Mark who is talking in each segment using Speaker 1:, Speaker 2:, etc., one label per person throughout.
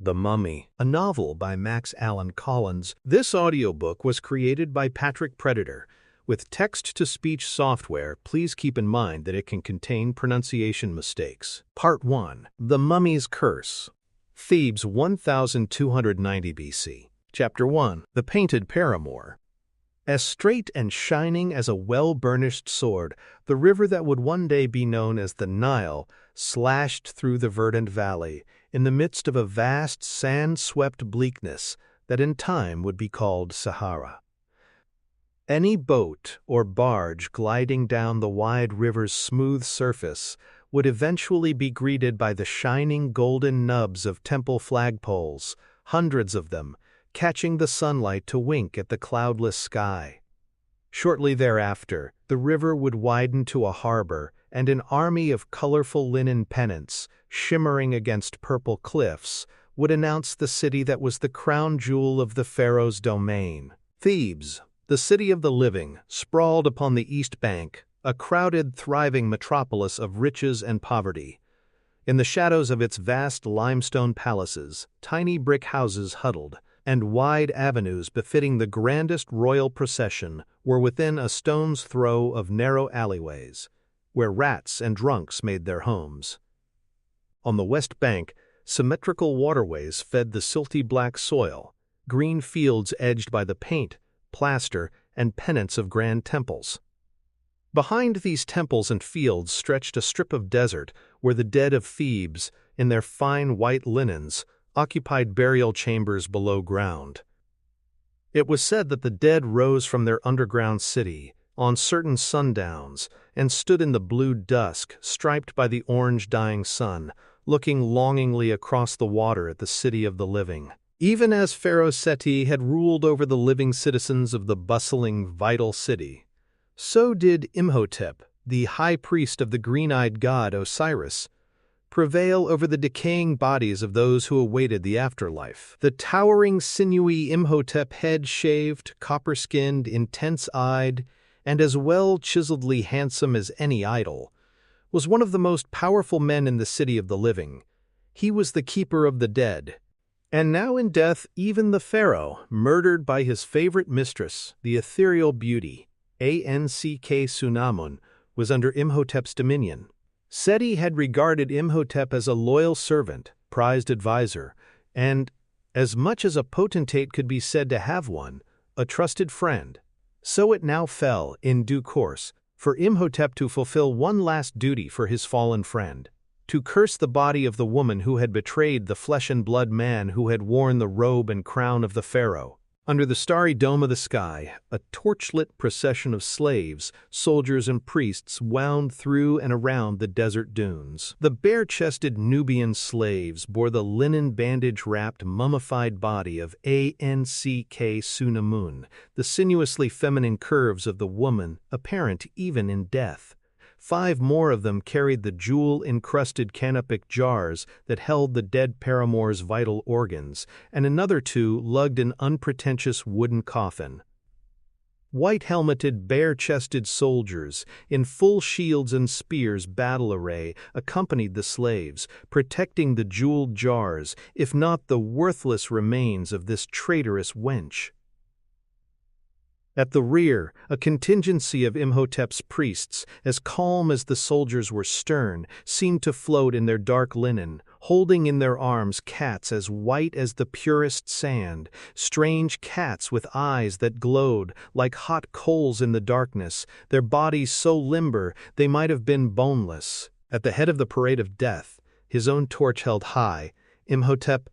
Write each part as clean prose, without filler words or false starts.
Speaker 1: The Mummy, a novel by Max Allan Collins. This audiobook was created by Patrick Predator. With text-to-speech software, please keep in mind that it can contain pronunciation mistakes. Part 1. The Mummy's Curse. Thebes 1290 BC. Chapter 1. The Painted Paramour. As straight and shining as a well-burnished sword, the river that would one day be known as the Nile slashed through the verdant valley in the midst of a vast sand-swept bleakness that in time would be called Sahara. Any boat or barge gliding down the wide river's smooth surface would eventually be greeted by the shining golden nubs of temple flagpoles, hundreds of them, catching the sunlight to wink at the cloudless sky. Shortly thereafter, the river would widen to a harbor, and an army of colorful linen pennants, shimmering against purple cliffs, would announce the city that was the crown jewel of the pharaoh's domain. Thebes, the city of the living, sprawled upon the east bank, a crowded, thriving metropolis of riches and poverty. In the shadows of its vast limestone palaces, tiny brick houses huddled, and wide avenues befitting the grandest royal procession were within a stone's throw of narrow alleyways, where rats and drunks made their homes. On the west bank, symmetrical waterways fed the silty black soil, green fields edged by the paint, plaster, and pennants of grand temples. Behind these temples and fields stretched a strip of desert where the dead of Thebes, in their fine white linens, occupied burial chambers below ground. It was said that the dead rose from their underground city on certain sundowns and stood in the blue dusk striped by the orange dying sun, looking longingly across the water at the city of the living. Even as Pharaoh Seti had ruled over the living citizens of the bustling, vital city, so did Imhotep, the high priest of the green-eyed god Osiris, prevail over the decaying bodies of those who awaited the afterlife. The towering, sinewy Imhotep, head-shaved, copper-skinned, intense-eyed, and as well-chiseledly handsome as any idol, was one of the most powerful men in the city of the living. He was the keeper of the dead. And now in death, even the pharaoh, murdered by his favorite mistress, the ethereal beauty, Ankh-Sunamun, was under Imhotep's dominion. Seti had regarded Imhotep as a loyal servant, prized advisor, and, as much as a potentate could be said to have one, a trusted friend. So it now fell, in due course, for Imhotep to fulfill one last duty for his fallen friend, to curse the body of the woman who had betrayed the flesh-and-blood man who had worn the robe and crown of the pharaoh. Under the starry dome of the sky, a torchlit procession of slaves, soldiers, and priests wound through and around the desert dunes. The bare-chested Nubian slaves bore the linen bandage-wrapped, mummified body of Ankh-Sunamun, the sinuously feminine curves of the woman apparent even in death. 5 more of them carried the jewel-encrusted canopic jars that held the dead paramour's vital organs, and another 2 lugged an unpretentious wooden coffin. White-helmeted, bare-chested soldiers, in full shields and spears battle array, accompanied the slaves, protecting the jeweled jars, if not the worthless remains of this traitorous wench. At the rear, a contingency of Imhotep's priests, as calm as the soldiers were stern, seemed to float in their dark linen, holding in their arms cats as white as the purest sand, strange cats with eyes that glowed like hot coals in the darkness, their bodies so limber they might have been boneless. At the head of the parade of death, his own torch held high, Imhotep,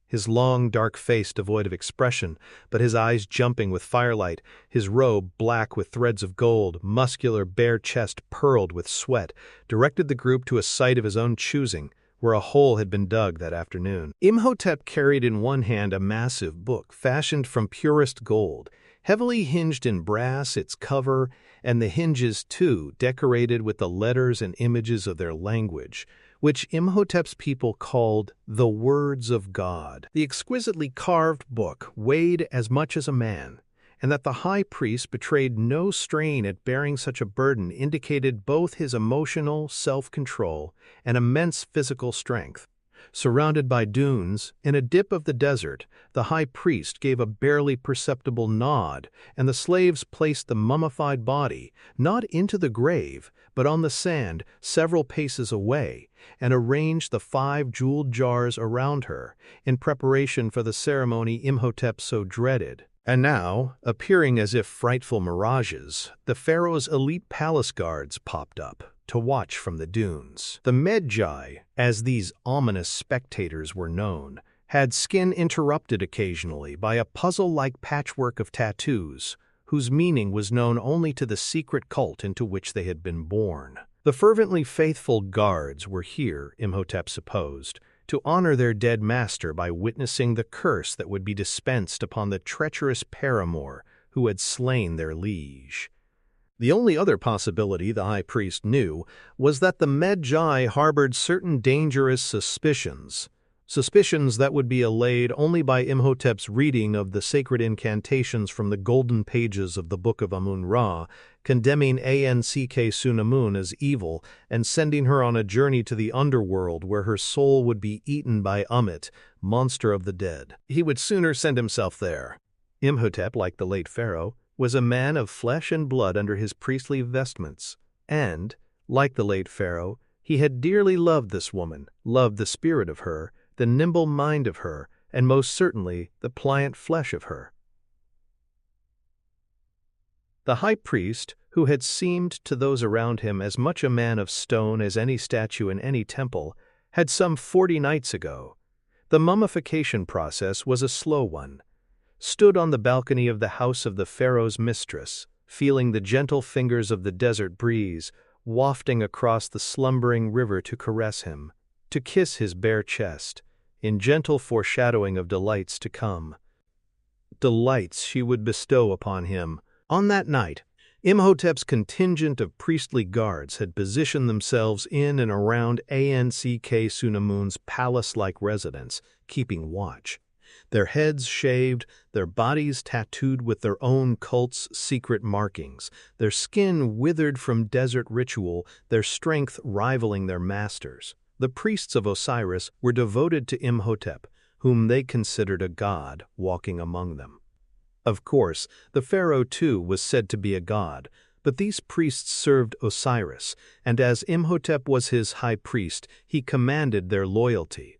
Speaker 1: his long, dark face devoid of expression, but his eyes jumping with firelight, his robe black with threads of gold, muscular bare chest pearled with sweat, directed the group to a site of his own choosing, where a hole had been dug that afternoon. Imhotep carried in one hand a massive book fashioned from purest gold, heavily hinged in brass, its cover, and the hinges, too, decorated with the letters and images of their language, which Imhotep's people called the Words of God. The exquisitely carved book weighed as much as a man, and that the high priest betrayed no strain at bearing such a burden indicated both his emotional self-control and immense physical strength. Surrounded by dunes, in a dip of the desert, the high priest gave a barely perceptible nod, and the slaves placed the mummified body, not into the grave, but on the sand several paces away, and arranged the 5 jeweled jars around her, in preparation for the ceremony Imhotep so dreaded. And now, appearing as if frightful mirages, the pharaoh's elite palace guards popped up to watch from the dunes. The Medjai, as these ominous spectators were known, had skin interrupted occasionally by a puzzle-like patchwork of tattoos, whose meaning was known only to the secret cult into which they had been born. The fervently faithful guards were here, Imhotep supposed, to honor their dead master by witnessing the curse that would be dispensed upon the treacherous paramour who had slain their liege. The only other possibility the high priest knew was that the Medjai harbored certain dangerous suspicions that would be allayed only by Imhotep's reading of the sacred incantations from the golden pages of the Book of Amun-Ra, condemning Ankh-Sunamun as evil and sending her on a journey to the underworld where her soul would be eaten by Ammit, monster of the dead. He would sooner send himself there. Imhotep, like the late pharaoh, was a man of flesh and blood under his priestly vestments, and, like the late pharaoh, he had dearly loved this woman, loved the spirit of her, the nimble mind of her, and most certainly the pliant flesh of her. The high priest, who had seemed to those around him as much a man of stone as any statue in any temple, had some 40 nights ago. The mummification process was a slow one. Stood on the balcony of the house of the pharaoh's mistress, feeling the gentle fingers of the desert breeze wafting across the slumbering river to caress him, to kiss his bare chest, in gentle foreshadowing of delights to come. Delights she would bestow upon him. On that night, Imhotep's contingent of priestly guards had positioned themselves in and around Ankh-Sunamun's palace-like residence, keeping watch. Their heads shaved, their bodies tattooed with their own cult's secret markings, their skin withered from desert ritual, their strength rivaling their master's. The priests of Osiris were devoted to Imhotep, whom they considered a god walking among them. Of course, the pharaoh too was said to be a god, but these priests served Osiris, and as Imhotep was his high priest, he commanded their loyalty.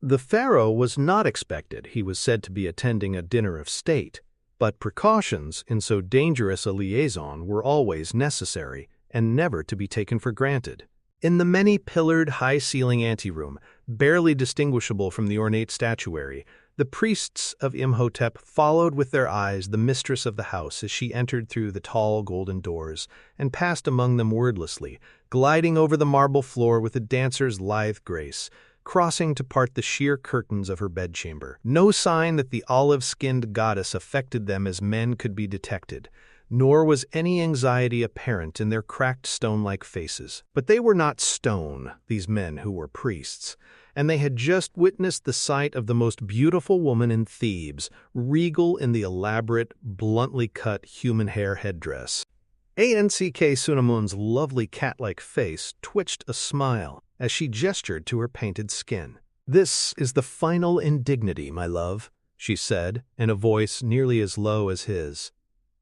Speaker 1: The pharaoh was not expected, he was said to be attending a dinner of state, but precautions in so dangerous a liaison were always necessary and never to be taken for granted. In the many-pillared, high-ceiling anteroom, barely distinguishable from the ornate statuary, the priests of Imhotep followed with their eyes the mistress of the house as she entered through the tall golden doors and passed among them wordlessly, gliding over the marble floor with a dancer's lithe grace, crossing to part the sheer curtains of her bedchamber. No sign that the olive-skinned goddess affected them as men could be detected, nor was any anxiety apparent in their cracked stone-like faces. But they were not stone, these men who were priests, and they had just witnessed the sight of the most beautiful woman in Thebes, regal in the elaborate, bluntly cut human hair headdress. Ankh-Sunamun's lovely cat-like face twitched a smile as she gestured to her painted skin. "This is the final indignity, my love," she said, in a voice nearly as low as his.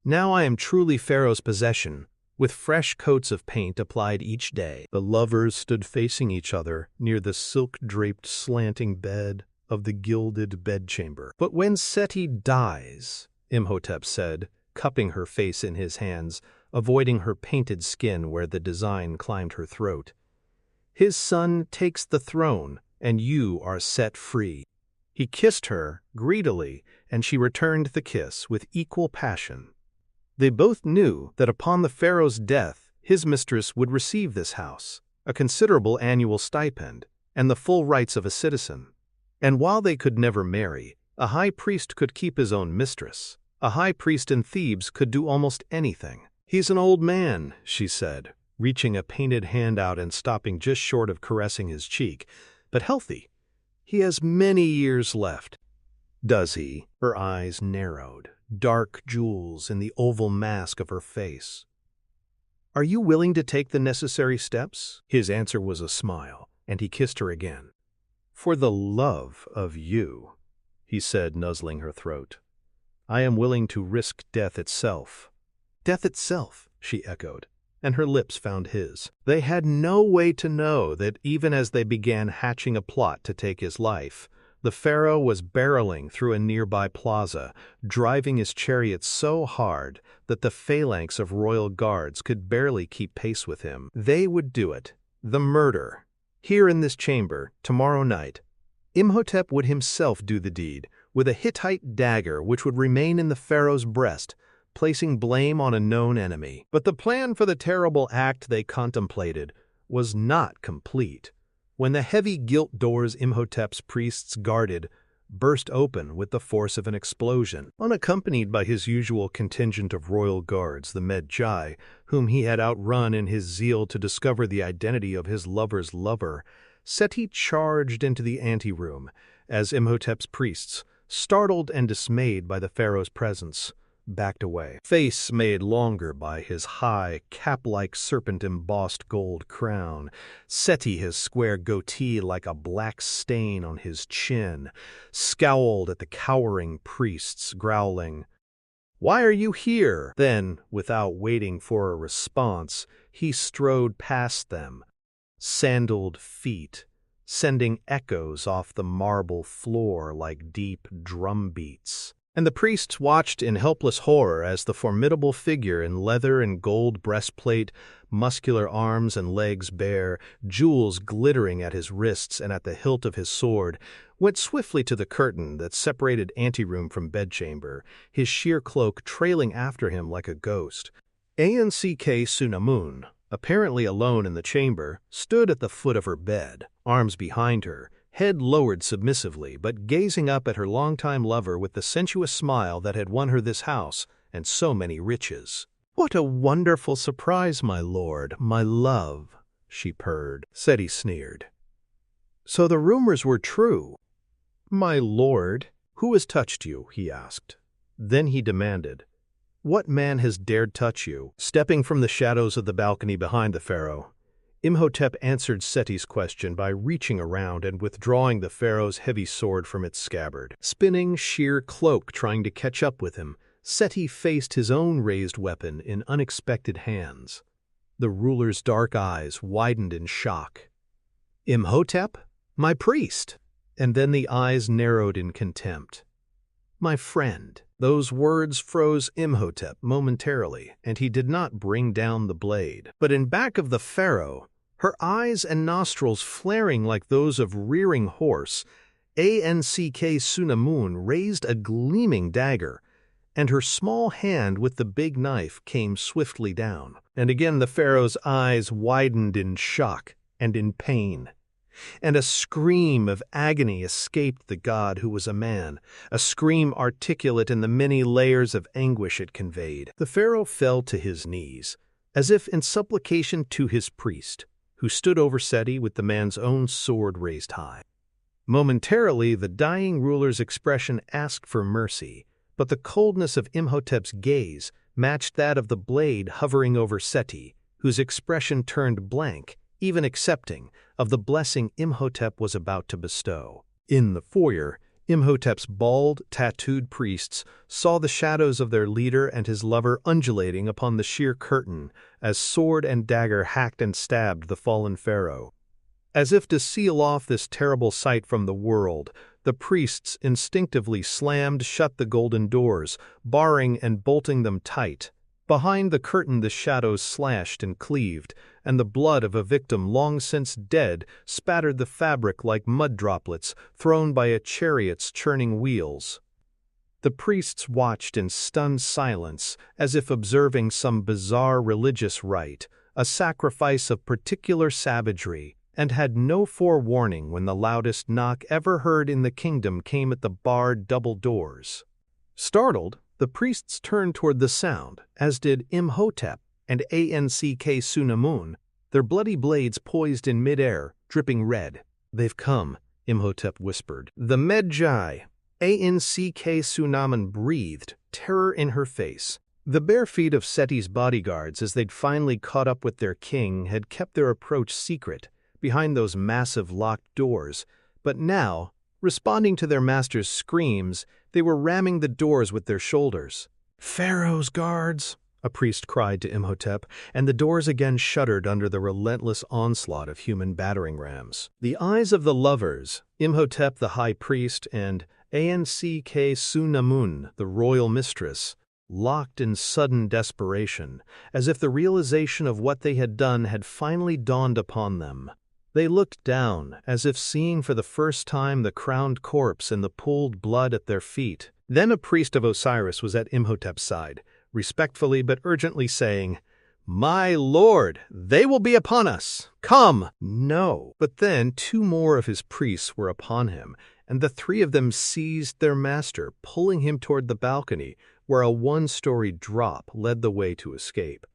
Speaker 1: "Now I am truly Pharaoh's possession, with fresh coats of paint applied each day." The lovers stood facing each other near the silk-draped slanting bed of the gilded bedchamber. "But when Seti dies," Imhotep said, cupping her face in his hands, avoiding her painted skin where the design climbed her throat, "his son takes the throne, and you are set free." He kissed her greedily, and she returned the kiss with equal passion. They both knew that upon the pharaoh's death, his mistress would receive this house, a considerable annual stipend, and the full rights of a citizen. And while they could never marry, a high priest could keep his own mistress. A high priest in Thebes could do almost anything. "He's an old man," she said, reaching a painted hand out and stopping just short of caressing his cheek, "but healthy. He has many years left." "Does he?" Her eyes narrowed, dark jewels in the oval mask of her face. "Are you willing to take the necessary steps?" His answer was a smile, and he kissed her again. "For the love of you," he said, nuzzling her throat, "I am willing to risk death itself." "Death itself," she echoed, and her lips found his. They had no way to know that even as they began hatching a plot to take his life, the pharaoh was barreling through a nearby plaza, driving his chariot so hard that the phalanx of royal guards could barely keep pace with him. They would do it. The murder. Here in this chamber, tomorrow night. Imhotep would himself do the deed, with a Hittite dagger which would remain in the pharaoh's breast, placing blame on a known enemy. But the plan for the terrible act they contemplated was not complete when the heavy gilt doors Imhotep's priests guarded burst open with the force of an explosion. Unaccompanied by his usual contingent of royal guards, the Medjai, whom he had outrun in his zeal to discover the identity of his lover's lover, Seti charged into the anteroom as Imhotep's priests, startled and dismayed by the pharaoh's presence, backed away. Face made longer by his high, cap-like serpent-embossed gold crown, Seti, his square goatee like a black stain on his chin, scowled at the cowering priests, growling, "Why are you here?" Then, without waiting for a response, he strode past them, sandaled feet, sending echoes off the marble floor like deep drum beats. And the priests watched in helpless horror as the formidable figure in leather and gold breastplate, muscular arms and legs bare, jewels glittering at his wrists and at the hilt of his sword, went swiftly to the curtain that separated anteroom from bedchamber, his sheer cloak trailing after him like a ghost. Anck Sunamun, apparently alone in the chamber, stood at the foot of her bed, arms behind her, head lowered submissively, but gazing up at her longtime lover with the sensuous smile that had won her this house and so many riches. "What a wonderful surprise, my lord, my love," she purred. Seti sneered. "So the rumors were true." "My lord, who has touched you?" he asked. Then he demanded, "What man has dared touch you?" Stepping from the shadows of the balcony behind the pharaoh, Imhotep answered Seti's question by reaching around and withdrawing the pharaoh's heavy sword from its scabbard. Spinning sheer cloak trying to catch up with him, Seti faced his own raised weapon in unexpected hands. The ruler's dark eyes widened in shock. "Imhotep? My priest!" And then the eyes narrowed in contempt. "My friend." Those words froze Imhotep momentarily, and he did not bring down the blade. But in back of the pharaoh, her eyes and nostrils flaring like those of rearing horse, Anck Sunamun raised a gleaming dagger, and her small hand with the big knife came swiftly down. And again the pharaoh's eyes widened in shock and in pain. And a scream of agony escaped the god who was a man, a scream articulate in the many layers of anguish it conveyed. The pharaoh fell to his knees, as if in supplication to his priest, who stood over Seti with the man's own sword raised high. Momentarily, the dying ruler's expression asked for mercy, but the coldness of Imhotep's gaze matched that of the blade hovering over Seti, whose expression turned blank, even accepting, of the blessing Imhotep was about to bestow. In the foyer, Imhotep's bald, tattooed priests saw the shadows of their leader and his lover undulating upon the sheer curtain as sword and dagger hacked and stabbed the fallen pharaoh. As if to seal off this terrible sight from the world, the priests instinctively slammed shut the golden doors, barring and bolting them tight. Behind the curtain the shadows slashed and cleaved, and the blood of a victim long since dead spattered the fabric like mud droplets thrown by a chariot's churning wheels. The priests watched in stunned silence, as if observing some bizarre religious rite, a sacrifice of particular savagery, and had no forewarning when the loudest knock ever heard in the kingdom came at the barred double doors. Startled, the priests turned toward the sound, as did Imhotep and Anck Sunamun, their bloody blades poised in midair, dripping red. "They've come," Imhotep whispered. The Medjai, Anck Sunamun breathed, terror in her face. The bare feet of Seti's bodyguards, as they'd finally caught up with their king, had kept their approach secret, behind those massive locked doors, But now, responding to their master's screams, they were ramming the doors with their shoulders. "Pharaoh's guards!" a priest cried to Imhotep, and the doors again shuddered under the relentless onslaught of human battering rams. The eyes of the lovers, Imhotep the high priest and Ankh-Su-Namun, the royal mistress, locked in sudden desperation, as if the realization of what they had done had finally dawned upon them. They looked down, as if seeing for the first time the crowned corpse and the pooled blood at their feet. Then a priest of Osiris was at Imhotep's side, respectfully but urgently saying, "My lord, they will be upon us! Come!" No. But then 2 more of his priests were upon him, and the 3 of them seized their master, pulling him toward the balcony, where a 1-story drop led the way to escape.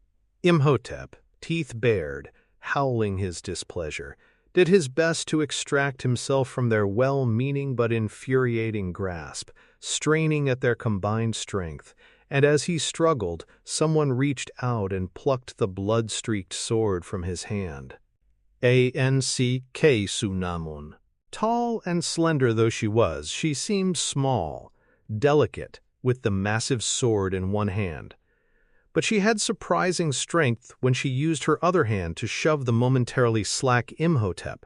Speaker 1: Imhotep, teeth bared, howling his displeasure, did his best to extract himself from their well-meaning but infuriating grasp, straining at their combined strength, and as he struggled, someone reached out and plucked the blood-streaked sword from his hand. Ankh-Su-Namun. Tall and slender though she was, she seemed small, delicate, with the massive sword in one hand. But she had surprising strength when she used her other hand to shove the momentarily slack Imhotep,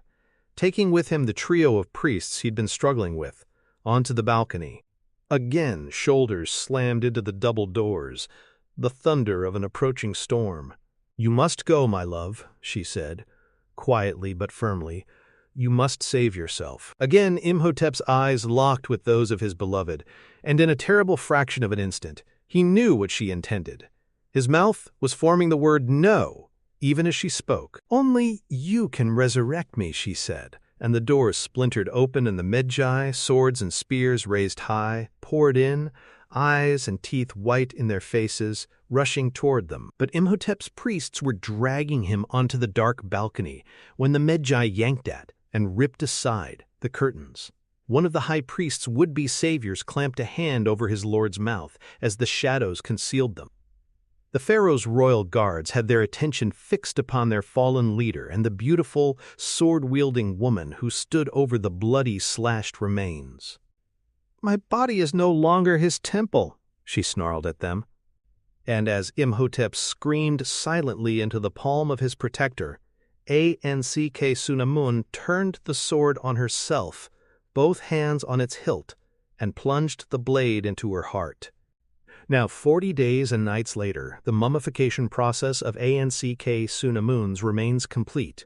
Speaker 1: taking with him the trio of priests he'd been struggling with, onto the balcony. Again, shoulders slammed into the double doors, the thunder of an approaching storm. "You must go, my love," she said, quietly but firmly. "You must save yourself." Again, Imhotep's eyes locked with those of his beloved, and in a terrible fraction of an instant, he knew what she intended. His mouth was forming the word "no," even as she spoke. "Only you can resurrect me," she said, and the doors splintered open and the Magi, swords and spears raised high, poured in, eyes and teeth white in their faces, rushing toward them. But Imhotep's priests were dragging him onto the dark balcony when the Magi yanked at and ripped aside the curtains. One of the high priest's would-be saviors clamped a hand over his lord's mouth as the shadows concealed them. The pharaoh's royal guards had their attention fixed upon their fallen leader and the beautiful, sword-wielding woman who stood over the bloody, slashed remains. "My body is no longer his temple," she snarled at them. And as Imhotep screamed silently into the palm of his protector, Ankh-Su-Namun turned the sword on herself, both hands on its hilt, and plunged the blade into her heart. Now, 40 days and nights later, the mummification process of Ankh-Su-Namun's remains complete.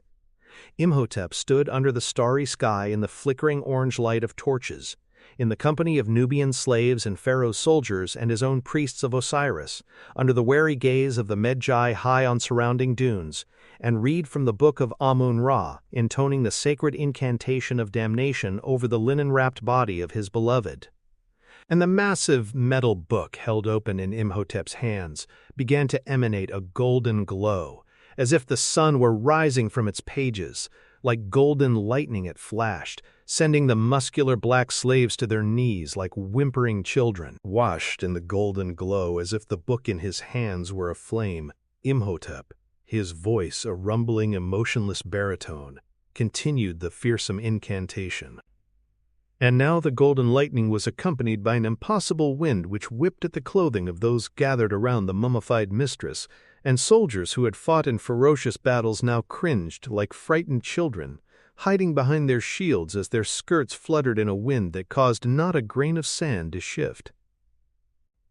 Speaker 1: Imhotep stood under the starry sky in the flickering orange light of torches, in the company of Nubian slaves and Pharaoh's soldiers and his own priests of Osiris, under the wary gaze of the Magi high on surrounding dunes, and read from the book of Amun-Ra, intoning the sacred incantation of damnation over the linen-wrapped body of his beloved. And the massive metal book held open in Imhotep's hands began to emanate a golden glow, as if the sun were rising from its pages. Like golden lightning it flashed, sending the muscular black slaves to their knees like whimpering children. Washed in the golden glow as if the book in his hands were aflame, Imhotep, his voice a rumbling, emotionless baritone, continued the fearsome incantation. And now the golden lightning was accompanied by an impossible wind which whipped at the clothing of those gathered around the mummified mistress, and soldiers who had fought in ferocious battles now cringed like frightened children, hiding behind their shields as their skirts fluttered in a wind that caused not a grain of sand to shift.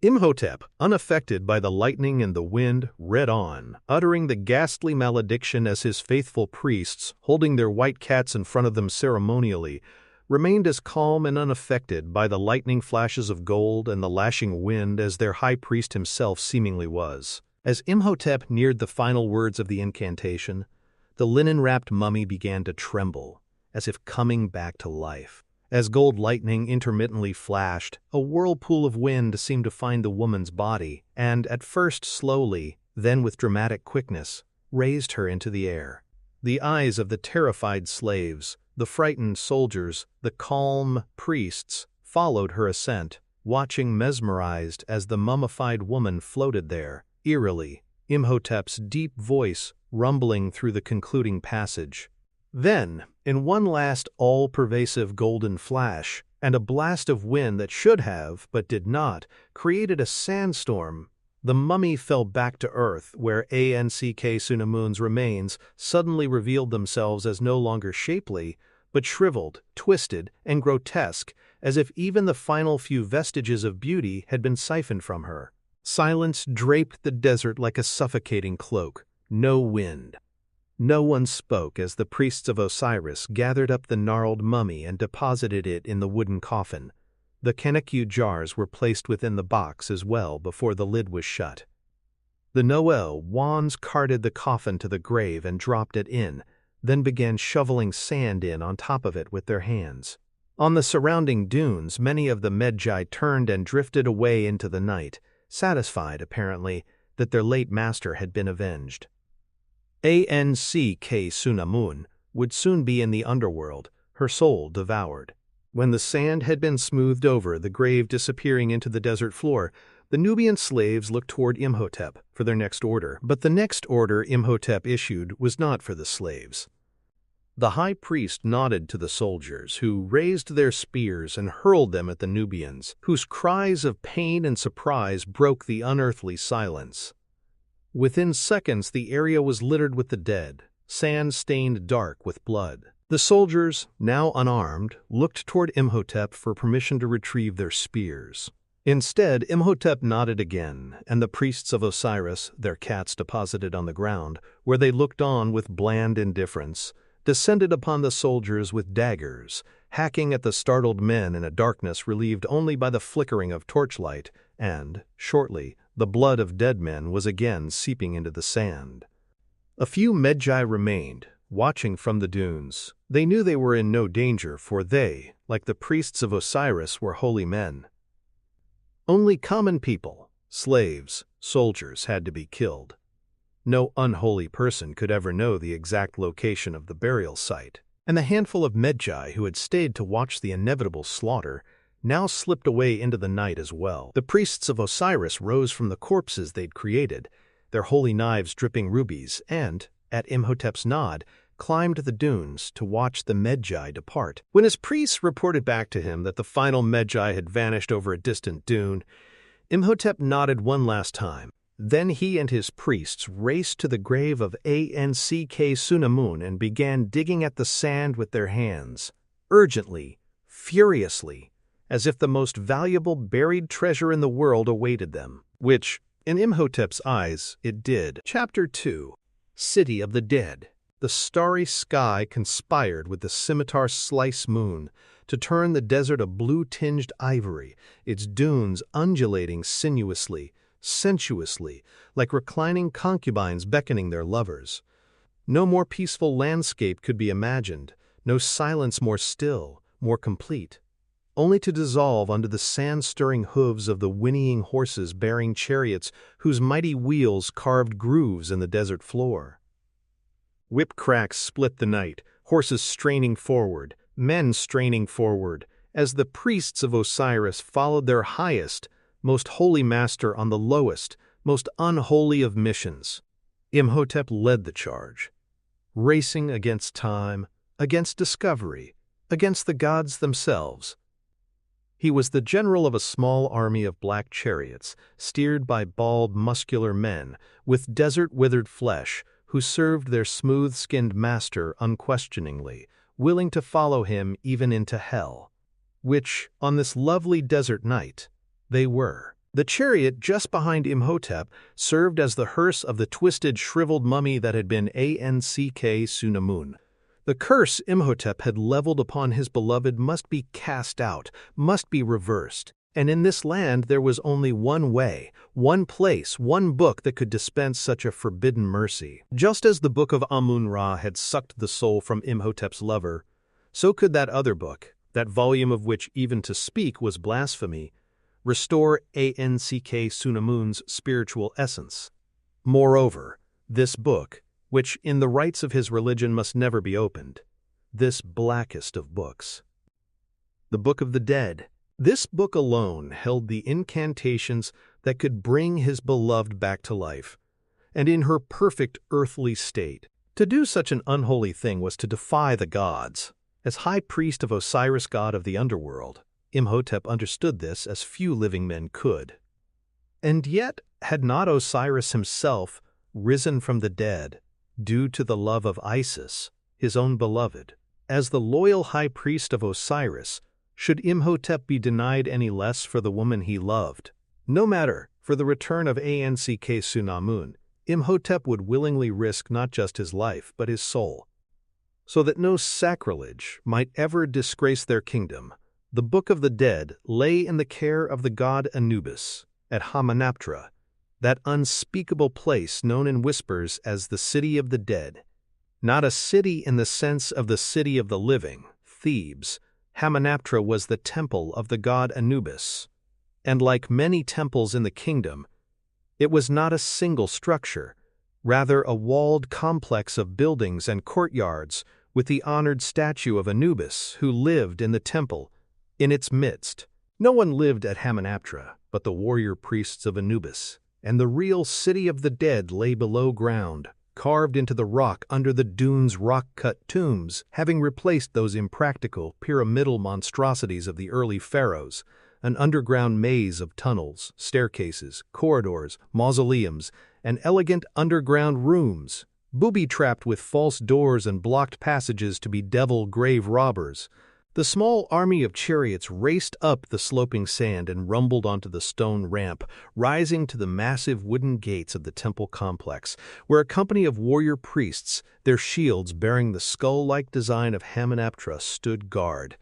Speaker 1: Imhotep, unaffected by the lightning and the wind, read on, uttering the ghastly malediction as his faithful priests, holding their white cats in front of them ceremonially, remained as calm and unaffected by the lightning flashes of gold and the lashing wind as their high priest himself seemingly was. As Imhotep neared the final words of the incantation, the linen-wrapped mummy began to tremble, as if coming back to life. As gold lightning intermittently flashed, a whirlpool of wind seemed to find the woman's body, and at first slowly, then with dramatic quickness, raised her into the air. The eyes of the terrified slaves, the frightened soldiers, the calm priests, followed her ascent, watching mesmerized as the mummified woman floated there, eerily, Imhotep's deep voice rumbling through the concluding passage. Then, in one last all-pervasive golden flash, and a blast of wind that should have, but did not, created a sandstorm, the mummy fell back to earth, where Anck Sunamun's remains suddenly revealed themselves as no longer shapely, but shriveled, twisted, and grotesque, as if even the final few vestiges of beauty had been siphoned from her. Silence draped the desert like a suffocating cloak. No wind. No one spoke as the priests of Osiris gathered up the gnarled mummy and deposited it in the wooden coffin. The Kennecu jars were placed within the box as well before the lid was shut. The Noel wands carted the coffin to the grave and dropped it in, then began shoveling sand in on top of it with their hands. On the surrounding dunes, many of the Medjai turned and drifted away into the night, satisfied, apparently, that their late master had been avenged. Anck Sunamun would soon be in the underworld, her soul devoured. When the sand had been smoothed over, the grave disappearing into the desert floor, the Nubian slaves looked toward Imhotep for their next order. But the next order Imhotep issued was not for the slaves. The high priest nodded to the soldiers, who raised their spears and hurled them at the Nubians, whose cries of pain and surprise broke the unearthly silence. Within seconds, the area was littered with the dead, sand stained dark with blood. The soldiers, now unarmed, looked toward Imhotep for permission to retrieve their spears. Instead, Imhotep nodded again, and the priests of Osiris, their cats deposited on the ground, where they looked on with bland indifference, descended upon the soldiers with daggers, hacking at the startled men in a darkness relieved only by the flickering of torchlight, and, shortly, the blood of dead men was again seeping into the sand. A few Medjai remained, watching from the dunes. They knew they were in no danger, for they, like the priests of Osiris, were holy men. Only common people, slaves, soldiers, had to be killed. No unholy person could ever know the exact location of the burial site, and the handful of Medjai who had stayed to watch the inevitable slaughter now slipped away into the night as well. The priests of Osiris rose from the corpses they'd created, their holy knives dripping rubies, and, at Imhotep's nod, climbed the dunes to watch the Medjai depart. When his priests reported back to him that the final Medjai had vanished over a distant dune, Imhotep nodded one last time. Then he and his priests raced to the grave of Anck Sunamun and began digging at the sand with their hands, urgently, furiously, as if the most valuable buried treasure in the world awaited them, which, in Imhotep's eyes, it did. Chapter 2. City of the Dead. The starry sky conspired with the scimitar-slice moon to turn the desert a blue-tinged ivory, its dunes undulating sinuously, sensuously, like reclining concubines beckoning their lovers. No more peaceful landscape could be imagined, no silence more still, more complete, only to dissolve under the sand-stirring hooves of the whinnying horses bearing chariots whose mighty wheels carved grooves in the desert floor. Whip cracks split the night, horses straining forward, men straining forward, as the priests of Osiris followed their highest, most holy master on the lowest, most unholy of missions. Imhotep led the charge, racing against time, against discovery, against the gods themselves. He was the general of a small army of black chariots, steered by bald, muscular men, with desert-withered flesh, who served their smooth-skinned master unquestioningly, willing to follow him even into hell, which, on this lovely desert night, they were. The chariot just behind Imhotep served as the hearse of the twisted, shriveled mummy that had been Anck Sunamun. The curse Imhotep had leveled upon his beloved must be cast out, must be reversed. And in this land there was only one way, one place, one book that could dispense such a forbidden mercy. Just as the book of Amun-Ra had sucked the soul from Imhotep's lover, so could that other book, that volume of which even to speak was blasphemy, restore Anck Sunamun's spiritual essence. Moreover, this book, which in the rites of his religion must never be opened, this blackest of books, the Book of the Dead. This book alone held the incantations that could bring his beloved back to life, and in her perfect earthly state, To do such an unholy thing was to defy the gods. As high priest of Osiris, god of the underworld, Imhotep understood this as few living men could. And yet, had not Osiris himself risen from the dead, due to the love of Isis, his own beloved? As the loyal high priest of Osiris, should Imhotep be denied any less for the woman he loved? No matter, for the return of Ankh-Sunamun, Imhotep would willingly risk not just his life but his soul. So that no sacrilege might ever disgrace their kingdom, the Book of the Dead lay in the care of the god Anubis, at Hamunaptra, that unspeakable place known in whispers as the City of the Dead. Not a city in the sense of the city of the living, Thebes, Hamunaptra was the temple of the god Anubis. And like many temples in the kingdom, it was not a single structure, rather a walled complex of buildings and courtyards with the honored statue of Anubis, who lived in the temple, in its midst. No one lived at Hamunaptra but the warrior priests of Anubis, and the real City of the Dead lay below ground, carved into the rock under the dunes' rock-cut tombs, having replaced those impractical, pyramidal monstrosities of the early pharaohs, an underground maze of tunnels, staircases, corridors, mausoleums, and elegant underground rooms, booby-trapped with false doors and blocked passages to be devil-grave robbers. The small army of chariots raced up the sloping sand and rumbled onto the stone ramp, rising to the massive wooden gates of the temple complex, where a company of warrior priests, their shields bearing the skull-like design of Hamunaptra, stood guard.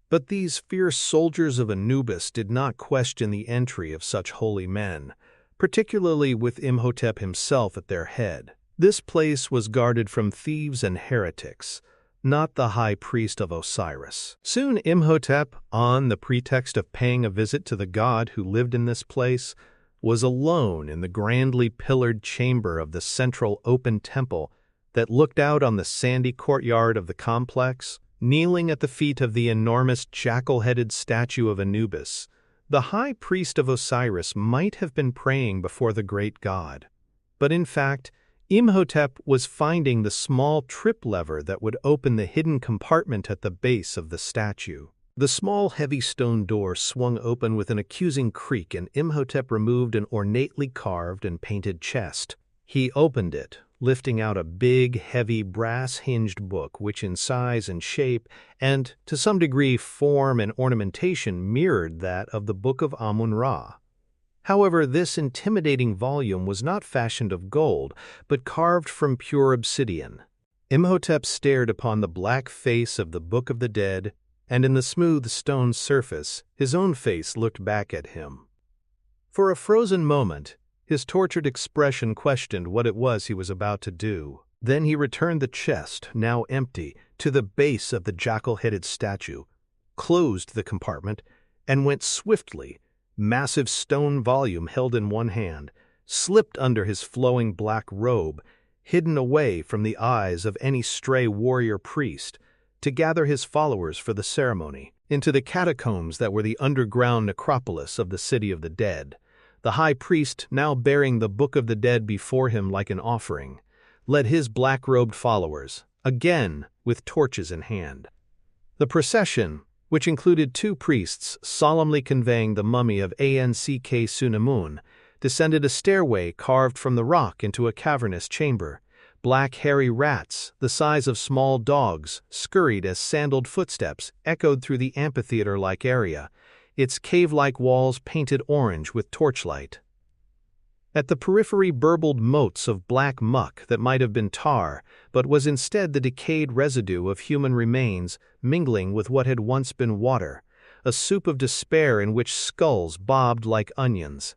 Speaker 1: But these fierce soldiers of Anubis did not question the entry of such holy men, particularly with Imhotep himself at their head. This place was guarded from thieves and heretics, not the high priest of Osiris. Soon Imhotep, on the pretext of paying a visit to the god who lived in this place, was alone in the grandly pillared chamber of the central open temple that looked out on the sandy courtyard of the complex. Kneeling at the feet of the enormous jackal-headed statue of Anubis, the high priest of Osiris might have been praying before the great god. But in fact, Imhotep was finding the small trip lever that would open the hidden compartment at the base of the statue. The small, heavy stone door swung open with an accusing creak, and Imhotep removed an ornately carved and painted chest. He opened it, lifting out a big, heavy, brass-hinged book which in size and shape, and to some degree form and ornamentation, mirrored that of the Book of Amun-Ra. However, this intimidating volume was not fashioned of gold, but carved from pure obsidian. Imhotep stared upon the black face of the Book of the Dead, and in the smooth stone surface, his own face looked back at him. For a frozen moment, his tortured expression questioned what it was he was about to do. Then he returned the chest, now empty, to the base of the jackal-headed statue, closed the compartment, and went swiftly, massive stone volume held in one hand, slipped under his flowing black robe, hidden away from the eyes of any stray warrior priest, to gather his followers for the ceremony, into the catacombs that were the underground necropolis of the City of the Dead. The high priest, now bearing the Book of the Dead before him like an offering, led his black-robed followers, again with torches in hand. The procession, which included 2 priests solemnly conveying the mummy of Ankh-Sunamun, descended a stairway carved from the rock into a cavernous chamber. Black hairy rats, the size of small dogs, scurried as sandaled footsteps echoed through the amphitheater-like area, its cave-like walls painted orange with torchlight. At the periphery burbled motes of black muck that might have been tar, but was instead the decayed residue of human remains mingling with what had once been water, a soup of despair in which skulls bobbed like onions.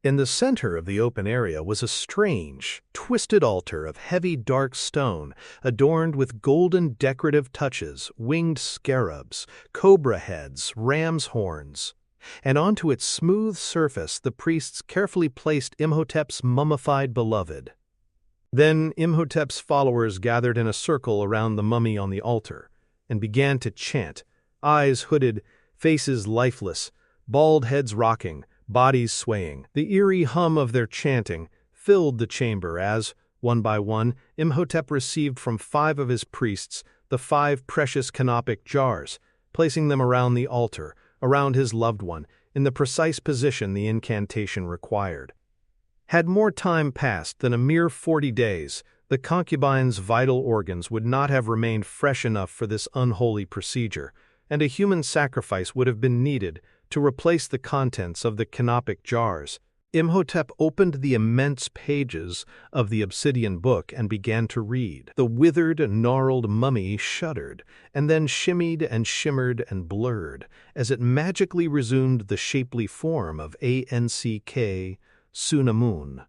Speaker 1: In the center of the open area was a strange, twisted altar of heavy dark stone, adorned with golden decorative touches, winged scarabs, cobra heads, ram's horns. And onto its smooth surface the priests carefully placed Imhotep's mummified beloved. Then Imhotep's followers gathered in a circle around the mummy on the altar, and began to chant, eyes hooded, faces lifeless, bald heads rocking, bodies swaying. The eerie hum of their chanting filled the chamber as, One by one, Imhotep received from 5 of his priests the 5 precious canopic jars, placing them around the altar, around his loved one, in the precise position the incantation required. Had more time passed than a mere 40 days, the concubine's vital organs would not have remained fresh enough for this unholy procedure, and a human sacrifice would have been needed to replace the contents of the canopic jars. Imhotep opened the immense pages of the obsidian book and began to read. The withered, gnarled mummy shuddered, and then shimmied and shimmered and blurred, as it magically resumed the shapely form of Anck Sunamun.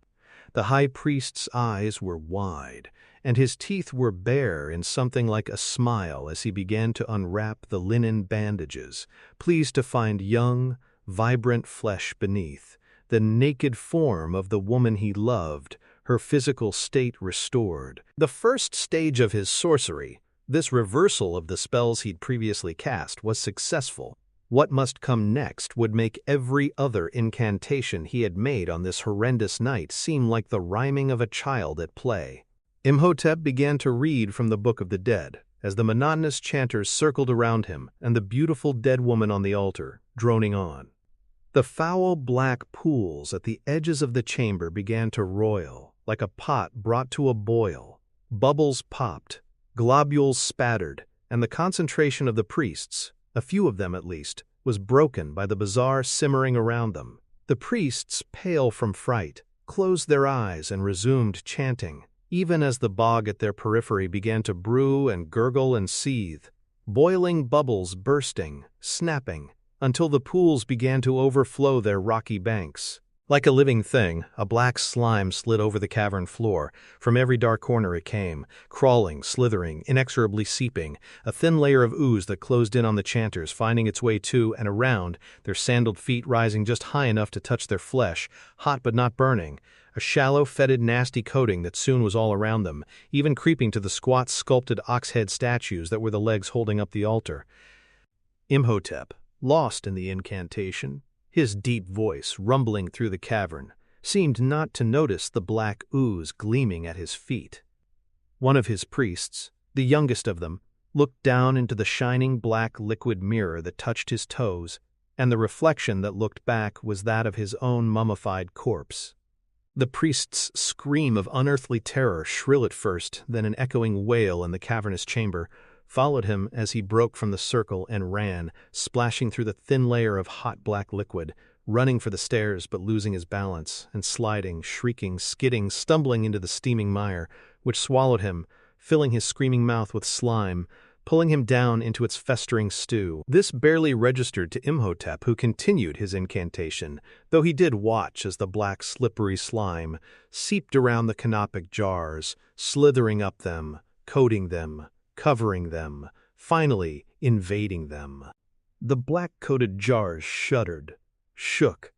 Speaker 1: The high priest's eyes were wide, and his teeth were bare in something like a smile as he began to unwrap the linen bandages, pleased to find young, vibrant flesh beneath, the naked form of the woman he loved, her physical state restored. The first stage of his sorcery, this reversal of the spells he'd previously cast, was successful. What must come next would make every other incantation he had made on this horrendous night seem like the rhyming of a child at play. Imhotep began to read from the Book of the Dead, as the monotonous chanters circled around him and the beautiful dead woman on the altar, droning on. The foul black pools at the edges of the chamber began to roil, like a pot brought to a boil. Bubbles popped, globules spattered, and the concentration of the priests, a few of them at least, was broken by the bizarre simmering around them. The priests, pale from fright, closed their eyes and resumed chanting, even as the bog at their periphery began to brew and gurgle and seethe, boiling bubbles bursting, snapping, until the pools began to overflow their rocky banks. Like a living thing, a black slime slid over the cavern floor. From every dark corner it came, crawling, slithering, inexorably seeping, a thin layer of ooze that closed in on the chanters, finding its way to and around, their sandaled feet rising just high enough to touch their flesh, hot but not burning, a shallow, fetid, nasty coating that soon was all around them, even creeping to the squat, sculpted ox-head statues that were the legs holding up the altar. Imhotep, lost in the incantation, his deep voice rumbling through the cavern, seemed not to notice the black ooze gleaming at his feet. One of his priests, the youngest of them, looked down into the shining black liquid mirror that touched his toes, and the reflection that looked back was that of his own mummified corpse. The priest's scream of unearthly terror, shrill at first, then an echoing wail in the cavernous chamber, followed him as he broke from the circle and ran, splashing through the thin layer of hot black liquid, running for the stairs but losing his balance, and sliding, shrieking, skidding, stumbling into the steaming mire, which swallowed him, filling his screaming mouth with slime, pulling him down into its festering stew. This barely registered to Imhotep, who continued his incantation, though he did watch as the black slippery slime seeped around the canopic jars, slithering up them, coating them, covering them, finally invading them. The black-coated jars shuddered, shook.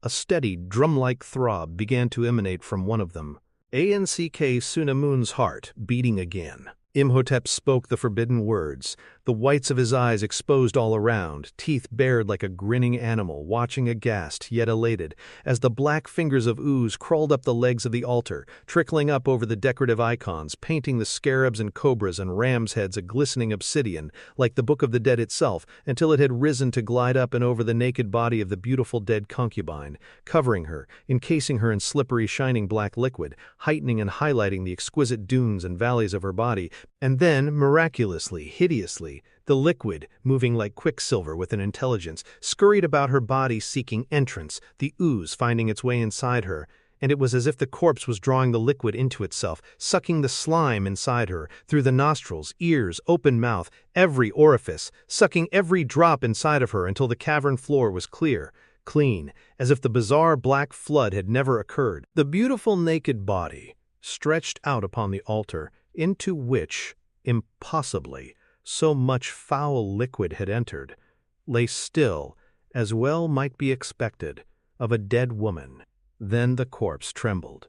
Speaker 1: A steady, drum-like throb began to emanate from one of them. Anck Sunamun's heart beating again. Imhotep spoke the forbidden words, the whites of his eyes exposed all around, teeth bared like a grinning animal, watching aghast yet elated, as the black fingers of ooze crawled up the legs of the altar, trickling up over the decorative icons, painting the scarabs and cobras and ram's heads a glistening obsidian, like the Book of the Dead itself, until it had risen to glide up and over the naked body of the beautiful dead concubine, covering her, encasing her in slippery, shining black liquid, heightening and highlighting the exquisite dunes and valleys of her body. And then, miraculously, hideously, the liquid, moving like quicksilver with an intelligence, scurried about her body seeking entrance, the ooze finding its way inside her, and it was as if the corpse was drawing the liquid into itself, sucking the slime inside her, through the nostrils, ears, open mouth, every orifice, sucking every drop inside of her until the cavern floor was clear, clean, as if the bizarre black flood had never occurred. The beautiful naked body, stretched out upon the altar, into which, impossibly, so much foul liquid had entered, lay still, as well might be expected, of a dead woman. Then the corpse trembled.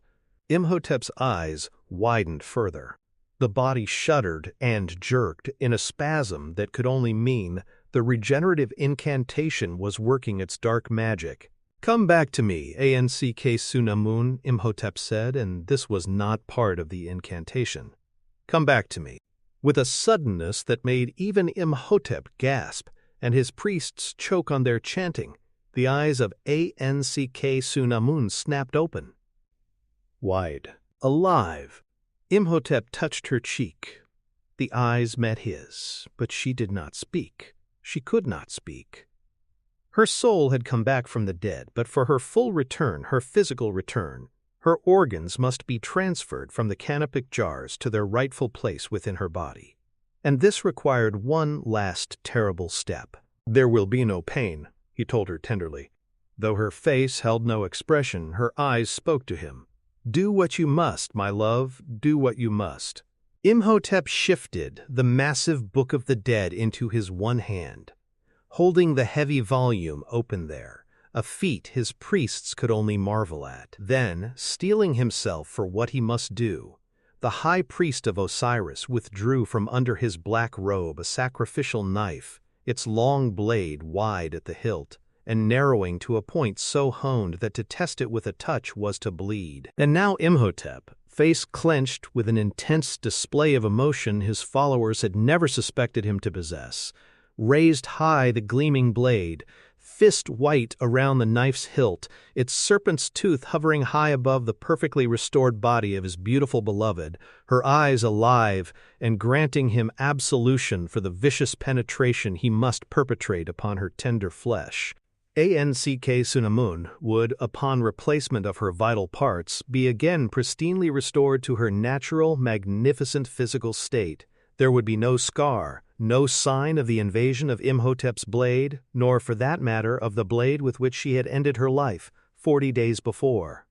Speaker 1: Imhotep's eyes widened further. The body shuddered and jerked in a spasm that could only mean the regenerative incantation was working its dark magic. "Come back to me, Anck Sunamun," Imhotep said, and this was not part of the incantation. "Come back to me." With a suddenness that made even Imhotep gasp and his priests choke on their chanting, the eyes of Anck Sunamun snapped open. Wide, alive, Imhotep touched her cheek. The eyes met his, but she did not speak. She could not speak. Her soul had come back from the dead, but for her full return, her physical return, her organs must be transferred from the canopic jars to their rightful place within her body. And this required one last terrible step. "There will be no pain," he told her tenderly. Though her face held no expression, her eyes spoke to him. "Do what you must, my love, do what you must." Imhotep shifted the massive Book of the Dead into his one hand, holding the heavy volume open there, a feat his priests could only marvel at. Then, steeling himself for what he must do, the high priest of Osiris withdrew from under his black robe a sacrificial knife, its long blade wide at the hilt, and narrowing to a point so honed that to test it with a touch was to bleed. And now Imhotep, face clenched with an intense display of emotion his followers had never suspected him to possess, raised high the gleaming blade, fist white around the knife's hilt, its serpent's tooth hovering high above the perfectly restored body of his beautiful beloved, her eyes alive and granting him absolution for the vicious penetration he must perpetrate upon her tender flesh. Anck Sunamun would, upon replacement of her vital parts, be again pristinely restored to her natural, magnificent physical state. There would be no scar, no sign of the invasion of Imhotep's blade, nor, for that matter, of the blade with which she had ended her life 40 days before.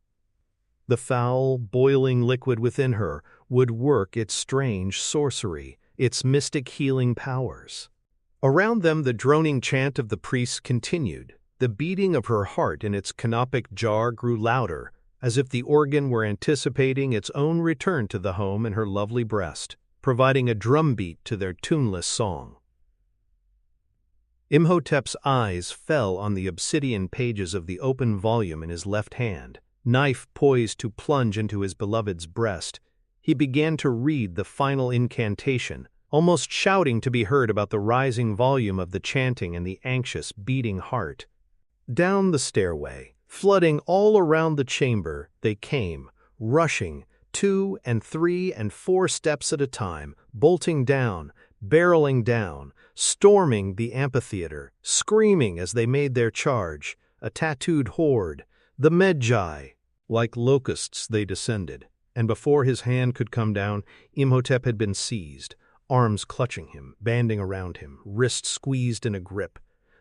Speaker 1: The foul, boiling liquid within her would work its strange sorcery, its mystic healing powers. Around them the droning chant of the priests continued. The beating of her heart in its canopic jar grew louder, as if the organ were anticipating its own return to the home in her lovely breast, providing a drumbeat to their tuneless song. Imhotep's eyes fell on the obsidian pages of the open volume in his left hand, knife poised to plunge into his beloved's breast. He began to read the final incantation, almost shouting to be heard about the rising volume of the chanting and the anxious, beating heart. Down the stairway, flooding all around the chamber, they came, rushing, 2 and 3 and 4 steps at a time, bolting down, barreling down, storming the amphitheater, screaming as they made their charge, a tattooed horde, the Magi. Like locusts they descended, and before his hand could come down, Imhotep had been seized, arms clutching him, banding around him, wrists squeezed in a grip,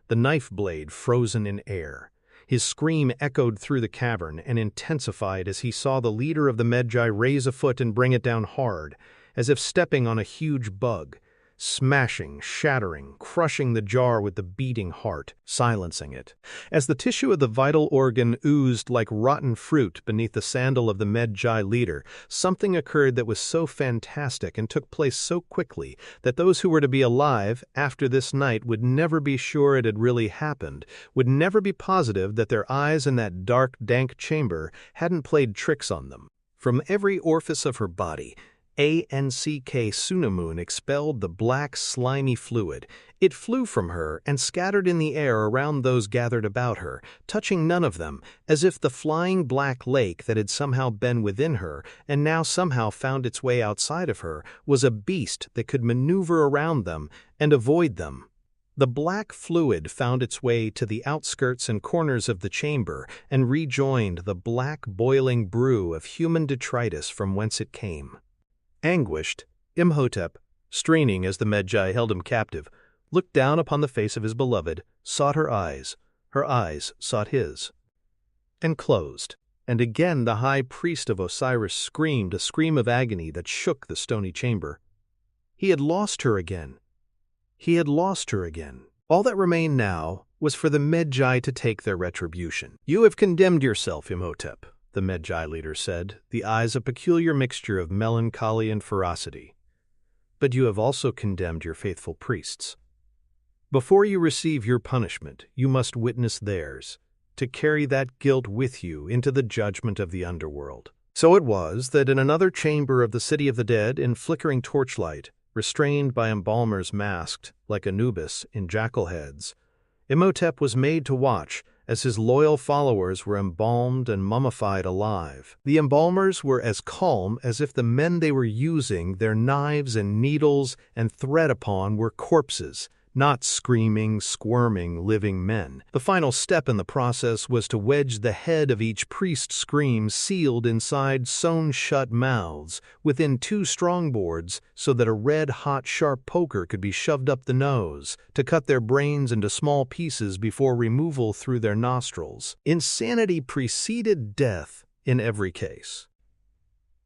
Speaker 1: the knife blade frozen in air. His scream echoed through the cavern and intensified as he saw the leader of the Magi raise a foot and bring it down hard, as if stepping on a huge bug, smashing, shattering, crushing the jar with the beating heart, silencing it. As the tissue of the vital organ oozed like rotten fruit beneath the sandal of the Magi leader, something occurred that was so fantastic and took place so quickly that those who were to be alive after this night would never be sure it had really happened, would never be positive that their eyes in that dark, dank chamber hadn't played tricks on them. From every orifice of her body, Anck Sunamun expelled the black, slimy fluid. It flew from her and scattered in the air around those gathered about her, touching none of them, as if the flying black lake that had somehow been within her and now somehow found its way outside of her was a beast that could maneuver around them and avoid them. The black fluid found its way to the outskirts and corners of the chamber and rejoined the black, boiling brew of human detritus from whence it came. Anguished, Imhotep, straining as the Magi held him captive, looked down upon the face of his beloved, sought her eyes sought his, and closed. And again the high priest of Osiris screamed a scream of agony that shook the stony chamber. He had lost her again. He had lost her again. All that remained now was for the Magi to take their retribution. "You have condemned yourself, Imhotep," the Magi leader said, the eyes a peculiar mixture of melancholy and ferocity. "But you have also condemned your faithful priests. Before you receive your punishment, you must witness theirs. to carry that guilt with you into the judgment of the underworld. So it was that in another chamber of the city of the dead, in flickering torchlight, restrained by embalmers masked, like Anubis, in jackal heads, Imhotep was made to watch as his loyal followers were embalmed and mummified alive. The embalmers were as calm as if the men they were using their knives and needles and thread upon were corpses, not screaming, squirming, living men. The final step in the process was to wedge the head of each priest's scream sealed inside sewn-shut mouths within 2 strong boards so that a red-hot sharp poker could be shoved up the nose to cut their brains into small pieces before removal through their nostrils. Insanity preceded death in every case.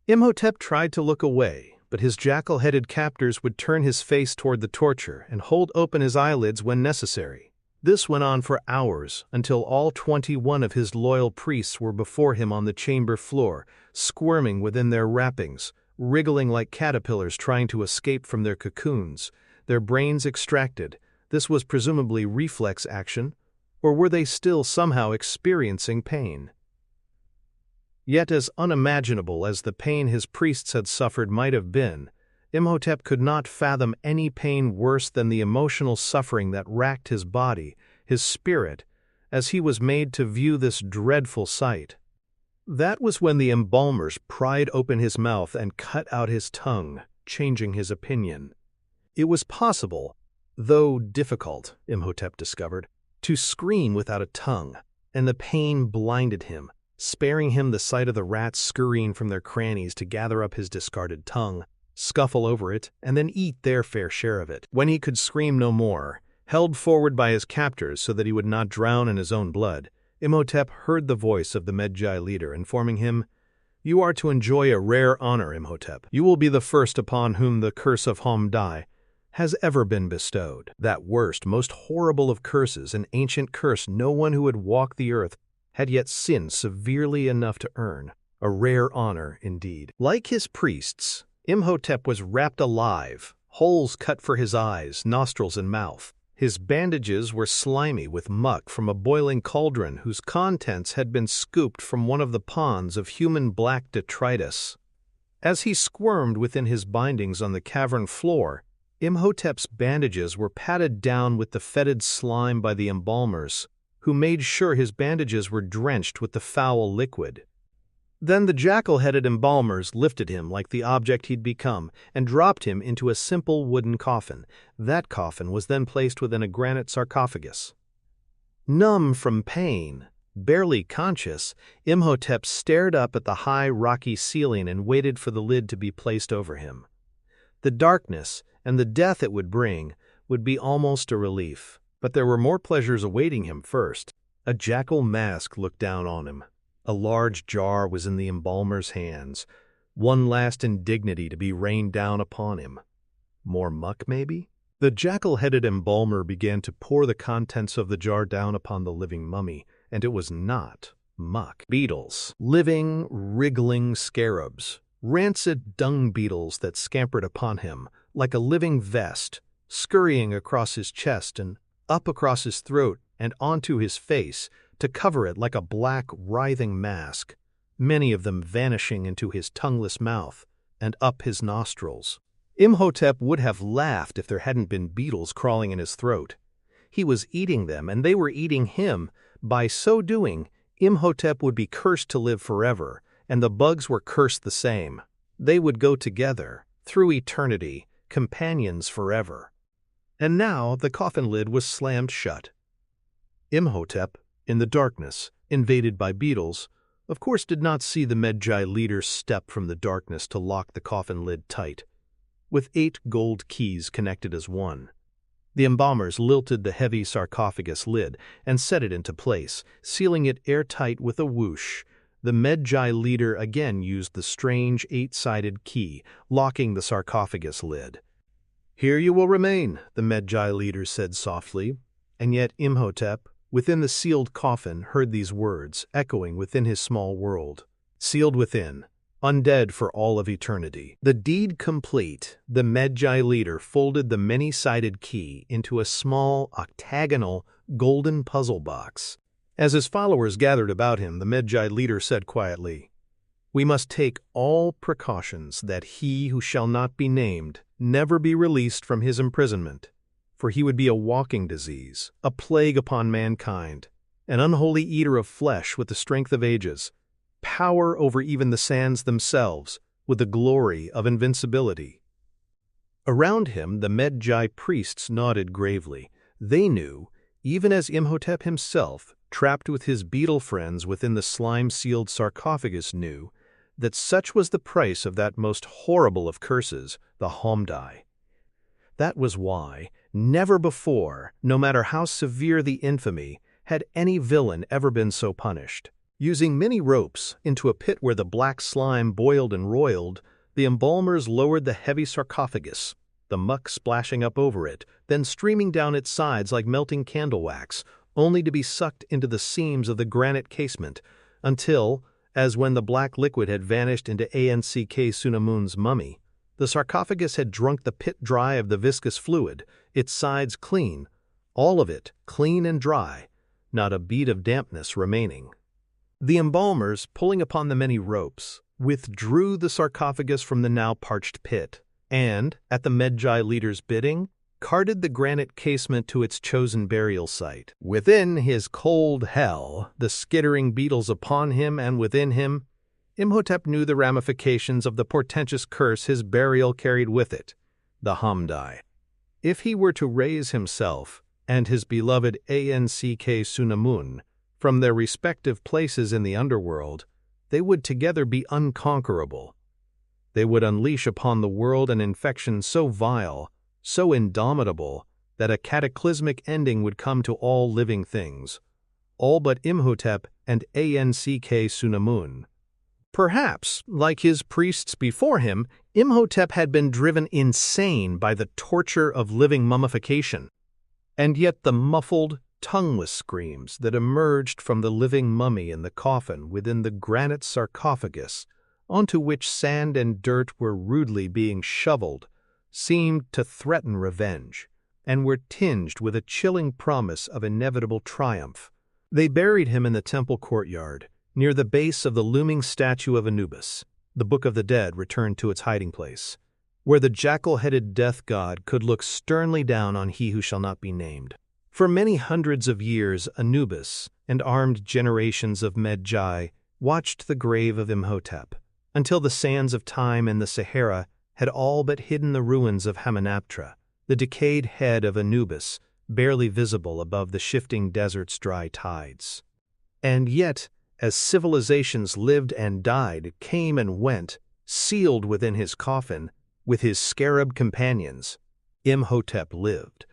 Speaker 1: Imhotep tried to look away, but his jackal-headed captors would turn his face toward the torture and hold open his eyelids when necessary. This went on for hours until all 21 of his loyal priests were before him on the chamber floor, squirming within their wrappings, wriggling like caterpillars trying to escape from their cocoons, their brains extracted. This was presumably reflex action, or were they still somehow experiencing pain? Yet as unimaginable as the pain his priests had suffered might have been, Imhotep could not fathom any pain worse than the emotional suffering that racked his body, his spirit, as he was made to view this dreadful sight. That was when the embalmers pried open his mouth and cut out his tongue, changing his opinion. It was possible, though difficult, Imhotep discovered, to scream without a tongue, and the pain blinded him, sparing him the sight of the rats scurrying from their crannies to gather up his discarded tongue, scuffle over it, and then eat their fair share of it. When he could scream no more, held forward by his captors so that he would not drown in his own blood, Imhotep heard the voice of the Medjay leader informing him, "You are to enjoy a rare honor, Imhotep. You will be the first upon whom the curse of Homdai has ever been bestowed." That worst, most horrible of curses, an ancient curse no one who had walked the earth had yet sinned severely enough to earn. A rare honor indeed. Like his priests, Imhotep was wrapped alive, holes cut for his eyes, nostrils, and mouth. His bandages were slimy with muck from a boiling cauldron whose contents had been scooped from one of the ponds of human black detritus. As he squirmed within his bindings on the cavern floor, Imhotep's bandages were patted down with the fetid slime by the embalmers, who made sure his bandages were drenched with the foul liquid. Then the jackal-headed embalmers lifted him like the object he'd become and dropped him into a simple wooden coffin. That coffin was then placed within a granite sarcophagus. Numb from pain, barely conscious, Imhotep stared up at the high, rocky ceiling and waited for the lid to be placed over him. The darkness and the death it would bring would be almost a relief. But there were more pleasures awaiting him first. A jackal mask looked down on him. A large jar was in the embalmer's hands. One last indignity to be rained down upon him. More muck, maybe? The jackal-headed embalmer began to pour the contents of the jar down upon the living mummy, and it was not muck. Beetles. Living, wriggling scarabs. Rancid dung beetles that scampered upon him, like a living vest, scurrying across his chest and up across his throat and onto his face to cover it like a black, writhing mask, many of them vanishing into his tongueless mouth and up his nostrils. Imhotep would have laughed if there hadn't been beetles crawling in his throat. He was eating them, and they were eating him. By so doing, Imhotep would be cursed to live forever, and the bugs were cursed the same. They would go together, through eternity, companions forever. And now the coffin lid was slammed shut. Imhotep, in the darkness, invaded by beetles, of course did not see the Medjay leader step from the darkness to lock the coffin lid tight, with 8 gold keys connected as one. The embalmers lilted the heavy sarcophagus lid and set it into place, sealing it airtight with a whoosh. The Medjay leader again used the strange 8-sided key, locking the sarcophagus lid. "Here you will remain," the Medjay leader said softly, and yet Imhotep, within the sealed coffin, heard these words echoing within his small world. Sealed within, undead for all of eternity. The deed complete, the Medjay leader folded the many-sided key into a small, octagonal, golden puzzle box. As his followers gathered about him, the Medjay leader said quietly, "We must take all precautions that he who shall not be named never be released from his imprisonment, for he would be a walking disease, a plague upon mankind, an unholy eater of flesh with the strength of ages, power over even the sands themselves, with the glory of invincibility." Around him, the Medjay priests nodded gravely. They knew, even as Imhotep himself, trapped with his beetle friends within the slime-sealed sarcophagus, knew that such was the price of that most horrible of curses, the Hamdai. That was why, never before, no matter how severe the infamy, had any villain ever been so punished. Using many ropes into a pit where the black slime boiled and roiled, the embalmers lowered the heavy sarcophagus, the muck splashing up over it, then streaming down its sides like melting candle wax, only to be sucked into the seams of the granite casement, until, as when the black liquid had vanished into Ankh-Sunamun's mummy, the sarcophagus had drunk the pit dry of the viscous fluid, its sides clean, all of it clean and dry, not a bead of dampness remaining. The embalmers, pulling upon the many ropes, withdrew the sarcophagus from the now parched pit, and, at the Medjay leader's bidding, carted the granite casement to its chosen burial site. Within his cold hell, the skittering beetles upon him and within him, Imhotep knew the ramifications of the portentous curse his burial carried with it, the Hamdai. If he were to raise himself and his beloved Ankh-Sunamun from their respective places in the underworld, they would together be unconquerable. They would unleash upon the world an infection so vile, so indomitable, that a cataclysmic ending would come to all living things, all but Imhotep and Ankh-Sunamun. Perhaps, like his priests before him, Imhotep had been driven insane by the torture of living mummification. And yet the muffled, tongueless screams that emerged from the living mummy in the coffin within the granite sarcophagus, onto which sand and dirt were rudely being shoveled, seemed to threaten revenge, and were tinged with a chilling promise of inevitable triumph. They buried him in the temple courtyard, near the base of the looming statue of Anubis. The Book of the Dead returned to its hiding place, where the jackal-headed death god could look sternly down on he who shall not be named. For many hundreds of years, Anubis and armed generations of Medjay watched the grave of Imhotep, until the sands of time and the Sahara had all but hidden the ruins of Hamunaptra, the decayed head of Anubis, barely visible above the shifting desert's dry tides. And yet, as civilizations lived and died, came and went, sealed within his coffin, with his scarab companions, Imhotep lived.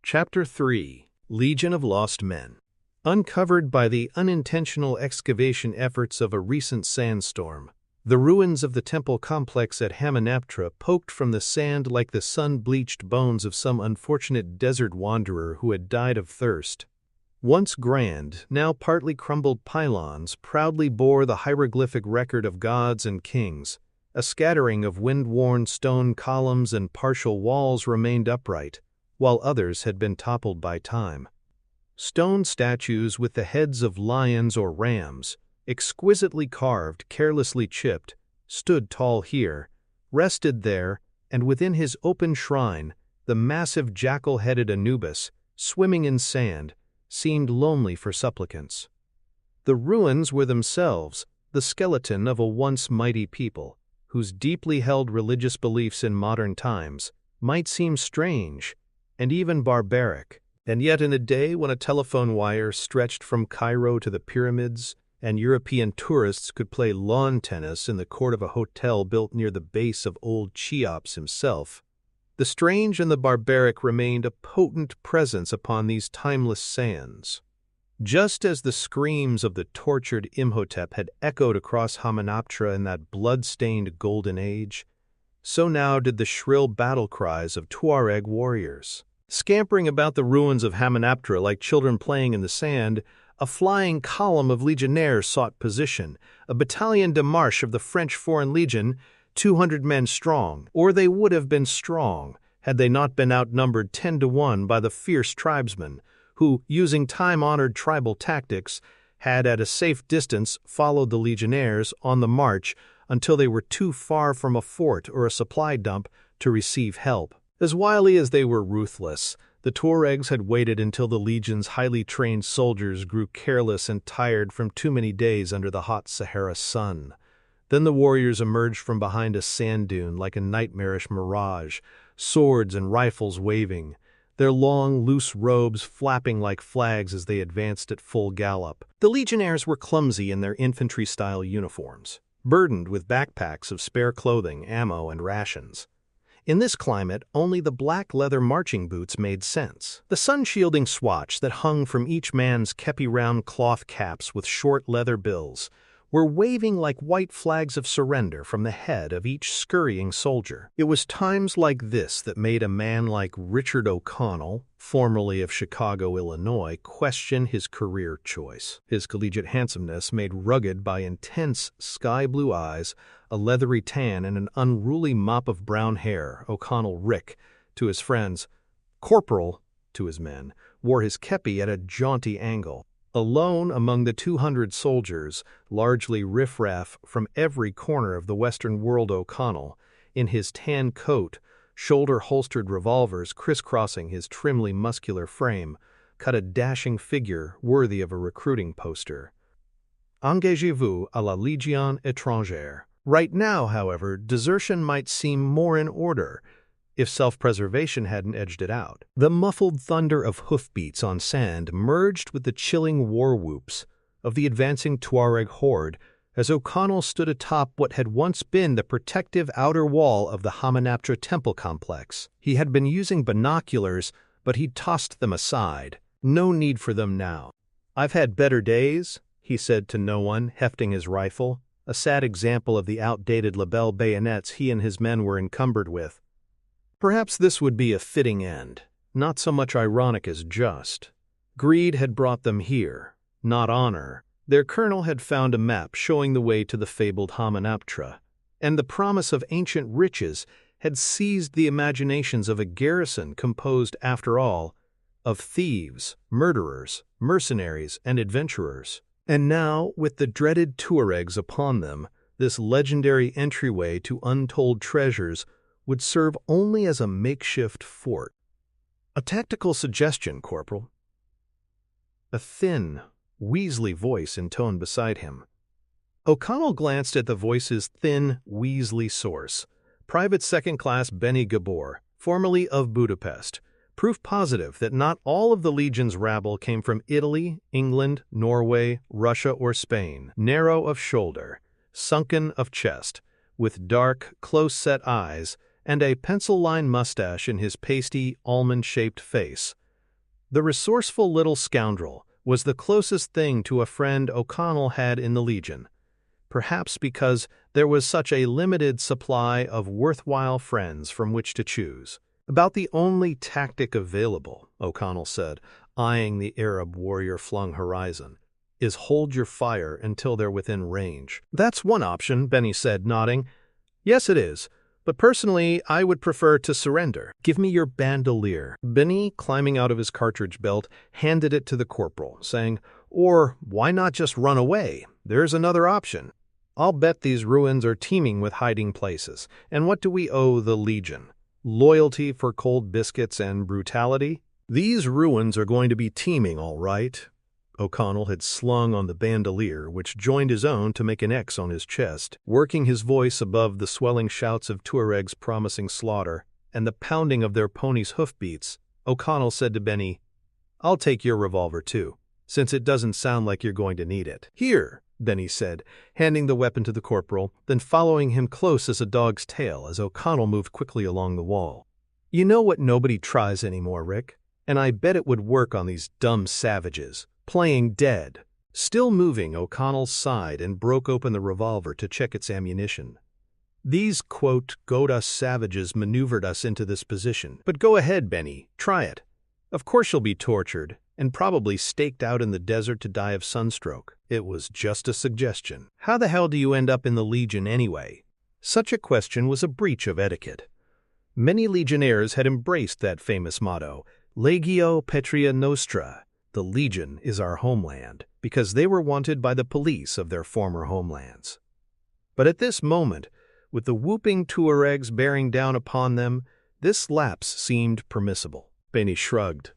Speaker 1: Chapter 3: Legion of Lost Men. Uncovered by the unintentional excavation efforts of a recent sandstorm, the ruins of the temple complex at Hamunaptra poked from the sand like the sun-bleached bones of some unfortunate desert wanderer who had died of thirst. Once grand, now partly crumbled pylons proudly bore the hieroglyphic record of gods and kings. A scattering of wind-worn stone columns and partial walls remained upright, while others had been toppled by time. Stone statues with the heads of lions or rams, exquisitely carved, carelessly chipped, stood tall here, rested there, and within his open shrine, the massive jackal-headed Anubis, swimming in sand, seemed lonely for supplicants. The ruins were themselves the skeleton of a once mighty people, whose deeply held religious beliefs in modern times might seem strange and even barbaric. And yet in a day when a telephone wire stretched from Cairo to the pyramids, and European tourists could play lawn tennis in the court of a hotel built near the base of old Cheops himself, the strange and the barbaric remained a potent presence upon these timeless sands. Just as the screams of the tortured Imhotep had echoed across Hamunaptra in that blood-stained golden age, so now did the shrill battle cries of Tuareg warriors. Scampering about the ruins of Hamunaptra like children playing in the sand, a flying column of legionnaires sought position, a battalion de marche of the French Foreign Legion, 200 men strong, or they would have been strong had they not been outnumbered 10 to 1 by the fierce tribesmen, who, using time-honored tribal tactics, had at a safe distance followed the legionnaires on the march until they were too far from a fort or a supply dump to receive help. As wily as they were ruthless, the Tuaregs had waited until the legion's highly trained soldiers grew careless and tired from too many days under the hot Sahara sun. Then the warriors emerged from behind a sand dune like a nightmarish mirage, swords and rifles waving, their long, loose robes flapping like flags as they advanced at full gallop. The legionnaires were clumsy in their infantry-style uniforms, burdened with backpacks of spare clothing, ammo, and rations. In this climate, only the black leather marching boots made sense. The sun-shielding swatch that hung from each man's kepi-round cloth caps with short leather bills were waving like white flags of surrender from the head of each scurrying soldier. It was times like this that made a man like Richard O'Connell, formerly of Chicago, Illinois, question his career choice. His collegiate handsomeness made rugged by intense sky-blue eyes, a leathery tan, and an unruly mop of brown hair, O'Connell Rick, to his friends, Corporal, to his men, wore his kepi at a jaunty angle. Alone among the 200 soldiers, largely riffraff from every corner of the Western world, O'Connell, in his tan coat, shoulder-holstered revolvers crisscrossing his trimly muscular frame, cut a dashing figure worthy of a recruiting poster. Engagez-vous à la Légion étrangère. Right now, however, desertion might seem more in order, if self-preservation hadn't edged it out. The muffled thunder of hoofbeats on sand merged with the chilling war whoops of the advancing Tuareg horde as O'Connell stood atop what had once been the protective outer wall of the Hamunaptra temple complex. He had been using binoculars, but he'd tossed them aside. No need for them now. "I've had better days," he said to no one, hefting his rifle, a sad example of the outdated Lebel bayonets he and his men were encumbered with. Perhaps this would be a fitting end, not so much ironic as just. Greed had brought them here, not honor. Their colonel had found a map showing the way to the fabled Hamunaptra, and the promise of ancient riches had seized the imaginations of a garrison composed, after all, of thieves, murderers, mercenaries, and adventurers. And now, with the dreaded Tuaregs upon them, this legendary entryway to untold treasures would serve only as a makeshift fort. "A tactical suggestion, Corporal." A thin, weaselly voice intoned beside him. O'Connell glanced at the voice's thin, weaselly source, Private Second Class Benny Gabor, formerly of Budapest, proof positive that not all of the Legion's rabble came from Italy, England, Norway, Russia, or Spain. Narrow of shoulder, sunken of chest, with dark, close-set eyes, and a pencil-line mustache in his pasty, almond-shaped face. The resourceful little scoundrel was the closest thing to a friend O'Connell had in the Legion, perhaps because there was such a limited supply of worthwhile friends from which to choose. "About the only tactic available," O'Connell said, eyeing the Arab warrior-flung horizon, "is hold your fire until they're within range." "That's one option," Benny said, nodding. "Yes, it is. But personally, I would prefer to surrender. Give me your bandolier." Benny, climbing out of his cartridge belt, handed it to the corporal, saying, "Or why not just run away? There's another option. I'll bet these ruins are teeming with hiding places. And what do we owe the Legion? Loyalty for cold biscuits and brutality? These ruins are going to be teeming, all right." O'Connell had slung on the bandolier, which joined his own to make an X on his chest. Working his voice above the swelling shouts of Tuaregs promising slaughter and the pounding of their ponies' hoofbeats, O'Connell said to Benny, "I'll take your revolver too, since it doesn't sound like you're going to need it." "Here," Benny said, handing the weapon to the corporal, then following him close as a dog's tail as O'Connell moved quickly along the wall. "You know what nobody tries anymore, Rick, and I bet it would work on these dumb savages. Playing dead." Still moving, O'Connell sighed and broke open the revolver to check its ammunition. "These, quote, goat-us savages maneuvered us into this position. But go ahead, Benny, try it. Of course you'll be tortured, and probably staked out in the desert to die of sunstroke. It was just a suggestion. How the hell do you end up in the Legion anyway?" Such a question was a breach of etiquette. Many legionnaires had embraced that famous motto, Legio Patria Nostra, The Legion is our homeland, because they were wanted by the police of their former homelands. But at this moment, with the whooping Tuaregs bearing down upon them, this lapse seemed permissible. Benny shrugged.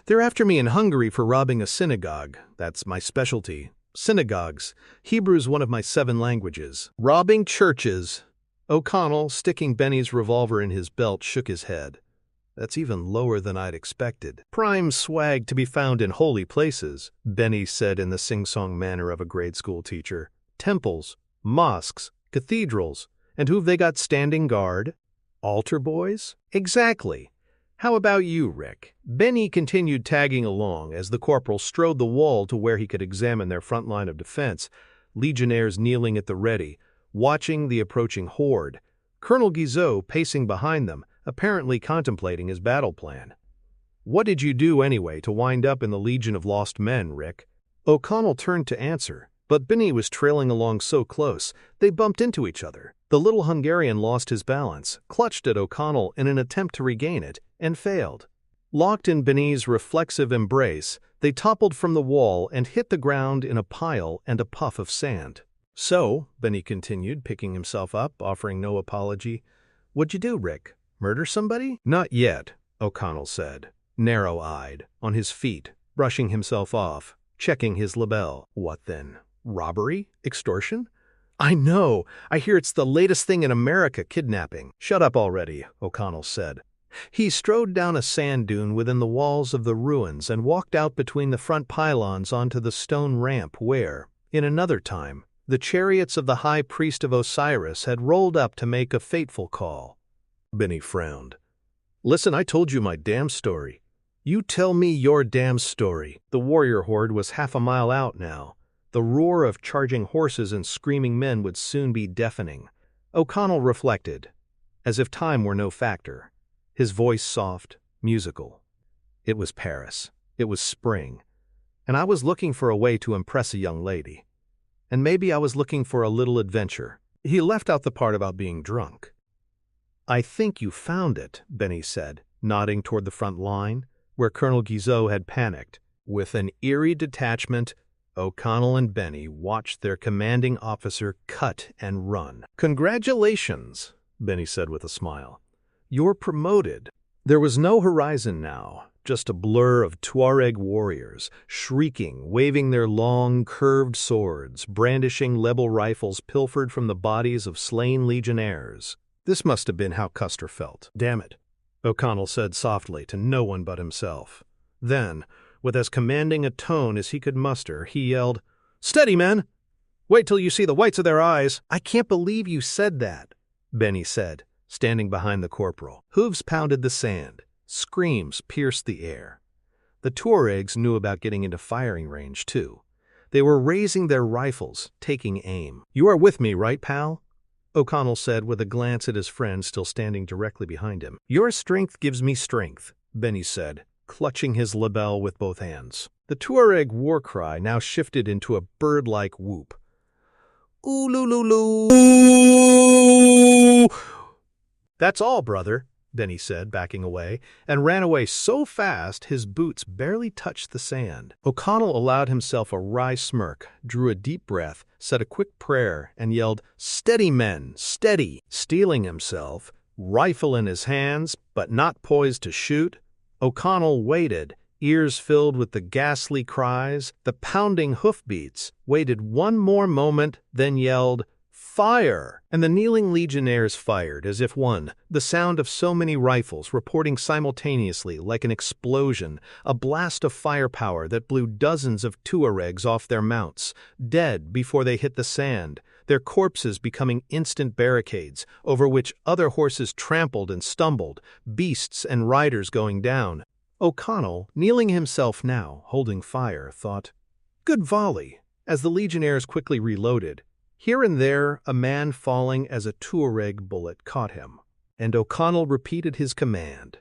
Speaker 1: They're after me in Hungary for robbing a synagogue. That's my specialty. Synagogues. Hebrew's one of my 7 languages. Robbing churches. O'Connell, sticking Benny's revolver in his belt, shook his head. That's even lower than I'd expected. Prime swag to be found in holy places, Benny said in the sing-song manner of a grade school teacher. Temples, mosques, cathedrals, and who've they got standing guard? Altar boys? Exactly. How about you, Rick? Benny continued tagging along as the corporal strode the wall to where he could examine their front line of defense, legionnaires kneeling at the ready, watching the approaching horde, Colonel Guizot pacing behind them, apparently contemplating his battle plan. What did you do anyway to wind up in the Legion of Lost Men, Rick? O'Connell turned to answer, but Benny was trailing along so close, they bumped into each other. The little Hungarian lost his balance, clutched at O'Connell in an attempt to regain it, and failed. Locked in Benny's reflexive embrace, they toppled from the wall and hit the ground in a pile and a puff of sand. So, Benny continued, picking himself up, offering no apology, what'd you do, Rick? Murder somebody? Not yet, O'Connell said, narrow-eyed, on his feet, brushing himself off, checking his label. What then? Robbery? Extortion? I know. I hear it's the latest thing in America, kidnapping. Shut up already, O'Connell said. He strode down a sand dune within the walls of the ruins and walked out between the front pylons onto the stone ramp where, in another time, the chariots of the high priest of Osiris had rolled up to make a fateful call. Benny frowned. Listen, I told you my damn story. You tell me your damn story. The warrior horde was half a mile out now. The roar of charging horses and screaming men would soon be deafening. O'Connell reflected, as if time were no factor, his voice soft, musical. It was Paris. It was spring. And I was looking for a way to impress a young lady. And maybe I was looking for a little adventure. He left out the part about being drunk. I think you found it, Benny said, nodding toward the front line, where Colonel Guizot had panicked. With an eerie detachment, O'Connell and Benny watched their commanding officer cut and run. Congratulations, Benny said with a smile. You're promoted. There was no horizon now, just a blur of Tuareg warriors, shrieking, waving their long, curved swords, brandishing level rifles pilfered from the bodies of slain legionnaires. This must have been how Custer felt. Damn it, O'Connell said softly to no one but himself. Then, with as commanding a tone as he could muster, he yelled, Steady, men! Wait till you see the whites of their eyes. I can't believe you said that, Benny said, standing behind the corporal. Hooves pounded the sand. Screams pierced the air. The Tuaregs knew about getting into firing range, too. They were raising their rifles, taking aim. You are with me, right, pal? O'Connell said with a glance at his friend still standing directly behind him. Your strength gives me strength, Benny said, clutching his label with both hands. The Tuareg war cry now shifted into a bird-like whoop. Ooh-loo-loo-loo! That's all, brother, Benny said, backing away, and ran away so fast his boots barely touched the sand. O'Connell allowed himself a wry smirk, drew a deep breath, said a quick prayer, and yelled, Steady, men, steady! Steeling himself, rifle in his hands, but not poised to shoot, O'Connell waited, ears filled with the ghastly cries, the pounding hoofbeats, waited one more moment, then yelled, Fire! And the kneeling legionnaires fired as if one, the sound of so many rifles reporting simultaneously like an explosion, a blast of firepower that blew dozens of Tuaregs off their mounts, dead before they hit the sand, their corpses becoming instant barricades over which other horses trampled and stumbled, beasts and riders going down. O'Connell, kneeling himself now, holding fire, thought, Good volley, as the legionnaires quickly reloaded. Here and there, a man falling as a Tuareg bullet caught him, and O'Connell repeated his command.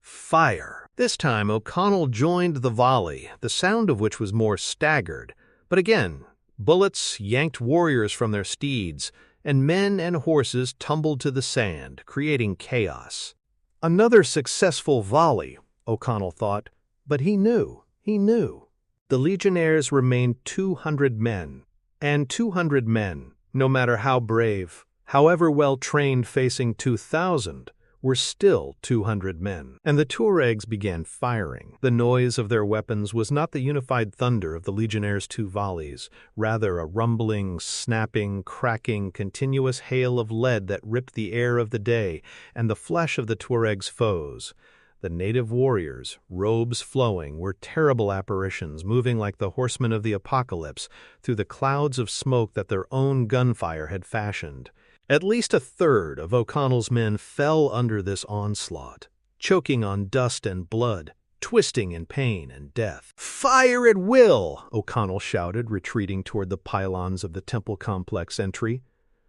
Speaker 1: Fire! This time O'Connell joined the volley, the sound of which was more staggered, but again, bullets yanked warriors from their steeds, and men and horses tumbled to the sand, creating chaos. Another successful volley, O'Connell thought, But he knew. The legionnaires remained 200 men. And 200 men, no matter how brave, however well trained facing 2,000, were still 200 men. And the Tuaregs began firing. The noise of their weapons was not the unified thunder of the legionnaires' 2 volleys, rather a rumbling, snapping, cracking, continuous hail of lead that ripped the air of the day and the flesh of the Tuaregs' foes. The native warriors, robes flowing, were terrible apparitions moving like the horsemen of the apocalypse through the clouds of smoke that their own gunfire had fashioned. At least a third of O'Connell's men fell under this onslaught, choking on dust and blood, twisting in pain and death. "Fire at will!" O'Connell shouted, retreating toward the pylons of the temple complex entry.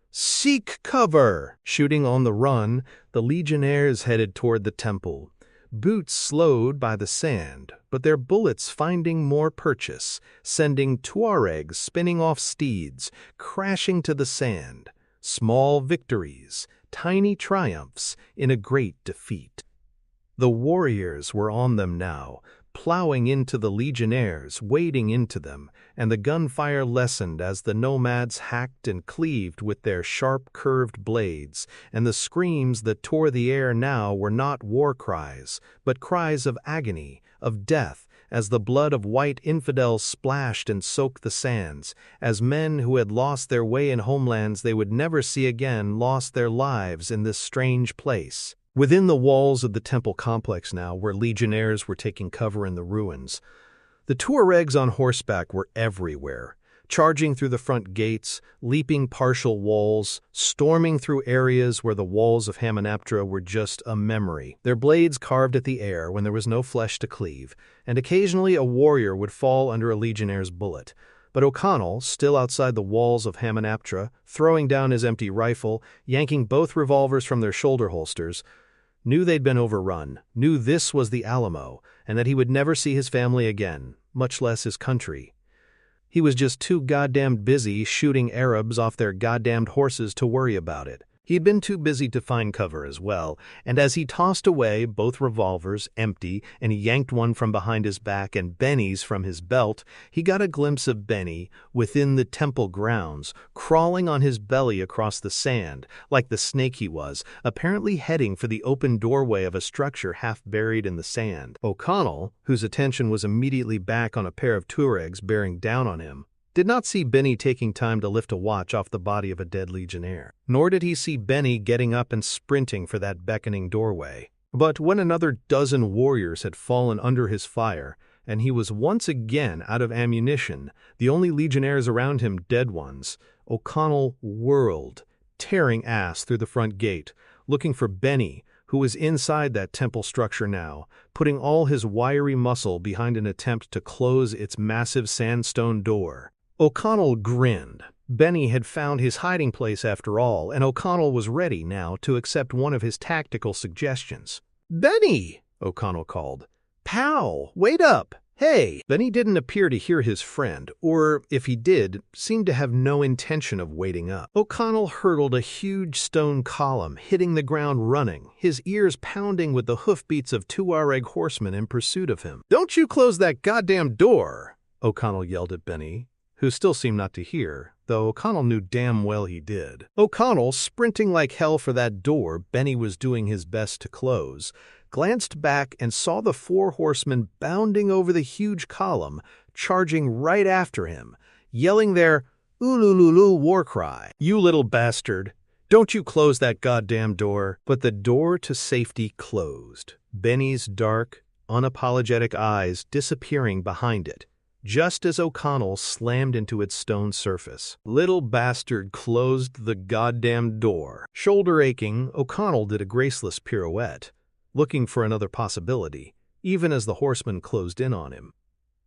Speaker 1: "Seek cover!" Shooting on the run, the legionnaires headed toward the temple. Boots slowed by the sand, but their bullets finding more purchase, sending Tuaregs spinning off steeds, crashing to the sand. Small victories, tiny triumphs in a great defeat. The warriors were on them now, plowing into the legionnaires, wading into them, and the gunfire lessened as the nomads hacked and cleaved with their sharp curved blades, and the screams that tore the air now were not war cries, but cries of agony, of death, as the blood of white infidels splashed and soaked the sands, as men who had lost their way in homelands they would never see again lost their lives in this strange place. Within the walls of the temple complex now, where legionnaires were taking cover in the ruins, the Tuaregs on horseback were everywhere, charging through the front gates, leaping partial walls, storming through areas where the walls of Hamunaptra were just a memory. Their blades carved at the air when there was no flesh to cleave, and occasionally a warrior would fall under a legionnaire's bullet. But O'Connell, still outside the walls of Hamunaptra, throwing down his empty rifle, yanking both revolvers from their shoulder holsters, knew they'd been overrun, knew this was the Alamo, and that he would never see his family again, much less his country. He was just too goddamned busy shooting Arabs off their goddamned horses to worry about it. He'd been too busy to find cover as well, and as he tossed away both revolvers, empty, and he yanked one from behind his back and Benny's from his belt, he got a glimpse of Benny, within the temple grounds, crawling on his belly across the sand, like the snake he was, apparently heading for the open doorway of a structure half buried in the sand. O'Connell, whose attention was immediately back on a pair of Tuaregs bearing down on him, did not see Benny taking time to lift a watch off the body of a dead legionnaire, nor did he see Benny getting up and sprinting for that beckoning doorway. But when another dozen warriors had fallen under his fire, and he was once again out of ammunition, the only legionnaires around him dead ones, O'Connell whirled, tearing ass through the front gate, looking for Benny, who was inside that temple structure now, putting all his wiry muscle behind an attempt to close its massive sandstone door. O'Connell grinned. Benny had found his hiding place after all, and O'Connell was ready now to accept one of his tactical suggestions. "Benny!" O'Connell called. "Pal, wait up! Hey!" Benny didn't appear to hear his friend, or, if he did, seemed to have no intention of waiting up. O'Connell hurdled a huge stone column, hitting the ground running, his ears pounding with the hoofbeats of Tuareg horsemen in pursuit of him. "Don't you close that goddamn door!" O'Connell yelled at Benny, who still seemed not to hear, though O'Connell knew damn well he did. O'Connell, sprinting like hell for that door Benny was doing his best to close, glanced back and saw the 4 horsemen bounding over the huge column, charging right after him, yelling their "Ulululu" war cry. "You little bastard! Don't you close that goddamn door!" But the door to safety closed, Benny's dark, unapologetic eyes disappearing behind it, just as O'Connell slammed into its stone surface. Little bastard closed the goddamn door. Shoulder aching, O'Connell did a graceless pirouette, looking for another possibility, even as the horsemen closed in on him.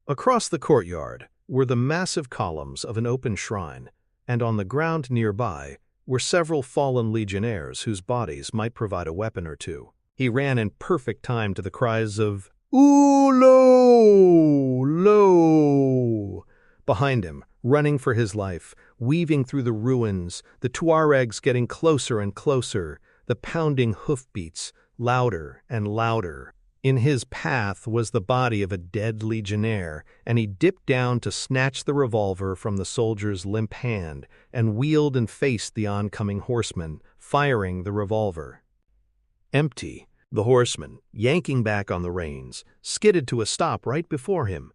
Speaker 1: Across the courtyard were the massive columns of an open shrine, and on the ground nearby were several fallen legionnaires whose bodies might provide a weapon or two. He ran in perfect time to the cries of "Ulo! Lo!" behind him, running for his life, weaving through the ruins, the Tuaregs getting closer and closer, the pounding hoofbeats louder and louder. In his path was the body of a dead legionnaire, and he dipped down to snatch the revolver from the soldier's limp hand and wheeled and faced the oncoming horseman, firing the revolver. Empty. The horseman, yanking back on the reins, skidded to a stop right before him,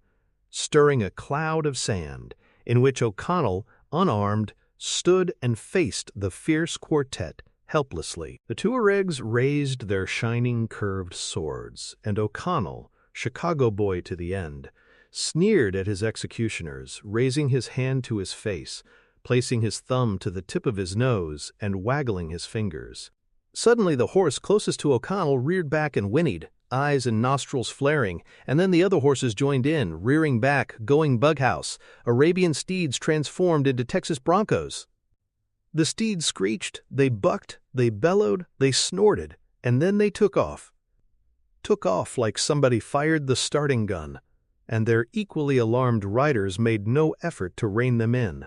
Speaker 1: stirring a cloud of sand, in which O'Connell, unarmed, stood and faced the fierce quartet helplessly. The Tuaregs raised their shining curved swords, and O'Connell, Chicago boy to the end, sneered at his executioners, raising his hand to his face, placing his thumb to the tip of his nose, and waggling his fingers. Suddenly the horse closest to O'Connell reared back and whinnied, eyes and nostrils flaring, and then the other horses joined in, rearing back, going bughouse, Arabian steeds transformed into Texas Broncos. The steeds screeched, they bucked, they bellowed, they snorted, and then they took off. Took off like somebody fired the starting gun, and their equally alarmed riders made no effort to rein them in.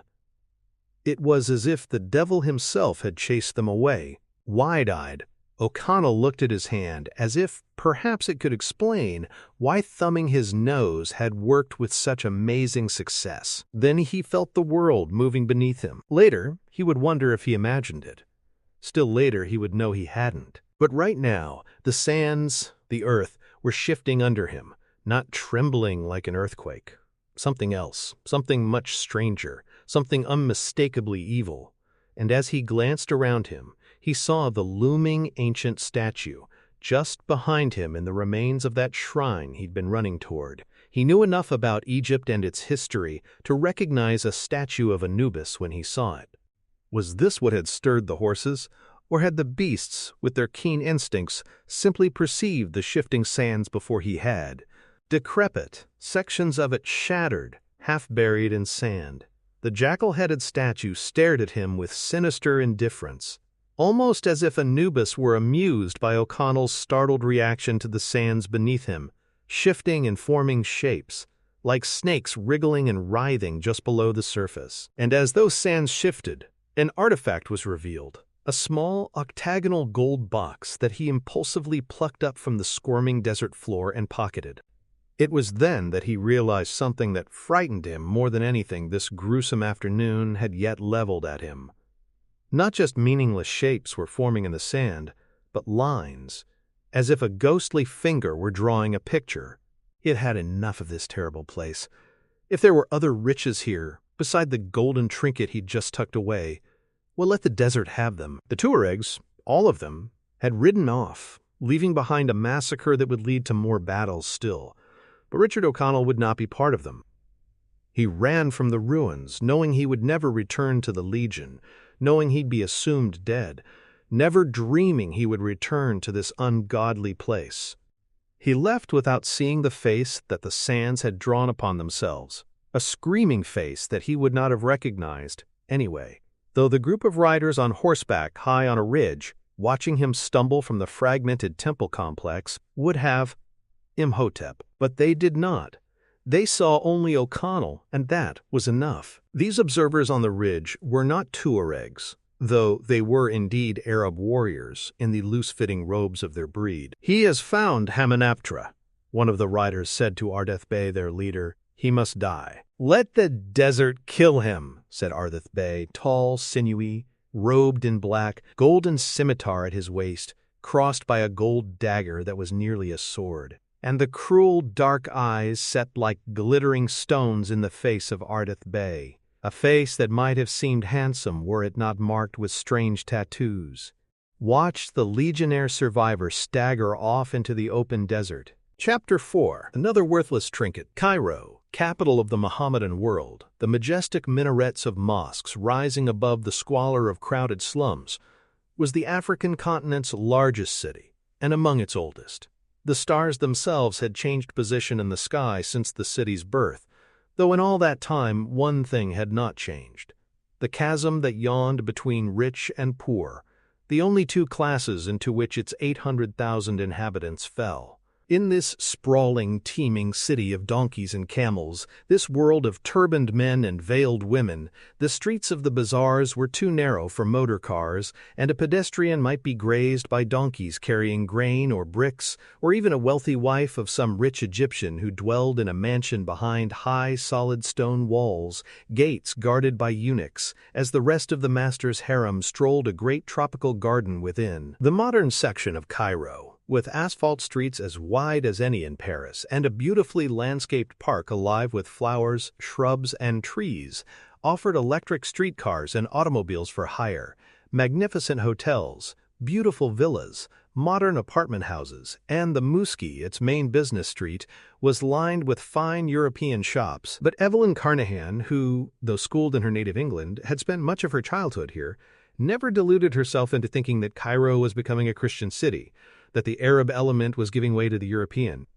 Speaker 1: It was as if the devil himself had chased them away. Wide-eyed, O'Connell looked at his hand as if perhaps it could explain why thumbing his nose had worked with such amazing success. Then he felt the world moving beneath him. Later, he would wonder if he imagined it. Still later, he would know he hadn't. But right now, the sands, the earth, were shifting under him, not trembling like an earthquake. Something else, something much stranger, something unmistakably evil. And as he glanced around him, he saw the looming ancient statue just behind him in the remains of that shrine he'd been running toward. He knew enough about Egypt and its history to recognize a statue of Anubis when he saw it. Was this what had stirred the horses, or had the beasts, with their keen instincts, simply perceived the shifting sands before he had? Decrepit, sections of it shattered, half buried in sand. The jackal-headed statue stared at him with sinister indifference, almost as if Anubis were amused by O'Connell's startled reaction to the sands beneath him, shifting and forming shapes, like snakes wriggling and writhing just below the surface. And as those sands shifted, an artifact was revealed, a small octagonal gold box that he impulsively plucked up from the squirming desert floor and pocketed. It was then that he realized something that frightened him more than anything this gruesome afternoon had yet leveled at him. Not just meaningless shapes were forming in the sand, but lines, as if a ghostly finger were drawing a picture. He had had enough of this terrible place. If there were other riches here, beside the golden trinket he'd just tucked away, well, let the desert have them. The Tuaregs, all of them, had ridden off, leaving behind a massacre that would lead to more battles still. But Richard O'Connell would not be part of them. He ran from the ruins, knowing he would never return to the Legion, knowing he'd be assumed dead, never dreaming he would return to this ungodly place. He left without seeing the face that the sands had drawn upon themselves, a screaming face that he would not have recognized anyway, though the group of riders on horseback high on a ridge, watching him stumble from the fragmented temple complex, would have Imhotep. But they did not. They saw only O'Connell, and that was enough. These observers on the ridge were not Tuaregs, though they were indeed Arab warriors in the loose-fitting robes of their breed. "He has found Hamunaptra," one of the riders said to Ardeth Bey, their leader. "He must die." "Let the desert kill him," said Ardeth Bey, tall, sinewy, robed in black, golden scimitar at his waist, crossed by a gold dagger that was nearly a sword. And the cruel dark eyes set like glittering stones in the face of Ardeth Bey, a face that might have seemed handsome were it not marked with strange tattoos. Watched the legionnaire survivor stagger off into the open desert. Chapter 4. Another worthless trinket. Cairo, capital of the Mohammedan world, the majestic minarets of mosques rising above the squalor of crowded slums, was the African continent's largest city, and among its oldest. The stars themselves had changed position in the sky since the city's birth, though in all that time one thing had not changed: the chasm that yawned between rich and poor, the only two classes into which its 800,000 inhabitants fell. In this sprawling, teeming city of donkeys and camels, this world of turbaned men and veiled women, the streets of the bazaars were too narrow for motor cars, and a pedestrian might be grazed by donkeys carrying grain or bricks, or even a wealthy wife of some rich Egyptian who dwelled in a mansion behind high, solid stone walls, gates guarded by eunuchs, as the rest of the master's harem strolled a great tropical garden within. The modern section of Cairo, with asphalt streets as wide as any in Paris and a beautifully landscaped park alive with flowers, shrubs, and trees, offered electric streetcars and automobiles for hire, magnificent hotels, beautiful villas, modern apartment houses, and the Muski, its main business street, was lined with fine European shops. But Evelyn Carnahan, who, though schooled in her native England, had spent much of her childhood here, never deluded herself into thinking that Cairo was becoming a Christian city, that the Arab element was giving way to the European.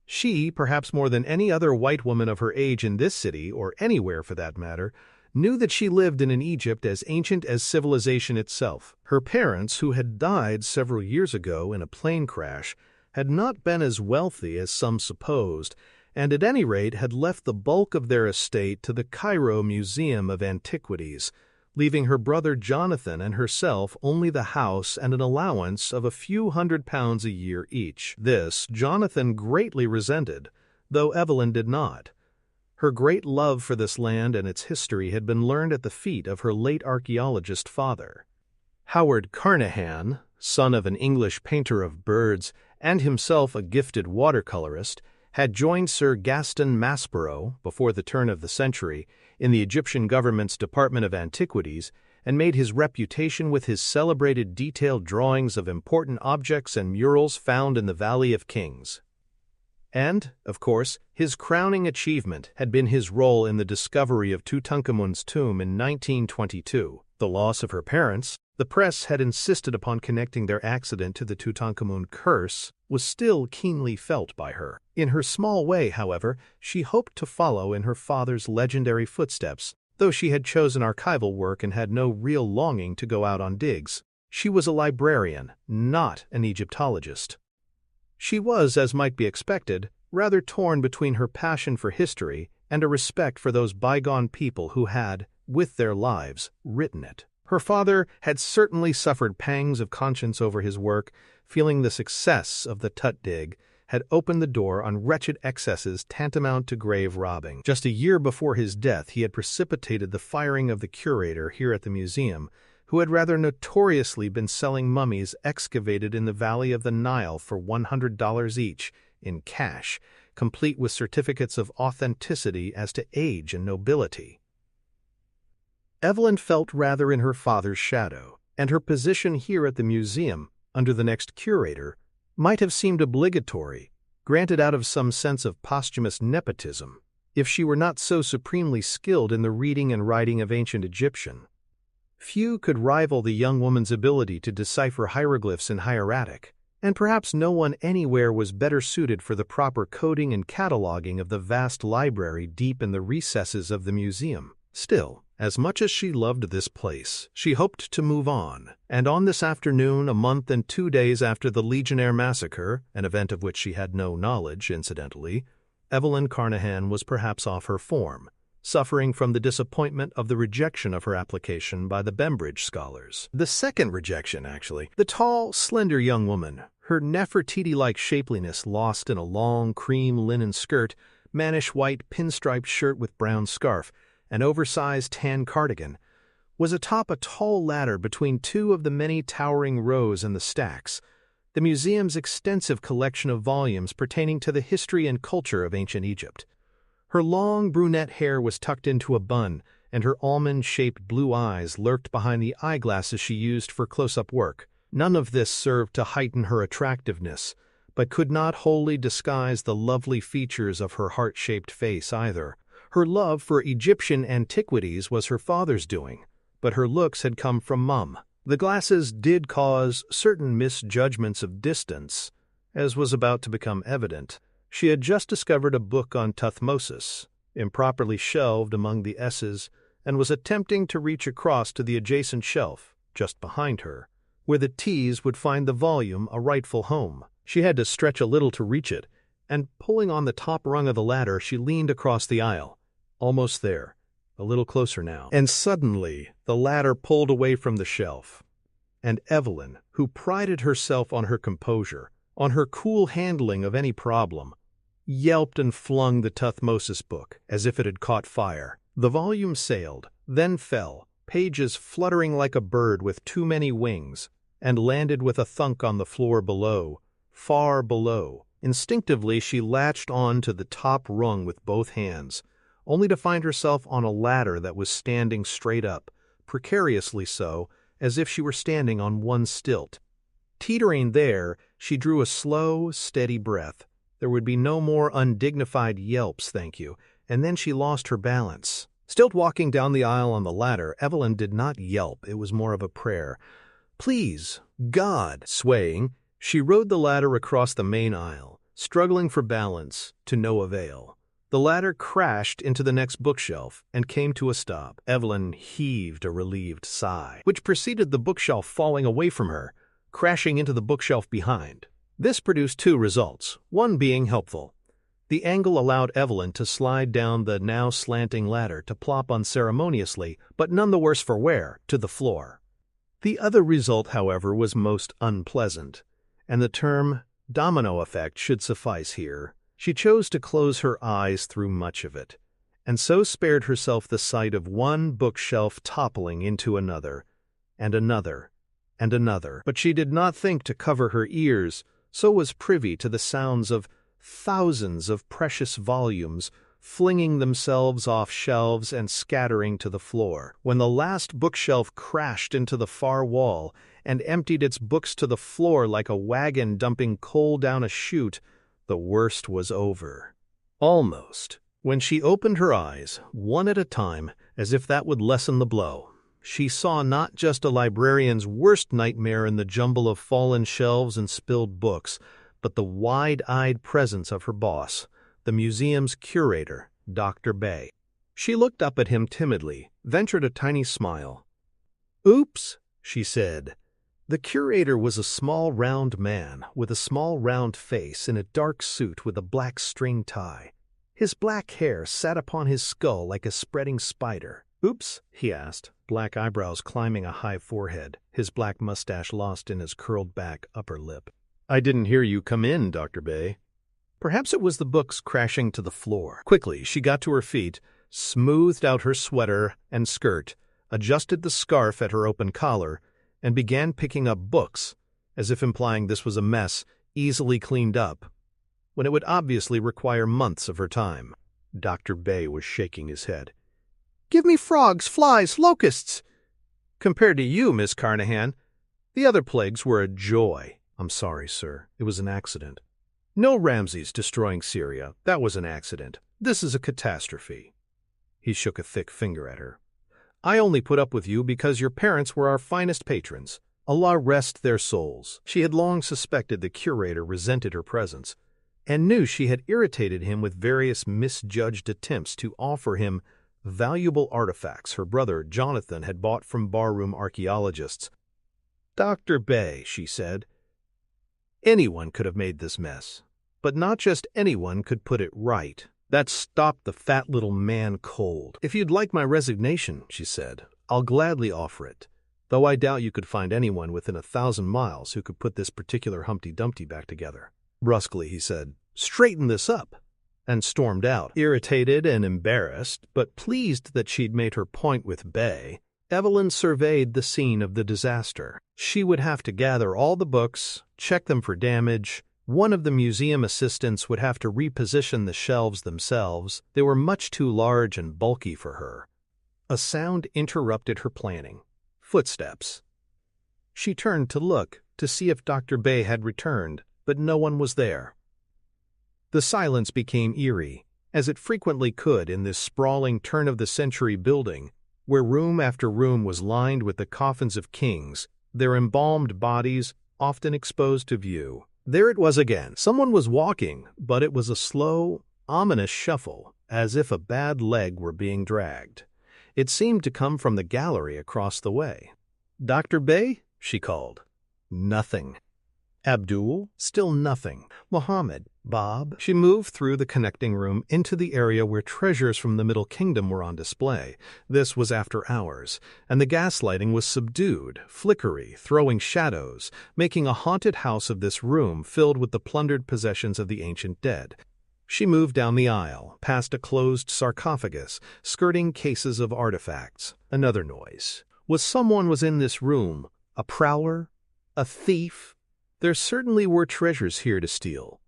Speaker 1: She, perhaps more than any other white woman of her age in this city, or anywhere for that matter, knew that she lived in an Egypt as ancient as civilization itself. Her parents, who had died several years ago in a plane crash, had not been as wealthy as some supposed, and at any rate had left the bulk of their estate to the Cairo Museum of Antiquities, leaving her brother Jonathan and herself only the house and an allowance of a few £100 a year each. This Jonathan greatly resented, though Evelyn did not. Her great love for this land and its history had been learned at the feet of her late archaeologist father. Howard Carnahan, son of an English painter of birds and himself a gifted watercolorist, had joined Sir Gaston Maspero, before the turn of the century, in the Egyptian government's Department of Antiquities, and made his reputation with his celebrated detailed drawings of important objects and murals found in the Valley of Kings. And, of course, his crowning achievement had been his role in the discovery of Tutankhamun's tomb in 1922. The loss of her parents, the press had insisted upon connecting their accident to the Tutankhamun curse, was still keenly felt by her. In her small way, however, she hoped to follow in her father's legendary footsteps, though she had chosen archival work and had no real longing to go out on digs. She was a librarian, not an Egyptologist. She was, as might be expected, rather torn between her passion for history and a respect for those bygone people who had, with their lives, written it. Her father had certainly suffered pangs of conscience over his work, feeling the success of the Tut dig had opened the door on wretched excesses tantamount to grave robbing. Just a year before his death, he had precipitated the firing of the curator here at the museum, who had rather notoriously been selling mummies excavated in the valley of the Nile for $100 each, in cash, complete with certificates of authenticity as to age and nobility. Evelyn felt rather in her father's shadow, and her position here at the museum, under the next curator, might have seemed obligatory, granted out of some sense of posthumous nepotism, if she were not so supremely skilled in the reading and writing of ancient Egyptian. Few could rival the young woman's ability to decipher hieroglyphs in hieratic, and perhaps no one anywhere was better suited for the proper coding and cataloging of the vast library deep in the recesses of the museum. Still, as much as she loved this place, she hoped to move on, and on this afternoon, a month and 2 days after the Legionnaire massacre, an event of which she had no knowledge, incidentally, Evelyn Carnahan was perhaps off her form, suffering from the disappointment of the rejection of her application by the Bembridge scholars. The second rejection, actually. The tall, slender young woman, her Nefertiti-like shapeliness lost in a long cream linen skirt, mannish white pinstriped shirt with brown scarf, an oversized tan cardigan, was atop a tall ladder between two of the many towering rows in the stacks, the museum's extensive collection of volumes pertaining to the history and culture of ancient Egypt. Her long brunette hair was tucked into a bun, and her almond-shaped blue eyes lurked behind the eyeglasses she used for close-up work. None of this served to heighten her attractiveness, but could not wholly disguise the lovely features of her heart-shaped face either. Her love for Egyptian antiquities was her father's doing, but her looks had come from Mum. The glasses did cause certain misjudgments of distance, as was about to become evident. She had just discovered a book on Tuthmosis, improperly shelved among the S's, and was attempting to reach across to the adjacent shelf, just behind her, where the T's would find the volume a rightful home. She had to stretch a little to reach it, and pulling on the top rung of the ladder, she leaned across the aisle. Almost there. A little closer now. And suddenly, the ladder pulled away from the shelf. And Evelyn, who prided herself on her composure, on her cool handling of any problem, yelped and flung the Tuthmosis book as if it had caught fire. The volume sailed, then fell, pages fluttering like a bird with too many wings, and landed with a thunk on the floor below, far below. Instinctively, she latched on to the top rung with both hands, only to find herself on a ladder that was standing straight up, precariously so, as if she were standing on one stilt. Teetering there, she drew a slow, steady breath. There would be no more undignified yelps, thank you, and then she lost her balance. Still walking down the aisle on the ladder, Evelyn did not yelp, it was more of a prayer. Please, God! Swaying, she rode the ladder across the main aisle, struggling for balance, to no avail. The ladder crashed into the next bookshelf and came to a stop. Evelyn heaved a relieved sigh, which preceded the bookshelf falling away from her, crashing into the bookshelf behind. This produced two results, one being helpful. The angle allowed Evelyn to slide down the now slanting ladder to plop unceremoniously, but none the worse for wear, to the floor. The other result, however, was most unpleasant, and the term domino effect should suffice here. She chose to close her eyes through much of it, and so spared herself the sight of one bookshelf toppling into another, and another, and another. But she did not think to cover her ears, so was privy to the sounds of thousands of precious volumes flinging themselves off shelves and scattering to the floor. When the last bookshelf crashed into the far wall and emptied its books to the floor like a wagon dumping coal down a chute, the worst was over. Almost. When she opened her eyes, one at a time, as if that would lessen the blow, she saw not just a librarian's worst nightmare in the jumble of fallen shelves and spilled books, but the wide-eyed presence of her boss, the museum's curator, Dr. Bay. She looked up at him timidly, ventured a tiny smile. "Oops," she said. The curator was a small round man with a small round face in a dark suit with a black string tie. His black hair sat upon his skull like a spreading spider. "Oops?" he asked, black eyebrows climbing a high forehead, his black mustache lost in his curled back upper lip. "I didn't hear you come in, Dr. Bay." Perhaps it was the books crashing to the floor. Quickly, she got to her feet, smoothed out her sweater and skirt, adjusted the scarf at her open collar, and began picking up books, as if implying this was a mess easily cleaned up, when it would obviously require months of her time. Dr. Bay was shaking his head. "Give me frogs, flies, locusts!" "Compared to you, Miss Carnahan, the other plagues were a joy." "I'm sorry, sir. It was an accident." "No Ramses destroying Syria. That was an accident. This is a catastrophe." He shook a thick finger at her. "I only put up with you because your parents were our finest patrons. Allah rest their souls." She had long suspected the curator resented her presence, and knew she had irritated him with various misjudged attempts to offer him valuable artifacts her brother Jonathan had bought from barroom archaeologists. "Dr. Bay," she said, "anyone could have made this mess, but not just anyone could put it right. That stopped the fat little man cold." "If you'd like my resignation," she said, "I'll gladly offer it, though I doubt you could find anyone within 1,000 miles who could put this particular Humpty Dumpty back together." Brusquely, he said, "Straighten this up," and stormed out, irritated and embarrassed, but pleased that she'd made her point with Bay. Evelyn surveyed the scene of the disaster. She would have to gather all the books, check them for damage. One of the museum assistants would have to reposition the shelves themselves. They were much too large and bulky for her. A sound interrupted her planning. Footsteps. She turned to look, to see if Dr. Bay had returned, but no one was there. The silence became eerie, as it frequently could in this sprawling turn-of-the-century building, where room after room was lined with the coffins of kings, their embalmed bodies often exposed to view. There it was again. Someone was walking, but it was a slow, ominous shuffle, as if a bad leg were being dragged. It seemed to come from the gallery across the way. "Dr. Bay?" she called. Nothing. Abdul? Still nothing. Mohammed? Bob? She moved through the connecting room into the area where treasures from the Middle Kingdom were on display. This was after hours, and the gaslighting was subdued, flickery, throwing shadows, making a haunted house of this room filled with the plundered possessions of the ancient dead. She moved down the aisle, past a closed sarcophagus, skirting cases of artifacts. Another noise. Someone was in this room. A prowler? A thief? There certainly were treasures here to steal.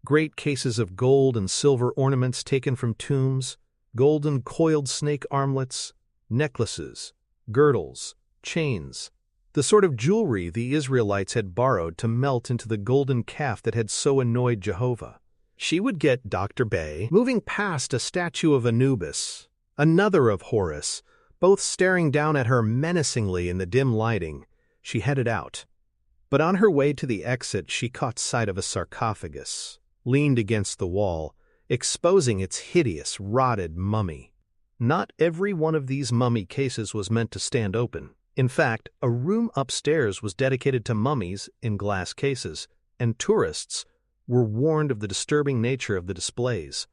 Speaker 1: Great cases of gold and silver ornaments taken from tombs, golden coiled snake armlets, necklaces, girdles, chains, the sort of jewelry the Israelites had borrowed to melt into the golden calf that had so annoyed Jehovah. She would get Dr. Bay moving past a statue of Anubis, another of Horus, both staring down at her menacingly in the dim lighting. She headed out. But on her way to the exit, she caught sight of a sarcophagus, leaned against the wall, exposing its hideous, rotted mummy. Not every one of these mummy cases was meant to stand open. In fact, a room upstairs was dedicated to mummies in glass cases, and tourists were warned of the disturbing nature of the displays.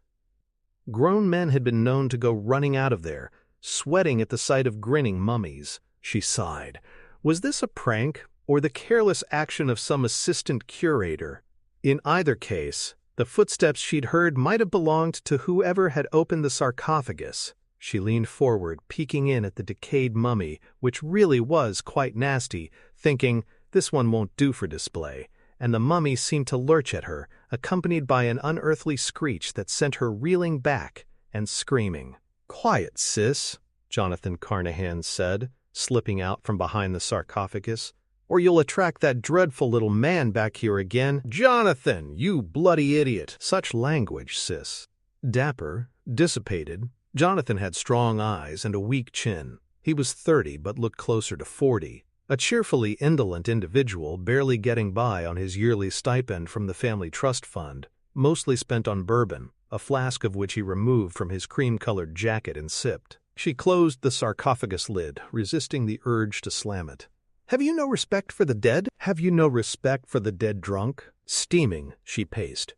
Speaker 1: Grown men had been known to go running out of there, sweating at the sight of grinning mummies. She sighed. Was this a prank, or the careless action of some assistant curator? In either case, the footsteps she'd heard might have belonged to whoever had opened the sarcophagus. She leaned forward, peeking in at the decayed mummy, which really was quite nasty, thinking, this one won't do for display, and the mummy seemed to lurch at her, accompanied by an unearthly screech that sent her reeling back and screaming. "Quiet, sis," Jonathan Carnahan said, slipping out from behind the sarcophagus, "or you'll attract that dreadful little man back here again." "Jonathan, you bloody idiot!" Such language, sis. Dapper, dissipated, Jonathan had strong eyes and a weak chin. He was 30 but looked closer to 40, a cheerfully indolent individual barely getting by on his yearly stipend from the family trust fund, mostly spent on bourbon, a flask of which he removed from his cream-colored jacket and sipped. She closed the sarcophagus lid, resisting the urge to slam it. "Have you no respect for the dead? Have you no respect for the dead drunk?" Steaming, she paced.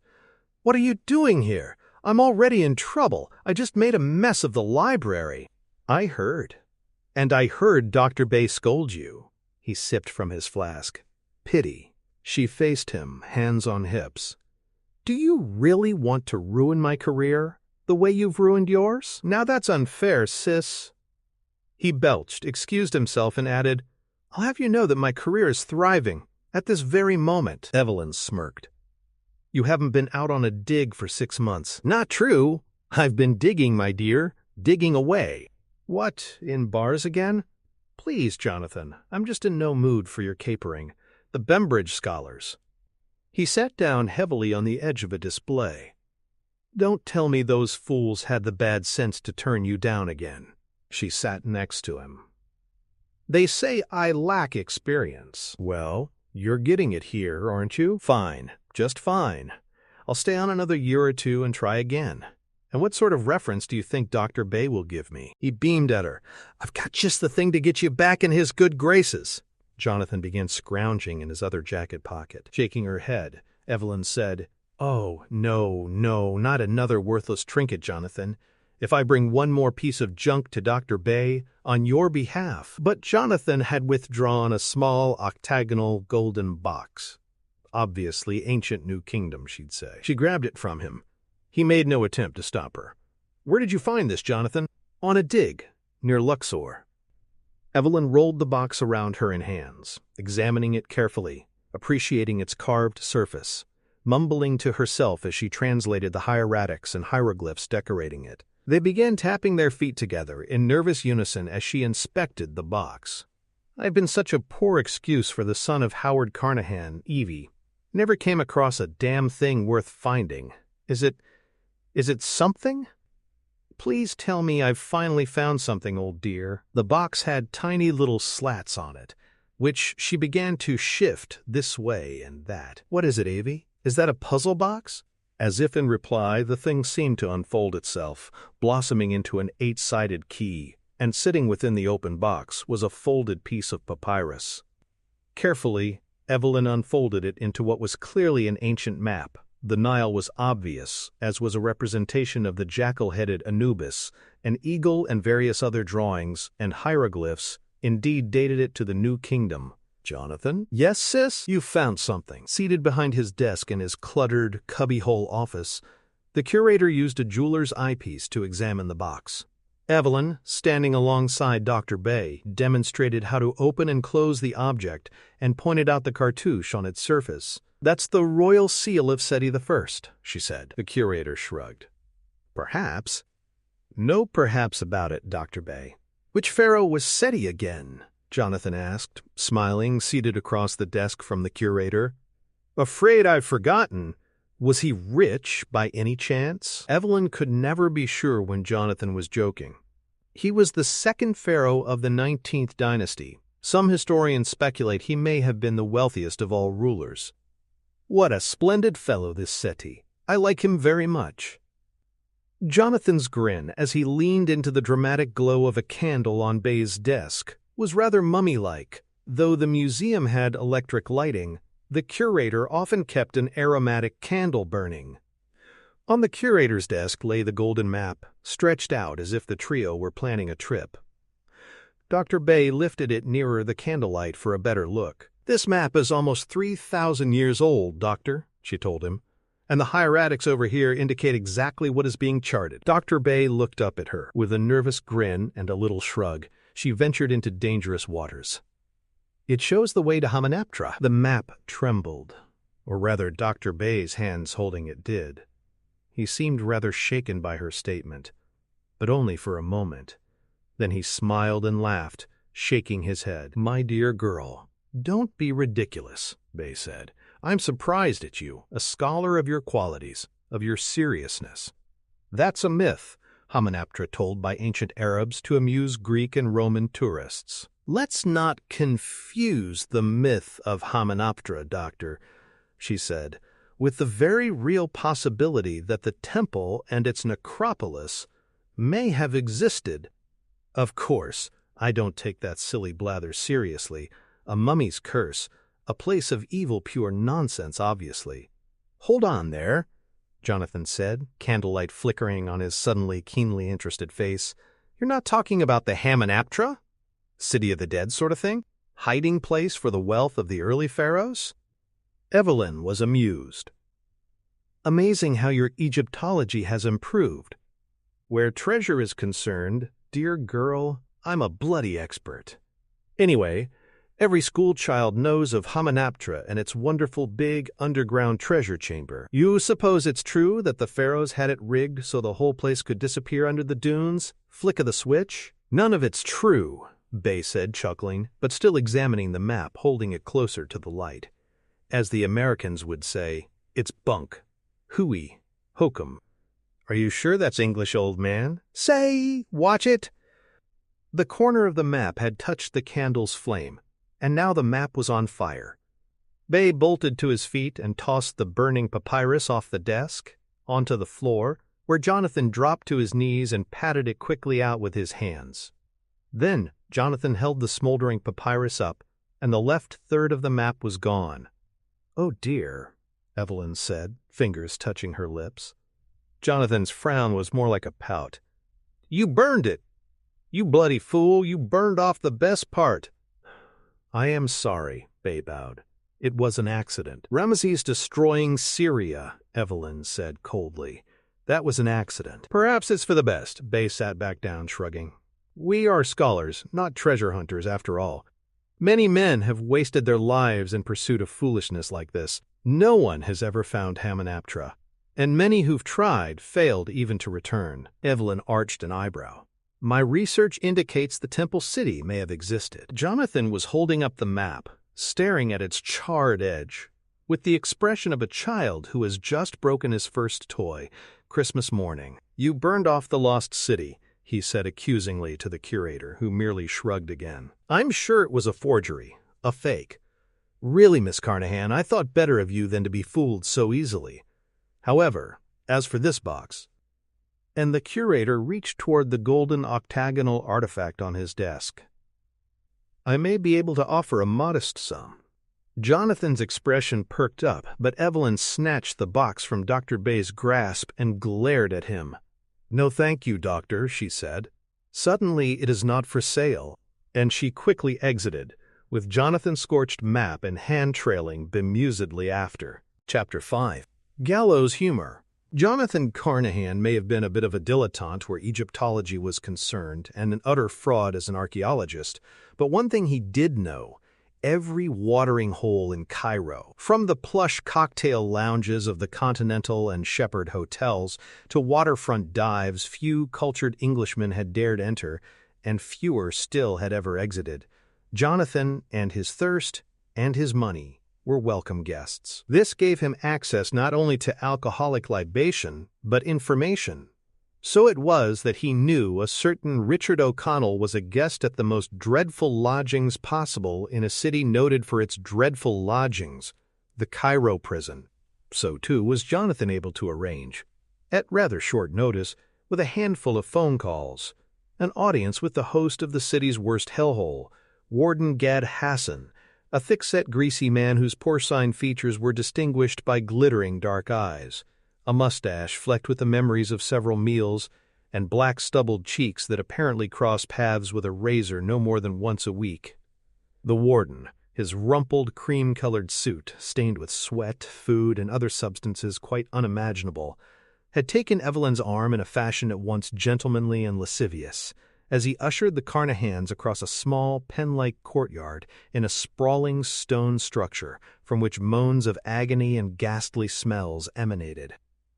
Speaker 1: "What are you doing here? I'm already in trouble. I just made a mess of the library." "I heard. And I heard Dr. Bay scold you." He sipped from his flask. Pity. She faced him, hands on hips. "Do you really want to ruin my career, the way you've ruined yours? Now that's unfair, sis." He belched, excused himself, and added, "I'll have you know that my career is thriving, at this very moment." Evelyn smirked. "You haven't been out on a dig for 6 months." "Not true. I've been digging, my dear, digging away." "What, in bars again?" "Please, Jonathan, I'm just in no mood for your capering. The Bembridge scholars." He sat down heavily on the edge of a display. "Don't tell me those fools had the bad sense to turn you down again." She sat next to him. "They say I lack experience." "Well, you're getting it here, aren't you?" "Fine, just fine. I'll stay on another year or two and try again. And what sort of reference do you think Dr. Bay will give me?" He beamed at her. "I've got just the thing to get you back in his good graces." Jonathan began scrounging in his other jacket pocket. Shaking her head, Evelyn said, "Oh, no, not another worthless trinket, Jonathan. If I bring one more piece of junk to Dr. Bay, on your behalf." But Jonathan had withdrawn a small octagonal golden box. Obviously ancient New Kingdom, she'd say. She grabbed it from him. He made no attempt to stop her. "Where did you find this, Jonathan?" "On a dig, near Luxor." Evelyn rolled the box around her in hands, examining it carefully, appreciating its carved surface, mumbling to herself as she translated the hieratics and hieroglyphs decorating it. They began tapping their feet together in nervous unison as she inspected the box. "I've been such a poor excuse for the son of Howard Carnahan, Evie. Never came across a damn thing worth finding. Is it something? Please tell me I've finally found something, old dear." The box had tiny little slats on it, which she began to shift this way and that. "What is it, Evie? Is that a puzzle box?" As if in reply, the thing seemed to unfold itself, blossoming into an 8-sided key, and sitting within the open box was a folded piece of papyrus. Carefully, Evelyn unfolded it into what was clearly an ancient map. The Nile was obvious, as was a representation of the jackal-headed Anubis. An eagle and various other drawings and hieroglyphs indeed dated it to the New Kingdom. Jonathan? Yes, sis? You found something. Seated behind his desk in his cluttered, cubbyhole office, the curator used a jeweler's eyepiece to examine the box. Evelyn, standing alongside Dr. Bay, demonstrated how to open and close the object and pointed out the cartouche on its surface. That's the royal seal of Seti I, she said. The curator shrugged. Perhaps? No perhaps about it, Dr. Bay. Which pharaoh was Seti again? Jonathan asked, smiling, seated across the desk from the curator. Afraid I've forgotten. Was he rich by any chance? Evelyn could never be sure when Jonathan was joking. He was the second pharaoh of the 19th dynasty. Some historians speculate he may have been the wealthiest of all rulers. What a splendid fellow, this Seti. I like him very much. Jonathan's grin, as he leaned into the dramatic glow of a candle on Bay's desk, was rather mummy-like. Though the museum had electric lighting, the curator often kept an aromatic candle burning. On the curator's desk lay the golden map, stretched out as if the trio were planning a trip. Dr. Bay lifted it nearer the candlelight for a better look. This map is almost 3,000 years old, Doctor, she told him, and the hieratics over here indicate exactly what is being charted. Dr. Bay looked up at her. With a nervous grin and a little shrug, she ventured into dangerous waters. It shows the way to Hamunaptra. The map trembled, or rather Dr. Bay's hands holding it did. He seemed rather shaken by her statement, but only for a moment. Then he smiled and laughed, shaking his head. My dear girl, don't be ridiculous, Bay said. I'm surprised at you, a scholar of your qualities, of your seriousness. That's a myth, Hamunaptra told by ancient Arabs to amuse Greek and Roman tourists. Let's not confuse the myth of Hamunaptra, Doctor, she said, with the very real possibility that the temple and its necropolis may have existed. Of course, I don't take that silly blather seriously. A mummy's curse, a place of evil pure nonsense, obviously. Hold on there, Jonathan said, candlelight flickering on his suddenly keenly interested face. You're not talking about the Hamunaptra? City of the dead sort of thing? Hiding place for the wealth of the early pharaohs? Evelyn was amused. Amazing how your Egyptology has improved. Where treasure is concerned, dear girl, I'm a bloody expert. Anyway, every schoolchild knows of Hamunaptra and its wonderful big underground treasure chamber. You suppose it's true that the pharaohs had it rigged so the whole place could disappear under the dunes? Flick of the switch? None of it's true, Bay said, chuckling, but still examining the map, holding it closer to the light. As the Americans would say, it's bunk. Hooey. Hokum. Are you sure that's English, old man? Say, watch it. The corner of the map had touched the candle's flame, and now the map was on fire. Bay bolted to his feet and tossed the burning papyrus off the desk, onto the floor, where Jonathan dropped to his knees and patted it quickly out with his hands. Then Jonathan held the smoldering papyrus up, and the left third of the map was gone. Oh dear, Evelyn said, fingers touching her lips. Jonathan's frown was more like a pout. You burned it! You bloody fool, you burned off the best part. I am sorry, Bay bowed. It was an accident. Ramesses destroying Syria, Evelyn said coldly. That was an accident. Perhaps it's for the best, Bay sat back down, shrugging. We are scholars, not treasure hunters, after all. Many men have wasted their lives in pursuit of foolishness like this. No one has ever found Hamunaptra, and many who've tried failed even to return. Evelyn arched an eyebrow. My research indicates the temple city may have existed. Jonathan was holding up the map, staring at its charred edge, with the expression of a child who has just broken his first toy, Christmas morning. You burned off the lost city, he said accusingly to the curator, who merely shrugged again. I'm sure it was a forgery, a fake. Really, Miss Carnahan, I thought better of you than to be fooled so easily. However, as for this box, and the curator reached toward the golden octagonal artifact on his desk, I may be able to offer a modest sum. Jonathan's expression perked up, but Evelyn snatched the box from Dr. Bay's grasp and glared at him. "No thank you, doctor," she said. "Suddenly it is not for sale," and she quickly exited, with Jonathan's scorched map and hand trailing bemusedly after. Chapter 5. Gallows Humor. Jonathan Carnahan may have been a bit of a dilettante where Egyptology was concerned and an utter fraud as an archaeologist, but one thing he did know: every watering hole in Cairo, from the plush cocktail lounges of the Continental and Shepherd hotels to waterfront dives few cultured Englishmen had dared enter, and fewer still had ever exited, Jonathan and his thirst and his money were welcome guests. This gave him access not only to alcoholic libation, but information. So it was that he knew a certain Richard O'Connell was a guest at the most dreadful lodgings possible in a city noted for its dreadful lodgings, the Cairo prison. So too was Jonathan able to arrange, at rather short notice, with a handful of phone calls, an audience with the host of the city's worst hellhole, Warden Gad Hassan, a thick-set greasy man whose porcine features were distinguished by glittering dark eyes, a mustache flecked with the memories of several meals, and black stubbled cheeks that apparently crossed paths with a razor no more than once a week. The warden, his rumpled cream-colored suit, stained with sweat, food, and other substances quite unimaginable, had taken Evelyn's arm in a fashion at once gentlemanly and lascivious, as he ushered the Carnahans across a small, pen-like courtyard in a sprawling stone structure from which moans of agony and ghastly smells emanated.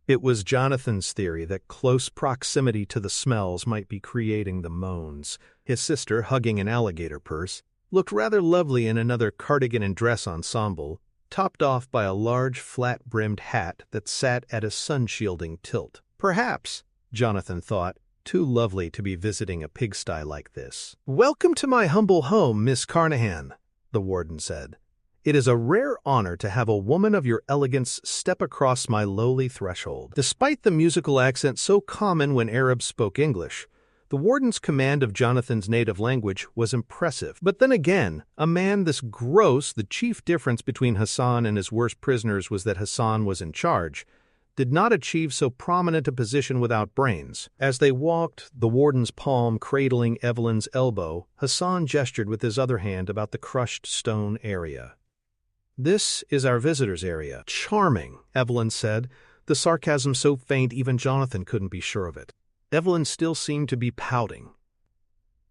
Speaker 1: It was Jonathan's theory that close proximity to the smells might be creating the moans. His sister, hugging an alligator purse, looked rather lovely in another cardigan and dress ensemble, topped off by a large, flat-brimmed hat that sat at a sun-shielding tilt. Perhaps, Jonathan thought, too lovely to be visiting a pigsty like this. "Welcome to my humble home, Miss Carnahan," the warden said. "It is a rare honor to have a woman of your elegance step across my lowly threshold." Despite the musical accent so common when Arabs spoke English, the warden's command of Jonathan's native language was impressive. But then again, a man this gross, the chief difference between Hassan and his worst prisoners was that Hassan was in charge, did not achieve so prominent a position without brains. As they walked, the warden's palm cradling Evelyn's elbow, Hassan gestured with his other hand about the crushed stone area. "This is our visitor's area." "Charming," Evelyn said, the sarcasm so faint even Jonathan couldn't be sure of it. Evelyn still seemed to be pouting.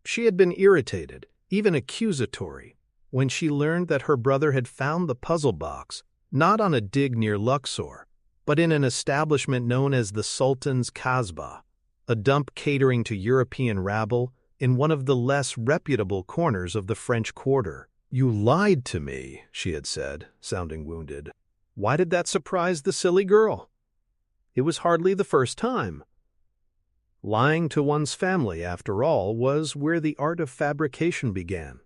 Speaker 1: She had been irritated, even accusatory, when she learned that her brother had found the puzzle box, not on a dig near Luxor, but in an establishment known as the Sultan's Kasbah, a dump catering to European rabble in one of the less reputable corners of the French Quarter. "You lied to me," she had said, sounding wounded. Why did that surprise the silly girl? It was hardly the first time. Lying to one's family, after all, was where the art of fabrication began.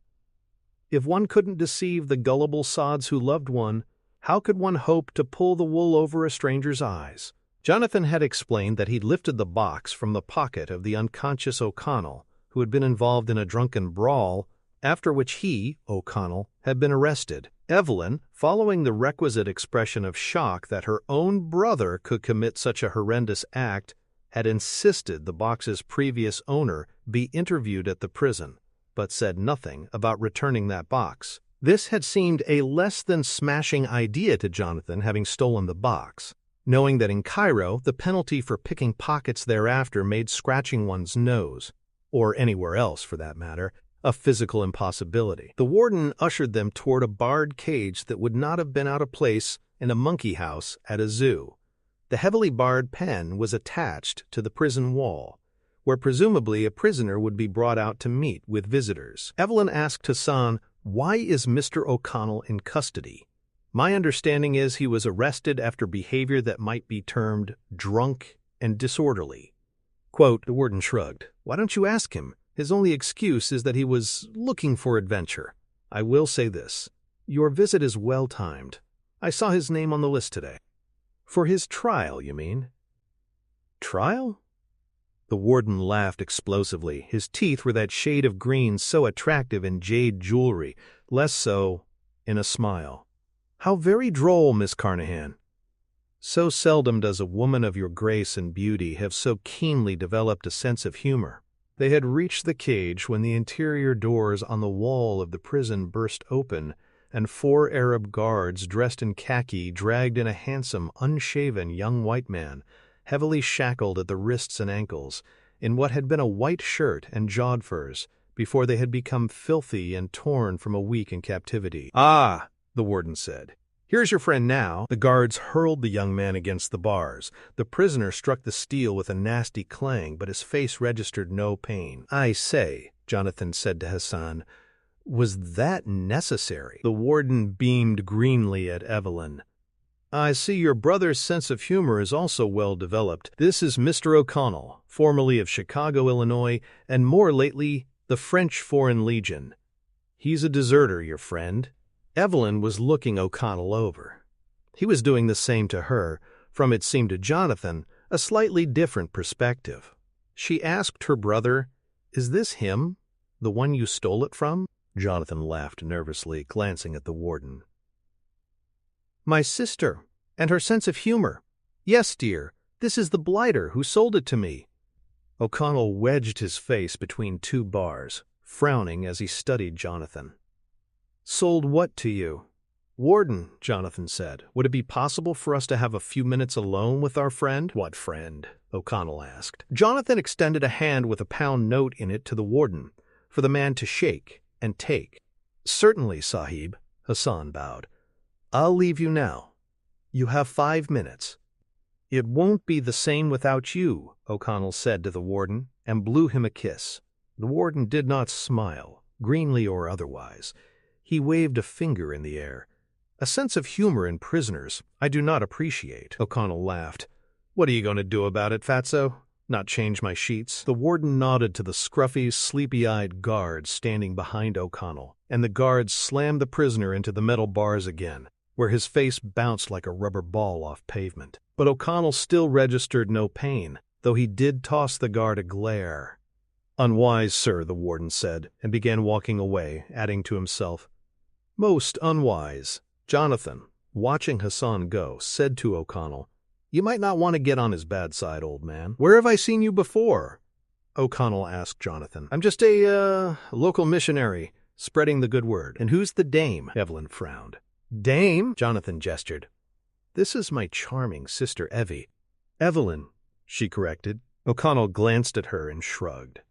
Speaker 1: If one couldn't deceive the gullible sods who loved one, how could one hope to pull the wool over a stranger's eyes? Jonathan had explained that he'd lifted the box from the pocket of the unconscious O'Connell, who had been involved in a drunken brawl, after which he, O'Connell, had been arrested. Evelyn, following the requisite expression of shock that her own brother could commit such a horrendous act, had insisted the box's previous owner be interviewed at the prison, but said nothing about returning that box. This had seemed a less than smashing idea to Jonathan, having stolen the box, knowing that in Cairo the penalty for picking pockets thereafter made scratching one's nose, or anywhere else for that matter, a physical impossibility. The warden ushered them toward a barred cage that would not have been out of place in a monkey house at a zoo. The heavily barred pen was attached to the prison wall, where presumably a prisoner would be brought out to meet with visitors. Evelyn asked Hassan, "Why is Mr. O'Connell in custody? My understanding is he was arrested after behavior that might be termed drunk and disorderly." Quote, the warden shrugged. "Why don't you ask him? His only excuse is that he was looking for adventure. I will say this. Your visit is well-timed. I saw his name on the list today." "For his trial, you mean?" "Trial?" The warden laughed explosively. His teeth were that shade of green so attractive in jade jewelry, less so in a smile. "How very droll, Miss Carnahan. So seldom does a woman of your grace and beauty have so keenly developed a sense of humor." They had reached the cage when the interior doors on the wall of the prison burst open, and 4 Arab guards dressed in khaki dragged in a handsome, unshaven young white man, heavily shackled at the wrists and ankles, in what had been a white shirt and jodhpurs, before they had become filthy and torn from a week in captivity. "Ah," the warden said. "Here's your friend now." The guards hurled the young man against the bars. The prisoner struck the steel with a nasty clang, but his face registered no pain. "I say," Jonathan said to Hassan, "was that necessary?" The warden beamed greenly at Evelyn. "I see your brother's sense of humor is also well developed. This is Mr. O'Connell, formerly of Chicago, Illinois, and more lately the French Foreign Legion. He's a deserter, your friend." Evelyn was looking O'Connell over. He was doing the same to her, from it seemed to Jonathan, a slightly different perspective. She asked her brother, "Is this him, the one you stole it from?" Jonathan laughed nervously, glancing at the warden. "My sister, and her sense of humor. Yes, dear, this is the blighter who sold it to me." O'Connell wedged his face between 2 bars, frowning as he studied Jonathan. "Sold what to you?" "Warden," Jonathan said, "would it be possible for us to have a few minutes alone with our friend?" "What friend?" O'Connell asked. Jonathan extended a hand with a £1 note in it to the warden, for the man to shake and take. "Certainly, Sahib," Hassan bowed. "I'll leave you now. You have 5 minutes." "It won't be the same without you," O'Connell said to the warden, and blew him a kiss. The warden did not smile, greenly or otherwise. He waved a finger in the air. "A sense of humor in prisoners I do not appreciate." O'Connell laughed. "What are you going to do about it, Fatso? Not change my sheets?" The warden nodded to the scruffy, sleepy-eyed guards standing behind O'Connell, and the guards slammed the prisoner into the metal bars again, where his face bounced like a rubber ball off pavement. But O'Connell still registered no pain, though he did toss the guard a glare. "Unwise, sir," the warden said, and began walking away, adding to himself, "Most unwise." Jonathan, watching Hassan go, said to O'Connell, "You might not want to get on his bad side, old man." "Where have I seen you before?" O'Connell asked Jonathan. "I'm just a, local missionary, spreading the good word." "And who's the dame?" Evelyn frowned. "Dame?" Jonathan gestured. "This is my charming sister Evie." "Evelyn," she corrected. O'Connell glanced at her and shrugged.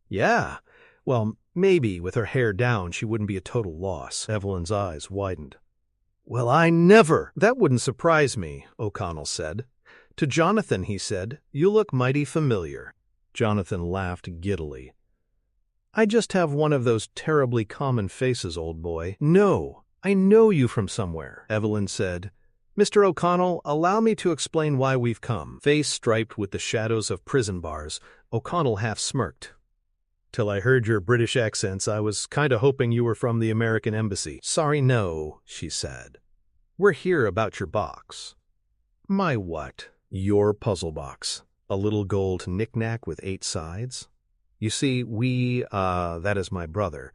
Speaker 1: "Yeah, well, maybe with her hair down she wouldn't be a total loss." Evelyn's eyes widened. "Well, I never!" "That wouldn't surprise me," O'Connell said. To Jonathan he said, "You look mighty familiar." Jonathan laughed giddily. "I just have one of those terribly common faces, old boy." "No, I know you from somewhere," Evelyn said. "Mr. O'Connell, allow me to explain why we've come." Face striped with the shadows of prison bars, O'Connell half smirked. "Till I heard your British accents, I was kinda hoping you were from the American Embassy." "Sorry, no," she said. "We're here about your box." "My what?" "Your puzzle box. A little gold knick-knack with 8 sides. You see, that is my brother,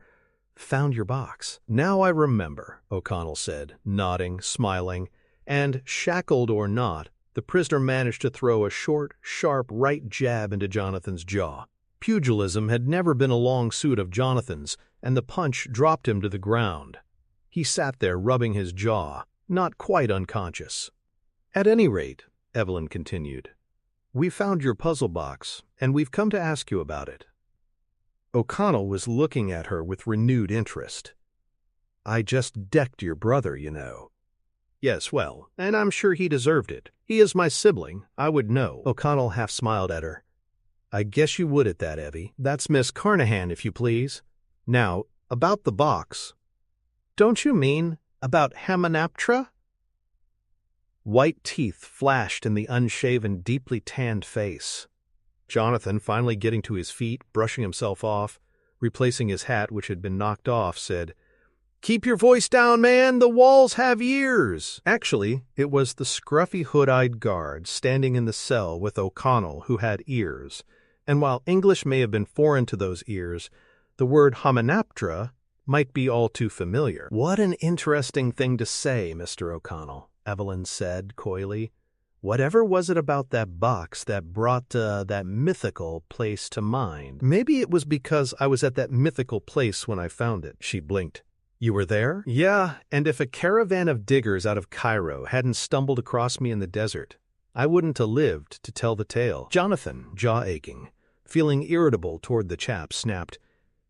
Speaker 1: found your box." "Now I remember," O'Connell said, nodding, smiling, and, shackled or not, the prisoner managed to throw a short, sharp right jab into Jonathan's jaw. Pugilism had never been a long suit of Jonathan's, and the punch dropped him to the ground. He sat there rubbing his jaw, not quite unconscious. "At any rate," Evelyn continued, "we found your puzzle box, and we've come to ask you about it." O'Connell was looking at her with renewed interest. "I just decked your brother, you know." "Yes, well, and I'm sure he deserved it. He is my sibling, I would know." O'Connell half smiled at her. "I guess you would at that, Evie. That's Miss Carnahan, if you please. Now, about the box." "Don't you mean about Hamanaptra?" White teeth flashed in the unshaven, deeply tanned face. Jonathan, finally getting to his feet, brushing himself off, replacing his hat which had been knocked off, said, "Keep your voice down, man! The walls have ears!" Actually, it was the scruffy hood-eyed guard standing in the cell with O'Connell who had ears, and while English may have been foreign to those ears, the word Hamanaptra might be all too familiar. What an interesting thing to say, Mr. O'Connell, Evelyn said coyly. Whatever was it about that box that brought that mythical place to mind? Maybe it was because I was at that mythical place when I found it. She blinked. You were there? Yeah, and if a caravan of diggers out of Cairo hadn't stumbled across me in the desert, I wouldn't have lived to tell the tale. Jonathan, jaw aching, feeling irritable toward the chap, snapped,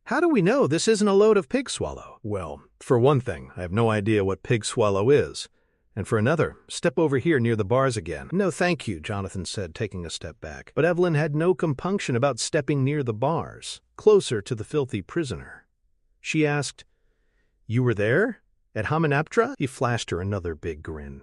Speaker 1: How do we know this isn't a load of pig swallow? Well, for one thing, I have no idea what pig swallow is. And for another, step over here near the bars again. No, thank you, Jonathan said, taking a step back. But Evelyn had no compunction about stepping near the bars, closer to the filthy prisoner. She asked, You were there? At Hamunaptra? He flashed her another big grin.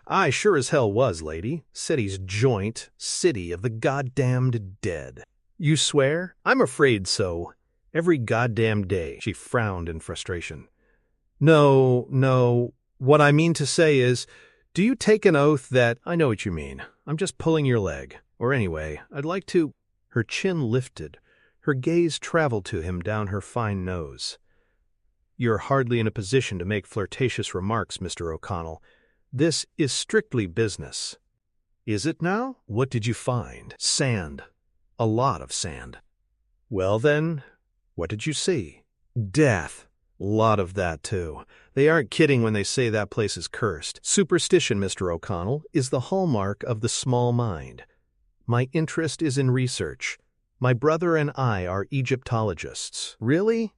Speaker 1: I sure as hell was, lady. City's joint, city of the goddamned dead. You swear? I'm afraid so. Every goddamn day. She frowned in frustration. No. What I mean to say is, do you take an oath that... I know what you mean. I'm just pulling your leg. Or anyway, I'd like to... Her chin lifted. Her gaze traveled to him down her fine nose. You're hardly in a position to make flirtatious remarks, Mr. O'Connell. This is strictly business. Is it now? What did you find? Sand. A lot of sand. Well then, what did you see? Death. Lot of that, too. They aren't kidding when they say that place is cursed. Superstition, Mr. O'Connell, is the hallmark of the small mind. My interest is in research. My brother and I are Egyptologists. Really?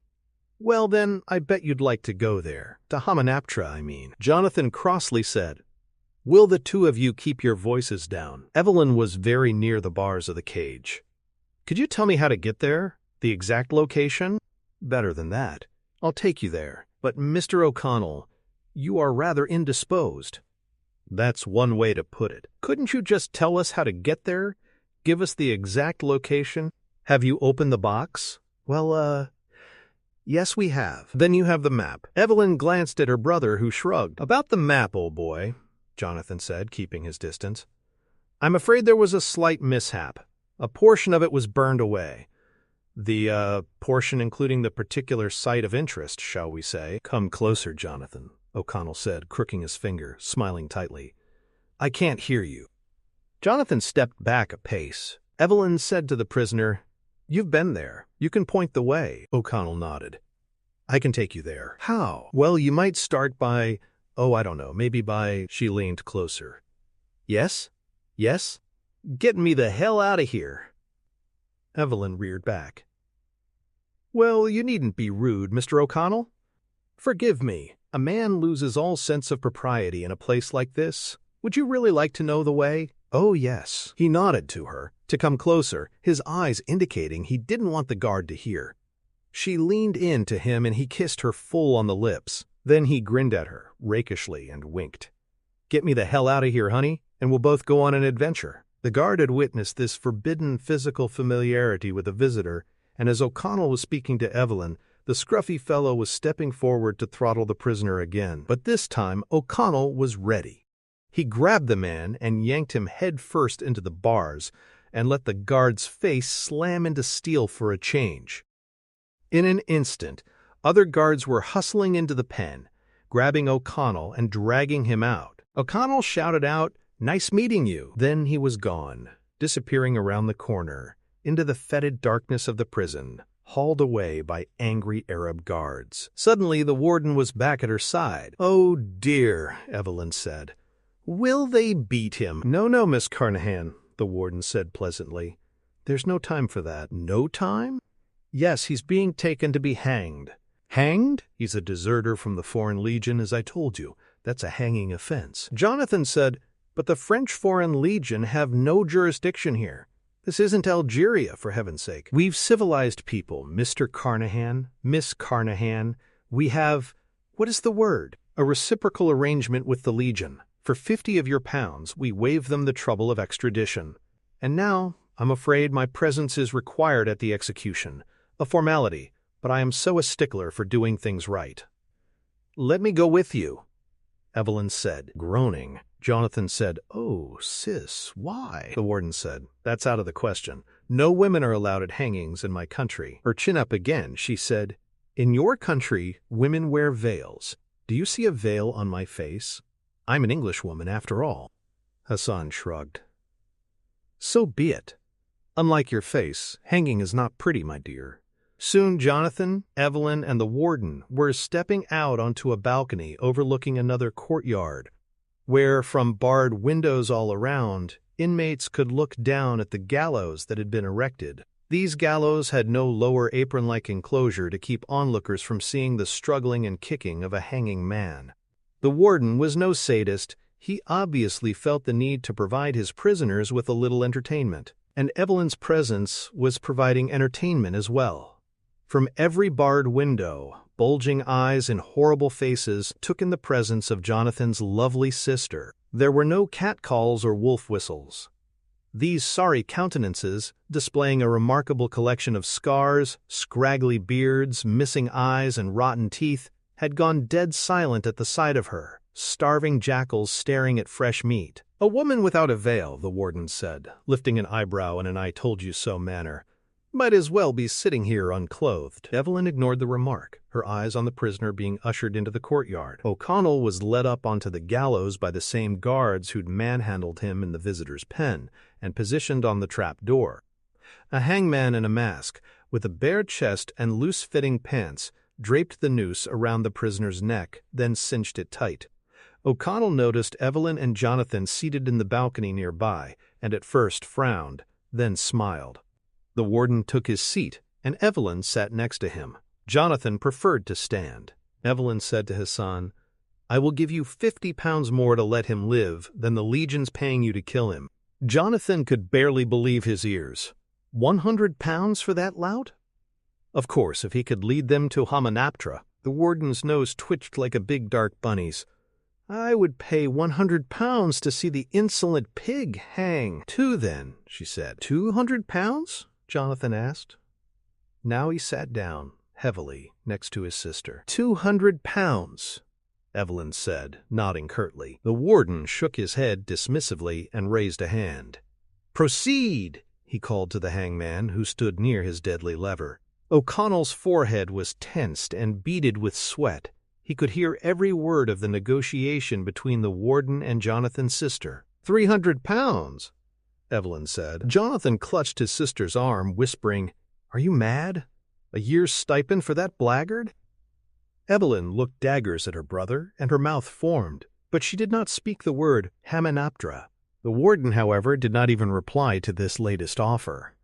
Speaker 1: Well then, I bet you'd like to go there. To Hamunaptra, I mean. Jonathan crossly said, Will the two of you keep your voices down? Evelyn was very near the bars of the cage. Could you tell me how to get there? The exact location? Better than that. I'll take you there. But, Mr. O'Connell, you are rather indisposed. That's one way to put it. Couldn't you just tell us how to get there? Give us the exact location? Have you opened the box? Well, yes, we have. Then you have the map. Evelyn glanced at her brother, who shrugged. About the map, old boy, Jonathan said, keeping his distance. I'm afraid there was a slight mishap. A portion of it was burned away. The portion including the particular site of interest, shall we say. Come closer, Jonathan, O'Connell said, crooking his finger, smiling tightly. I can't hear you. Jonathan stepped back a pace. Evelyn said to the prisoner, You've been there. You can point the way. O'Connell nodded. I can take you there. How? Well, you might start by, I don't know, maybe by... She leaned closer. Yes? Yes? Get me the hell out of here. Evelyn reared back. Well, you needn't be rude, Mr. O'Connell. Forgive me. A man loses all sense of propriety in a place like this. Would you really like to know the way? Oh, yes. He nodded to her, to come closer, his eyes indicating he didn't want the guard to hear. She leaned in to him and he kissed her full on the lips. Then he grinned at her, rakishly, and winked. Get me the hell out of here, honey, and we'll both go on an adventure. The guard had witnessed this forbidden physical familiarity with a visitor, and as O'Connell was speaking to Evelyn, the scruffy fellow was stepping forward to throttle the prisoner again. But this time, O'Connell was ready. He grabbed the man and yanked him head first into the bars and let the guard's face slam into steel for a change. In an instant, other guards were hustling into the pen, grabbing O'Connell and dragging him out. O'Connell shouted out, Nice meeting you. Then he was gone, disappearing around the corner, into the fetid darkness of the prison, hauled away by angry Arab guards. Suddenly, the warden was back at her side. Oh dear, Evelyn said. Will they beat him? No, Miss Carnahan, the warden said pleasantly. There's no time for that. No time? Yes, he's being taken to be hanged. Hanged? He's a deserter from the Foreign Legion, as I told you. That's a hanging offense. Jonathan said, But the French Foreign Legion have no jurisdiction here. This isn't Algeria, for heaven's sake. We've civilized people, Mr. Carnahan, Miss Carnahan. We have, what is the word? A reciprocal arrangement with the Legion. For 50 of your pounds, we waive them the trouble of extradition. And now, I'm afraid my presence is required at the execution. A formality, but I am so a stickler for doing things right. Let me go with you, Evelyn said, groaning. Jonathan said, Oh, sis, why? The warden said, That's out of the question. No women are allowed at hangings in my country. Her chin up again, she said, In your country, women wear veils. Do you see a veil on my face? I'm an Englishwoman after all." Hassan shrugged. "So be it. Unlike your face, hanging is not pretty, my dear." Soon Jonathan, Evelyn, and the warden were stepping out onto a balcony overlooking another courtyard, where, from barred windows all around, inmates could look down at the gallows that had been erected. These gallows had no lower apron-like enclosure to keep onlookers from seeing the struggling and kicking of a hanging man. The warden was no sadist. He obviously felt the need to provide his prisoners with a little entertainment, and Evelyn's presence was providing entertainment as well. From every barred window, bulging eyes and horrible faces took in the presence of Jonathan's lovely sister. There were no catcalls or wolf whistles. These sorry countenances, displaying a remarkable collection of scars, scraggly beards, missing eyes, and rotten teeth, had gone dead silent at the sight of her, starving jackals staring at fresh meat. "A woman without a veil," the warden said, lifting an eyebrow in an I-told-you-so manner, "might as well be sitting here unclothed." Evelyn ignored the remark, her eyes on the prisoner being ushered into the courtyard. O'Connell was led up onto the gallows by the same guards who'd manhandled him in the visitor's pen, and positioned on the trap door. A hangman in a mask, with a bare chest and loose-fitting pants, draped the noose around the prisoner's neck, then cinched it tight. O'Connell noticed Evelyn and Jonathan seated in the balcony nearby, and at first frowned, then smiled. The warden took his seat, and Evelyn sat next to him. Jonathan preferred to stand. Evelyn said to Hassan, "I will give you £50 more to let him live than the legion's paying you to kill him." Jonathan could barely believe his ears. £100 for that lout? Of course, if he could lead them to Hamunaptra. The warden's nose twitched like a big dark bunny's. "I would pay £100 to see the insolent pig hang." "Two, then," she said. £200? Jonathan asked. Now he sat down, heavily, next to his sister. £200, Evelyn said, nodding curtly. The warden shook his head dismissively and raised a hand. "Proceed," he called to the hangman, who stood near his deadly lever. O'Connell's forehead was tensed and beaded with sweat. He could hear every word of the negotiation between the warden and Jonathan's sister. £300, Evelyn said. Jonathan clutched his sister's arm, whispering, "Are you mad? A year's stipend for that blackguard?" Evelyn looked daggers at her brother, and her mouth formed, but she did not speak the word Hamunaptra. The warden, however, did not even reply to this latest offer.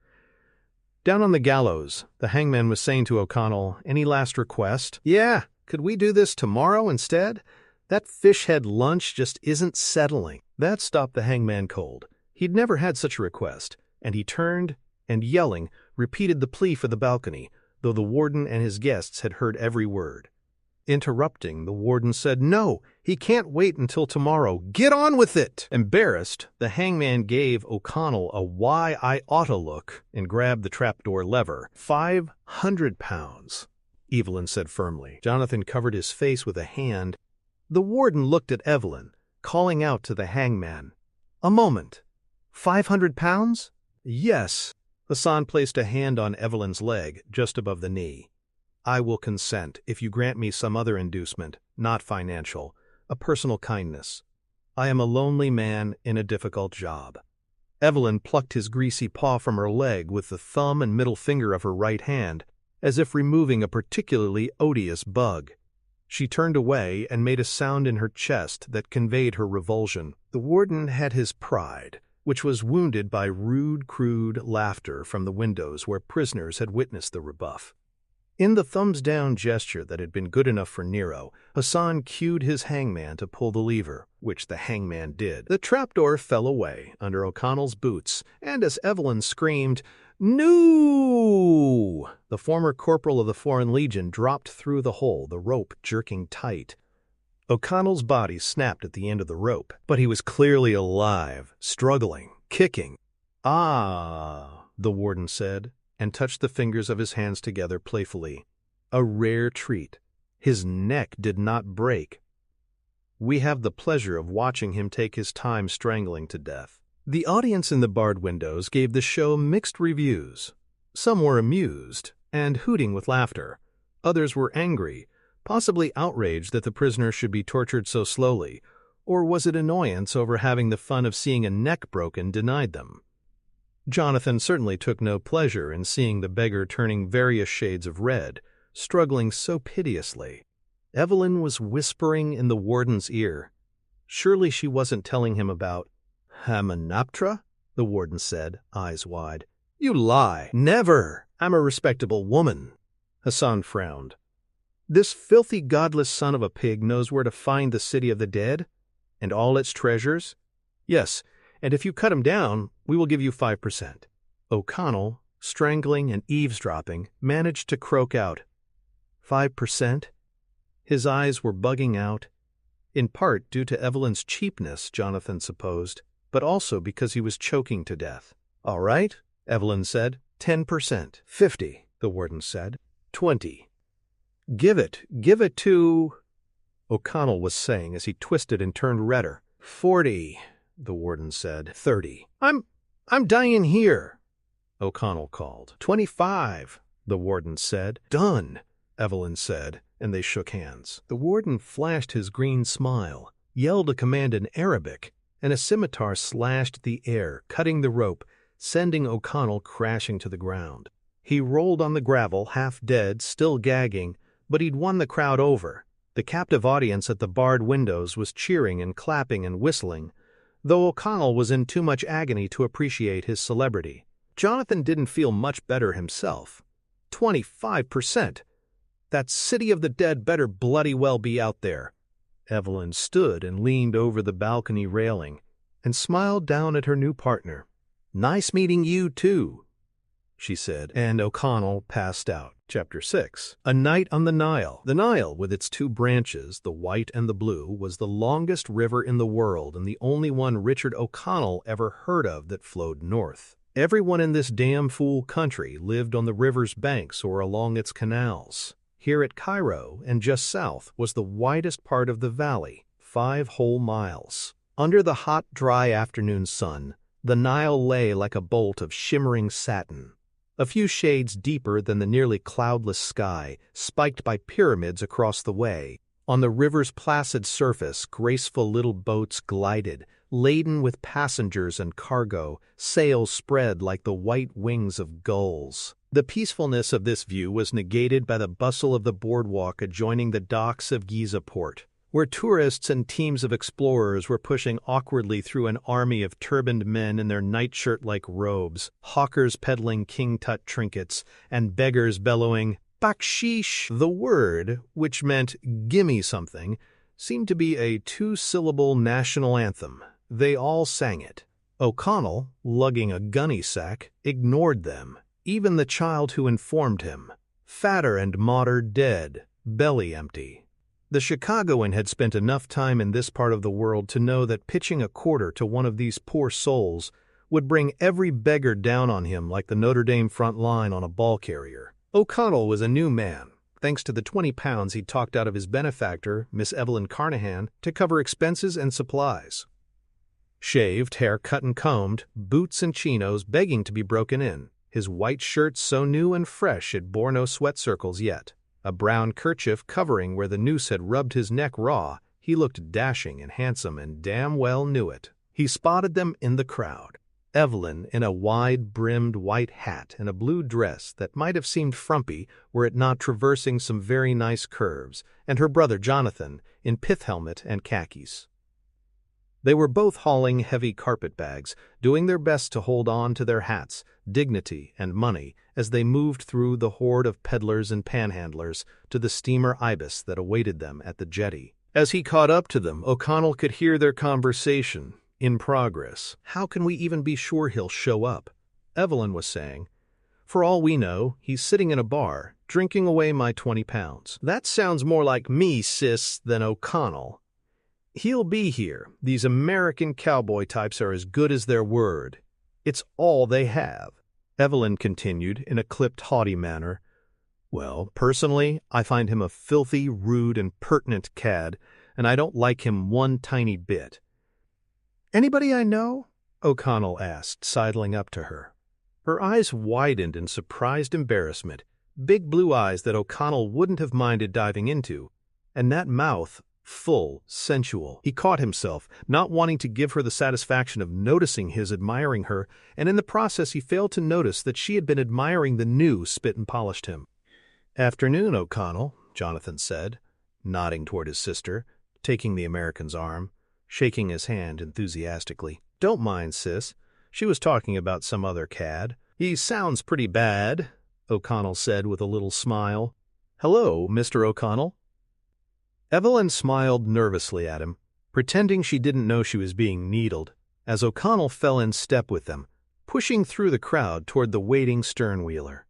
Speaker 1: Down on the gallows, the hangman was saying to O'Connell, "Any last request?" "Yeah, could we do this tomorrow instead? That fish-head lunch just isn't settling." That stopped the hangman cold. He'd never had such a request, and he turned and, yelling, repeated the plea for the balcony, though the warden and his guests had heard every word. Interrupting, the warden said, "No, he can't wait until tomorrow. Get on with it!" Embarrassed, the hangman gave O'Connell a "why I oughta" look and grabbed the trapdoor lever. £500, Evelyn said firmly. Jonathan covered his face with a hand. The warden looked at Evelyn, calling out to the hangman, "A moment. £500? Yes." Hassan placed a hand on Evelyn's leg, just above the knee. "I will consent if you grant me some other inducement, not financial, a personal kindness. I am a lonely man in a difficult job." Evelyn plucked his greasy paw from her leg with the thumb and middle finger of her right hand, as if removing a particularly odious bug. She turned away and made a sound in her chest that conveyed her revulsion. The warden had his pride, which was wounded by rude, crude laughter from the windows where prisoners had witnessed the rebuff. In the thumbs-down gesture that had been good enough for Nero, Hassan cued his hangman to pull the lever, which the hangman did. The trapdoor fell away under O'Connell's boots, and as Evelyn screamed, "No!" the former corporal of the Foreign Legion dropped through the hole, the rope jerking tight. O'Connell's body snapped at the end of the rope, but he was clearly alive, struggling, kicking. "Ah," the warden said, and touched the fingers of his hands together playfully. "A rare treat. His neck did not break. We have the pleasure of watching him take his time strangling to death." The audience in the barred windows gave the show mixed reviews. Some were amused and hooting with laughter. Others were angry, possibly outraged that the prisoner should be tortured so slowly, or was it annoyance over having the fun of seeing a neck broken denied them? Jonathan certainly took no pleasure in seeing the beggar turning various shades of red, struggling so piteously. Evelyn was whispering in the warden's ear. Surely she wasn't telling him about Hamanaptra? The warden said, eyes wide. You lie. Never. I'm a respectable woman. Hassan frowned. This filthy, godless son of a pig knows where to find the city of the dead? And all its treasures? Yes, and if you cut him down, we will give you 5%. O'Connell, strangling and eavesdropping, managed to croak out, 5%? His eyes were bugging out, in part due to Evelyn's cheapness, Jonathan supposed, but also because he was choking to death. All right, Evelyn said. 10%. 50, the warden said. 20. Give it to... O'Connell was saying as he twisted and turned redder. 40, the warden said. 30. I'm dying here, O'Connell called. 25, the warden said. Done, Evelyn said, and they shook hands. The warden flashed his green smile, yelled a command in Arabic, and a scimitar slashed the air, cutting the rope, sending O'Connell crashing to the ground. He rolled on the gravel, half dead, still gagging, but he'd won the crowd over. The captive audience at the barred windows was cheering and clapping and whistling, though O'Connell was in too much agony to appreciate his celebrity. Jonathan didn't feel much better himself. 25%! That city of the dead better bloody well be out there. Evelyn stood and leaned over the balcony railing and smiled down at her new partner. Nice meeting you, too, she said, and O'Connell passed out. Chapter 6. A Night on the Nile. The Nile, with its two branches, the white and the blue, was the longest river in the world and the only one Richard O'Connell ever heard of that flowed north. Everyone in this damn fool country lived on the river's banks or along its canals. Here at Cairo, and just south, was the widest part of the valley, 5 whole miles. Under the hot, dry afternoon sun, the Nile lay like a bolt of shimmering satin, a few shades deeper than the nearly cloudless sky, spiked by pyramids across the way. On the river's placid surface, graceful little boats glided, laden with passengers and cargo, sails spread like the white wings of gulls. The peacefulness of this view was negated by the bustle of the boardwalk adjoining the docks of Giza port, where tourists and teams of explorers were pushing awkwardly through an army of turbaned men in their nightshirt-like robes, hawkers peddling King Tut trinkets, and beggars bellowing, "Bakshish!" The word, which meant "gimme something," seemed to be a 2-syllable national anthem. They all sang it. O'Connell, lugging a gunny sack, ignored them, even the child who informed him. Fatter and Mater dead, belly empty. The Chicagoan had spent enough time in this part of the world to know that pitching a quarter to one of these poor souls would bring every beggar down on him like the Notre Dame front line on a ball carrier. O'Connell was a new man, thanks to the 20 pounds he'd talked out of his benefactor, Miss Evelyn Carnahan, to cover expenses and supplies. Shaved, hair cut and combed, boots and chinos begging to be broken in, his white shirt so new and fresh it bore no sweat circles yet. A brown kerchief covering where the noose had rubbed his neck raw, he looked dashing and handsome and damn well knew it. He spotted them in the crowd. Evelyn in a wide-brimmed white hat and a blue dress that might have seemed frumpy were it not traversing some very nice curves, and her brother Jonathan in pith helmet and khakis. They were both hauling heavy carpet bags, doing their best to hold on to their hats, dignity, and money as they moved through the horde of peddlers and panhandlers to the steamer Ibis that awaited them at the jetty. As he caught up to them, O'Connell could hear their conversation, in progress. How can we even be sure he'll show up? Evelyn was saying. For all we know, he's sitting in a bar, drinking away my 20 pounds. That sounds more like me, sis, than O'Connell. He'll be here. These American cowboy types are as good as their word. It's all they have. Evelyn continued in a clipped, haughty manner. Well, personally, I find him a filthy, rude, and pertinent cad, and I don't like him one tiny bit. Anybody I know? O'Connell asked, sidling up to her. Her eyes widened in surprised embarrassment. big blue eyes that O'Connell wouldn't have minded diving into, and that mouth, full, sensual. He caught himself, not wanting to give her the satisfaction of noticing his admiring her, and in the process he failed to notice that she had been admiring the new spit and polished him. "Afternoon, O'Connell," Jonathan said, nodding toward his sister, taking the American's arm, shaking his hand enthusiastically. "Don't mind, sis. She was talking about some other cad." "He sounds pretty bad," O'Connell said with a little smile. "Hello, Mr. O'Connell." Evelyn smiled nervously at him, pretending she didn't know she was being needled, as O'Connell fell in step with them, pushing through the crowd toward the waiting sternwheeler.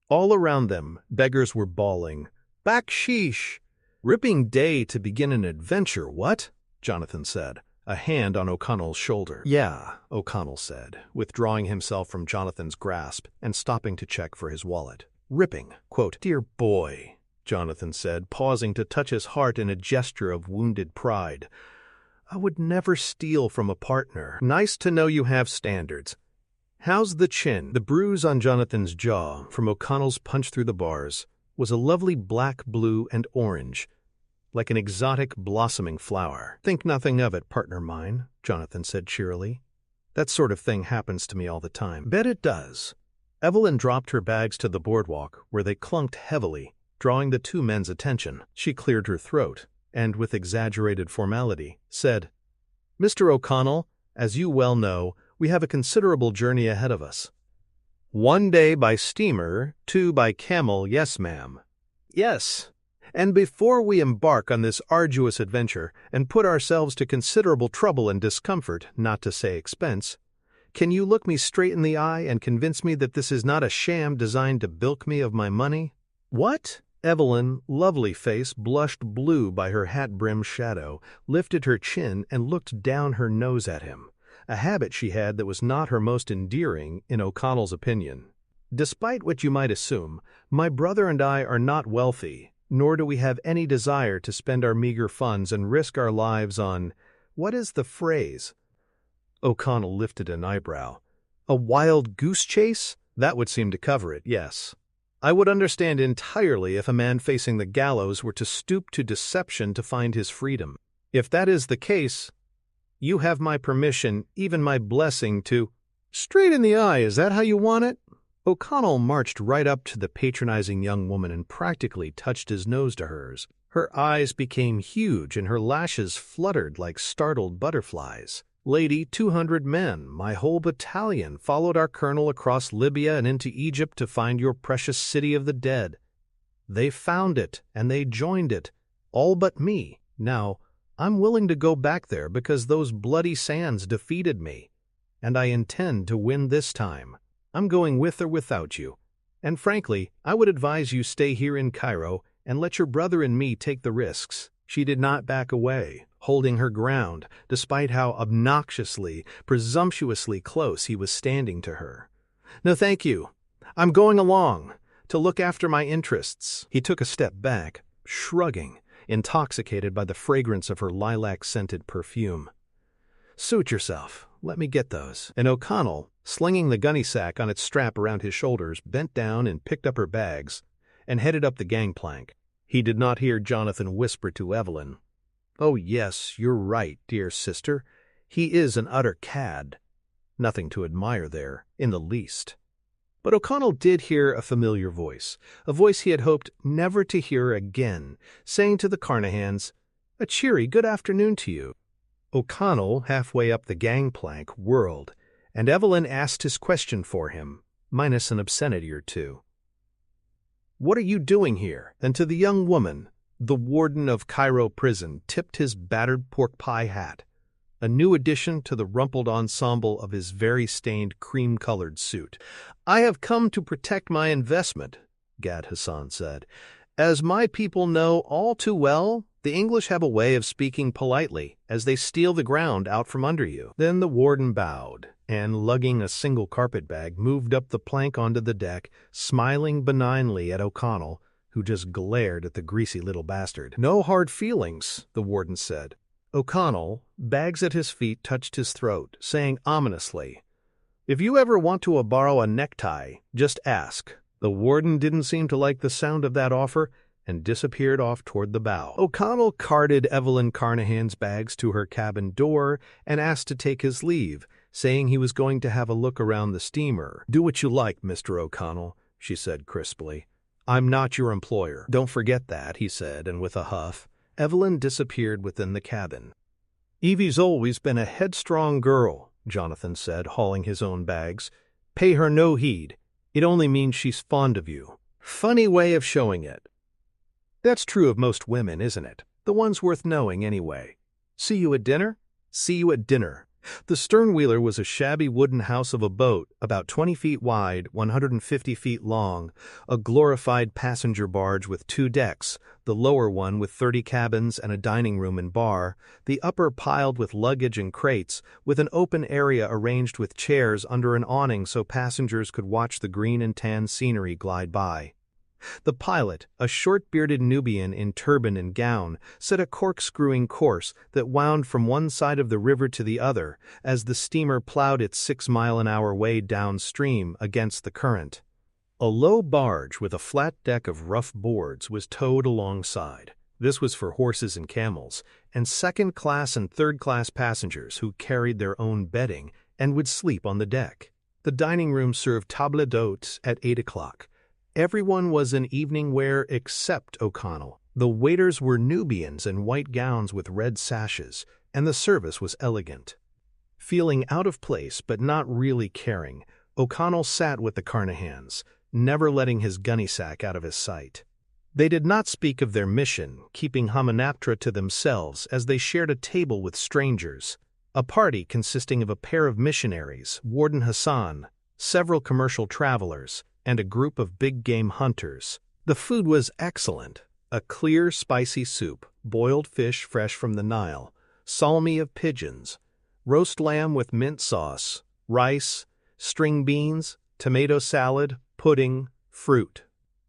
Speaker 1: All around them, beggars were bawling, "Backsheesh!" "Ripping day to begin an adventure, what?" Jonathan said, a hand on O'Connell's shoulder. "Yeah," O'Connell said, withdrawing himself from Jonathan's grasp and stopping to check for his wallet. "Ripping, quote, dear boy," Jonathan said, pausing to touch his heart in a gesture of wounded pride. "I would never steal from a partner. Nice to know you have standards. How's the chin?" The bruise on Jonathan's jaw, from O'Connell's punch through the bars, was a lovely black, blue, and orange, like an exotic blossoming flower. "Think nothing of it, partner mine," Jonathan said cheerily. "That sort of thing happens to me all the time." "Bet it does." Evelyn dropped her bags to the boardwalk, where they clunked heavily, drawing the two men's attention. She cleared her throat, and with exaggerated formality, said, "Mr. O'Connell, as you well know, we have a considerable journey ahead of us. 1 day by steamer, 2 by camel, yes, ma'am." "Yes. And before we embark on this arduous adventure and put ourselves to considerable trouble and discomfort, not to say expense, can you look me straight in the eye and convince me that this is not a sham designed to bilk me of my money?" "What?" Evelyn, lovely face blushed blue by her hat-brim shadow, lifted her chin and looked down her nose at him, a habit she had that was not her most endearing, in O'Connell's opinion. "Despite what you might assume, my brother and I are not wealthy, nor do we have any desire to spend our meager funds and risk our lives on, what is the phrase?" O'Connell lifted an eyebrow. "A wild goose chase? That would seem to cover it, yes. I would understand entirely if a man facing the gallows were to stoop to deception to find his freedom. If that is the case, you have my permission, even my blessing to—" "Straight in the eye, is that how you want it?" O'Connell marched right up to the patronizing young woman and practically touched his nose to hers. Her eyes became huge and her lashes fluttered like startled butterflies. "Lady, 200 men, my whole battalion, followed our colonel across Libya and into Egypt to find your precious city of the dead. They found it, and they joined it, all but me. Now, I'm willing to go back there because those bloody sands defeated me, and I intend to win this time. I'm going with or without you, and frankly, I would advise you stay here in Cairo and let your brother and me take the risks." She did not back away, holding her ground, despite how obnoxiously, presumptuously close he was standing to her. "No, thank you. I'm going along, to look after my interests." He took a step back, shrugging, intoxicated by the fragrance of her lilac-scented perfume. "Suit yourself. Let me get those." And O'Connell, slinging the gunny sack on its strap around his shoulders, bent down and picked up her bags and headed up the gangplank. He did not hear Jonathan whisper to Evelyn, "Oh yes, you're right, dear sister. He is an utter cad." Nothing to admire there, in the least. But O'Connell did hear a familiar voice, a voice he had hoped never to hear again, saying to the Carnahans, "A cheery good afternoon to you." O'Connell, halfway up the gangplank, whirled, and Evelyn asked his question for him, minus an obscenity or two. "What are you doing here?" And to the young woman, the warden of Cairo prison tipped his battered pork-pie hat, a new addition to the rumpled ensemble of his very stained cream-colored suit. "I have come to protect my investment," Gad Hassan said. "As my people know all too well, the English have a way of speaking politely as they steal the ground out from under you." Then the warden bowed, and lugging a single carpet-bag, moved up the plank onto the deck, smiling benignly at O'Connell, who just glared at the greasy little bastard. "No hard feelings," the warden said. O'Connell, bags at his feet, touched his throat, saying ominously, "If you ever want to borrow a necktie, just ask. The warden didn't seem to like the sound of that offer and disappeared off toward the bow. O'Connell carted Evelyn Carnahan's bags to her cabin door and asked to take his leave, saying he was going to have a look around the steamer. "Do what you like, Mr. O'Connell," she said crisply. "I'm not your employer." "Don't forget that," he said, and with a huff, Evelyn disappeared within the cabin. "Evie's always been a headstrong girl," Jonathan said, hauling his own bags. "Pay her no heed. It only means she's fond of you." Funny way of showing it. That's true of most women, isn't it? The ones worth knowing, anyway. "See you at dinner?" "See you at dinner." The sternwheeler was a shabby wooden house of a boat, about 20 feet wide, 150 feet long, a glorified passenger barge with 2 decks, the lower one with 30 cabins and a dining room and bar, the upper piled with luggage and crates, with an open area arranged with chairs under an awning so passengers could watch the green and tan scenery glide by. The pilot, a short-bearded Nubian in turban and gown, set a corkscrewing course that wound from one side of the river to the other as the steamer plowed its 6-mile-an-hour way downstream against the current. A low barge with a flat deck of rough boards was towed alongside. This was for horses and camels, and second-class and third-class passengers who carried their own bedding and would sleep on the deck. The dining room served table d'hôte at 8 o'clock. Everyone was in evening wear except O'Connell. The waiters were Nubians in white gowns with red sashes, and the service was elegant. Feeling out of place but not really caring, O'Connell sat with the Carnahans, never letting his gunny sack out of his sight. They did not speak of their mission, keeping Hamunaptra to themselves as they shared a table with strangers, a party consisting of a pair of missionaries, Warden Hassan, several commercial travelers, and a group of big-game hunters. The food was excellent. A clear, spicy soup, boiled fish fresh from the Nile, salmi of pigeons, roast lamb with mint sauce, rice, string beans, tomato salad, pudding, fruit.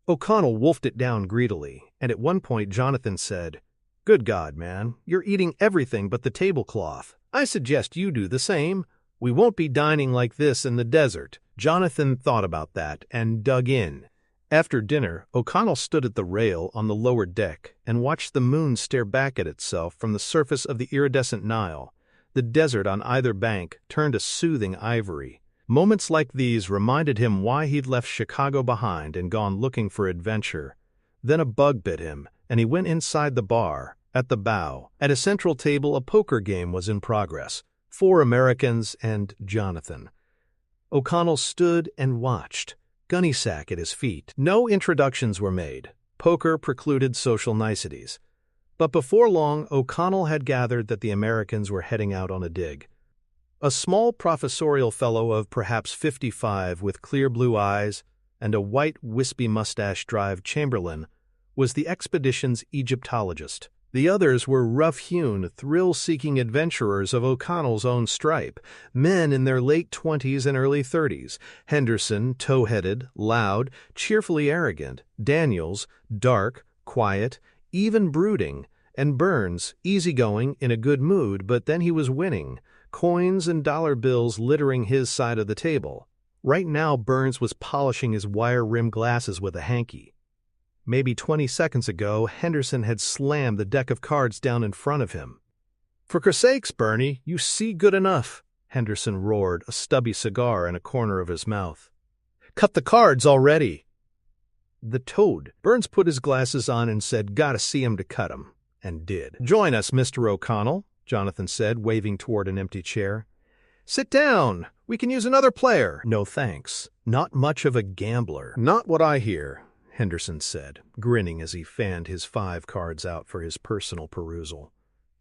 Speaker 1: O'Connell wolfed it down greedily, and at one point Jonathan said, "Good God, man, you're eating everything but the tablecloth. I suggest you do the same. We won't be dining like this in the desert." Jonathan thought about that and dug in. After dinner, O'Connell stood at the rail on the lower deck and watched the moon stare back at itself from the surface of the iridescent Nile. The desert on either bank turned a soothing ivory. Moments like these reminded him why he'd left Chicago behind and gone looking for adventure. Then a bug bit him, and he went inside the bar, at the bow. At a central table, a poker game was in progress. 4 Americans and Jonathan. O'Connell stood and watched, gunny sack at his feet. No introductions were made. Poker precluded social niceties. But before long, O'Connell had gathered that the Americans were heading out on a dig. A small professorial fellow of perhaps 55 with clear blue eyes and a white, wispy mustache drive Chamberlain was the expedition's Egyptologist. The others were rough-hewn, thrill-seeking adventurers of O'Connell's own stripe, men in their late 20s and early 30s. Henderson, tow-headed, loud, cheerfully arrogant. Daniels, dark, quiet, even brooding. And Burns, easygoing, in a good mood, but then he was winning. Coins and dollar bills littering his side of the table. Right now Burns was polishing his wire-rimmed glasses with a hanky. Maybe 20 seconds ago, Henderson had slammed the deck of cards down in front of him. "For sakes, Bernie, you see good enough," Henderson roared, a stubby cigar in a corner of his mouth. "Cut the cards already." The toad. Burns put his glasses on and said, "Gotta see 'em to cut 'em," and did. "Join us, Mr. O'Connell," Jonathan said, waving toward an empty chair. "Sit down. We can use another player." "No thanks. Not much of a gambler." "Not what I hear," Henderson said, grinning as he fanned his 5 cards out for his personal perusal.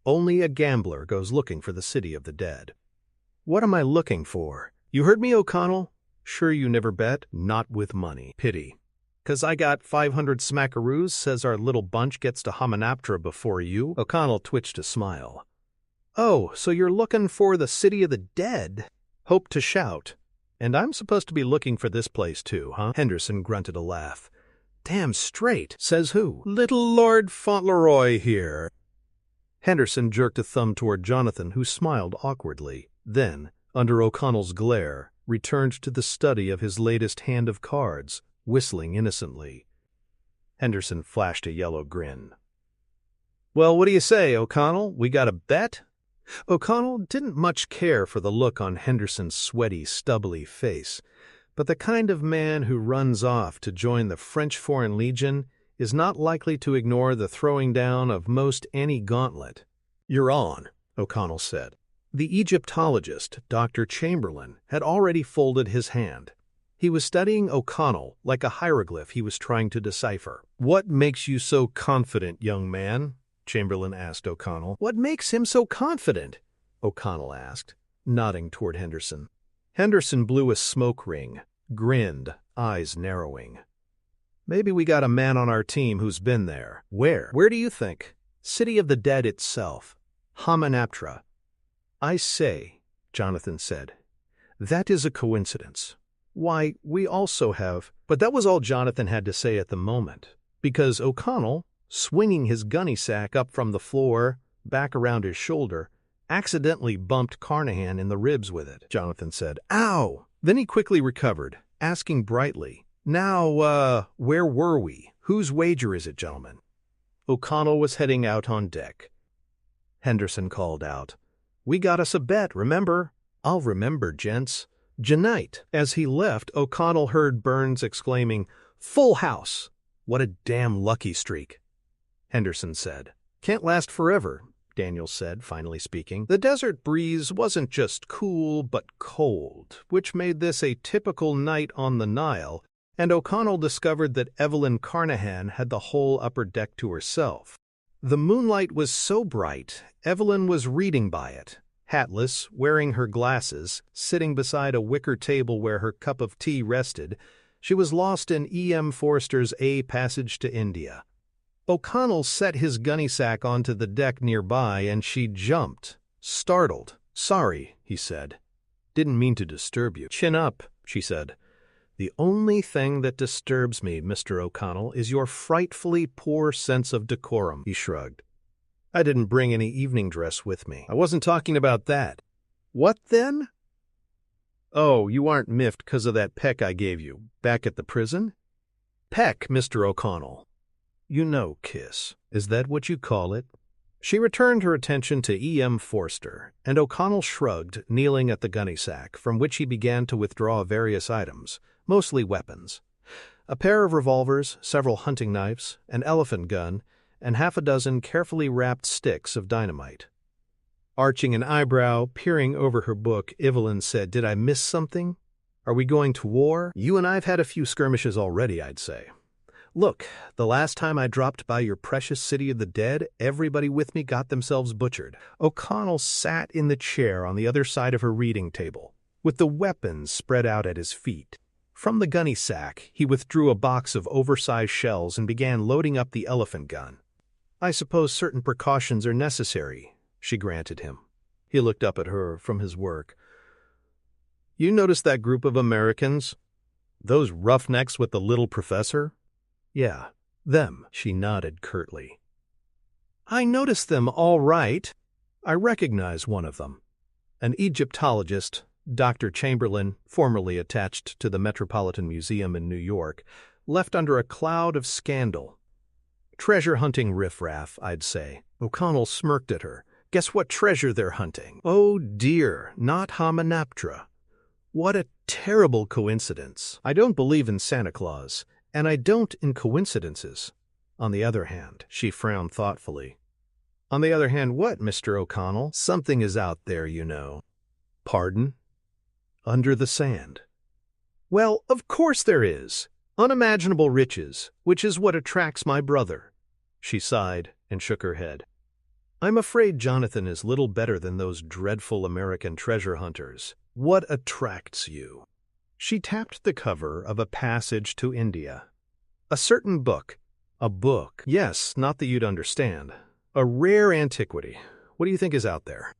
Speaker 1: "Only a gambler goes looking for the city of the dead." "What am I looking for?" "You heard me, O'Connell? Sure you never bet?" "Not with money." "Pity. 'Cause I got 500 smackaroos says our little bunch gets to Hamunaptra before you." O'Connell twitched a smile. "Oh, so you're looking for the city of the dead?" Hope to shout. "And I'm supposed to be looking for this place too, huh?" Henderson grunted a laugh. "Damn straight. Says who?" "Little Lord Fauntleroy here." Henderson jerked a thumb toward Jonathan, who smiled awkwardly. Then, under O'Connell's glare, returned to the study of his latest hand of cards, whistling innocently. Henderson flashed a yellow grin. "Well, what do you say, O'Connell? We got a bet?" O'Connell didn't much care for the look on Henderson's sweaty, stubbly face, but the kind of man who runs off to join the French Foreign Legion is not likely to ignore the throwing down of most any gauntlet. "You're on," O'Connell said. The Egyptologist, Dr. Chamberlain, had already folded his hand. He was studying O'Connell like a hieroglyph he was trying to decipher. "What makes you so confident, young man?" Chamberlain asked O'Connell. "What makes him so confident?" O'Connell asked, nodding toward Henderson. Henderson blew a smoke ring, grinned, eyes narrowing. "Maybe we got a man on our team who's been there." "Where?" "Where do you think?" "City of the Dead itself. Hamunaptra." "I say," Jonathan said, "that is a coincidence. Why, we also have—" But that was all Jonathan had to say at the moment, because O'Connell, swinging his gunny sack up from the floor, back around his shoulder, accidentally bumped Carnahan in the ribs with it. Jonathan said, "Ow!" Then he quickly recovered, asking brightly, "Now, where were we? Whose wager is it, gentlemen?" O'Connell was heading out on deck. Henderson called out, "We got us a bet, remember?" "I'll remember, gents." "Genite." As he left, O'Connell heard Burns exclaiming, "Full house!" "What a damn lucky streak," Henderson said. "Can't last forever," Daniel said, finally speaking. The desert breeze wasn't just cool, but cold, which made this a typical night on the Nile, and O'Connell discovered that Evelyn Carnahan had the whole upper deck to herself. The moonlight was so bright, Evelyn was reading by it, hatless, wearing her glasses, sitting beside a wicker table where her cup of tea rested. She was lost in E.M. Forster's A Passage to India. O'Connell set his gunny sack onto the deck nearby, and she jumped, startled. "Sorry," he said. "Didn't mean to disturb you." "Chin up," she said. "The only thing that disturbs me, Mr. O'Connell, is your frightfully poor sense of decorum." He shrugged. "I didn't bring any evening dress with me." "I wasn't talking about that." "What then?" "Oh, you aren't miffed 'cause of that peck I gave you, back at the prison?" "Peck, Mr. O'Connell." "You know, kiss. Is that what you call it?" She returned her attention to E.M. Forster, and O'Connell shrugged, kneeling at the gunny sack, from which he began to withdraw various items, mostly weapons. A pair of revolvers, several hunting knives, an elephant gun, and half a dozen carefully wrapped sticks of dynamite. Arching an eyebrow, peering over her book, Evelyn said, "Did I miss something? Are we going to war?" "You and I've had a few skirmishes already, I'd say. Look, the last time I dropped by your precious City of the Dead, everybody with me got themselves butchered." O'Connell sat in the chair on the other side of her reading table, with the weapons spread out at his feet. From the gunny sack, he withdrew a box of oversized shells and began loading up the elephant gun. "I suppose certain precautions are necessary," she granted him. He looked up at her from his work. "You notice that group of Americans? Those roughnecks with the little professor?" "Yeah, them," she nodded curtly. "I noticed them all right. I recognize one of them. An Egyptologist, Dr. Chamberlain, formerly attached to the Metropolitan Museum in New York, left under a cloud of scandal. Treasure-hunting riffraff, I'd say." O'Connell smirked at her. "Guess what treasure they're hunting?" "Oh dear, not Hamunaptra. What a terrible coincidence. I don't believe in Santa Claus, and I don't in coincidences. On the other hand," she frowned thoughtfully. "On the other hand, what, Mr. O'Connell? Something is out there, you know." "Pardon?" "Under the sand." "Well, of course there is. Unimaginable riches, which is what attracts my brother." She sighed and shook her head. "I'm afraid Jonathan is little better than those dreadful American treasure hunters. What attracts you?" She tapped the cover of A Passage to India. "A certain book." "A book?" "Yes, not that you'd understand. A rare antiquity. What do you think is out there?"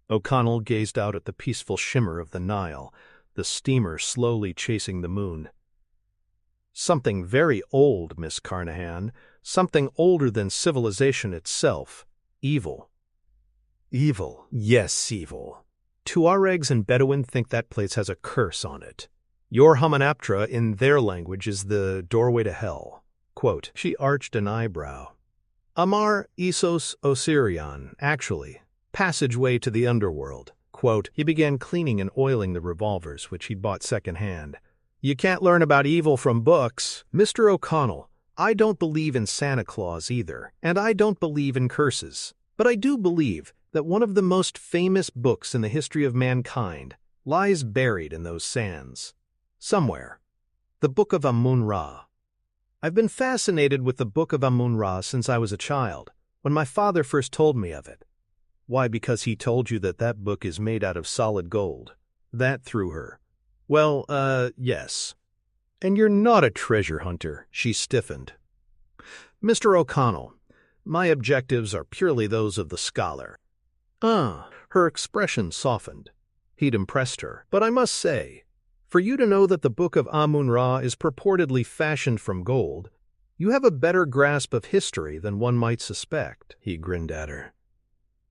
Speaker 1: O'Connell gazed out at the peaceful shimmer of the Nile, the steamer slowly chasing the moon. "Something very old, Miss Carnahan. Something older than civilization itself. Evil." "Evil?" "Yes, evil. Tuaregs and Bedouin think that place has a curse on it." Your Hamanaptra in their language is the doorway to hell. Quote, she arched an eyebrow. Amar Isos Osirion, actually, passageway to the underworld. Quote, he began cleaning and oiling the revolvers, which he'd bought secondhand. You can't learn about evil from books. Mr. O'Connell, I don't believe in Santa Claus either, and I don't believe in curses. But I do believe that one of the most famous books in the history of mankind lies buried in those sands. Somewhere. The Book of Amun-Ra. I've been fascinated with the Book of Amun-Ra since I was a child, when my father first told me of it. Why, because he told you that book is made out of solid gold. That threw her. Well, yes. And you're not a treasure hunter, she stiffened. Mr. O'Connell, my objectives are purely those of the scholar. Her expression softened. He'd impressed her. But I must say, for you to know that the Book of Amun-Ra is purportedly fashioned from gold, you have a better grasp of history than one might suspect, he grinned at her.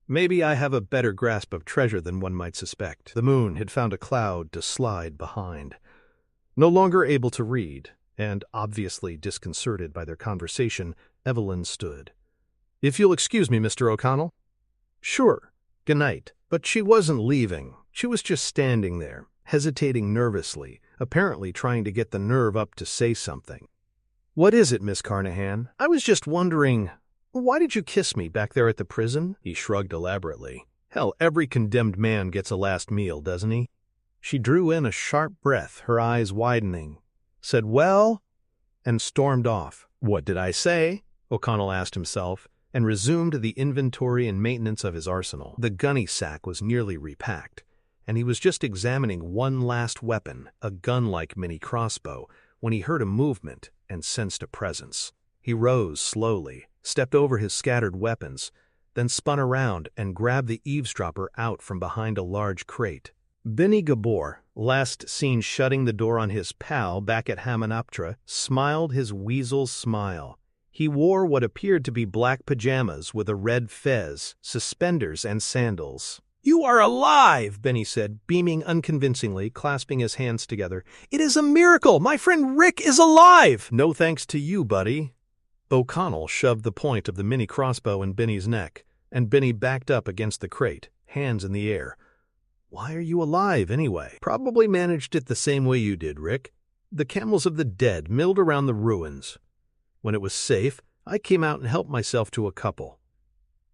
Speaker 1: Maybe I have a better grasp of treasure than one might suspect. The moon had found a cloud to slide behind. No longer able to read, and obviously disconcerted by their conversation, Evelyn stood. If you'll excuse me, Mr. O'Connell? Sure. Good night. But she wasn't leaving. She was just standing there, hesitating nervously, apparently trying to get the nerve up to say something. What is it, Miss Carnahan? I was just wondering, why did you kiss me back there at the prison? He shrugged elaborately. Hell, every condemned man gets a last meal, doesn't he? She drew in a sharp breath, her eyes widening, said, well, and stormed off. What did I say? O'Connell asked himself, and resumed the inventory and maintenance of his arsenal. The gunny sack was nearly repacked, and he was just examining one last weapon, a gun-like mini crossbow, when he heard a movement and sensed a presence. He rose slowly, stepped over his scattered weapons, then spun around and grabbed the eavesdropper out from behind a large crate. Benny Gabor, last seen shutting the door on his pal back at Hamanaptra, smiled his weasel smile. He wore what appeared to be black pajamas with a red fez, suspenders, and sandals. You are alive, Benny said, beaming unconvincingly, clasping his hands together. It is a miracle! My friend Rick is alive! No thanks to you, buddy. O'Connell shoved the point of the mini crossbow in Benny's neck, and Benny backed up against the crate, hands in the air. Why are you alive, anyway? Probably managed it the same way you did, Rick. The camels of the dead milled around the ruins. When it was safe, I came out and helped myself to a couple.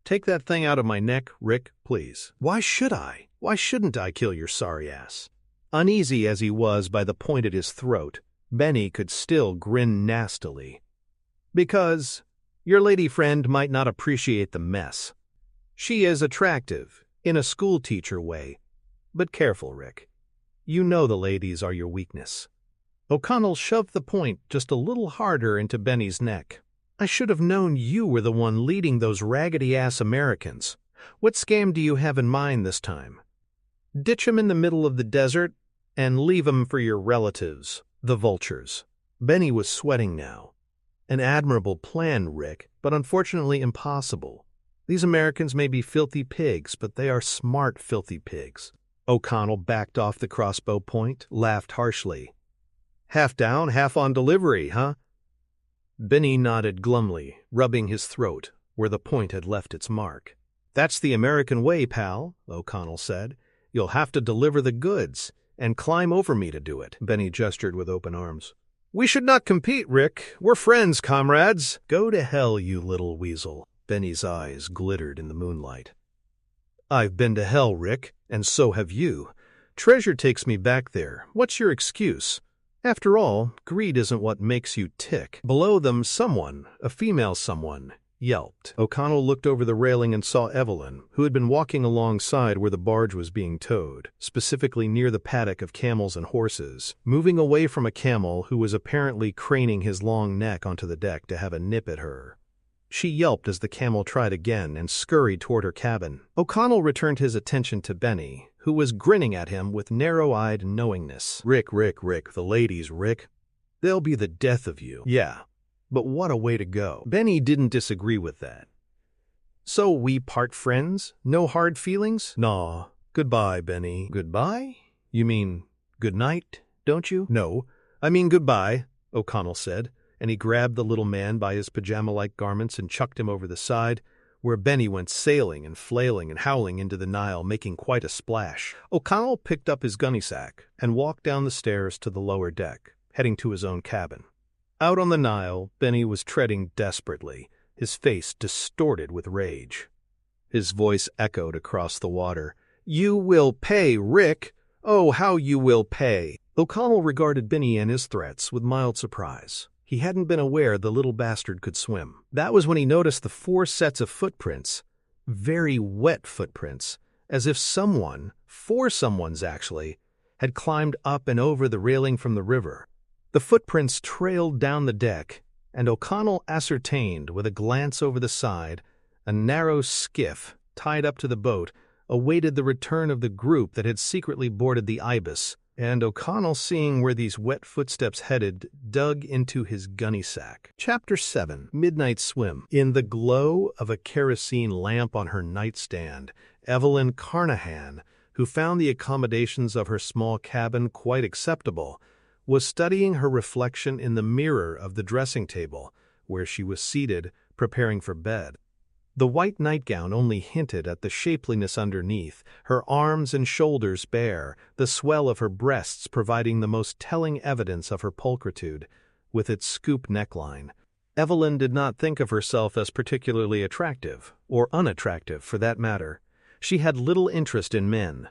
Speaker 1: Take that thing out of my neck, Rick, please. Why should I? Why shouldn't I kill your sorry ass? Uneasy as he was by the point at his throat, Benny could still grin nastily. Because your lady friend might not appreciate the mess. She is attractive, in a schoolteacher way. But careful, Rick. You know the ladies are your weakness. O'Connell shoved the point just a little harder into Benny's neck. I should have known you were the one leading those raggedy-ass Americans. What scam do you have in mind this time? Ditch 'em in the middle of the desert and leave 'em for your relatives, the vultures. Benny was sweating now. An admirable plan, Rick, but unfortunately impossible. These Americans may be filthy pigs, but they are smart filthy pigs. O'Connell backed off the crossbow point, laughed harshly. Half down, half on delivery, huh? Benny nodded glumly, rubbing his throat, where the point had left its mark. That's the American way, pal, O'Connell said. You'll have to deliver the goods, and climb over me to do it. Benny gestured with open arms. We should not compete, Rick. We're friends, comrades. Go to hell, you little weasel. Benny's eyes glittered in the moonlight. I've been to hell, Rick, and so have you. Treasure takes me back there. What's your excuse? After all, greed isn't what makes you tick. Below them, someone, a female someone, yelped. O'Connell looked over the railing and saw Evelyn, who had been walking alongside where the barge was being towed, specifically near the paddock of camels and horses, moving away from a camel who was apparently craning his long neck onto the deck to have a nip at her. She yelped as the camel tried again and scurried toward her cabin. O'Connell returned his attention to Benny, who was grinning at him with narrow-eyed knowingness. Rick, the ladies, Rick. They'll be the death of you. Yeah, but what a way to go. Benny didn't disagree with that. So we part friends? No hard feelings? Naw. Goodbye, Benny. Goodbye? You mean good night? don't you? No, I mean goodbye, O'Connell said, and he grabbed the little man by his pajama-like garments and chucked him over the side, where Benny went sailing and flailing and howling into the Nile, making quite a splash. O'Connell picked up his gunny sack and walked down the stairs to the lower deck, heading to his own cabin. Out on the Nile, Benny was treading desperately, his face distorted with rage. His voice echoed across the water. "You will pay, Rick! Oh, how you will pay!" O'Connell regarded Benny and his threats with mild surprise. He hadn't been aware the little bastard could swim. That was when he noticed the 4 sets of footprints, very wet footprints, as if someone, 4 someones actually, had climbed up and over the railing from the river. The footprints trailed down the deck, and O'Connell ascertained, with a glance over the side, a narrow skiff, tied up to the boat, awaited the return of the group that had secretly boarded the Ibis, and O'Connell, seeing where these wet footsteps headed, dug into his gunny sack. Chapter 7. Midnight Swim. In the glow of a kerosene lamp on her nightstand, Evelyn Carnahan, who found the accommodations of her small cabin quite acceptable, was studying her reflection in the mirror of the dressing table, where she was seated, preparing for bed. The white nightgown only hinted at the shapeliness underneath, her arms and shoulders bare, the swell of her breasts providing the most telling evidence of her pulchritude, with its scoop neckline. Evelyn did not think of herself as particularly attractive, or unattractive for that matter. She had little interest in men.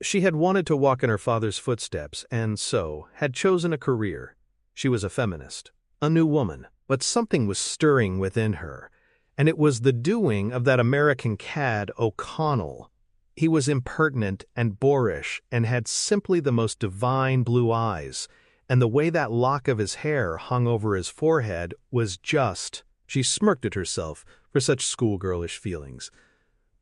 Speaker 1: She had wanted to walk in her father's footsteps and so had chosen a career. She was a feminist, a new woman, but something was stirring within her, and it was the doing of that American cad O'Connell. He was impertinent and boorish and had simply the most divine blue eyes, and the way that lock of his hair hung over his forehead was just. She smirked at herself for such schoolgirlish feelings.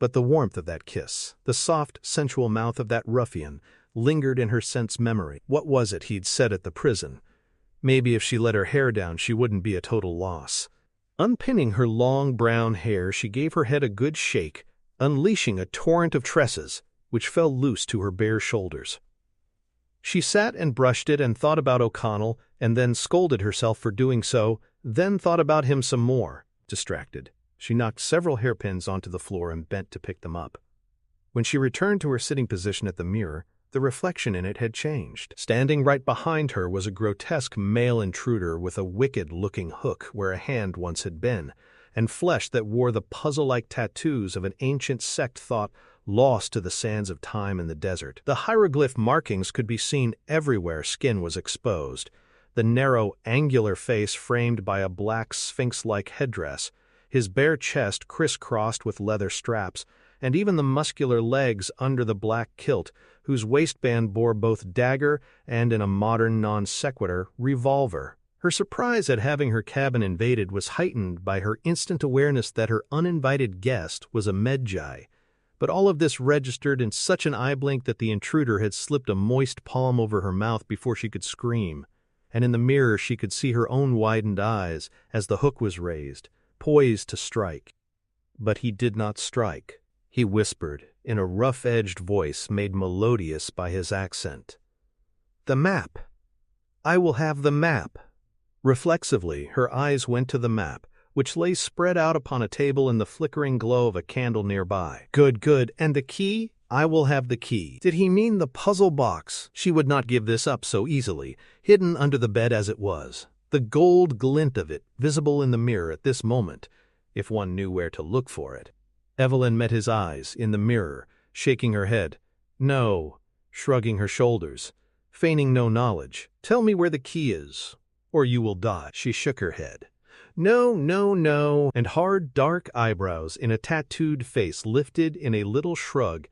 Speaker 1: But the warmth of that kiss, the soft, sensual mouth of that ruffian, lingered in her sense memory. What was it he'd said at the prison? Maybe if she let her hair down she wouldn't be a total loss. Unpinning her long brown hair, she gave her head a good shake, unleashing a torrent of tresses, which fell loose to her bare shoulders. She sat and brushed it and thought about O'Connell, and then scolded herself for doing so, then thought about him some more, distracted. She knocked several hairpins onto the floor and bent to pick them up. When she returned to her sitting position at the mirror, the reflection in it had changed. Standing right behind her was a grotesque male intruder with a wicked-looking hook where a hand once had been, and flesh that wore the puzzle-like tattoos of an ancient sect thought lost to the sands of time in the desert. The hieroglyph markings could be seen everywhere skin was exposed, the narrow, angular face framed by a black sphinx-like headdress, his bare chest crisscrossed with leather straps, and even the muscular legs under the black kilt, whose waistband bore both dagger and, in a modern non sequitur, revolver. Her surprise at having her cabin invaded was heightened by her instant awareness that her uninvited guest was a Medjay. But all of this registered in such an eye blink that the intruder had slipped a moist palm over her mouth before she could scream, and in the mirror she could see her own widened eyes as the hook was raised, poised to strike. But he did not strike. He whispered, in a rough-edged voice made melodious by his accent, "The map. I will have the map." Reflexively, her eyes went to the map, which lay spread out upon a table in the flickering glow of a candle nearby. Good, good. And the key? I will have the key. Did he mean the puzzle box? She would not give this up so easily, hidden under the bed as it was. The gold glint of it, visible in the mirror at this moment, if one knew where to look for it. Evelyn met his eyes, in the mirror, shaking her head. No, shrugging her shoulders, feigning no knowledge. Tell me where the key is, or you will die. She shook her head. No, no, no, and hard, dark eyebrows in a tattooed face lifted in a little shrug,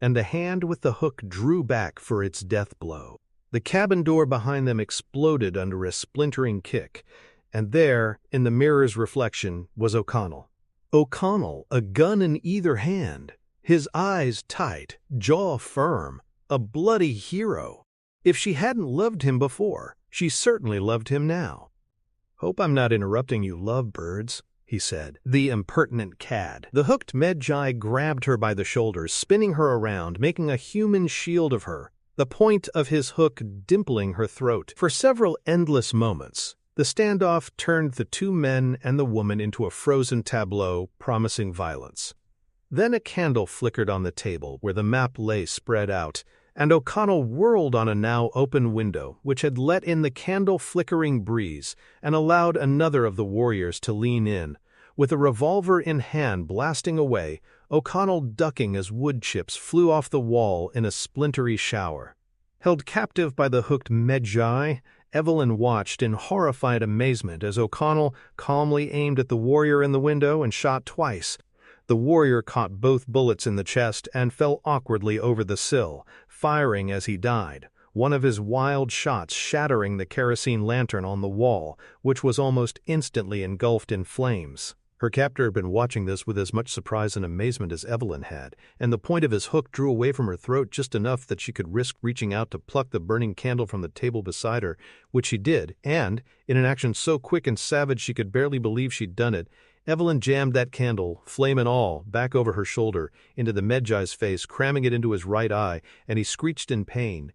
Speaker 1: and the hand with the hook drew back for its death blow. The cabin door behind them exploded under a splintering kick, and there, in the mirror's reflection, was O'Connell. O'Connell, a gun in either hand, his eyes tight, jaw firm, a bloody hero. If she hadn't loved him before, she certainly loved him now. "Hope I'm not interrupting you lovebirds," he said. The impertinent cad. The hooked Medjay grabbed her by the shoulders, spinning her around, making a human shield of her, the point of his hook dimpling her throat. For several endless moments, the standoff turned the two men and the woman into a frozen tableau promising violence. Then a candle flickered on the table where the map lay spread out, and O'Connell whirled on a now open window which had let in the candle-flickering breeze and allowed another of the warriors to lean in, with a revolver in hand blasting away, O'Connell ducking as wood chips flew off the wall in a splintery shower. Held captive by the hooked Medjai, Evelyn watched in horrified amazement as O'Connell calmly aimed at the warrior in the window and shot twice. The warrior caught both bullets in the chest and fell awkwardly over the sill, firing as he died, one of his wild shots shattering the kerosene lantern on the wall, which was almost instantly engulfed in flames. Her captor had been watching this with as much surprise and amazement as Evelyn had, and the point of his hook drew away from her throat just enough that she could risk reaching out to pluck the burning candle from the table beside her, which she did, and, in an action so quick and savage she could barely believe she'd done it, Evelyn jammed that candle, flame and all, back over her shoulder, into the Medjai's face, cramming it into his right eye, and he screeched in pain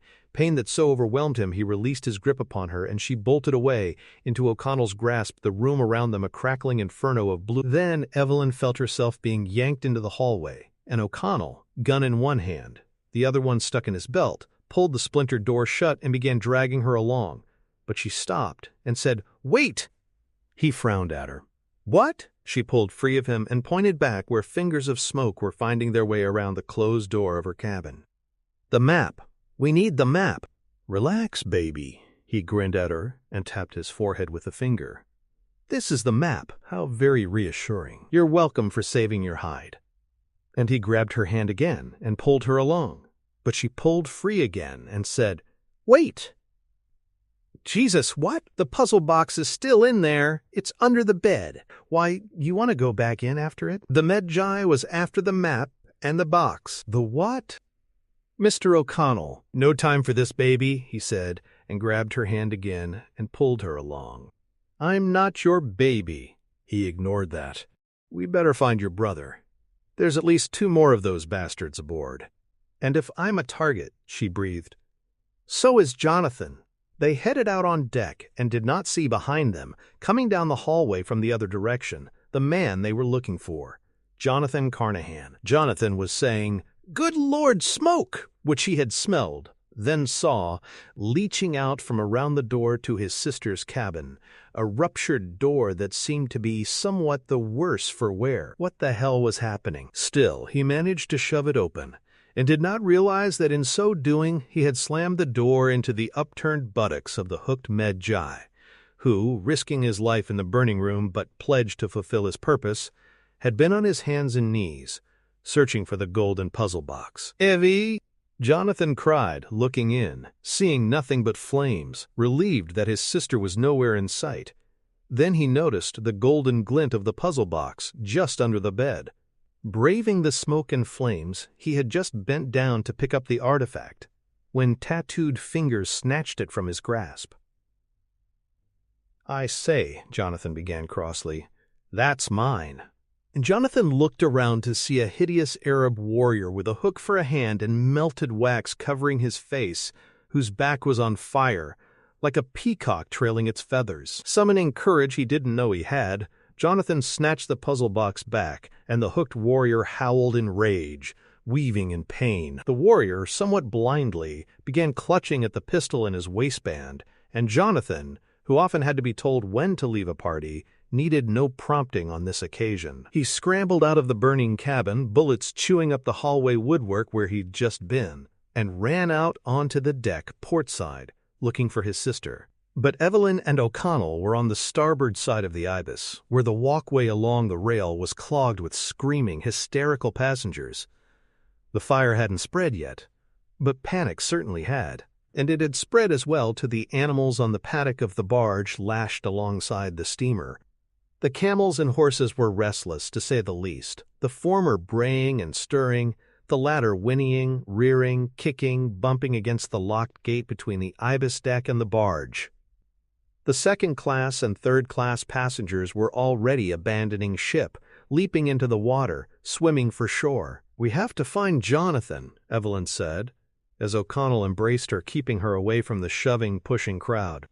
Speaker 1: that so overwhelmed him he released his grip upon her, and she bolted away into O'Connell's grasp, the room around them a crackling inferno of blue. Then Evelyn felt herself being yanked into the hallway, and O'Connell, gun in one hand, the other one stuck in his belt, pulled the splintered door shut and began dragging her along. But she stopped and said, "Wait!" He frowned at her. "What?" She pulled free of him and pointed back where fingers of smoke were finding their way around the closed door of her cabin. "The map. We need the map." "Relax, baby." He grinned at her and tapped his forehead with a finger. "This is the map. How very reassuring. You're welcome for saving your hide." And he grabbed her hand again and pulled her along. But she pulled free again and said, "Wait." "Jesus, what? The puzzle box is still in there. It's under the bed. Why, you want to go back in after it?" The Medjai was after the map and the box. "The what?" "Mr. O'Connell, no time for this, baby," he said, and grabbed her hand again and pulled her along. "I'm not your baby." He ignored that. "We better find your brother. There's at least 2 more of those bastards aboard." "And if I'm a target," she breathed, "so is Jonathan." They headed out on deck and did not see behind them, coming down the hallway from the other direction, the man they were looking for, Jonathan Carnahan. Jonathan was saying, "Good Lord, smoke!" which he had smelled, then saw, leaching out from around the door to his sister's cabin, a ruptured door that seemed to be somewhat the worse for wear. What the hell was happening? Still, he managed to shove it open, and did not realize that in so doing he had slammed the door into the upturned buttocks of the hooked Medjai, who, risking his life in the burning room but pledged to fulfill his purpose, had been on his hands and knees, searching for the golden puzzle box. "Evie!" Jonathan cried, looking in, seeing nothing but flames, relieved that his sister was nowhere in sight. Then he noticed the golden glint of the puzzle box just under the bed. Braving the smoke and flames, he had just bent down to pick up the artifact, when tattooed fingers snatched it from his grasp. "I say," Jonathan began crossly, "that's mine." Jonathan looked around to see a hideous Arab warrior with a hook for a hand and melted wax covering his face, whose back was on fire, like a peacock trailing its feathers. Summoning courage he didn't know he had, Jonathan snatched the puzzle box back, and the hooked warrior howled in rage, weaving in pain. The warrior, somewhat blindly, began clutching at the pistol in his waistband, and Jonathan, who often had to be told when to leave a party, needed no prompting on this occasion. He scrambled out of the burning cabin, bullets chewing up the hallway woodwork where he'd just been, and ran out onto the deck portside, looking for his sister. But Evelyn and O'Connell were on the starboard side of the Ibis, where the walkway along the rail was clogged with screaming, hysterical passengers. The fire hadn't spread yet, but panic certainly had, and it had spread as well to the animals on the paddock of the barge lashed alongside the steamer. The camels and horses were restless, to say the least, the former braying and stirring, the latter whinnying, rearing, kicking, bumping against the locked gate between the Ibis deck and the barge. The second-class and third-class passengers were already abandoning ship, leaping into the water, swimming for shore. "We have to find Jonathan," Evelyn said, as O'Connell embraced her, keeping her away from the shoving, pushing crowd.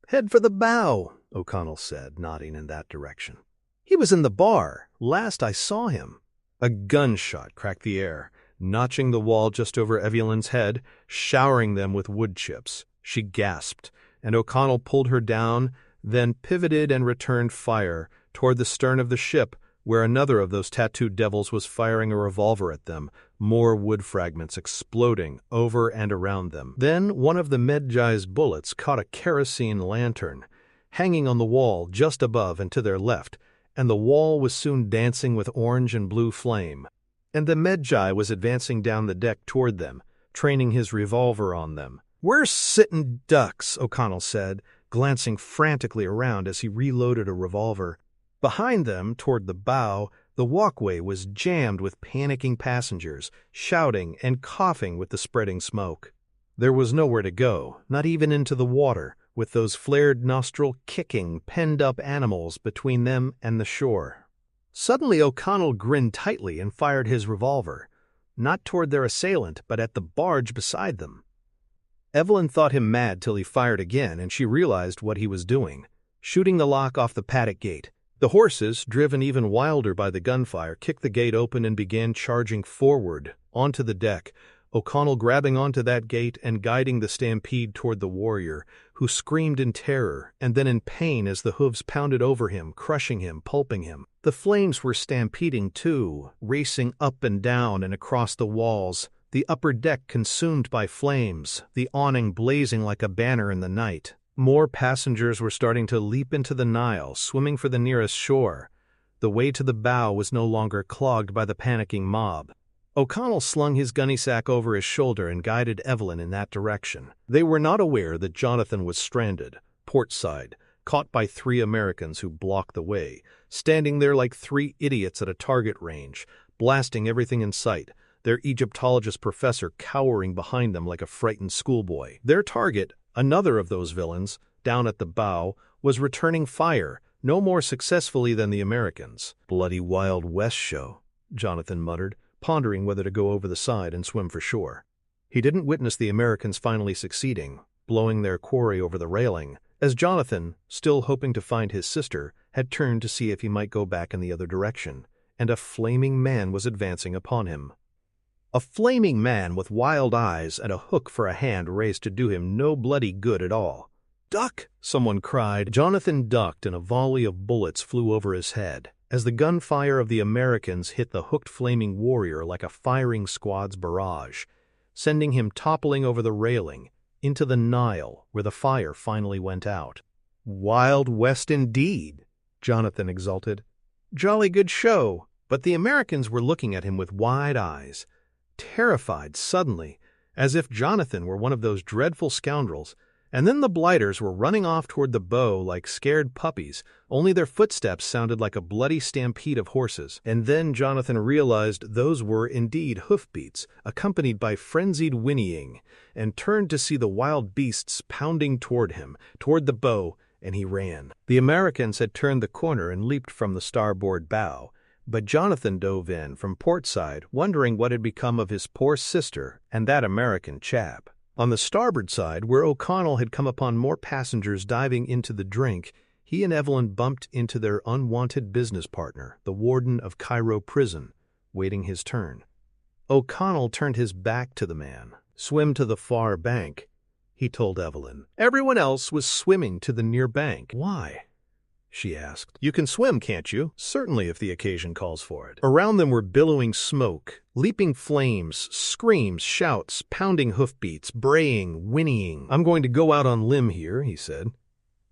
Speaker 1: "Head for the bow," O'Connell said, nodding in that direction. "He was in the bar. Last I saw him." A gunshot cracked the air, notching the wall just over Evelyn's head, showering them with wood chips. She gasped, and O'Connell pulled her down, then pivoted and returned fire toward the stern of the ship, where another of those tattooed devils was firing a revolver at them, more wood fragments exploding over and around them. Then one of the Medjai's bullets caught a kerosene lantern, hanging on the wall just above and to their left, and the wall was soon dancing with orange and blue flame. And the Medjai was advancing down the deck toward them, training his revolver on them. "We're sitting ducks," O'Connell said, glancing frantically around as he reloaded a revolver. Behind them, toward the bow, the walkway was jammed with panicking passengers, shouting and coughing with the spreading smoke. There was nowhere to go, not even into the water, with those flared nostril-kicking, penned-up animals between them and the shore. Suddenly O'Connell grinned tightly and fired his revolver, not toward their assailant, but at the barge beside them. Evelyn thought him mad till he fired again, and she realized what he was doing, shooting the lock off the paddock gate. The horses, driven even wilder by the gunfire, kicked the gate open and began charging forward, onto the deck, O'Connell grabbing onto that gate and guiding the stampede toward the warrior, who screamed in terror and then in pain as the hooves pounded over him, crushing him, pulping him. The flames were stampeding too, racing up and down and across the walls, the upper deck consumed by flames, the awning blazing like a banner in the night. More passengers were starting to leap into the Nile, swimming for the nearest shore. The way to the bow was no longer clogged by the panicking mob. O'Connell slung his gunny sack over his shoulder and guided Evelyn in that direction. They were not aware that Jonathan was stranded, port side, caught by 3 Americans who blocked the way, standing there like 3 idiots at a target range, blasting everything in sight, their Egyptologist professor cowering behind them like a frightened schoolboy. Their target, another of those villains, down at the bow, was returning fire, no more successfully than the Americans. "Bloody Wild West show," Jonathan muttered, pondering whether to go over the side and swim for shore. He didn't witness the Americans finally succeeding, blowing their quarry over the railing, as Jonathan, still hoping to find his sister, had turned to see if he might go back in the other direction, and a flaming man was advancing upon him. A flaming man with wild eyes and a hook for a hand raised to do him no bloody good at all. "Duck!" someone cried. Jonathan ducked, and a volley of bullets flew over his head, as the gunfire of the Americans hit the hooked flaming warrior like a firing squad's barrage, sending him toppling over the railing, into the Nile, where the fire finally went out. "Wild West indeed," Jonathan exulted. "Jolly good show." But the Americans were looking at him with wide eyes, terrified suddenly, as if Jonathan were one of those dreadful scoundrels, and then the blighters were running off toward the bow like scared puppies, only their footsteps sounded like a bloody stampede of horses. And then Jonathan realized those were indeed hoofbeats, accompanied by frenzied whinnying, and turned to see the wild beasts pounding toward him, toward the bow, and he ran. The Americans had turned the corner and leaped from the starboard bow, but Jonathan dove in from port side, wondering what had become of his poor sister and that American chap. On the starboard side, where O'Connell had come upon more passengers diving into the drink, he and Evelyn bumped into their unwanted business partner, the warden of Cairo prison, waiting his turn. O'Connell turned his back to the man. "Swim to the far bank," he told Evelyn. Everyone else was swimming to the near bank. "Why?" she asked. "You can swim, can't you?" "Certainly, if the occasion calls for it." Around them were billowing smoke, leaping flames, screams, shouts, pounding hoofbeats, braying, whinnying. "I'm going to go out on limb here," he said,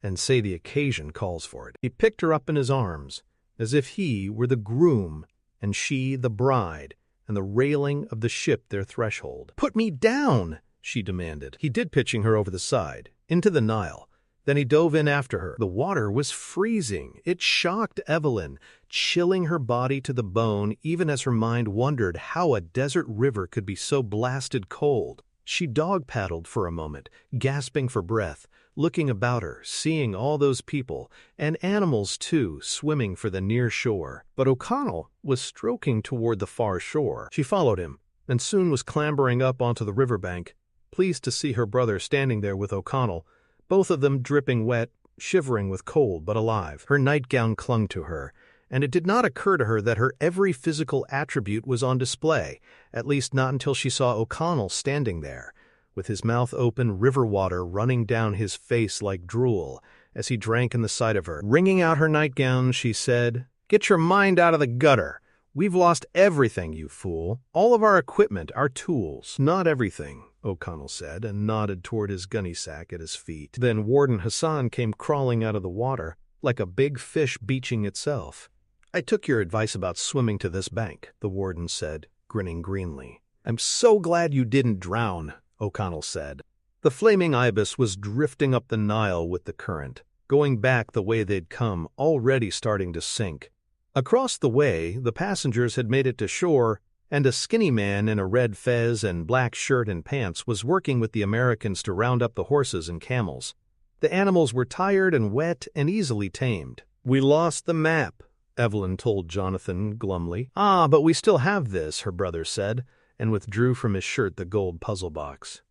Speaker 1: "and say the occasion calls for it." He picked her up in his arms, as if he were the groom and she the bride, and the railing of the ship their threshold. "Put me down!" she demanded. He did, pitching her over the side, into the Nile. Then he dove in after her. The water was freezing. It shocked Evelyn, chilling her body to the bone even as her mind wondered how a desert river could be so blasted cold. She dog-paddled for a moment, gasping for breath, looking about her, seeing all those people, and animals too, swimming for the near shore. But O'Connell was stroking toward the far shore. She followed him, and soon was clambering up onto the riverbank, pleased to see her brother standing there with O'Connell, both of them dripping wet, shivering with cold but alive. Her nightgown clung to her, and it did not occur to her that her every physical attribute was on display, at least not until she saw O'Connell standing there, with his mouth open, river water running down his face like drool, as he drank in the sight of her. Wringing out her nightgown, she said, "Get your mind out of the gutter. We've lost everything, you fool. All of our equipment, our tools." "Not everything," O'Connell said, and nodded toward his gunny sack at his feet. Then Warden Hassan came crawling out of the water, like a big fish beaching itself. "I took your advice about swimming to this bank," the warden said, grinning greenly. "I'm so glad you didn't drown," O'Connell said. The flaming ibis was drifting up the Nile with the current, going back the way they'd come, already starting to sink. Across the way, the passengers had made it to shore, and a skinny man in a red fez and black shirt and pants was working with the Americans to round up the horses and camels. The animals were tired and wet and easily tamed. "We lost the map," Evelyn told Jonathan glumly. "Ah, but we still have this," her brother said, and withdrew from his shirt the gold puzzle box.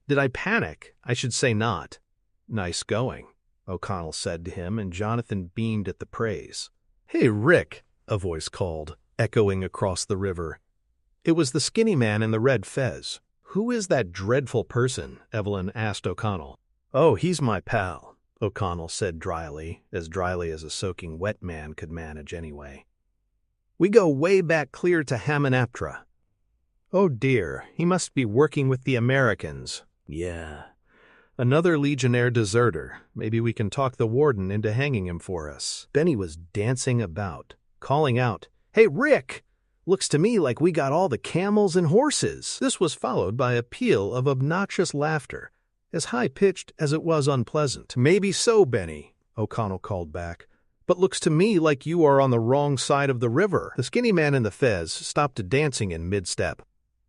Speaker 1: "Did I panic? I should say not." "Nice going," O'Connell said to him, and Jonathan beamed at the praise. "Hey, Rick," a voice called, echoing across the river. It was the skinny man in the red fez. "Who is that dreadful person?" Evelyn asked O'Connell. "Oh, he's my pal," O'Connell said dryly as a soaking wet man could manage anyway. "We go way back clear to Hamunaptra." "Oh dear, he must be working with the Americans." "Yeah. Another Legionnaire deserter. Maybe we can talk the warden into hanging him for us." Benny was dancing about, calling out, "Hey, Rick! Looks to me like we got all the camels and horses." This was followed by a peal of obnoxious laughter, as high-pitched as it was unpleasant. "Maybe so, Benny," O'Connell called back, "but looks to me like you are on the wrong side of the river." The skinny man in the fez stopped dancing in mid-step.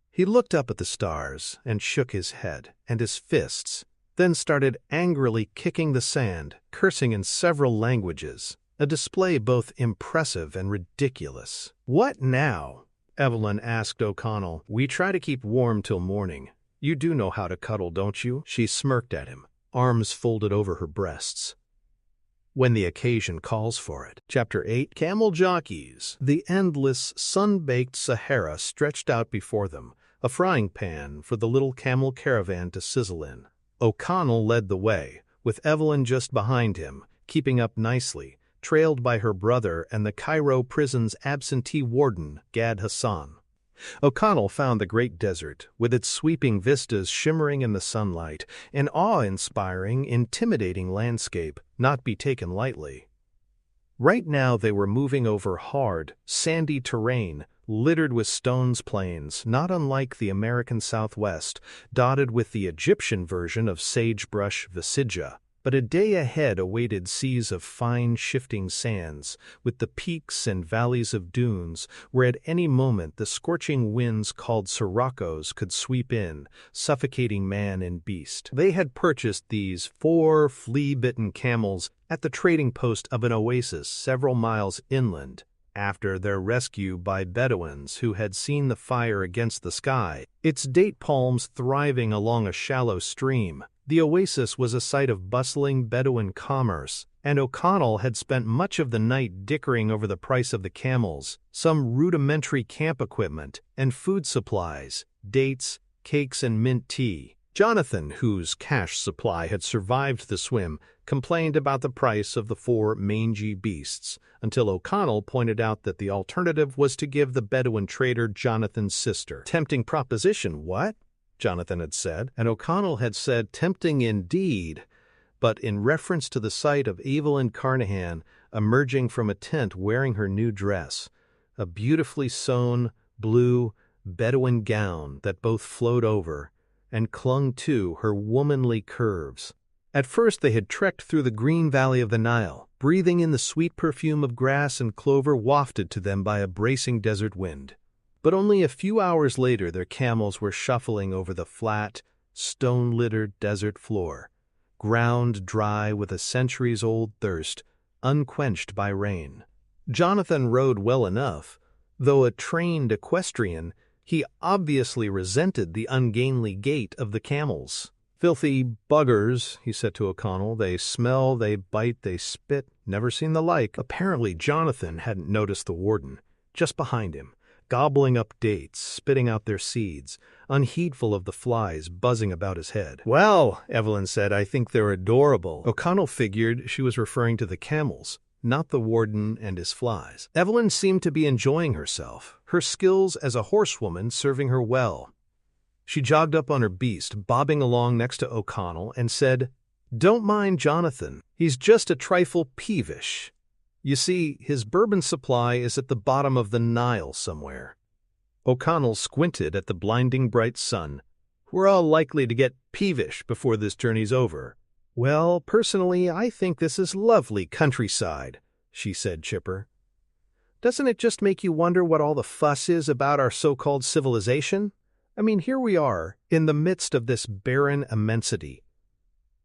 Speaker 1: He looked up at the stars and shook his head and his fists, then started angrily kicking the sand, cursing in several languages, a display both impressive and ridiculous. "What now?" Evelyn asked O'Connell. "We try to keep warm till morning. You do know how to cuddle, don't you?" She smirked at him, arms folded over her breasts. "When the occasion calls for it." Chapter 8, Camel Jockeys. The endless, sun-baked Sahara stretched out before them, a frying pan for the little camel caravan to sizzle in. O'Connell led the way, with Evelyn just behind him, keeping up nicely, trailed by her brother and the Cairo prison's absentee warden, Gad Hassan. O'Connell found the great desert, with its sweeping vistas shimmering in the sunlight, an awe-inspiring, intimidating landscape, not be taken lightly. Right now they were moving over hard, sandy terrain, littered with stones plains, not unlike the American Southwest, dotted with the Egyptian version of sagebrush Visija. But a day ahead awaited seas of fine, shifting sands, with the peaks and valleys of dunes, where at any moment the scorching winds called siroccoes could sweep in, suffocating man and beast. They had purchased these 4 flea-bitten camels at the trading post of an oasis several miles inland, after their rescue by Bedouins who had seen the fire against the sky, its date palms thriving along a shallow stream. The oasis was a site of bustling Bedouin commerce, and O'Connell had spent much of the night dickering over the price of the camels, some rudimentary camp equipment, and food supplies, dates, cakes, and mint tea. Jonathan, whose cash supply had survived the swim, complained about the price of the 4 mangy beasts, until O'Connell pointed out that the alternative was to give the Bedouin trader Jonathan's sister. "Tempting proposition, what?" Jonathan had said, and O'Connell had said, "Tempting indeed," but in reference to the sight of Evelyn Carnahan emerging from a tent wearing her new dress, a beautifully sewn, blue, Bedouin gown that both flowed over and clung to her womanly curves. At first they had trekked through the green valley of the Nile, breathing in the sweet perfume of grass and clover wafted to them by a bracing desert wind. But only a few hours later their camels were shuffling over the flat, stone-littered desert floor, ground dry with a centuries-old thirst, unquenched by rain. Jonathan rode well enough. Though a trained equestrian, He obviously resented the ungainly gait of the camels. "Filthy buggers," he said to O'Connell. "They smell, they bite, they spit. Never seen the like." Apparently Jonathan hadn't noticed the warden, just behind him, gobbling up dates, spitting out their seeds, unheedful of the flies buzzing about his head. "Well," Evelyn said, "I think they're adorable." O'Connell figured she was referring to the camels, not the warden and his flies. Evelyn seemed to be enjoying herself, her skills as a horsewoman serving her well. She jogged up on her beast, bobbing along next to O'Connell, and said, "Don't mind Jonathan. He's just a trifle peevish. You see, his bourbon supply is at the bottom of the Nile somewhere." O'Connell squinted at the blinding bright sun. "We're all likely to get peevish before this journey's over." "Well, personally, I think this is lovely countryside," she said, chipper. "Doesn't it just make you wonder what all the fuss is about our so-called civilization? I mean, here we are, in the midst of this barren immensity.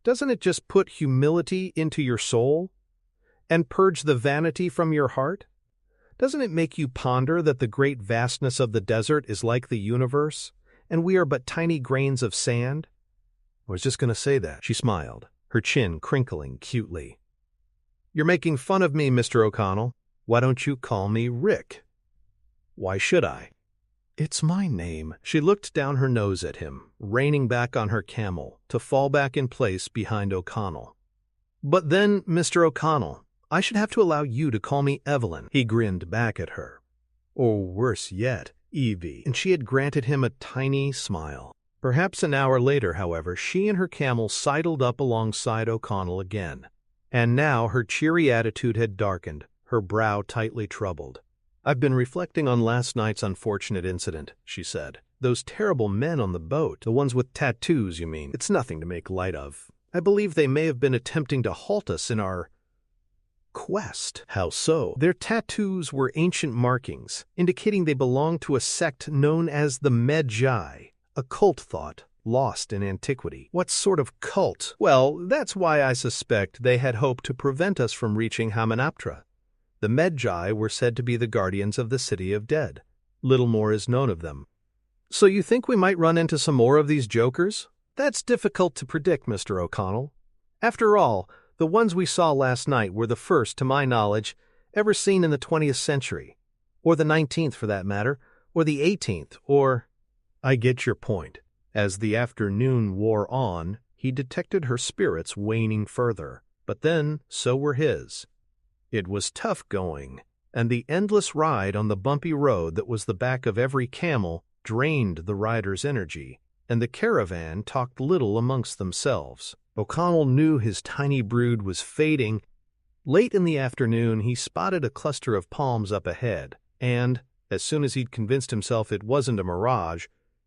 Speaker 1: Doesn't it just put humility into your soul? And purge the vanity from your heart? Doesn't it make you ponder that the great vastness of the desert is like the universe, and we are but tiny grains of sand?" "I was just going to say that," she smiled, her chin crinkling cutely. "You're making fun of me, Mr. O'Connell. Why don't you call me Rick?" "Why should I?" "It's my name." She looked down her nose at him, reining back on her camel, to fall back in place behind O'Connell. "But then, Mr. O'Connell, I should have to allow you to call me Evelyn." He grinned back at her. Or worse yet, Evie, and she had granted him a tiny smile. Perhaps an hour later, however, she and her camel sidled up alongside O'Connell again. And now her cheery attitude had darkened, her brow tightly troubled. "I've been reflecting on last night's unfortunate incident," she said. "Those terrible men on the boat, the ones with tattoos, you mean. It's nothing to make light of. I believe they may have been attempting to halt us in our quest." "How so?" "Their tattoos were ancient markings, indicating they belonged to a sect known as the Magi, a cult thought lost in antiquity." "What sort of cult?" "Well, that's why I suspect they had hoped to prevent us from reaching Hamunaptra. The Magi were said to be the guardians of the city of dead. Little more is known of them." "So you think we might run into some more of these jokers?" "That's difficult to predict, Mr. O'Connell. After all, the ones we saw last night were the first, to my knowledge, ever seen in the 20th century. Or the 19th, for that matter. Or the 18th, or—" "I get your point." As the afternoon wore on, he detected her spirits waning further. But then, so were his. It was tough going, and the endless ride on the bumpy road that was the back of every camel drained the rider's energy, and the caravan talked little amongst themselves. O'Connell knew his tiny brood was fading. Late in the afternoon, he spotted a cluster of palms up ahead, and, as soon as he'd convinced himself it wasn't a mirage,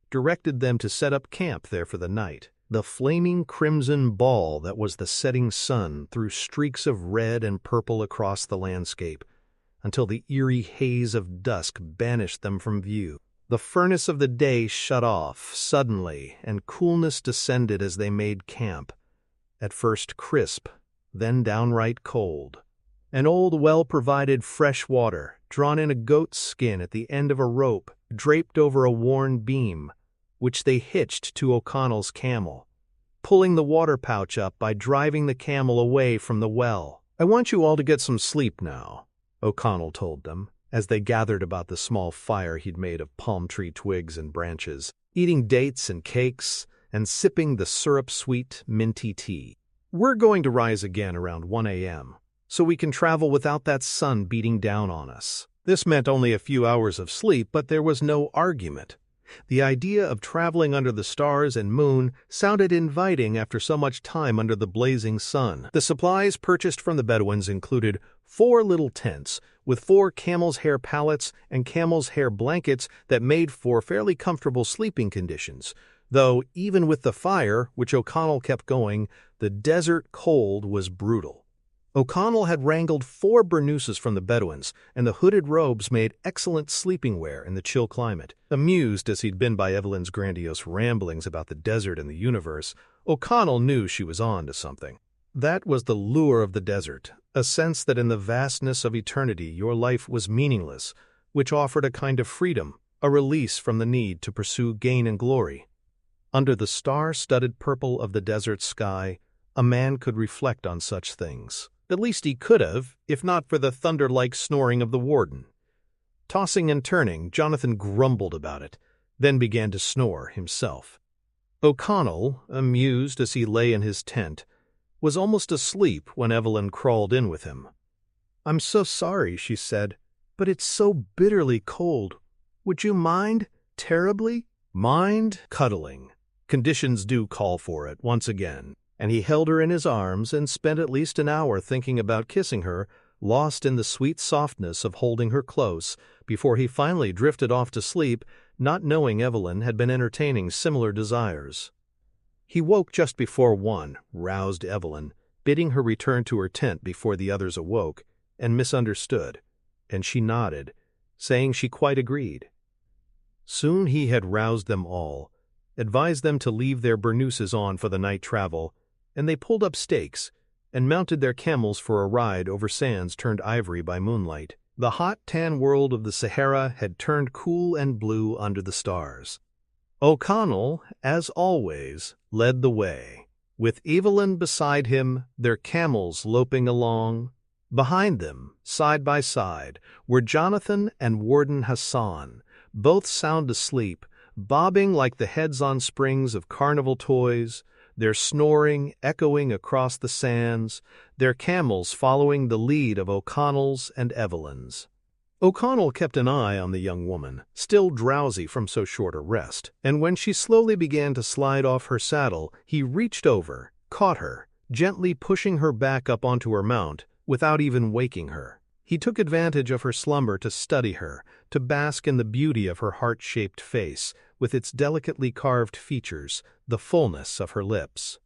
Speaker 1: directed them to set up camp there for the night. The flaming crimson ball that was the setting sun threw streaks of red and purple across the landscape, until the eerie haze of dusk banished them from view. The furnace of the day shut off suddenly, and coolness descended as they made camp, at first crisp, then downright cold. An old well-provided fresh water, drawn in a goat's skin at the end of a rope, draped over a worn beam, which they hitched to O'Connell's camel, pulling the water pouch up by driving the camel away from the well. "I want you all to get some sleep now," O'Connell told them, as they gathered about the small fire he'd made of palm tree twigs and branches, eating dates and cakes and sipping the syrup-sweet, minty tea. "We're going to rise again around 1 a.m., so we can travel without that sun beating down on us." This meant only a few hours of sleep, but there was no argument. The idea of traveling under the stars and moon sounded inviting after so much time under the blazing sun. The supplies purchased from the Bedouins included 4 little tents with 4 camel's hair pallets and camel's hair blankets that made for fairly comfortable sleeping conditions, though even with the fire, which O'Connell kept going, the desert cold was brutal. O'Connell had wrangled 4 burnouses from the Bedouins, and the hooded robes made excellent sleeping wear in the chill climate. Amused as he'd been by Evelyn's grandiose ramblings about the desert and the universe, O'Connell knew she was on to something. That was the lure of the desert, a sense that in the vastness of eternity your life was meaningless, which offered a kind of freedom, a release from the need to pursue gain and glory. Under the star-studded purple of the desert sky, a man could reflect on such things. At least he could have, if not for the thunder-like snoring of the warden. Tossing and turning, Jonathan grumbled about it, then began to snore himself. O'Connell, amused as he lay in his tent, was almost asleep when Evelyn crawled in with him. "I'm so sorry," she said, "but it's so bitterly cold. Would you mind? Terribly?" Mind? Cuddling. Conditions do call for it, once again. And he held her in his arms and spent at least an hour thinking about kissing her, lost in the sweet softness of holding her close, before he finally drifted off to sleep, not knowing Evelyn had been entertaining similar desires. He woke just before 1, roused Evelyn, bidding her return to her tent before the others awoke, and misunderstood, and she nodded, saying she quite agreed. Soon he had roused them all, advised them to leave their burnouses on for the night travel, and they pulled up stakes and mounted their camels for a ride over sands turned ivory by moonlight. The hot, tan world of the Sahara had turned cool and blue under the stars. O'Connell, as always, led the way, with Evelyn beside him, their camels loping along. Behind them, side by side, were Jonathan and Warden Hassan, both sound asleep, bobbing like the heads on springs of carnival toys, their snoring echoing across the sands, their camels following the lead of O'Connell's and Evelyn's. O'Connell kept an eye on the young woman, still drowsy from so short a rest, and when she slowly began to slide off her saddle, he reached over, caught her, gently pushing her back up onto her mount, without even waking her. He took advantage of her slumber to study her, to bask in the beauty of her heart-shaped face, with its delicately carved features, the fullness of her lips.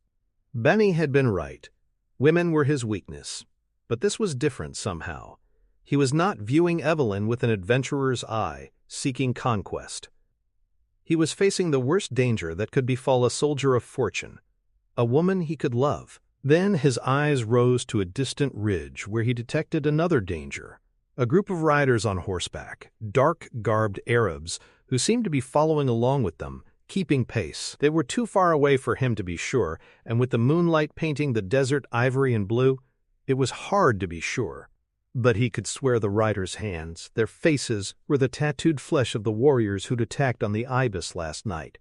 Speaker 1: Benny had been right. Women were his weakness. But this was different somehow. He was not viewing Evelyn with an adventurer's eye, seeking conquest. He was facing the worst danger that could befall a soldier of fortune, a woman he could love. Then his eyes rose to a distant ridge where he detected another danger, a group of riders on horseback, dark-garbed Arabs, who seemed to be following along with them, keeping pace. They were too far away for him to be sure, and with the moonlight painting the desert ivory and blue, it was hard to be sure. But he could swear the riders' hands, their faces, were the tattooed flesh of the warriors who'd attacked on the Ibis last night.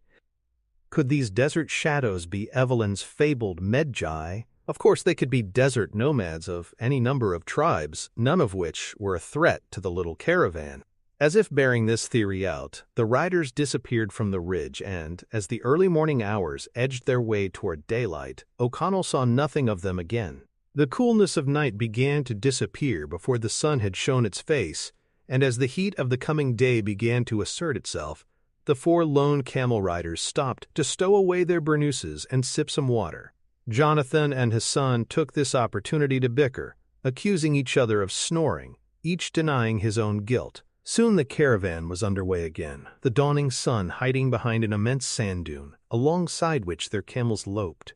Speaker 1: Could these desert shadows be Evelyn's fabled Medjai? Of course, they could be desert nomads of any number of tribes, none of which were a threat to the little caravan. As if bearing this theory out, the riders disappeared from the ridge and, as the early morning hours edged their way toward daylight, O'Connell saw nothing of them again. The coolness of night began to disappear before the sun had shown its face, and as the heat of the coming day began to assert itself, the 4 lone camel riders stopped to stow away their burnouses and sip some water. Jonathan and Hassan took this opportunity to bicker, accusing each other of snoring, each denying his own guilt. Soon the caravan was underway again, the dawning sun hiding behind an immense sand dune, alongside which their camels loped.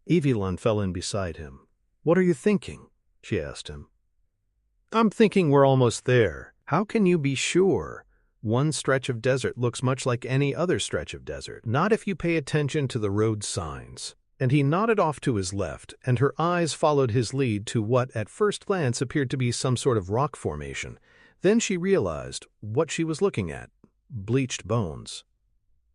Speaker 1: Evelyn fell in beside him. "What are you thinking?" she asked him. "I'm thinking we're almost there. How can you be sure? One stretch of desert looks much like any other stretch of desert, not if you pay attention to the road signs." And he nodded off to his left, and her eyes followed his lead to what at first glance appeared to be some sort of rock formation. Then she realized what she was looking at: bleached bones.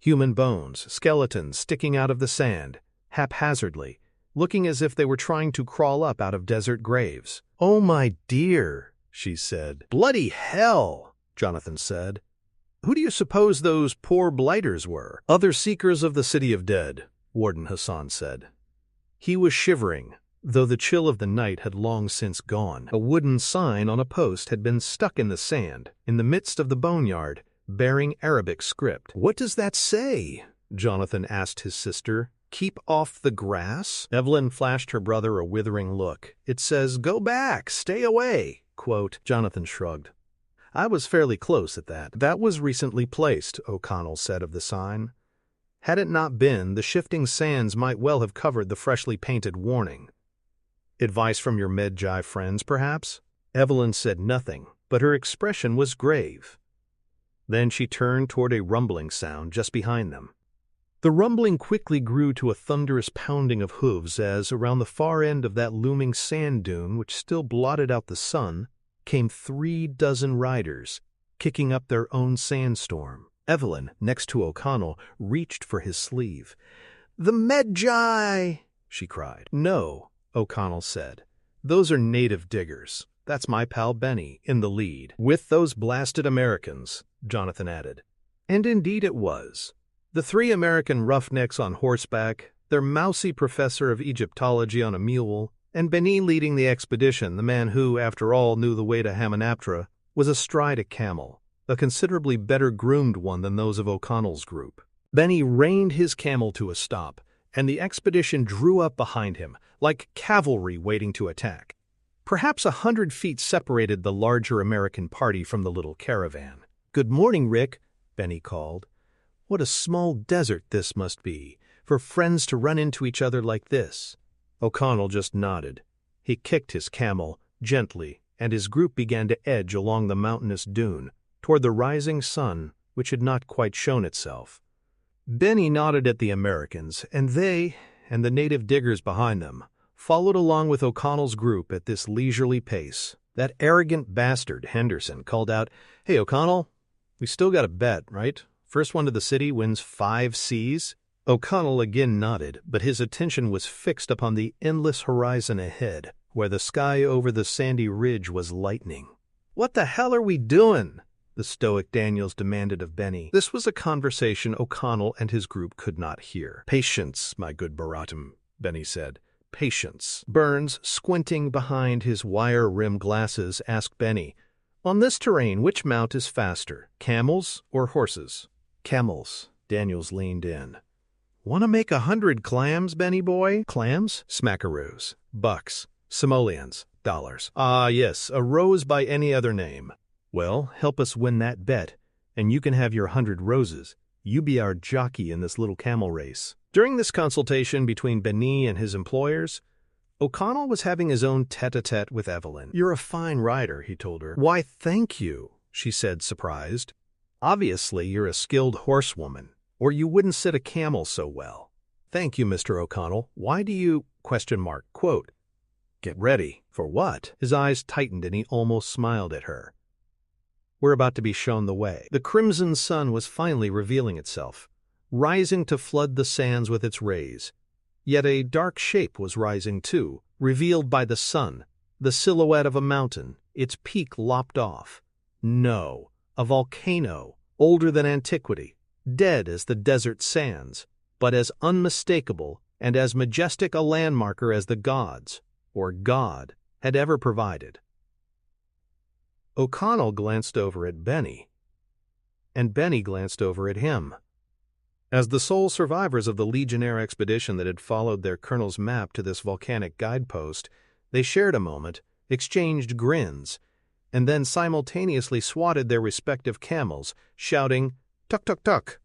Speaker 1: Human bones, skeletons sticking out of the sand, haphazardly, looking as if they were trying to crawl up out of desert graves. "Oh, my dear," she said. "Bloody hell," Jonathan said. "Who do you suppose those poor blighters were?" "Other seekers of the city of dead," Warden Hassan said. He was shivering, though the chill of the night had long since gone. A wooden sign on a post had been stuck in the sand, in the midst of the boneyard, bearing Arabic script. "What does that say?" Jonathan asked his sister. "Keep off the grass?" Evelyn flashed her brother a withering look. "It says, 'Go back, stay away,'" quote. Jonathan shrugged. "I was fairly close at that." "That was recently placed," O'Connell said of the sign. Had it not been, the shifting sands might well have covered the freshly painted warning. "Advice from your Medjai friends, perhaps?" Evelyn said nothing, but her expression was grave. Then she turned toward a rumbling sound just behind them. The rumbling quickly grew to a thunderous pounding of hooves as, around the far end of that looming sand dune which still blotted out the sun, came 36 riders, kicking up their own sandstorm. Evelyn, next to O'Connell, reached for his sleeve. "The Medjai!" she cried. "No," O'Connell said. "Those are native diggers. That's my pal Benny, in the lead." "With those blasted Americans," Jonathan added. And indeed it was. The 3 American roughnecks on horseback, their mousy professor of Egyptology on a mule, and Benny leading the expedition, the man who, after all, knew the way to Hamunaptra, was astride a camel, a considerably better groomed one than those of O'Connell's group. Benny reined his camel to a stop, and the expedition drew up behind him, like cavalry waiting to attack. Perhaps 100 feet separated the larger American party from the little caravan. "Good morning, Rick," Benny called. "What a small desert this must be, for friends to run into each other like this." O'Connell just nodded. He kicked his camel, gently, and his group began to edge along the mountainous dune, toward the rising sun, which had not quite shown itself. Benny nodded at the Americans, and they, and the native diggers behind them, followed along with O'Connell's group at this leisurely pace. That arrogant bastard, Henderson, called out, "Hey, O'Connell, we still got a bet, right? First one to the city wins 5 Cs?" O'Connell again nodded, but his attention was fixed upon the endless horizon ahead, where the sky over the sandy ridge was lightening. "What the hell are we doing?" the stoic Daniels demanded of Benny. This was a conversation O'Connell and his group could not hear. "Patience, my good Baratum," Benny said. "Patience." Burns, squinting behind his wire-rimmed glasses, asked Benny, "On this terrain, which mount is faster, camels or horses?" "Camels." Daniels leaned in. "Want to make 100 clams, Benny boy?" "Clams?" "Smackaroos. Bucks. Simoleons. Dollars." "Ah, yes, a rose by any other name." "Well, help us win that bet, and you can have your 100 roses. You be our jockey in this little camel race." During this consultation between Benny and his employers, O'Connell was having his own tete-a-tete with Evelyn. "You're a fine rider," he told her. "Why, thank you," she said, surprised. "Obviously, you're a skilled horsewoman, or you wouldn't sit a camel so well." "Thank you, Mr. O'Connell. Why do you, quote, get ready." "For what?" His eyes tightened and he almost smiled at her. "We're about to be shown the way." The crimson sun was finally revealing itself, rising to flood the sands with its rays. Yet a dark shape was rising too, revealed by the sun, the silhouette of a mountain, its peak lopped off. No, a volcano, older than antiquity, dead as the desert sands, but as unmistakable and as majestic a landmarker as the gods, or God, had ever provided. O'Connell glanced over at Benny, and Benny glanced over at him. As the sole survivors of the Legionnaire expedition that had followed their colonel's map to this volcanic guidepost, they shared a moment, exchanged grins, and then simultaneously swatted their respective camels, shouting, "Tuk, tuk, tuk."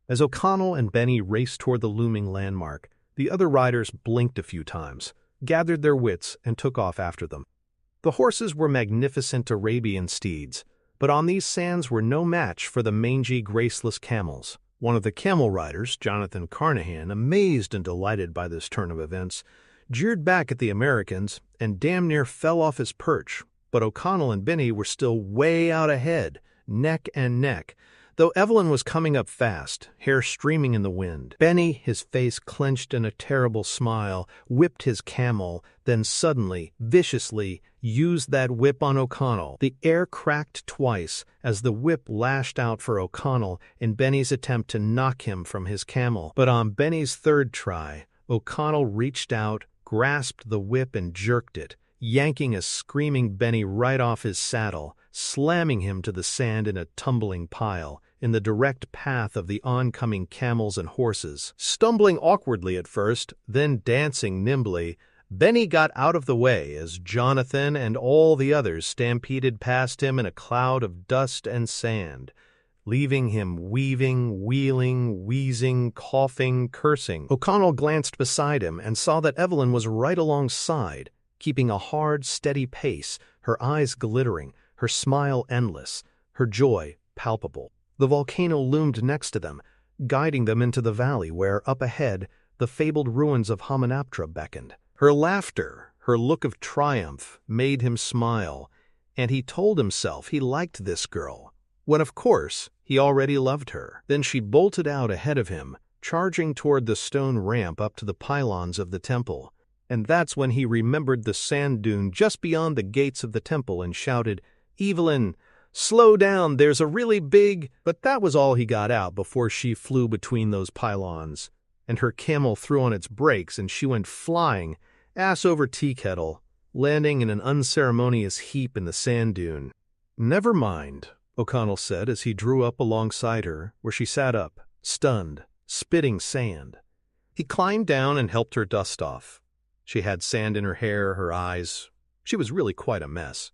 Speaker 1: As O'Connell and Benny raced toward the looming landmark, the other riders blinked a few times, gathered their wits, and took off after them. The horses were magnificent Arabian steeds, but on these sands were no match for the mangy, graceless camels. One of the camel riders, Jonathan Carnahan, amazed and delighted by this turn of events, jeered back at the Americans and damn near fell off his perch, but O'Connell and Benny were still way out ahead, neck and neck, though Evelyn was coming up fast, hair streaming in the wind. Benny, his face clenched in a terrible smile, whipped his camel, then suddenly, viciously, used that whip on O'Connell. The air cracked twice as the whip lashed out for O'Connell in Benny's attempt to knock him from his camel. But on Benny's third try, O'Connell reached out, grasped the whip and jerked it, yanking a screaming Benny right off his saddle, slamming him to the sand in a tumbling pile, in the direct path of the oncoming camels and horses. Stumbling awkwardly at first, then dancing nimbly, Benny got out of the way as Jonathan and all the others stampeded past him in a cloud of dust and sand, leaving him weaving, wheeling, wheezing, coughing, cursing. O'Connell glanced beside him and saw that Evelyn was right alongside, keeping a hard, steady pace, her eyes glittering, her smile endless, her joy palpable. The volcano loomed next to them, guiding them into the valley where, up ahead, the fabled ruins of Hamunaptra beckoned. Her laughter, her look of triumph, made him smile, and he told himself he liked this girl, when of course he already loved her. Then she bolted out ahead of him, charging toward the stone ramp up to the pylons of the temple, and that's when he remembered the sand dune just beyond the gates of the temple and shouted, "Evelyn, slow down, there's a really big—" But that was all he got out before she flew between those pylons, and her camel threw on its brakes and she went flying, ass over tea kettle, landing in an unceremonious heap in the sand dune. "Never mind," O'Connell said as he drew up alongside her, where she sat up, stunned, spitting sand. He climbed down and helped her dust off. She had sand in her hair, her eyes. She was really quite a mess.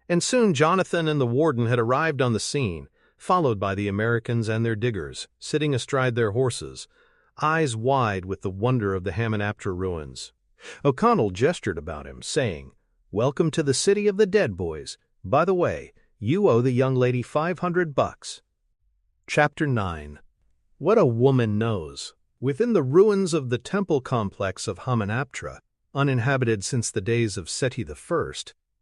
Speaker 1: And soon Jonathan and the warden had arrived on the scene, followed by the Americans and their diggers, sitting astride their horses, eyes wide with the wonder of the Hamunaptra ruins. O'Connell gestured about him, saying, "Welcome to the city of the dead, boys. By the way, you owe the young lady $500. Chapter 9. What a Woman Knows. Within the ruins of the temple complex of Hamunaptra, uninhabited since the days of Seti I,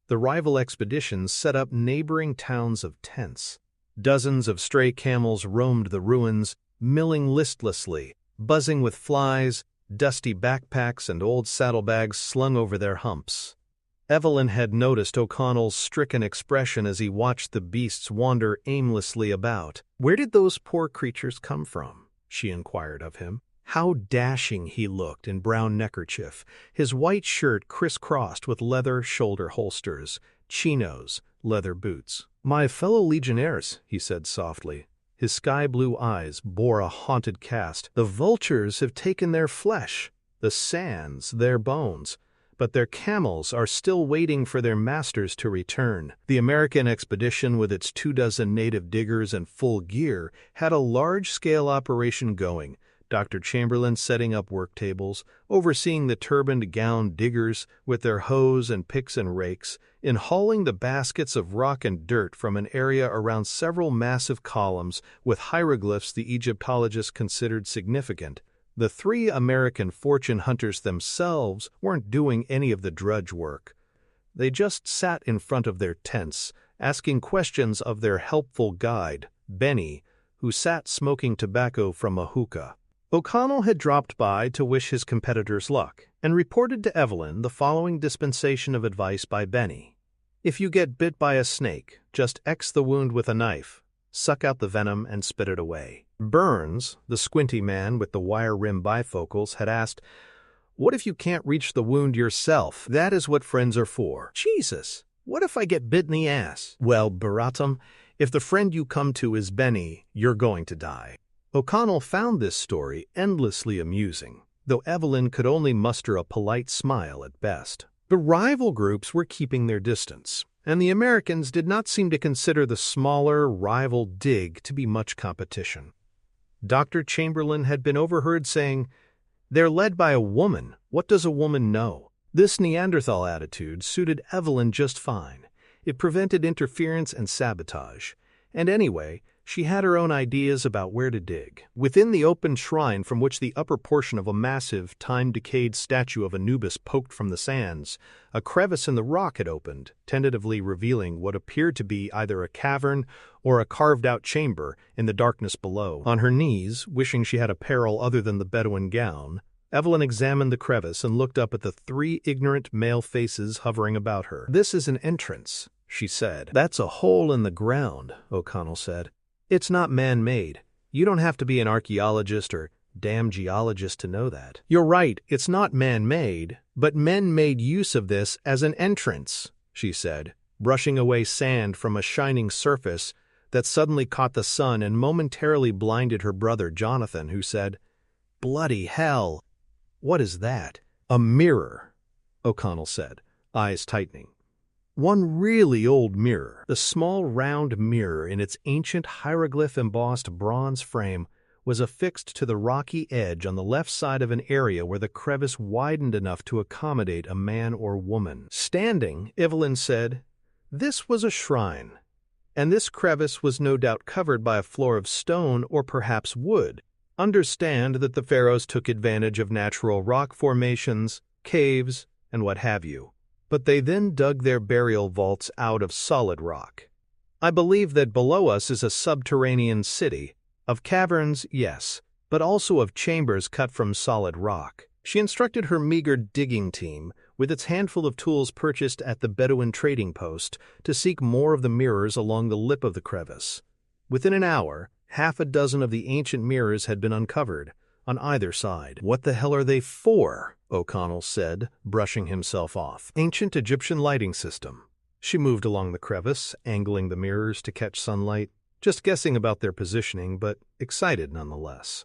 Speaker 1: the rival expeditions set up neighboring towns of tents. Dozens of stray camels roamed the ruins, milling listlessly, buzzing with flies, dusty backpacks and old saddlebags slung over their humps. Evelyn had noticed O'Connell's stricken expression as he watched the beasts wander aimlessly about. "Where did those poor creatures come from?" she inquired of him. How dashing he looked in brown neckerchief, his white shirt crisscrossed with leather shoulder holsters, chinos, leather boots. "My fellow legionnaires," he said softly. His sky-blue eyes bore a haunted cast. "The vultures have taken their flesh, the sands their bones, but their camels are still waiting for their masters to return." The American expedition, with its 24 native diggers and full gear, had a large-scale operation going. Dr. Chamberlain setting up work tables, overseeing the turbaned-gowned diggers with their hoes and picks and rakes, in hauling the baskets of rock and dirt from an area around several massive columns with hieroglyphs the Egyptologists considered significant. The 3 American fortune hunters themselves weren't doing any of the drudge work. They just sat in front of their tents, asking questions of their helpful guide, Benny, who sat smoking tobacco from a hookah. O'Connell had dropped by to wish his competitors luck, and reported to Evelyn the following dispensation of advice by Benny. "If you get bit by a snake, just X the wound with a knife, suck out the venom and spit it away." Burns, the squinty man with the wire-rimmed bifocals, had asked, "What if you can't reach the wound yourself? That is what friends are for." "Jesus, what if I get bit in the ass?" "Well, Baratam, if the friend you come to is Benny, you're going to die." O'Connell found this story endlessly amusing, though Evelyn could only muster a polite smile at best. The rival groups were keeping their distance, and the Americans did not seem to consider the smaller rival dig to be much competition. Dr. Chamberlain had been overheard saying, "They're led by a woman. What does a woman know?" This Neanderthal attitude suited Evelyn just fine. It prevented interference and sabotage. And anyway, she had her own ideas about where to dig. Within the open shrine from which the upper portion of a massive, time-decayed statue of Anubis poked from the sands, a crevice in the rock had opened, tentatively revealing what appeared to be either a cavern or a carved-out chamber in the darkness below. On her knees, wishing she had apparel other than the Bedouin gown, Evelyn examined the crevice and looked up at the 3 ignorant male faces hovering about her. "This is an entrance," she said. "That's a hole in the ground," O'Connell said. "It's not man-made. You don't have to be an archaeologist or damn geologist to know that." "You're right, it's not man-made, but men made use of this as an entrance," she said, brushing away sand from a shining surface that suddenly caught the sun and momentarily blinded her brother Jonathan, who said, "Bloody hell! What is that?" "A mirror," O'Connell said, eyes tightening. One really old mirror. The small round mirror in its ancient hieroglyph-embossed bronze frame was affixed to the rocky edge on the left side of an area where the crevice widened enough to accommodate a man or woman. Standing, Evelyn said, "This was a shrine. and this crevice was no doubt covered by a floor of stone or perhaps wood. Understand that the pharaohs took advantage of natural rock formations, caves, and what have you, but they then dug their burial vaults out of solid rock. I believe that below us is a subterranean city, of caverns, yes, but also of chambers cut from solid rock. She instructed her meager digging team, with its handful of tools purchased at the Bedouin trading post, to seek more of the mirrors along the lip of the crevice. Within an hour, half a dozen of the ancient mirrors had been uncovered, on either side. "What the hell are they for?" O'Connell said, brushing himself off. "Ancient Egyptian lighting system." She moved along the crevice, angling the mirrors to catch sunlight, just guessing about their positioning, but excited nonetheless.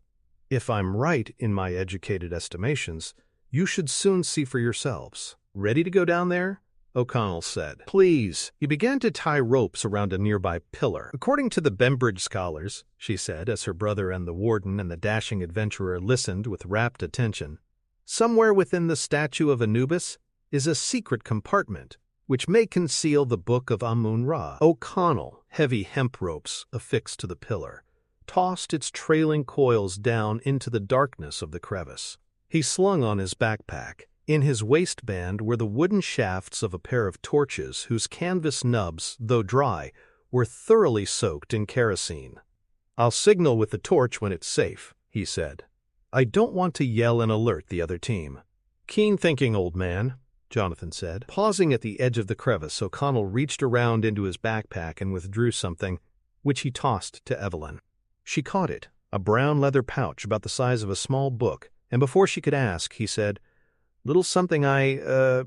Speaker 1: "If I'm right in my educated estimations, you should soon see for yourselves. Ready to go down there?" O'Connell said. "Please." He began to tie ropes around a nearby pillar. "According to the Bembridge scholars," she said as her brother and the warden and the dashing adventurer listened with rapt attention, "somewhere within the statue of Anubis is a secret compartment which may conceal the Book of Amun-Ra." O'Connell, heavy hemp ropes affixed to the pillar, tossed its trailing coils down into the darkness of the crevice. He slung on his backpack. In his waistband were the wooden shafts of a pair of torches whose canvas nubs, though dry, were thoroughly soaked in kerosene. "I'll signal with the torch when it's safe," he said. "I don't want to yell and alert the other team." "Keen thinking, old man," Jonathan said. Pausing at the edge of the crevice, O'Connell reached around into his backpack and withdrew something, which he tossed to Evelyn. She caught it, a brown leather pouch about the size of a small book, and before she could ask, he said, "Little something I,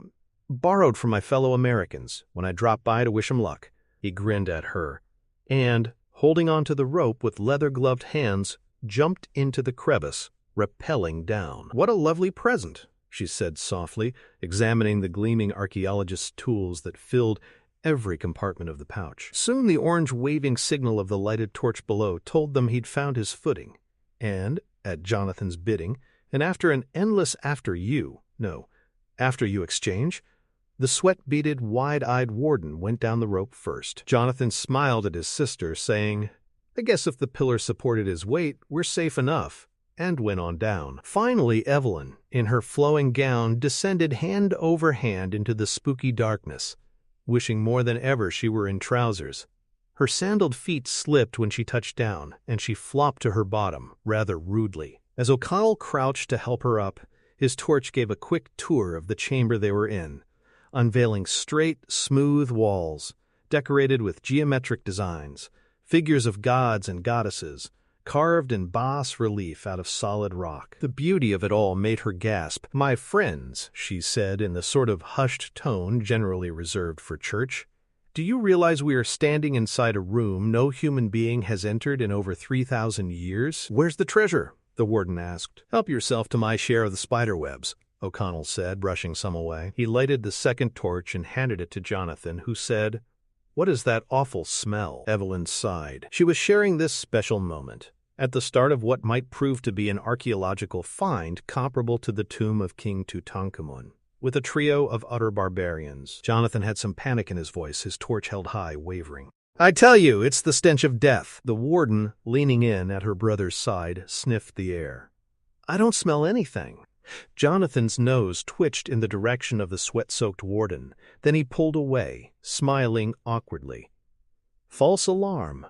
Speaker 1: borrowed from my fellow Americans when I dropped by to wish 'em luck." He grinned at her, and, holding onto the rope with leather-gloved hands, jumped into the crevice, rappelling down. "What a lovely present," she said softly, examining the gleaming archaeologist's tools that filled every compartment of the pouch. Soon the orange waving signal of the lighted torch below told them he'd found his footing, and, at Jonathan's bidding, and after an endless after you exchange, the sweat-beaded, wide-eyed warden went down the rope first. Jonathan smiled at his sister, saying, "I guess if the pillar supported his weight, we're safe enough," and went on down. Finally, Evelyn, in her flowing gown, descended hand over hand into the spooky darkness, wishing more than ever she were in trousers. Her sandaled feet slipped when she touched down, and she flopped to her bottom, rather rudely. As O'Connell crouched to help her up, his torch gave a quick tour of the chamber they were in, unveiling straight, smooth walls, decorated with geometric designs, figures of gods and goddesses, carved in bas-relief out of solid rock. The beauty of it all made her gasp. "My friends," she said in the sort of hushed tone generally reserved for church, "do you realize we are standing inside a room no human being has entered in over 3,000 years?" "Where's the treasure?" the warden asked. "Help yourself to my share of the spider webs," O'Connell said, brushing some away. He lighted the second torch and handed it to Jonathan, who said, "What is that awful smell?" Evelyn sighed. She was sharing this special moment, at the start of what might prove to be an archaeological find comparable to the tomb of King Tutankhamun, with a trio of utter barbarians. Jonathan had some panic in his voice, his torch held high, wavering. "I tell you, it's the stench of death." The warden, leaning in at her brother's side, sniffed the air. "I don't smell anything." Jonathan's nose twitched in the direction of the sweat-soaked warden. Then he pulled away, smiling awkwardly. "False alarm.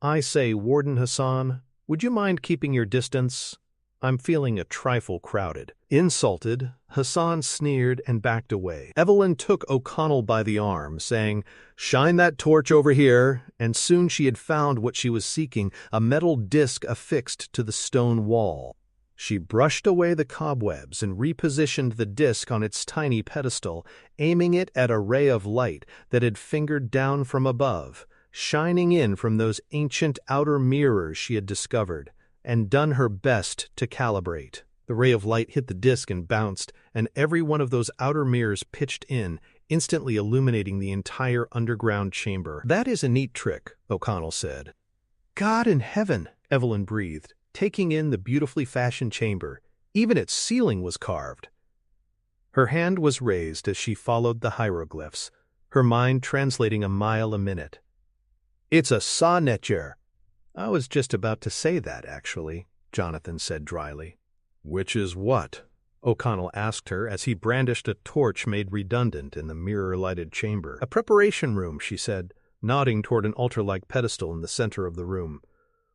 Speaker 1: I say, Warden Hassan, would you mind keeping your distance? I'm feeling a trifle crowded." Insulted, Hassan sneered and backed away. Evelyn took O'Connell by the arm, saying, "Shine that torch over here," and soon she had found what she was seeking, a metal disc affixed to the stone wall. She brushed away the cobwebs and repositioned the disc on its tiny pedestal, aiming it at a ray of light that had fingered down from above, shining in from those ancient outer mirrors she had discovered, and done her best to calibrate. The ray of light hit the disc and bounced, and every one of those outer mirrors pitched in, instantly illuminating the entire underground chamber. "That is a neat trick," O'Connell said. "God in heaven," Evelyn breathed, taking in the beautifully fashioned chamber. Even its ceiling was carved. Her hand was raised as she followed the hieroglyphs, her mind translating a mile a minute. It's a signature. I was just about to say that, actually, Jonathan said dryly. Which is what? O'Connell asked her as he brandished a torch made redundant in the mirror-lighted chamber. A preparation room, she said, nodding toward an altar-like pedestal in the center of the room.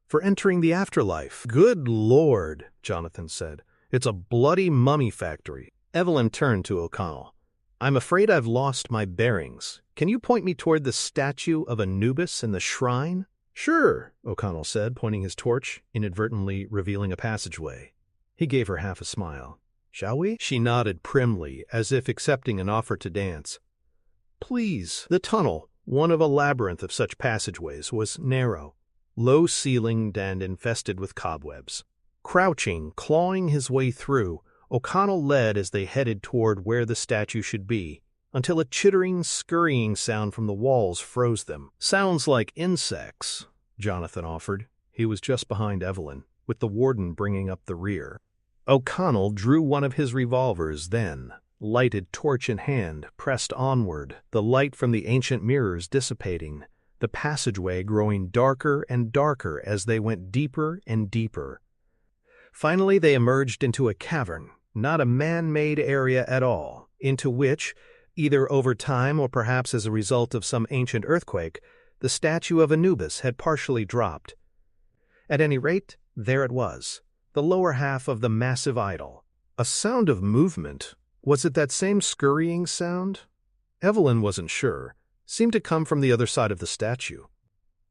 Speaker 1: For entering the afterlife. Good Lord, Jonathan said. It's a bloody mummy factory. Evelyn turned to O'Connell. I'm afraid I've lost my bearings. Can you point me toward the statue of Anubis in the shrine? Sure, O'Connell said, pointing his torch, inadvertently revealing a passageway. He gave her half a smile. Shall we? She nodded primly, as if accepting an offer to dance. Please. The tunnel, one of a labyrinth of such passageways, was narrow, low-ceilinged and infested with cobwebs. Crouching, clawing his way through, O'Connell led as they headed toward where the statue should be, until a chittering, scurrying sound from the walls froze them. Sounds like insects, Jonathan offered. He was just behind Evelyn, with the warden bringing up the rear. O'Connell drew one of his revolvers then, lighted torch in hand, pressed onward, the light from the ancient mirrors dissipating, the passageway growing darker and darker as they went deeper and deeper. Finally they emerged into a cavern, not a man-made area at all, into which, either over time or perhaps as a result of some ancient earthquake, the statue of Anubis had partially dropped. At any rate, there it was, the lower half of the massive idol. A sound of movement. Was it that same scurrying sound? Evelyn wasn't sure. Seemed to come from the other side of the statue.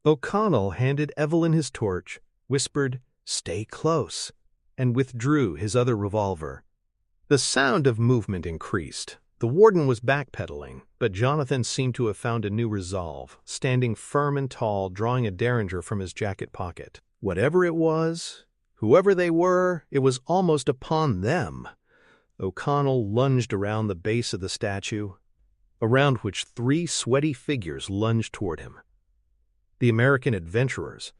Speaker 1: O'Connell handed Evelyn his torch, whispered, "Stay close," and withdrew his other revolver. The sound of movement increased. The warden was backpedaling, but Jonathan seemed to have found a new resolve, standing firm and tall, drawing a derringer from his jacket pocket. Whatever it was, whoever they were, it was almost upon them. O'Connell lunged around the base of the statue, around which 3 sweaty figures lunged toward him. The American adventurers,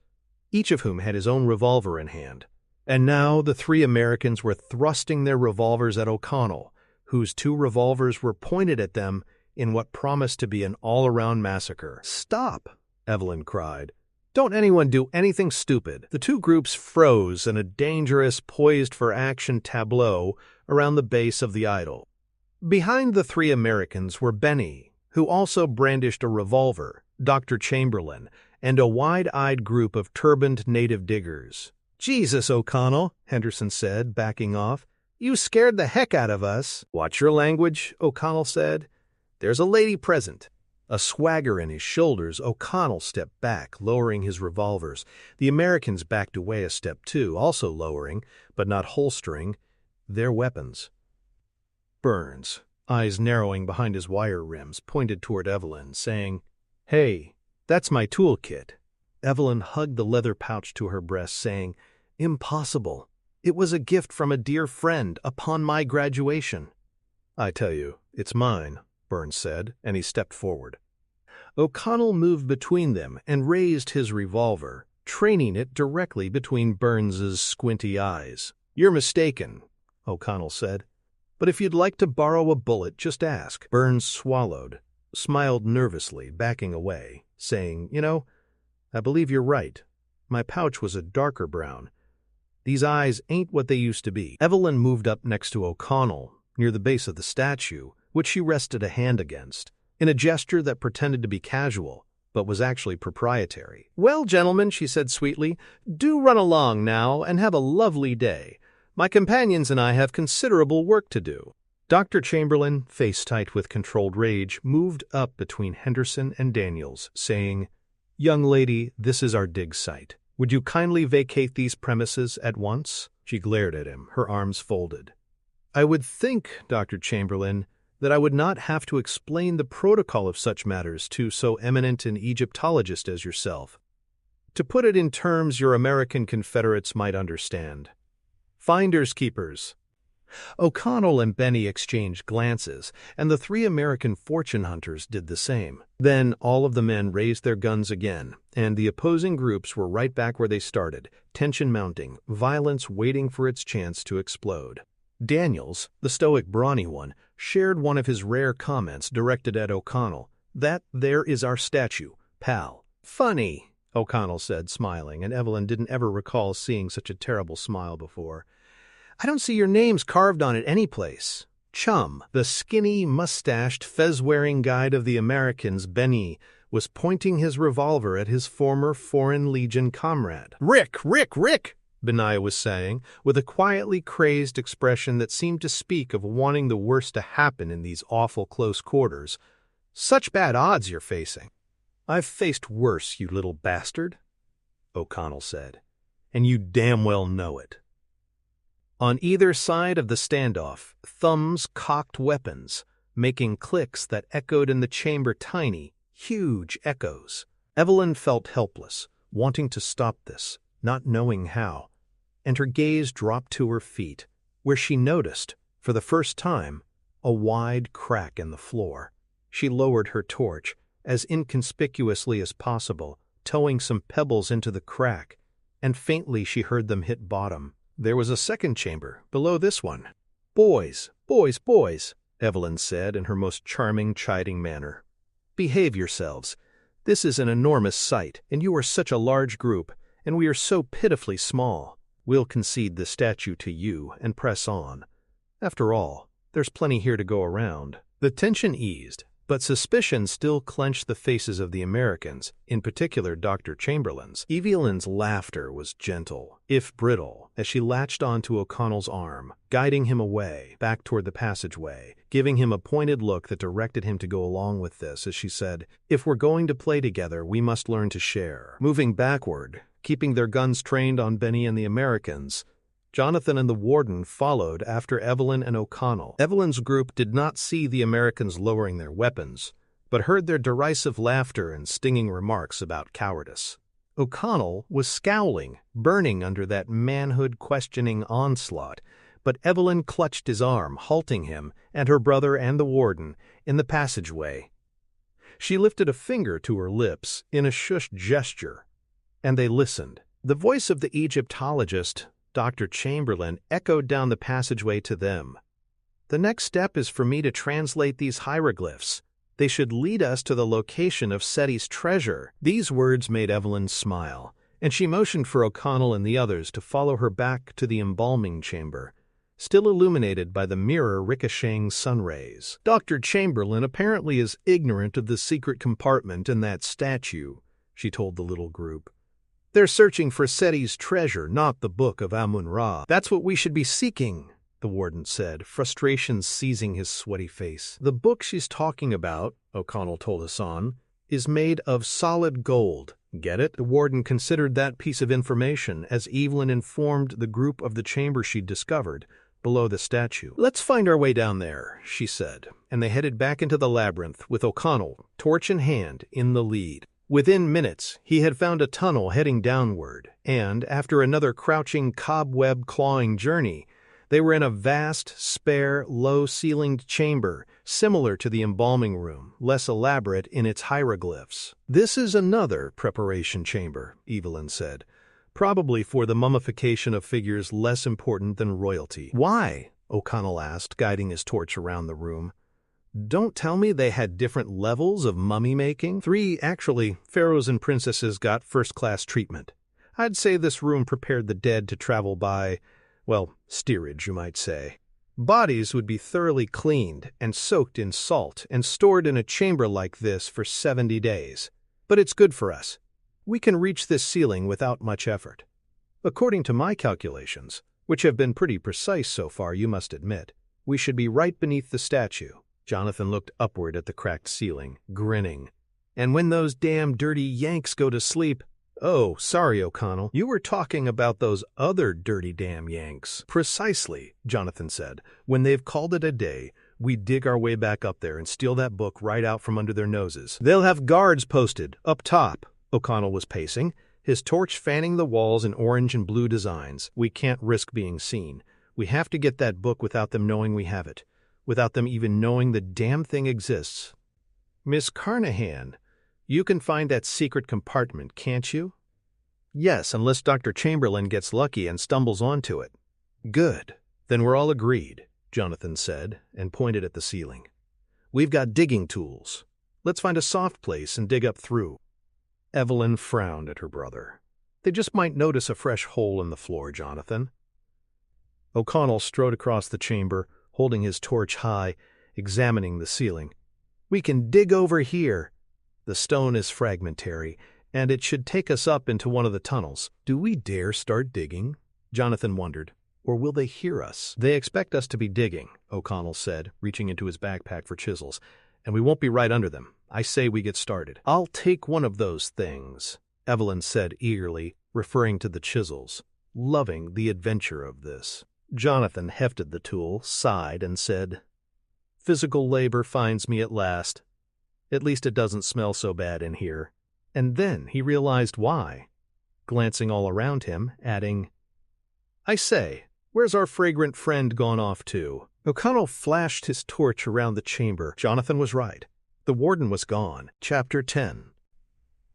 Speaker 1: each of whom had his own revolver in hand. And now the 3 Americans were thrusting their revolvers at O'Connell, whose 2 revolvers were pointed at them in what promised to be an all-around massacre. "Stop!" Evelyn cried. "Don't anyone do anything stupid." The 2 groups froze in a dangerous, poised-for-action tableau around the base of the idol. Behind the 3 Americans were Benny, who also brandished a revolver, Dr. Chamberlain, and a wide-eyed group of turbaned native diggers. "Jesus, O'Connell," Henderson said, backing off. "You scared the heck out of us." "Watch your language," O'Connell said. "There's a lady present." A swagger in his shoulders, O'Connell stepped back, lowering his revolvers. The Americans backed away a step too, also lowering, but not holstering, their weapons. Burns, eyes narrowing behind his wire rims, pointed toward Evelyn, saying, "Hey, that's my toolkit." Evelyn hugged the leather pouch to her breast, saying, "Impossible. It was a gift from a dear friend upon my graduation." "I tell you, it's mine," Burns said, and he stepped forward. O'Connell moved between them and raised his revolver, training it directly between Burns's squinty eyes. "You're mistaken," O'Connell said. "But if you'd like to borrow a bullet, just ask." Burns swallowed, smiled nervously, backing away, saying, "I believe you're right. My pouch was a darker brown. These eyes ain't what they used to be." Evelyn moved up next to O'Connell, near the base of the statue, which she rested a hand against, in a gesture that pretended to be casual, but was actually proprietary. "Well, gentlemen," she said sweetly, "do run along now and have a lovely day. My companions and I have considerable work to do." Dr. Chamberlain, face tight with controlled rage, moved up between Henderson and Daniels, saying, "Young lady, this is our dig site. Would you kindly vacate these premises at once?" She glared at him, her arms folded. "I would think, Dr. Chamberlain, that I would not have to explain the protocol of such matters to so eminent an Egyptologist as yourself. To put it in terms your American confederates might understand. Finders keepers." O'Connell and Benny exchanged glances, and the 3 American fortune hunters did the same. Then all of the men raised their guns again, and the opposing groups were right back where they started, tension mounting, violence waiting for its chance to explode. Daniels, the stoic brawny one, shared one of his rare comments directed at O'Connell, that "there is our statue, pal. Funny, O'Connell said, smiling, and Evelyn didn't ever recall seeing such a terrible smile before. I don't see your names carved on it anyplace. Chum, the skinny, mustached, fez-wearing guide of the Americans, Benny, was pointing his revolver at his former Foreign Legion comrade. Rick! Benaiah was saying, with a quietly crazed expression that seemed to speak of wanting the worst to happen in these awful close quarters. Such bad odds you're facing. I've faced worse, you little bastard, O'Connell said, and you damn well know it. On either side of the standoff, thumbs cocked weapons, making clicks that echoed in the chamber tiny, huge echoes. Evelyn felt helpless, wanting to stop this, not knowing how, and her gaze dropped to her feet, where she noticed, for the first time, a wide crack in the floor. She lowered her torch, as inconspicuously as possible, towing some pebbles into the crack, and faintly she heard them hit bottom. There was a second chamber, below this one. Boys, Evelyn said in her most charming, chiding manner. Behave yourselves. This is an enormous sight, and you are such a large group, and we are so pitifully small. We'll concede the statue to you and press on. After all, there's plenty here to go around. The tension eased, but suspicion still clenched the faces of the Americans, in particular Dr. Chamberlain's. Evelyn's laughter was gentle, if brittle, as she latched onto O'Connell's arm, guiding him away, back toward the passageway, giving him a pointed look that directed him to go along with this as she said, "If we're going to play together, we must learn to share." Moving backward, keeping their guns trained on Benny and the Americans, Jonathan and the warden followed after Evelyn and O'Connell. Evelyn's group did not see the Americans lowering their weapons, but heard their derisive laughter and stinging remarks about cowardice. O'Connell was scowling, burning under that manhood-questioning onslaught, but Evelyn clutched his arm, halting him and her brother and the warden in the passageway. She lifted a finger to her lips in a shush gesture, and they listened. The voice of the Egyptologist, Dr. Chamberlain, echoed down the passageway to them. The next step is for me to translate these hieroglyphs. They should lead us to the location of Seti's treasure. These words made Evelyn smile, and she motioned for O'Connell and the others to follow her back to the embalming chamber, still illuminated by the mirror ricocheting sun rays. Dr. Chamberlain apparently is ignorant of the secret compartment in that statue, she told the little group. They're searching for Seti's treasure, not the Book of Amun-Ra. That's what we should be seeking, the warden said, frustration seizing his sweaty face. The book she's talking about, O'Connell told Hassan, is made of solid gold. Get it? The warden considered that piece of information as Evelyn informed the group of the chamber she'd discovered, below the statue. Let's find our way down there, she said, and they headed back into the labyrinth with O'Connell, torch in hand, in the lead. Within minutes, he had found a tunnel heading downward, and, after another crouching, cobweb-clawing journey, they were in a vast, spare, low-ceilinged chamber, similar to the embalming room, less elaborate in its hieroglyphs. This is another preparation chamber, Evelyn said, probably for the mummification of figures less important than royalty. Why? O'Connell asked, guiding his torch around the room. Don't tell me they had different levels of mummy-making. 3, actually, pharaohs and princesses got first-class treatment. I'd say this room prepared the dead to travel by, well, steerage, you might say. Bodies would be thoroughly cleaned and soaked in salt and stored in a chamber like this for 70 days. But it's good for us. We can reach this ceiling without much effort. According to my calculations, which have been pretty precise so far, you must admit, we should be right beneath the statue. Jonathan looked upward at the cracked ceiling, grinning. And when those damn dirty Yanks go to sleep— Oh, sorry, O'Connell. You were talking about those other dirty damn Yanks. Precisely, Jonathan said. When they've called it a day, we dig our way back up there and steal that book right out from under their noses. They'll have guards posted, up top. O'Connell was pacing, his torch fanning the walls in orange and blue designs. We can't risk being seen. We have to get that book without them knowing we have it. Without them even knowing the damn thing exists. Miss Carnahan, you can find that secret compartment, can't you? Yes, unless Dr. Chamberlain gets lucky and stumbles onto it. Good. Then we're all agreed, Jonathan said, and pointed at the ceiling. We've got digging tools. Let's find a soft place and dig up through. Evelyn frowned at her brother. They just might notice a fresh hole in the floor, Jonathan. O'Connell strode across the chamber, holding his torch high, examining the ceiling. We can dig over here. The stone is fragmentary, and it should take us up into one of the tunnels. Do we dare start digging? Jonathan wondered. Or will they hear us? They expect us to be digging, O'Connell said, reaching into his backpack for chisels, and we won't be right under them. I say we get started. I'll take one of those things, Evelyn said eagerly, referring to the chisels, loving the adventure of this. Jonathan hefted the tool, sighed, and said, Physical labor finds me at last. At least it doesn't smell so bad in here. And then he realized why, glancing all around him, adding, I say, where's our fragrant friend gone off to? O'Connell flashed his torch around the chamber. Jonathan was right. The warden was gone. Chapter 10.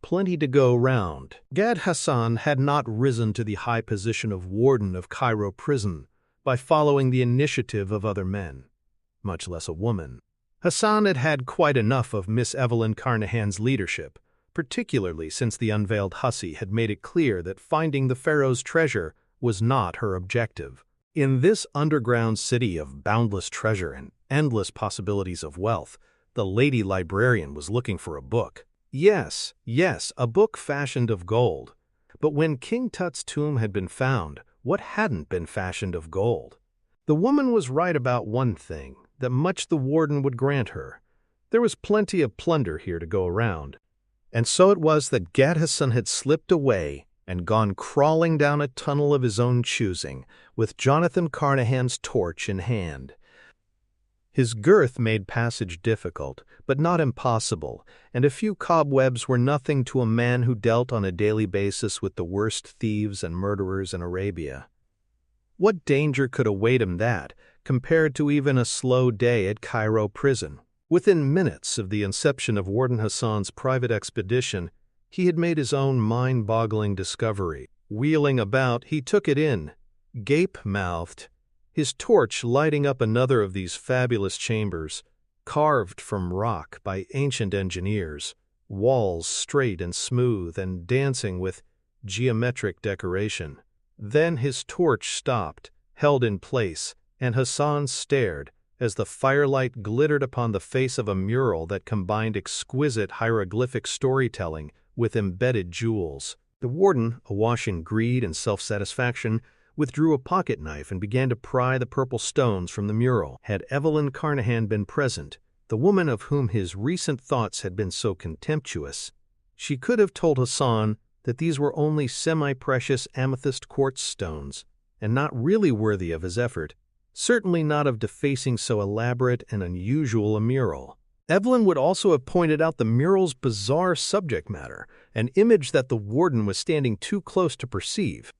Speaker 1: Plenty to go round. Gad Hassan had not risen to the high position of warden of Cairo prison by following the initiative of other men, much less a woman. Hassan had had quite enough of Miss Evelyn Carnahan's leadership, particularly since the unveiled hussy had made it clear that finding the pharaoh's treasure was not her objective. In this underground city of boundless treasure and endless possibilities of wealth, the lady librarian was looking for a book. Yes, a book fashioned of gold. But when King Tut's tomb had been found, what hadn't been fashioned of gold? The woman was right about one thing, that much the warden would grant her. There was plenty of plunder here to go around. And so it was that Gad Hassan had slipped away and gone crawling down a tunnel of his own choosing, with Jonathan Carnahan's torch in hand. His girth made passage difficult, but not impossible, and a few cobwebs were nothing to a man who dealt on a daily basis with the worst thieves and murderers in Arabia. What danger could await him that, compared to even a slow day at Cairo prison? Within minutes of the inception of Warden Hassan's private expedition, he had made his own mind-boggling discovery. Wheeling about, he took it in, gape-mouthed, his torch lighting up another of these fabulous chambers, carved from rock by ancient engineers, walls straight and smooth and dancing with geometric decoration. Then his torch stopped, held in place, and Hassan stared as the firelight glittered upon the face of a mural that combined exquisite hieroglyphic storytelling with embedded jewels. The warden, awash in greed and self-satisfaction, withdrew a pocket knife and began to pry the purple stones from the mural. Had Evelyn Carnahan been present, the woman of whom his recent thoughts had been so contemptuous, she could have told Hassan that these were only semi-precious amethyst quartz stones, and not really worthy of his effort, certainly not of defacing so elaborate and unusual a mural. Evelyn would also have pointed out the mural's bizarre subject matter, an image that the warden was standing too close to perceive.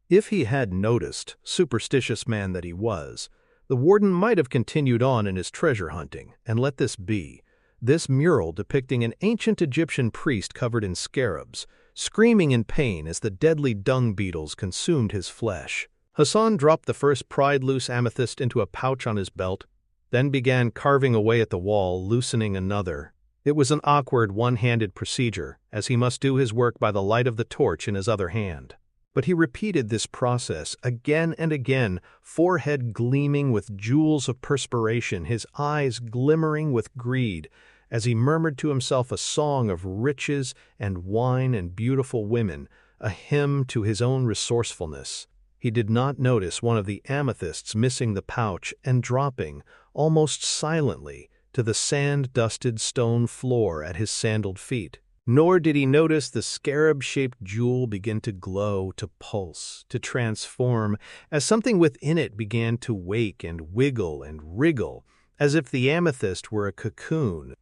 Speaker 1: If he had noticed, superstitious man that he was, the warden might have continued on in his treasure hunting, and let this be. This mural depicting an ancient Egyptian priest covered in scarabs, screaming in pain as the deadly dung beetles consumed his flesh. Hassan dropped the first pried-loose amethyst into a pouch on his belt, then began carving away at the wall, loosening another. It was an awkward one-handed procedure, as he must do his work by the light of the torch in his other hand. But he repeated this process again and again, forehead gleaming with jewels of perspiration, his eyes glimmering with greed, as he murmured to himself a song of riches and wine and beautiful women, a hymn to his own resourcefulness. He did not notice one of the amethysts missing the pouch and dropping, almost silently, to the sand-dusted stone floor at his sandaled feet. Nor did he notice the scarab-shaped jewel begin to glow, to pulse, to transform, as something within it began to wake and wiggle and wriggle, as if the amethyst were a cocoon.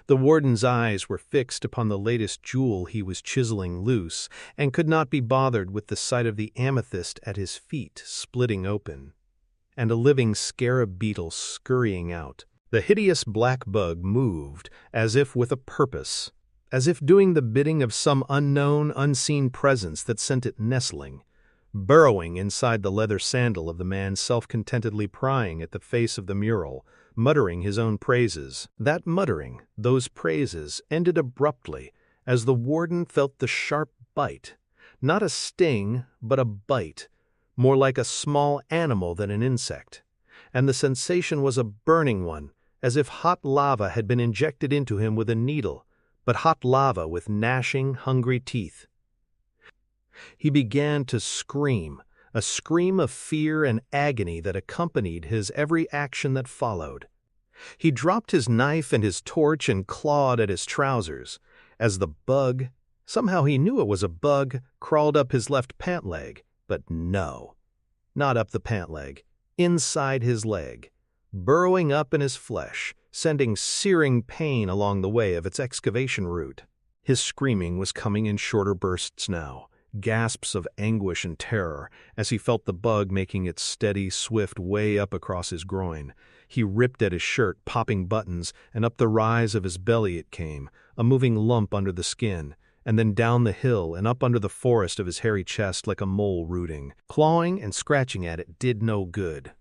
Speaker 1: The warden's eyes were fixed upon the latest jewel he was chiseling loose, and could not be bothered with the sight of the amethyst at his feet splitting open, and a living scarab beetle scurrying out. The hideous black bug moved, as if with a purpose, as if doing the bidding of some unknown, unseen presence that sent it nestling, burrowing inside the leather sandal of the man self-contentedly prying at the face of the mural, muttering his own praises. That muttering, those praises, ended abruptly, as the warden felt the sharp bite. Not a sting, but a bite, more like a small animal than an insect. And the sensation was a burning one, as if hot lava had been injected into him with a needle, but hot lava with gnashing, hungry teeth. He began to scream, a scream of fear and agony that accompanied his every action that followed. He dropped his knife and his torch and clawed at his trousers, as the bug, somehow he knew it was a bug, crawled up his left pant leg, but no, not up the pant leg, inside his leg, burrowing up in his flesh, sending searing pain along the way of its excavation route. His screaming was coming in shorter bursts now, gasps of anguish and terror, as he felt the bug making its steady, swift way up across his groin. He ripped at his shirt, popping buttons, and up the rise of his belly it came, a moving lump under the skin, and then down the hill and up under the forest of his hairy chest like a mole rooting. Clawing and scratching at it did no good.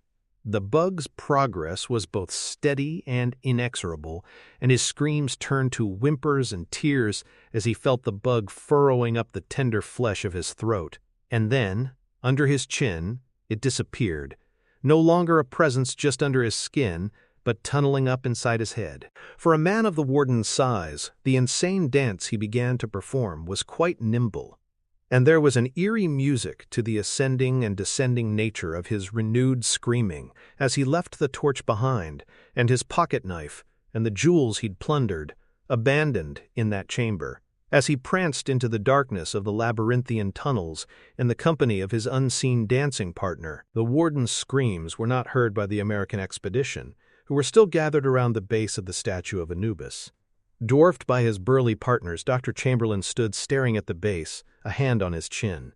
Speaker 1: The bug's progress was both steady and inexorable, and his screams turned to whimpers and tears as he felt the bug furrowing up the tender flesh of his throat. And then, under his chin, it disappeared, no longer a presence just under his skin, but tunneling up inside his head. For a man of the warden's size, the insane dance he began to perform was quite nimble, and there was an eerie music to the ascending and descending nature of his renewed screaming as he left the torch behind, and his pocket-knife, and the jewels he'd plundered, abandoned in that chamber, as he pranced into the darkness of the labyrinthian tunnels in the company of his unseen dancing partner. The warden's screams were not heard by the American expedition, who were still gathered around the base of the statue of Anubis. Dwarfed by his burly partners, Dr. Chamberlain stood staring at the base, a hand on his chin.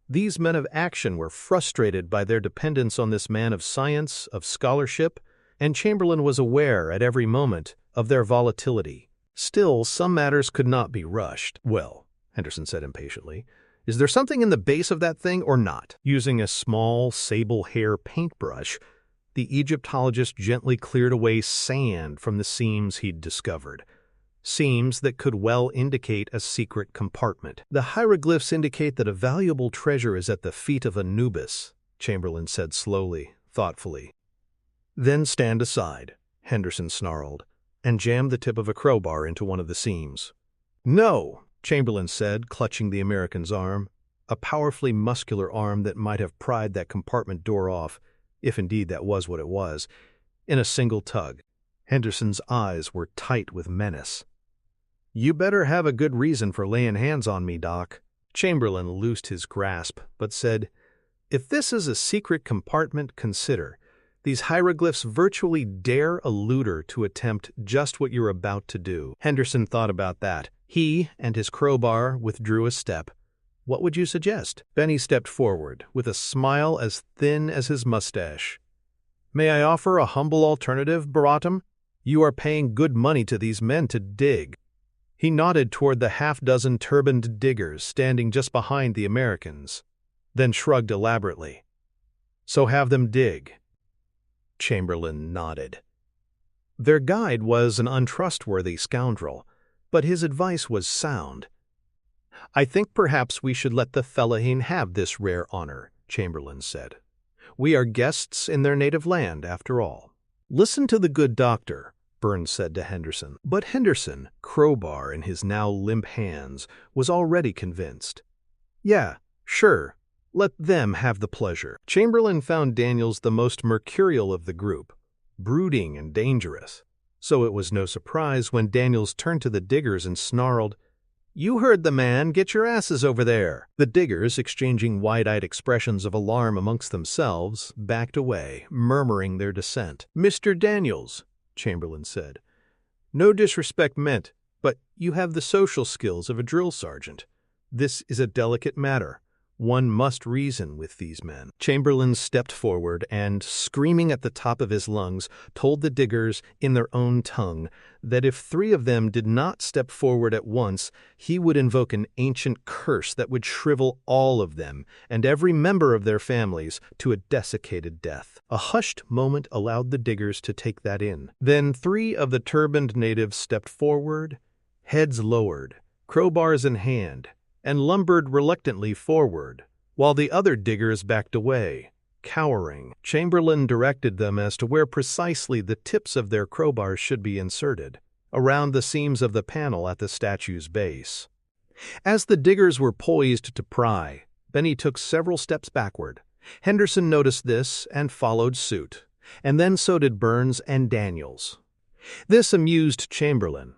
Speaker 1: These men of action were frustrated by their dependence on this man of science, of scholarship, and Chamberlain was aware at every moment of their volatility. Still, some matters could not be rushed. "Well," Henderson said impatiently, "is there something in the base of that thing or not?" Using a small sable hair paintbrush, the Egyptologist gently cleared away sand from the seams he'd discovered. Seams that could well indicate a secret compartment. "The hieroglyphs indicate that a valuable treasure is at the feet of Anubis," Chamberlain said slowly, thoughtfully. "Then stand aside," Henderson snarled, and jammed the tip of a crowbar into one of the seams. "No," Chamberlain said, clutching the American's arm, a powerfully muscular arm that might have pried that compartment door off, if indeed that was what it was, in a single tug. Henderson's eyes were tight with menace. "You better have a good reason for laying hands on me, Doc." Chamberlain loosed his grasp, but said, "If this is a secret compartment, consider. These hieroglyphs virtually dare a looter to attempt just what you're about to do." Henderson thought about that. He and his crowbar withdrew a step. "What would you suggest?" Benny stepped forward, with a smile as thin as his mustache. "May I offer a humble alternative, Baratam? You are paying good money to these men to dig." He nodded toward the half-dozen turbaned diggers standing just behind the Americans, then shrugged elaborately. "So have them dig." Chamberlain nodded. Their guide was an untrustworthy scoundrel, but his advice was sound. "I think perhaps we should let the fellahin have this rare honor," Chamberlain said. "We are guests in their native land, after all." "Listen to the good doctor," Burns said to Henderson. But Henderson, crowbar in his now limp hands, was already convinced. "Yeah, sure. Let them have the pleasure." Chamberlain found Daniels the most mercurial of the group, brooding and dangerous. So it was no surprise when Daniels turned to the diggers and snarled, "You heard the man, get your asses over there." The diggers, exchanging wide-eyed expressions of alarm amongst themselves, backed away, murmuring their dissent. "Mr. Daniels," Chamberlain said, "no disrespect meant, but you have the social skills of a drill sergeant. This is a delicate matter. One must reason with these men." Chamberlain stepped forward and, screaming at the top of his lungs, told the diggers in their own tongue that if 3 of them did not step forward at once, he would invoke an ancient curse that would shrivel all of them and every member of their families to a desiccated death. A hushed moment allowed the diggers to take that in. Then 3 of the turbaned natives stepped forward, heads lowered, crowbars in hand, and lumbered reluctantly forward, while the other diggers backed away, cowering. Chamberlain directed them as to where precisely the tips of their crowbars should be inserted, around the seams of the panel at the statue's base. As the diggers were poised to pry, Benny took several steps backward. Henderson noticed this and followed suit, and then so did Burns and Daniels. This amused Chamberlain.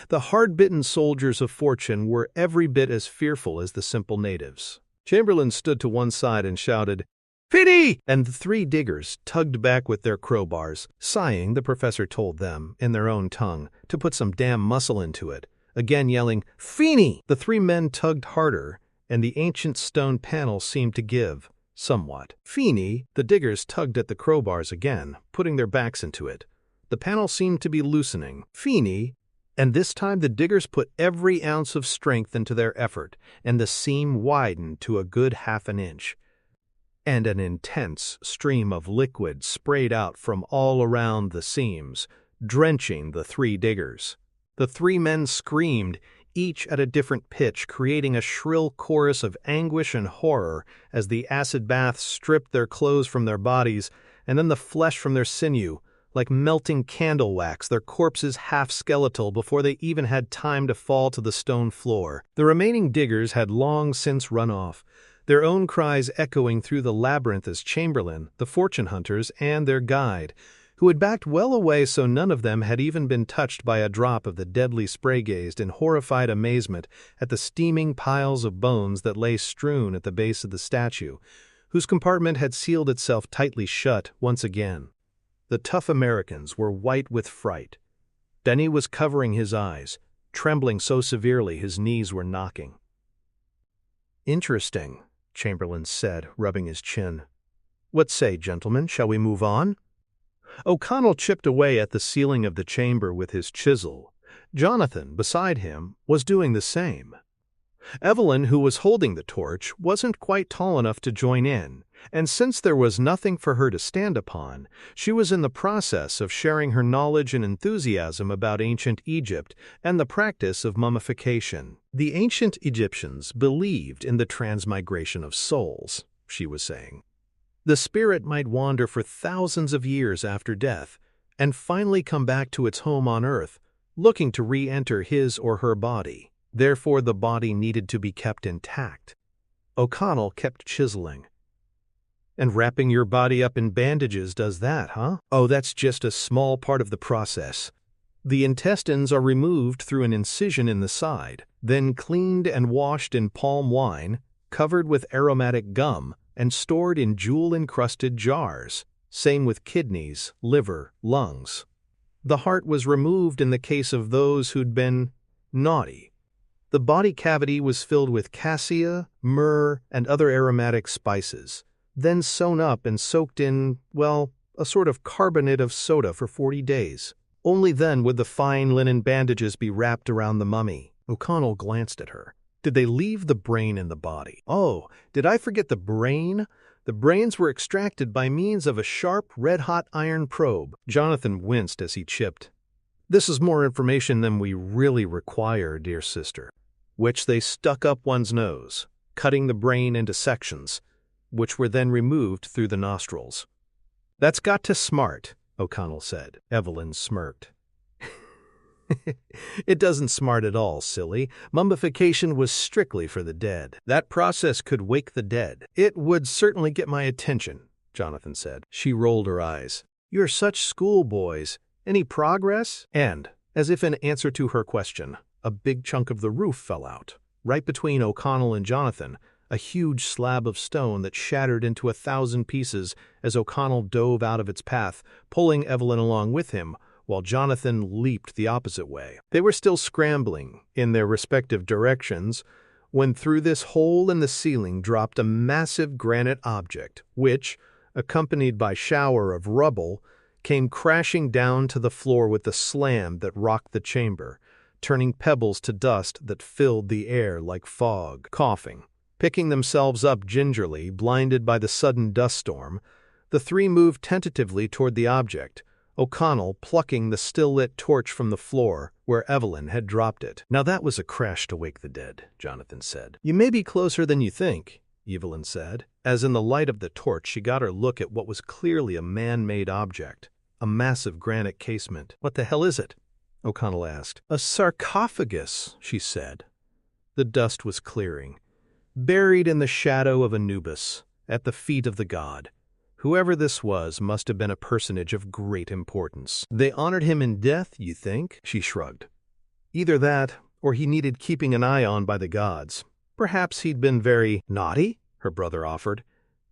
Speaker 1: The hard-bitten soldiers of fortune were every bit as fearful as the simple natives. Chamberlain stood to one side and shouted, "Fini!" And the three diggers tugged back with their crowbars. Sighing, the professor told them, in their own tongue, to put some damn muscle into it. Again yelling, "Fini!" The three men tugged harder, and the ancient stone panel seemed to give, somewhat. "Fini!" The diggers tugged at the crowbars again, putting their backs into it. The panel seemed to be loosening. "Fini!" And this time the diggers put every ounce of strength into their effort, and the seam widened to a good half an inch. And an intense stream of liquid sprayed out from all around the seams, drenching the three diggers. The three men screamed, each at a different pitch, creating a shrill chorus of anguish and horror as the acid bath stripped their clothes from their bodies and then the flesh from their sinew. Like melting candle wax, their corpses half-skeletal before they even had time to fall to the stone floor. The remaining diggers had long since run off, their own cries echoing through the labyrinth as Chamberlain, the fortune hunters, and their guide, who had backed well away so none of them had even been touched by a drop of the deadly spray, gazed in horrified amazement at the steaming piles of bones that lay strewn at the base of the statue, whose compartment had sealed itself tightly shut once again. The tough Americans were white with fright. Benny was covering his eyes, trembling so severely his knees were knocking. "Interesting," Chamberlain said, rubbing his chin. "What say, gentlemen, shall we move on?" O'Connell chipped away at the ceiling of the chamber with his chisel. Jonathan, beside him, was doing the same. Evelyn, who was holding the torch, wasn't quite tall enough to join in, and since there was nothing for her to stand upon, she was in the process of sharing her knowledge and enthusiasm about ancient Egypt and the practice of mummification. The ancient Egyptians believed in the transmigration of souls, she was saying. The spirit might wander for thousands of years after death and finally come back to its home on Earth, looking to re-enter his or her body. Therefore, the body needed to be kept intact. O'Connell kept chiseling. "And wrapping your body up in bandages does that, huh?" "Oh, that's just a small part of the process. The intestines are removed through an incision in the side, then cleaned and washed in palm wine, covered with aromatic gum, and stored in jewel-encrusted jars. Same with kidneys, liver, lungs. The heart was removed in the case of those who'd been naughty. The body cavity was filled with cassia, myrrh, and other aromatic spices, then sewn up and soaked in, well, a sort of carbonate of soda for 40 days. Only then would the fine linen bandages be wrapped around the mummy." O'Connell glanced at her. "Did they leave the brain in the body?" "Oh, did I forget the brain? The brains were extracted by means of a sharp, red-hot iron probe." Jonathan winced as he chipped. "This is more information than we really require, dear sister." Which they stuck up one's nose, cutting the brain into sections, which were then removed through the nostrils. "That's got to smart," O'Connell said. Evelyn smirked. "It doesn't smart at all, silly. Mummification was strictly for the dead. That process could wake the dead." "It would certainly get my attention," Jonathan said. She rolled her eyes. "You're such schoolboys. Any progress?" And, as if in answer to her question, a big chunk of the roof fell out, right between O'Connell and Jonathan, a huge slab of stone that shattered into 1,000 pieces as O'Connell dove out of its path, pulling Evelyn along with him, while Jonathan leaped the opposite way. They were still scrambling in their respective directions when through this hole in the ceiling dropped a massive granite object, which, accompanied by shower of rubble, came crashing down to the floor with a slam that rocked the chamber, turning pebbles to dust that filled the air like fog. Coughing, picking themselves up gingerly, blinded by the sudden dust storm, the three moved tentatively toward the object, O'Connell plucking the still-lit torch from the floor where Evelyn had dropped it. "Now that was a crash to wake the dead," Jonathan said. "You may be closer than you think," Evelyn said, as in the light of the torch she got her look at what was clearly a man-made object, a massive granite casement. "What the hell is it?" O'Connell asked. "A sarcophagus," she said. The dust was clearing. Buried in the shadow of Anubis, at the feet of the god. Whoever this was must have been a personage of great importance. "They honored him in death, you think?" She shrugged. "Either that, or he needed keeping an eye on by the gods. Perhaps he'd been very naughty," her brother offered.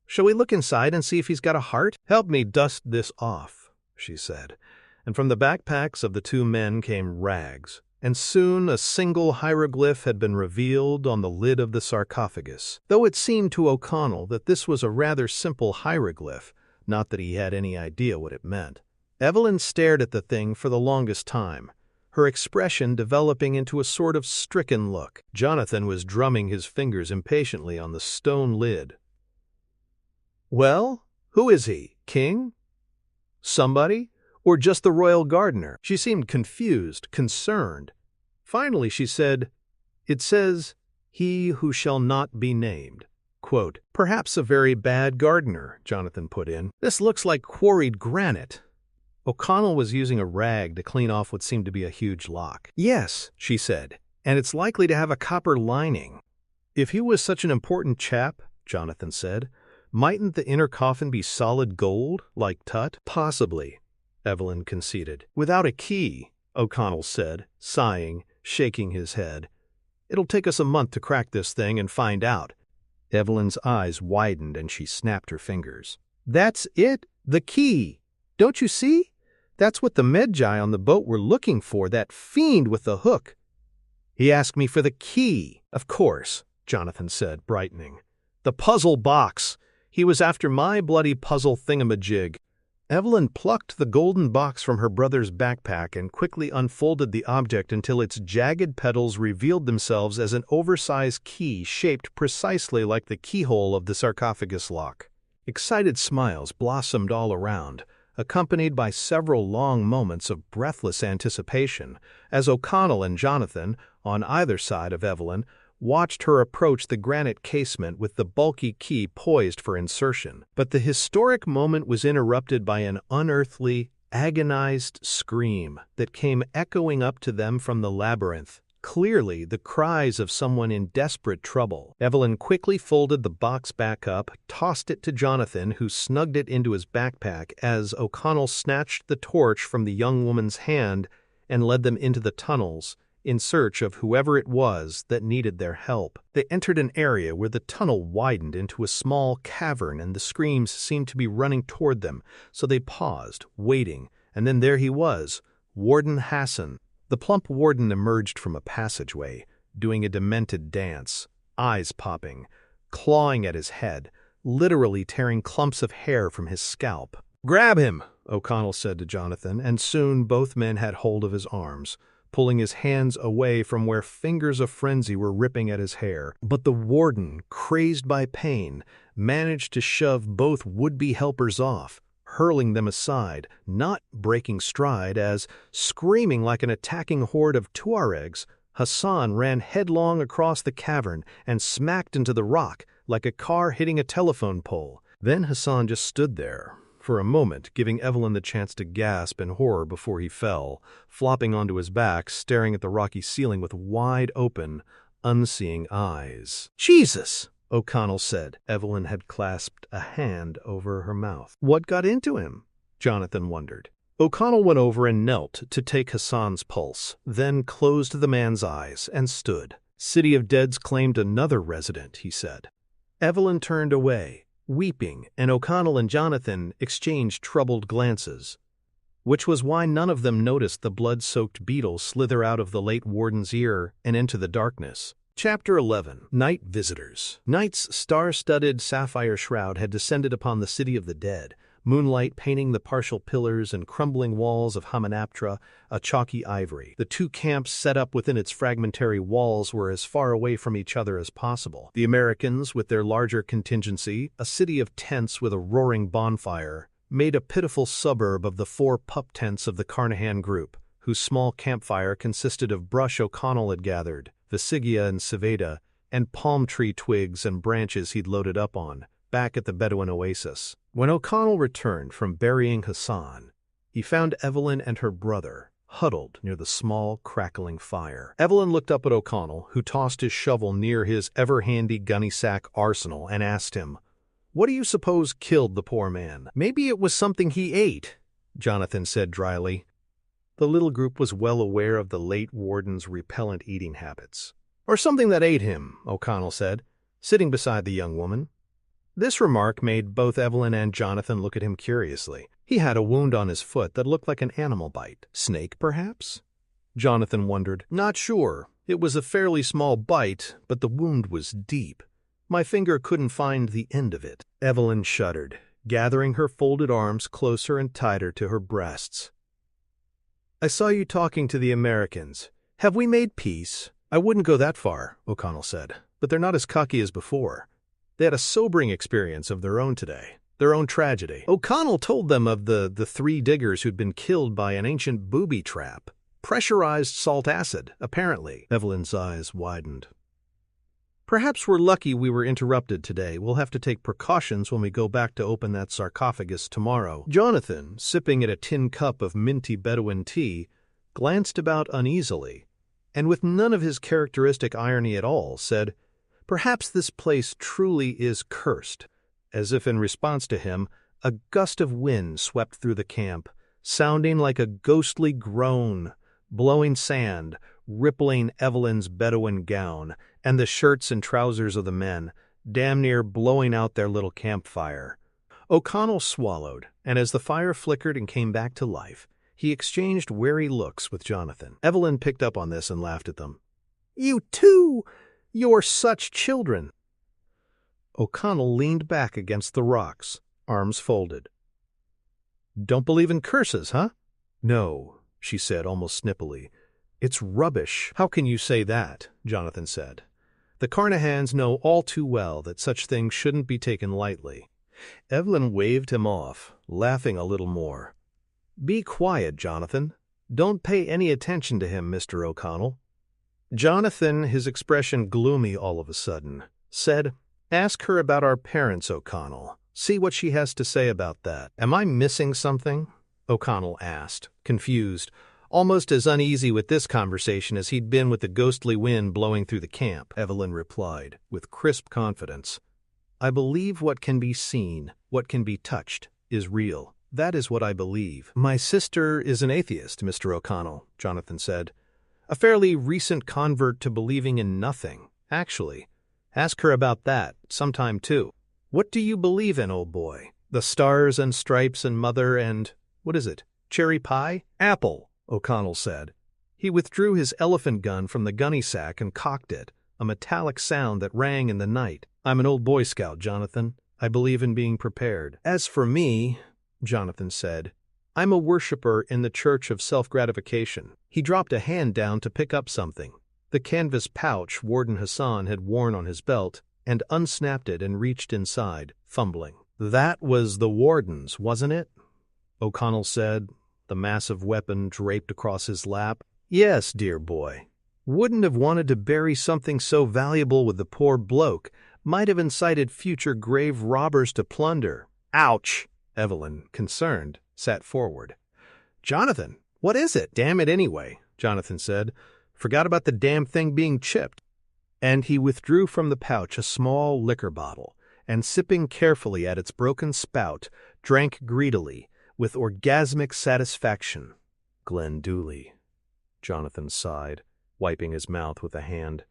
Speaker 1: "Shall we look inside and see if he's got a heart?" "Help me dust this off," she said, and from the backpacks of the two men came rags, and soon a single hieroglyph had been revealed on the lid of the sarcophagus, though it seemed to O'Connell that this was a rather simple hieroglyph, not that he had any idea what it meant. Evelyn stared at the thing for the longest time, her expression developing into a sort of stricken look. Jonathan was drumming his fingers impatiently on the stone lid. "Well, who is he? King? Somebody? Or just the royal gardener?" She seemed confused, concerned. Finally she said, "It says, 'He who shall not be named.'" Quote, "Perhaps a very bad gardener," Jonathan put in. "This looks like quarried granite." O'Connell was using a rag to clean off what seemed to be a huge lock. "Yes," she said, "and it's likely to have a copper lining." "If he was such an important chap," Jonathan said, "mightn't the inner coffin be solid gold, like Tut?" "Possibly," Evelyn conceded. "Without a key," O'Connell said, sighing, shaking his head. "It'll take us a month to crack this thing and find out." Evelyn's eyes widened and she snapped her fingers. "That's it! The key! Don't you see? That's what the Medjai on the boat were looking for, that fiend with the hook." "He asked me for the key." "Of course," Jonathan said, brightening. "The puzzle box. He was after my bloody puzzle thingamajig." Evelyn plucked the golden box from her brother's backpack and quickly unfolded the object until its jagged petals revealed themselves as an oversized key shaped precisely like the keyhole of the sarcophagus lock. Excited smiles blossomed all around, accompanied by several long moments of breathless anticipation, as O'Connell and Jonathan, on either side of Evelyn, watched her approach the granite casement with the bulky key poised for insertion. But the historic moment was interrupted by an unearthly, agonized scream that came echoing up to them from the labyrinth, clearly the cries of someone in desperate trouble. Evelyn quickly folded the box back up, tossed it to Jonathan, who snugged it into his backpack as O'Connell snatched the torch from the young woman's hand and led them into the tunnels, in search of whoever it was that needed their help. They entered an area where the tunnel widened into a small cavern and the screams seemed to be running toward them, so they paused, waiting, and then there he was, Warden Hassan. The plump warden emerged from a passageway, doing a demented dance, eyes popping, clawing at his head, literally tearing clumps of hair from his scalp. "Grab him," O'Connell said to Jonathan, and soon both men had hold of his arms, pulling his hands away from where fingers of frenzy were ripping at his hair. But the warden, crazed by pain, managed to shove both would-be helpers off, hurling them aside, not breaking stride as, screaming like an attacking horde of Tuaregs, Hassan ran headlong across the cavern and smacked into the rock like a car hitting a telephone pole. Then Hassan just stood there, for a moment, giving Evelyn the chance to gasp in horror before he fell, flopping onto his back, staring at the rocky ceiling with wide-open, unseeing eyes. "Jesus!" O'Connell said. Evelyn had clasped a hand over her mouth. "What got into him?" Jonathan wondered. O'Connell went over and knelt to take Hassan's pulse, then closed the man's eyes and stood. "City of Dead's claimed another resident," he said. Evelyn turned away, weeping, and O'Connell and Jonathan exchanged troubled glances, which was why none of them noticed the blood-soaked beetle slither out of the late warden's ear and into the darkness. Chapter 11. Night Visitors. Night's star-studded sapphire shroud had descended upon the city of the dead, moonlight painting the partial pillars and crumbling walls of Hamunaptra a chalky ivory. The two camps set up within its fragmentary walls were as far away from each other as possible. The Americans, with their larger contingency, a city of tents with a roaring bonfire, made a pitiful suburb of the 4 pup tents of the Carnahan group, whose small campfire consisted of brush O'Connell had gathered, Visigia and Civeta, and palm tree twigs and branches he'd loaded up on, back at the Bedouin oasis. When O'Connell returned from burying Hassan, he found Evelyn and her brother huddled near the small, crackling fire. Evelyn looked up at O'Connell, who tossed his shovel near his ever-handy gunny sack arsenal, and asked him, "What do you suppose killed the poor man?" "Maybe it was something he ate," Jonathan said dryly. The little group was well aware of the late warden's repellent eating habits. "Or something that ate him," O'Connell said, sitting beside the young woman. This remark made both Evelyn and Jonathan look at him curiously. He had a wound on his foot that looked like an animal bite. Snake, perhaps? Jonathan wondered. "Not sure. It was a fairly small bite, but the wound was deep. My finger couldn't find the end of it." Evelyn shuddered, gathering her folded arms closer and tighter to her breasts. "I saw you talking to the Americans. Have we made peace?" "I wouldn't go that far," O'Connell said, "but they're not as cocky as before. They had a sobering experience of their own today, their own tragedy. O'Connell told them of the 3 diggers who'd been killed by an ancient booby trap. Pressurized salt acid, apparently." Evelyn's eyes widened. "Perhaps we're lucky we were interrupted today. We'll have to take precautions when we go back to open that sarcophagus tomorrow." Jonathan, sipping at a tin cup of minty Bedouin tea, glanced about uneasily, and with none of his characteristic irony at all, said, "Perhaps this place truly is cursed." As if in response to him, a gust of wind swept through the camp, sounding like a ghostly groan, blowing sand, rippling Evelyn's Bedouin gown, and the shirts and trousers of the men, damn near blowing out their little campfire. O'Connell swallowed, and as the fire flickered and came back to life, he exchanged wary looks with Jonathan. Evelyn picked up on this and laughed at them. "You too! You're such children!" O'Connell leaned back against the rocks, arms folded. "Don't believe in curses, huh?" "No," she said almost snippily. "It's rubbish." "How can you say that?" Jonathan said. "The Carnahans know all too well that such things shouldn't be taken lightly." Evelyn waved him off, laughing a little more. "Be quiet, Jonathan. Don't pay any attention to him, Mr. O'Connell." Jonathan, his expression gloomy all of a sudden, said, "Ask her about our parents, O'Connell. See what she has to say about that." "Am I missing something?" O'Connell asked, confused, almost as uneasy with this conversation as he'd been with the ghostly wind blowing through the camp. Evelyn replied, with crisp confidence, "I believe what can be seen, what can be touched, is real. That is what I believe." "My sister is an atheist, Mr. O'Connell," Jonathan said. "A fairly recent convert to believing in nothing, actually. Ask her about that, sometime too." "What do you believe in, old boy? The stars and stripes and mother and, what is it, cherry pie?" "Apple," O'Connell said. He withdrew his elephant gun from the gunny sack and cocked it, a metallic sound that rang in the night. "I'm an old Boy Scout, Jonathan. I believe in being prepared." "As for me," Jonathan said, "I'm a worshiper in the Church of Self-Gratification." He dropped a hand down to pick up something, the canvas pouch Warden Hassan had worn on his belt, and unsnapped it and reached inside, fumbling. "That was the warden's, wasn't it?" O'Connell said, the massive weapon draped across his lap. "Yes, dear boy. Wouldn't have wanted to bury something so valuable with the poor bloke. Might have incited future grave robbers to plunder." "Ouch!" Evelyn, concerned, sat forward. "Jonathan, what is it?" "Damn it anyway," Jonathan said. "Forgot about the damn thing being chipped." And he withdrew from the pouch a small liquor bottle, and sipping carefully at its broken spout, drank greedily, with orgasmic satisfaction. "Glenn Dooley," Jonathan sighed, wiping his mouth with a hand.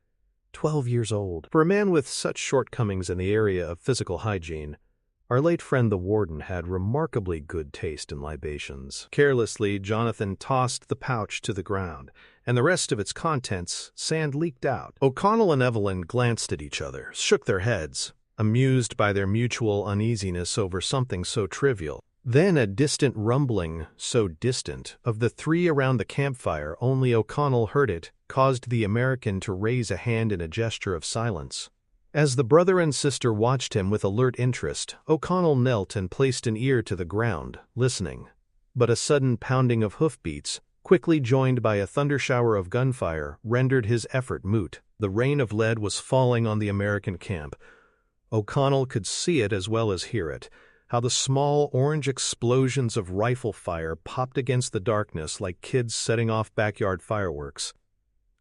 Speaker 1: 12 years old. For a man with such shortcomings in the area of physical hygiene, our late friend the warden had remarkably good taste in libations. Carelessly, Jonathan tossed the pouch to the ground, and the rest of its contents sand leaked out. O'Connell and Evelyn glanced at each other, shook their heads, amused by their mutual uneasiness over something so trivial. Then a distant rumbling, so distant, of the 3 around the campfire, only O'Connell heard it, caused the American to raise a hand in a gesture of silence. As the brother and sister watched him with alert interest, O'Connell knelt and placed an ear to the ground, listening. But a sudden pounding of hoofbeats, quickly joined by a thundershower of gunfire, rendered his effort moot. The rain of lead was falling on the American camp. O'Connell could see it as well as hear it, how the small orange explosions of rifle fire popped against the darkness like kids setting off backyard fireworks.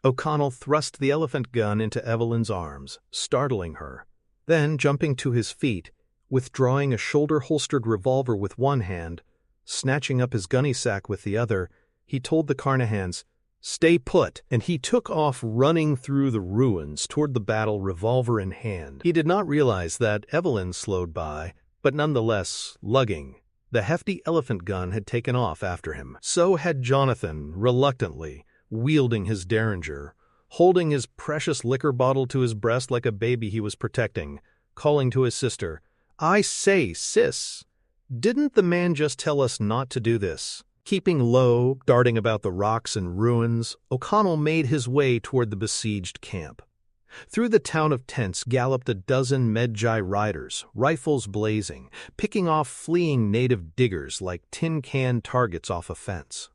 Speaker 1: O'Connell thrust the elephant gun into Evelyn's arms, startling her. Then, jumping to his feet, withdrawing a shoulder-holstered revolver with one hand, snatching up his gunny sack with the other, he told the Carnahans, "Stay put," and he took off running through the ruins toward the battle, revolver in hand. He did not realize that Evelyn slowed by, but nonetheless, lugging. The hefty elephant gun had taken off after him. So had Jonathan, reluctantly, wielding his derringer, holding his precious liquor bottle to his breast like a baby he was protecting, calling to his sister, "I say, sis, didn't the man just tell us not to do this?" Keeping low, darting about the rocks and ruins, O'Connell made his way toward the besieged camp. Through the town of tents galloped a dozen Medjay riders, rifles blazing, picking off fleeing native diggers like tin-can targets off a fence.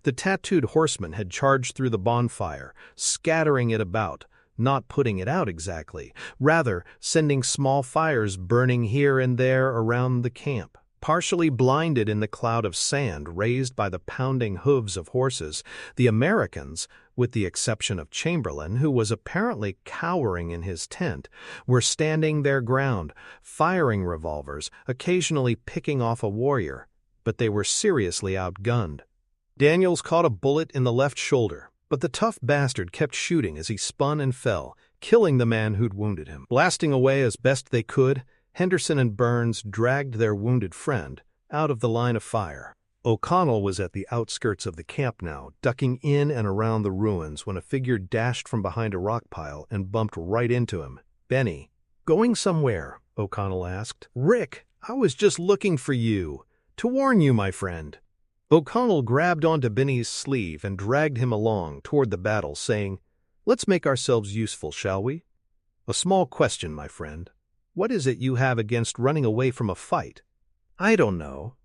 Speaker 1: The tattooed horsemen had charged through the bonfire, scattering it about, not putting it out exactly, rather sending small fires burning here and there around the camp. Partially blinded in the cloud of sand raised by the pounding hooves of horses, the Americans, with the exception of Chamberlain, who was apparently cowering in his tent, were standing their ground, firing revolvers, occasionally picking off a warrior, but they were seriously outgunned. Daniels caught a bullet in the left shoulder, but the tough bastard kept shooting as he spun and fell, killing the man who'd wounded him. Blasting away as best they could, Henderson and Burns dragged their wounded friend out of the line of fire. O'Connell was at the outskirts of the camp now, ducking in and around the ruins when a figure dashed from behind a rock pile and bumped right into him. "Benny." "Going somewhere?" O'Connell asked. "Rick, I was just looking for you. To warn you, my friend." O'Connell grabbed onto Benny's sleeve and dragged him along toward the battle, saying, "Let's make ourselves useful, shall we? A small question, my friend. What is it you have against running away from a fight?" "I don't know.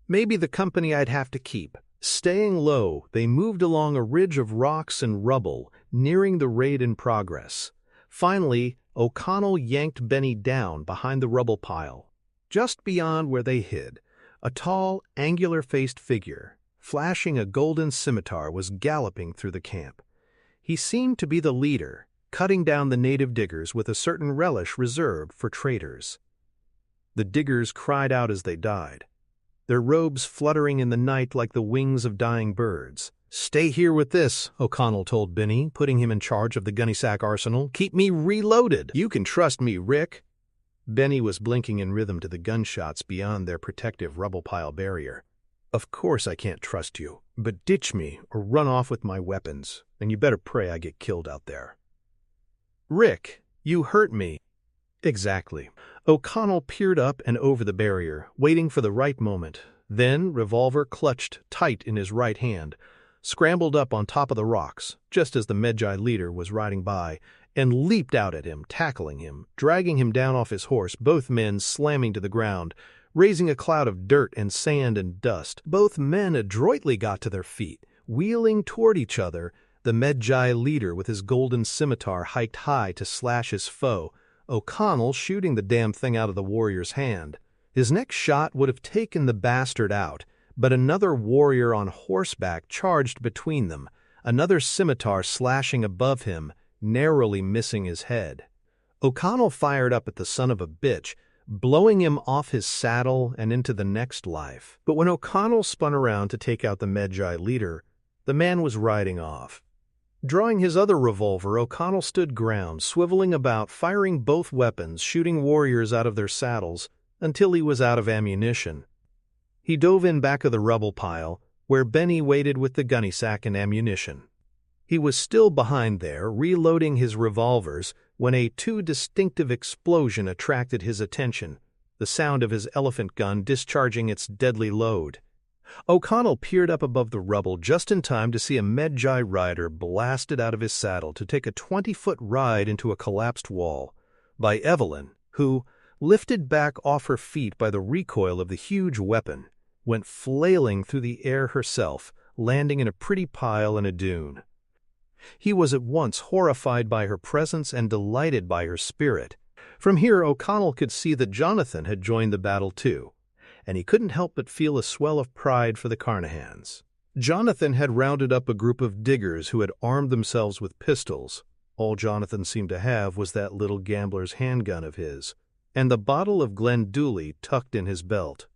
Speaker 1: Maybe the company I'd have to keep." Staying low, they moved along a ridge of rocks and rubble, nearing the raid in progress. Finally, O'Connell yanked Benny down behind the rubble pile. Just beyond where they hid, a tall, angular-faced figure, flashing a golden scimitar, was galloping through the camp. He seemed to be the leader, cutting down the native diggers with a certain relish reserved for traitors. The diggers cried out as they died, their robes fluttering in the night like the wings of dying birds. "Stay here with this," O'Connell told Benny, putting him in charge of the gunny sack arsenal. "Keep me reloaded. You can trust me, Rick." Benny was blinking in rhythm to the gunshots beyond their protective rubble pile barrier. "Of course I can't trust you, but ditch me or run off with my weapons, and you better pray I get killed out there." "Rick, you hurt me." "Exactly." O'Connell peered up and over the barrier, waiting for the right moment, then, revolver clutched tight in his right hand, scrambled up on top of the rocks, just as the Medjay leader was riding by, and leaped out at him, tackling him, dragging him down off his horse, both men slamming to the ground, raising a cloud of dirt and sand and dust. Both men adroitly got to their feet, wheeling toward each other, the Medjay leader with his golden scimitar hiked high to slash his foe, O'Connell shooting the damn thing out of the warrior's hand. His next shot would have taken the bastard out, but another warrior on horseback charged between them, another scimitar slashing above him, narrowly missing his head. O'Connell fired up at the son of a bitch, blowing him off his saddle and into the next life. But when O'Connell spun around to take out the Medjay leader, the man was riding off. Drawing his other revolver, O'Connell stood ground, swiveling about, firing both weapons, shooting warriors out of their saddles, until he was out of ammunition. He dove in back of the rubble pile, where Benny waited with the gunny sack and ammunition. He was still behind there, reloading his revolvers, when a too distinctive explosion attracted his attention, the sound of his elephant gun discharging its deadly load. O'Connell peered up above the rubble just in time to see a Medjay rider blasted out of his saddle to take a 20-foot ride into a collapsed wall, by Evelyn, who, lifted back off her feet by the recoil of the huge weapon, went flailing through the air herself, landing in a pretty pile in a dune. He was at once horrified by her presence and delighted by her spirit. From here, O'Connell could see that Jonathan had joined the battle too, and he couldn't help but feel a swell of pride for the Carnahans. Jonathan had rounded up a group of diggers who had armed themselves with pistols. All Jonathan seemed to have was that little gambler's handgun of his, and the bottle of Glendully tucked in his belt.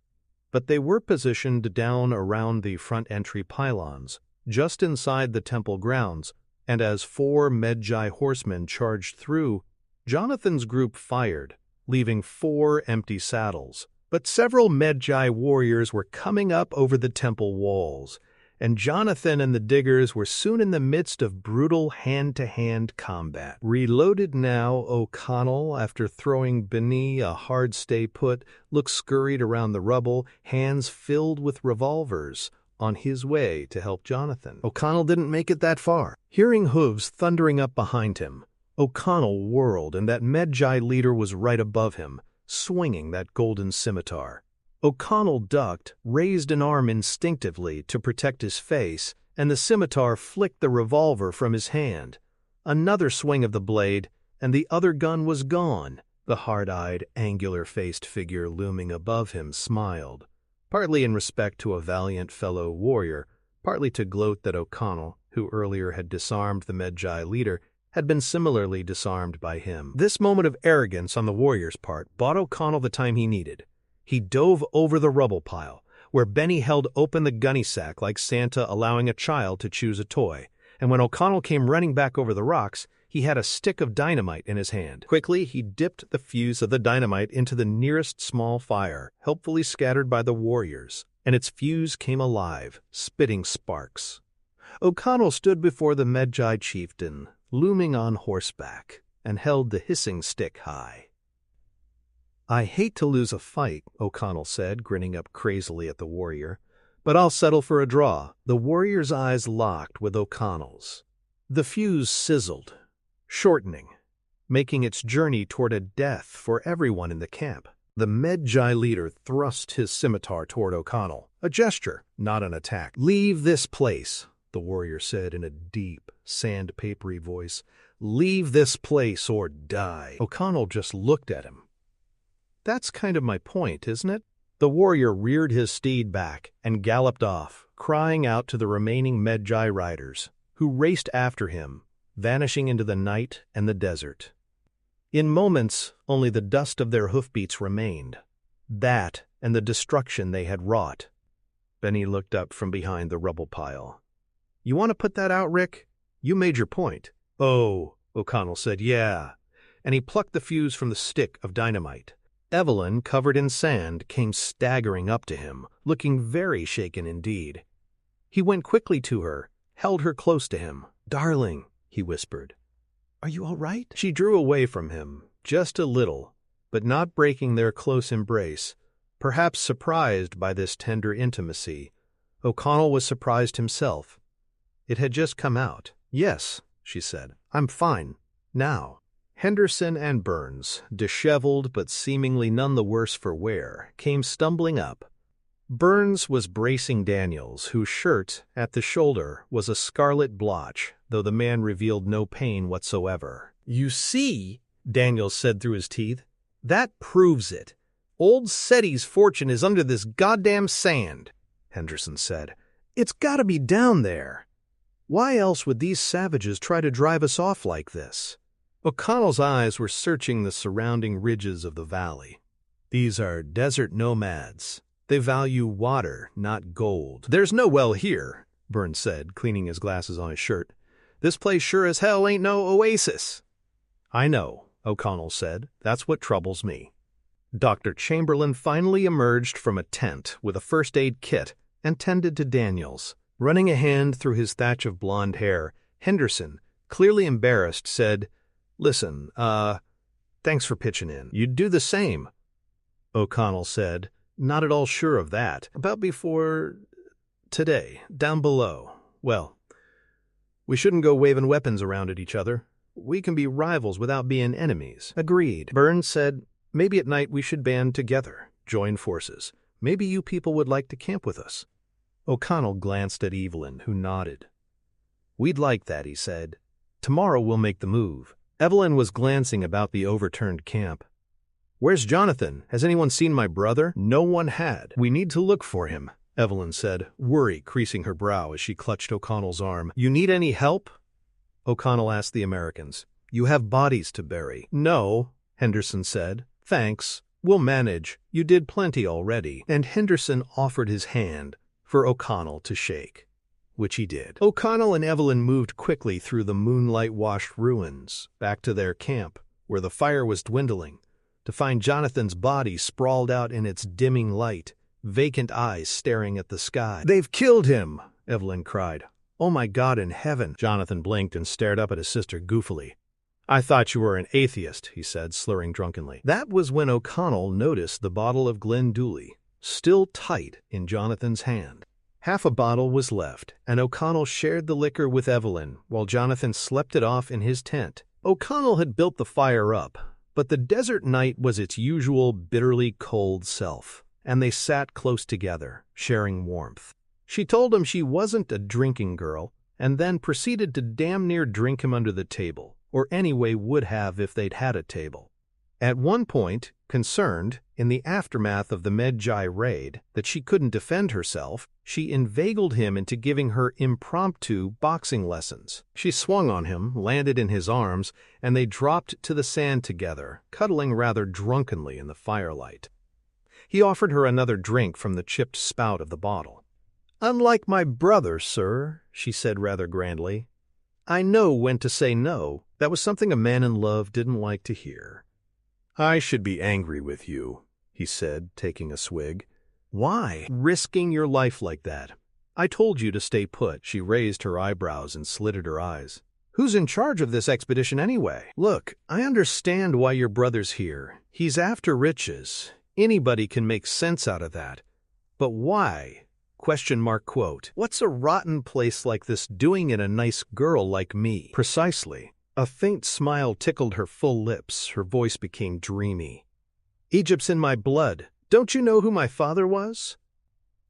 Speaker 1: But they were positioned down around the front entry pylons, just inside the temple grounds, and as 4 Medjai horsemen charged through, Jonathan's group fired, leaving 4 empty saddles. But several Medjai warriors were coming up over the temple walls, and Jonathan and the diggers were soon in the midst of brutal hand-to-hand combat. Reloaded now, O'Connell, after throwing Benny a hard stay-put, looked scurried around the rubble, hands filled with revolvers, on his way to help Jonathan. O'Connell didn't make it that far. Hearing hooves thundering up behind him, O'Connell whirled, and that Medjai leader was right above him, swinging that golden scimitar. O'Connell ducked, raised an arm instinctively to protect his face, and the scimitar flicked the revolver from his hand. Another swing of the blade, and the other gun was gone. The hard-eyed, angular-faced figure looming above him smiled, partly in respect to a valiant fellow warrior, partly to gloat that O'Connell, who earlier had disarmed the Medjai leader, had been similarly disarmed by him. This moment of arrogance on the warrior's part bought O'Connell the time he needed. He dove over the rubble pile, where Benny held open the gunny sack like Santa allowing a child to choose a toy, and when O'Connell came running back over the rocks, he had a stick of dynamite in his hand. Quickly, he dipped the fuse of the dynamite into the nearest small fire, helpfully scattered by the warriors, and its fuse came alive, spitting sparks. O'Connell stood before the Medjai chieftain, looming on horseback, and held the hissing stick high. "I hate to lose a fight," O'Connell said, grinning up crazily at the warrior, "but I'll settle for a draw." The warrior's eyes locked with O'Connell's. The fuse sizzled, shortening, making its journey toward a death for everyone in the camp. The Medjai leader thrust his scimitar toward O'Connell, a gesture, not an attack. "Leave this place," the warrior said in a deep, sandpapery voice. "Leave this place or die." O'Connell just looked at him. "That's kind of my point, isn't it?" The warrior reared his steed back and galloped off, crying out to the remaining Medjai riders, who raced after him, vanishing into the night and the desert. In moments, only the dust of their hoofbeats remained. That and the destruction they had wrought. Benny looked up from behind the rubble pile. "You want to put that out, Rick? You made your point." "Oh," O'Connell said, "yeah." And he plucked the fuse from the stick of dynamite. Evelyn, covered in sand, came staggering up to him, looking very shaken indeed. He went quickly to her, held her close to him. "Darling," he whispered. "Are you all right?" She drew away from him, just a little, but not breaking their close embrace, perhaps surprised by this tender intimacy. O'Connell was surprised himself. It had just come out. "Yes," she said, "I'm fine. Now." Henderson and Burns, disheveled but seemingly none the worse for wear, came stumbling up. Burns was bracing Daniels, whose shirt, at the shoulder, was a scarlet blotch, though the man revealed no pain whatsoever. "You see," Daniels said through his teeth, "that proves it. Old Setty's fortune is under this goddamn sand," Henderson said. "It's gotta be down there. Why else would these savages try to drive us off like this?" O'Connell's eyes were searching the surrounding ridges of the valley. "These are desert nomads. They value water, not gold." "There's no well here," Burns said, cleaning his glasses on his shirt. "This place sure as hell ain't no oasis." "I know," O'Connell said. "That's what troubles me." Dr. Chamberlain finally emerged from a tent with a first aid kit and tended to Daniels. Running a hand through his thatch of blonde hair, Henderson, clearly embarrassed, said, "Listen, thanks for pitching in. You'd do the same." O'Connell said, not at all sure of that. "About before today, down below. Well, we shouldn't go waving weapons around at each other. We can be rivals without being enemies." "Agreed." Burns said, "Maybe at night we should band together, join forces. Maybe you people would like to camp with us." O'Connell glanced at Evelyn, who nodded. "We'd like that," he said. "Tomorrow we'll make the move." Evelyn was glancing about the overturned camp. "Where's Jonathan? Has anyone seen my brother?" No one had. "We need to look for him," Evelyn said, worry creasing her brow as she clutched O'Connell's arm. "You need any help?" O'Connell asked the Americans. "You have bodies to bury." "No," Henderson said. "Thanks. We'll manage. You did plenty already." And Henderson offered his hand for O'Connell to shake, which he did. O'Connell and Evelyn moved quickly through the moonlight-washed ruins, back to their camp, where the fire was dwindling, to find Jonathan's body sprawled out in its dimming light, vacant eyes staring at the sky. "They've killed him!" Evelyn cried. "Oh my God in heaven!" Jonathan blinked and stared up at his sister goofily. "I thought you were an atheist," he said, slurring drunkenly. That was when O'Connell noticed the bottle of Glendully, still tight in Jonathan's hand. Half a bottle was left, and O'Connell shared the liquor with Evelyn while Jonathan slept it off in his tent. O'Connell had built the fire up, but the desert night was its usual bitterly cold self, and they sat close together, sharing warmth. She told him she wasn't a drinking girl, and then proceeded to damn near drink him under the table, or anyway would have if they'd had a table. At one point, concerned, in the aftermath of the Medjay raid, that she couldn't defend herself, she inveigled him into giving her impromptu boxing lessons. She swung on him, landed in his arms, and they dropped to the sand together, cuddling rather drunkenly in the firelight. He offered her another drink from the chipped spout of the bottle. "Unlike my brother, sir," she said rather grandly. "I know when to say no." That was something a man in love didn't like to hear. "I should be angry with you," he said, taking a swig. "Why? Risking your life like that? I told you to stay put." She raised her eyebrows and slitted her eyes. "Who's in charge of this expedition anyway? Look, I understand why your brother's here. He's after riches. Anybody can make sense out of that. But why? ? What's a rotten place like this doing in a nice girl like me?" "Precisely." A faint smile tickled her full lips. Her voice became dreamy. "Egypt's in my blood. Don't you know who my father was?"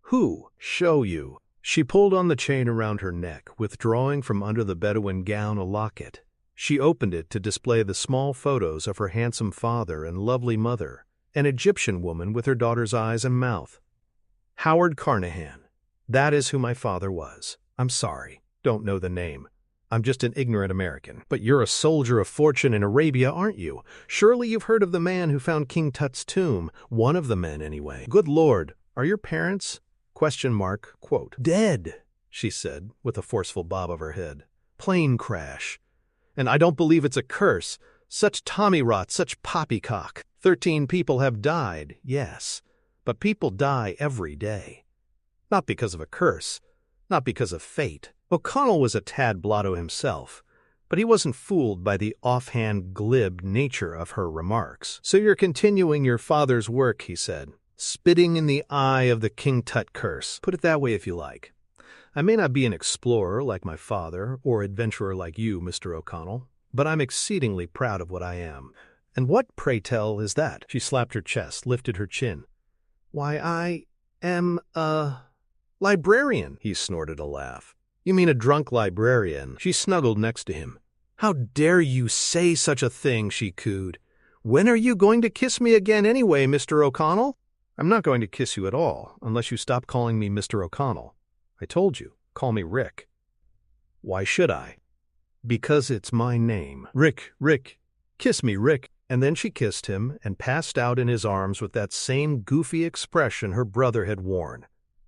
Speaker 1: "Who?" "Show you." She pulled on the chain around her neck, withdrawing from under the Bedouin gown a locket. She opened it to display the small photos of her handsome father and lovely mother, an Egyptian woman with her daughter's eyes and mouth. "Howard Carnahan. That is who my father was. I'm sorry, don't know the name. I'm just an ignorant American. But you're a soldier of fortune in Arabia, aren't you? Surely you've heard of the man who found King Tut's tomb. One of the men, anyway. Good Lord, are your parents? ? Dead, she said, with a forceful bob of her head. Plane crash. And I don't believe it's a curse. Such tommy rot, such poppycock. 13 people have died, yes. But people die every day. Not because of a curse. Not because of fate. O'Connell was a tad blotto himself, but he wasn't fooled by the offhand, glib nature of her remarks. "So you're continuing your father's work," he said, "spitting in the eye of the King Tut curse. Put it that way if you like. I may not be an explorer like my father, or adventurer like you, Mr. O'Connell, but I'm exceedingly proud of what I am." "And what, pray tell, is that?" She slapped her chest, lifted her chin. "Why, I am a librarian," he snorted a laugh. "You mean a drunk librarian?" She snuggled next to him. "How dare you say such a thing?" she cooed. "When are you going to kiss me again anyway, Mr. O'Connell?" "I'm not going to kiss you at all, unless you stop calling me Mr. O'Connell. I told you, call me Rick." "Why should I?" "Because it's my name. Rick, Rick. Kiss me, Rick." And then she kissed him and passed out in his arms with that same goofy expression her brother had worn.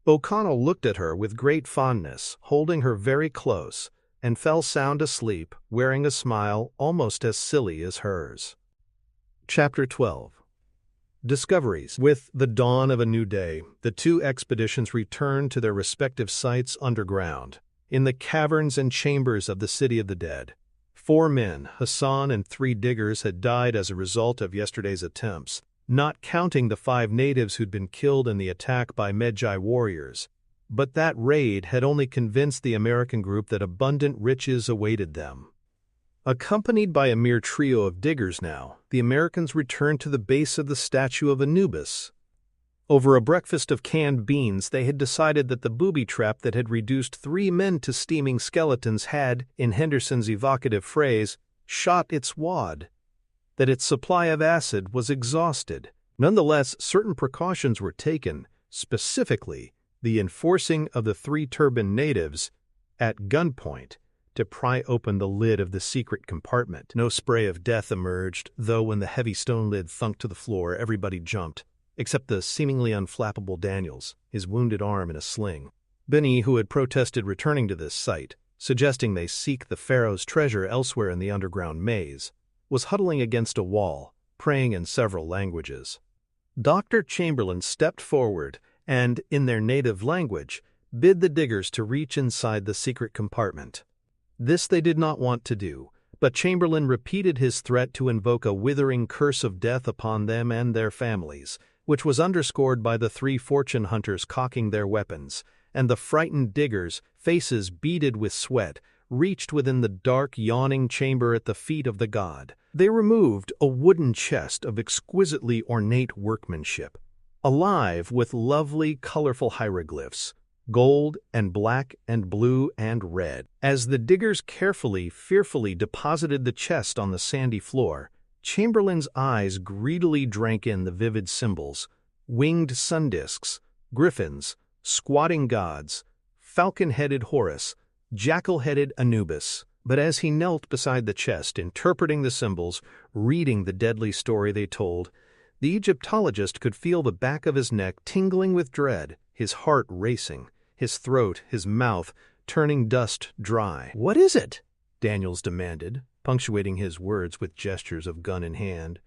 Speaker 1: O'Connell looked at her with great fondness, holding her very close, and fell sound asleep, wearing a smile almost as silly as hers. Chapter 12. Discoveries. With the dawn of a new day, the two expeditions returned to their respective sites underground, in the caverns and chambers of the City of the Dead. 4 men, Hassan and 3 diggers, had died as a result of yesterday's attempts, not counting the 5 natives who'd been killed in the attack by Medjay warriors. But that raid had only convinced the American group that abundant riches awaited them. Accompanied by a mere trio of diggers now, the Americans returned to the base of the statue of Anubis. Over a breakfast of canned beans, they had decided that the booby trap that had reduced 3 men to steaming skeletons had, in Henderson's evocative phrase, shot its wad, that its supply of acid was exhausted. Nonetheless, certain precautions were taken, specifically the enforcing of the 3 turbaned natives at gunpoint to pry open the lid of the secret compartment. No spray of death emerged, though when the heavy stone lid thunked to the floor, everybody jumped, except the seemingly unflappable Daniels, his wounded arm in a sling. Benny, who had protested returning to this site, suggesting they seek the pharaoh's treasure elsewhere in the underground maze, was huddling against a wall, praying in several languages. Dr. Chamberlain stepped forward and, in their native language, bid the diggers to reach inside the secret compartment. This they did not want to do, but Chamberlain repeated his threat to invoke a withering curse of death upon them and their families, which was underscored by the 3 fortune hunters cocking their weapons, and the frightened diggers, faces beaded with sweat, reached within the dark, yawning chamber at the feet of the god. They removed a wooden chest of exquisitely ornate workmanship, alive with lovely, colorful hieroglyphs, gold and black and blue and red. As the diggers carefully, fearfully deposited the chest on the sandy floor, Chamberlain's eyes greedily drank in the vivid symbols: winged sun discs, griffins, squatting gods, falcon-headed Horus, jackal-headed Anubis. But as he knelt beside the chest, interpreting the symbols, reading the deadly story they told, the Egyptologist could feel the back of his neck tingling with dread, his heart racing, his throat, his mouth, turning dust dry. "What is it?" Daniels demanded, punctuating his words with gestures of gun in hand.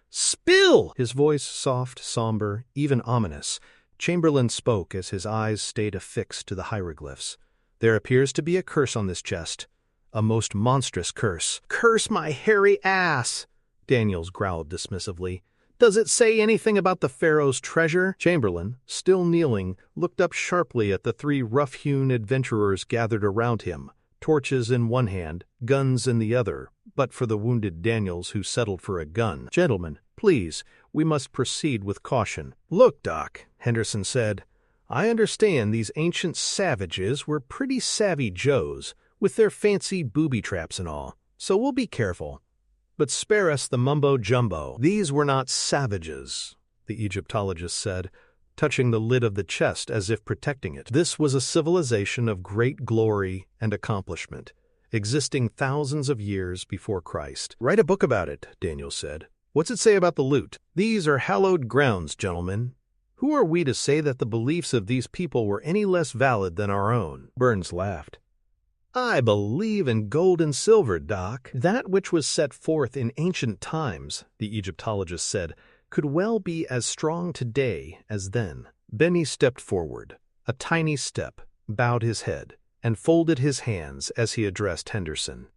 Speaker 1: "Spill!" His voice soft, somber, even ominous, Chamberlain spoke as his eyes stayed affixed to the hieroglyphs. "There appears to be a curse on this chest. A most monstrous curse." "Curse my hairy ass!" Daniels growled dismissively. "Does it say anything about the pharaoh's treasure?" Chamberlain, still kneeling, looked up sharply at the 3 rough-hewn adventurers gathered around him, torches in one hand, guns in the other, but for the wounded Daniels, who settled for a gun. "Gentlemen, please, we must proceed with caution." "Look, Doc," Henderson said, "I understand these ancient savages were pretty savvy Joes, with their fancy booby traps and all, so we'll be careful. But spare us the mumbo-jumbo." "These were not savages," the Egyptologist said, touching the lid of the chest as if protecting it. "This was a civilization of great glory and accomplishment, existing thousands of years before Christ." "Write a book about it," Daniel said. "What's it say about the loot?" "These are hallowed grounds, gentlemen. Who are we to say that the beliefs of these people were any less valid than our own?" Burns laughed. "I believe in gold and silver, Doc." "That which was set forth in ancient times," the Egyptologist said, "could well be as strong today as then." Benny stepped forward, a tiny step, bowed his head, and folded his hands as he addressed Henderson.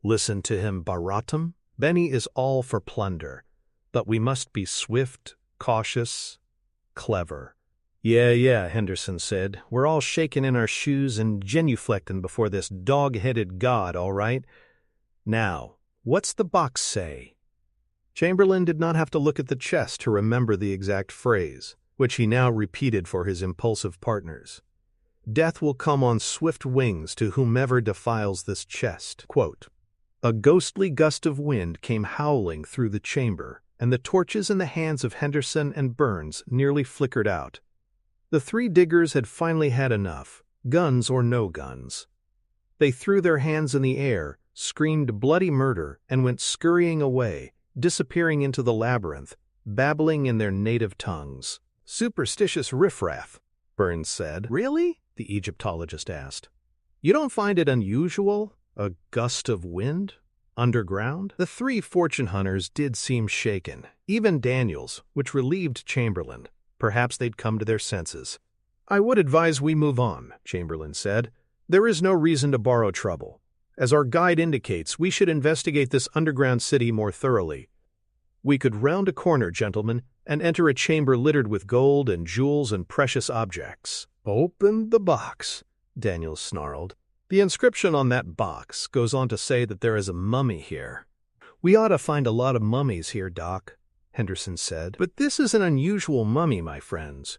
Speaker 1: "Listen to him, Baratum. Benny is all for plunder, but we must be swift, cautious, clever." Yeah, Henderson said. "We're all shaking in our shoes and genuflecting before this dog-headed god, all right. Now, what's the box say?" Chamberlain did not have to look at the chest to remember the exact phrase, which he now repeated for his impulsive partners. "Death will come on swift wings to whomever defiles this chest." Quote, "A ghostly gust of wind came howling through the chamber, and the torches in the hands of Henderson and Burns nearly flickered out. The 3 diggers had finally had enough, guns or no guns. They threw their hands in the air, screamed bloody murder, and went scurrying away, disappearing into the labyrinth, babbling in their native tongues. "Superstitious riffraff," Burns said. "Really?" the Egyptologist asked. "You don't find it unusual? A gust of wind? Underground?" The 3 fortune hunters did seem shaken, even Daniels, which relieved Chamberlain. Perhaps they'd come to their senses. "I would advise we move on," Chamberlain said. "There is no reason to borrow trouble. As our guide indicates, we should investigate this underground city more thoroughly. We could round a corner, gentlemen, and enter a chamber littered with gold and jewels and precious objects." "Open the box," Daniels snarled. "The inscription on that box goes on to say that there is a mummy here." "We ought to find a lot of mummies here, Doc," Henderson said. But this is an unusual mummy, my friends.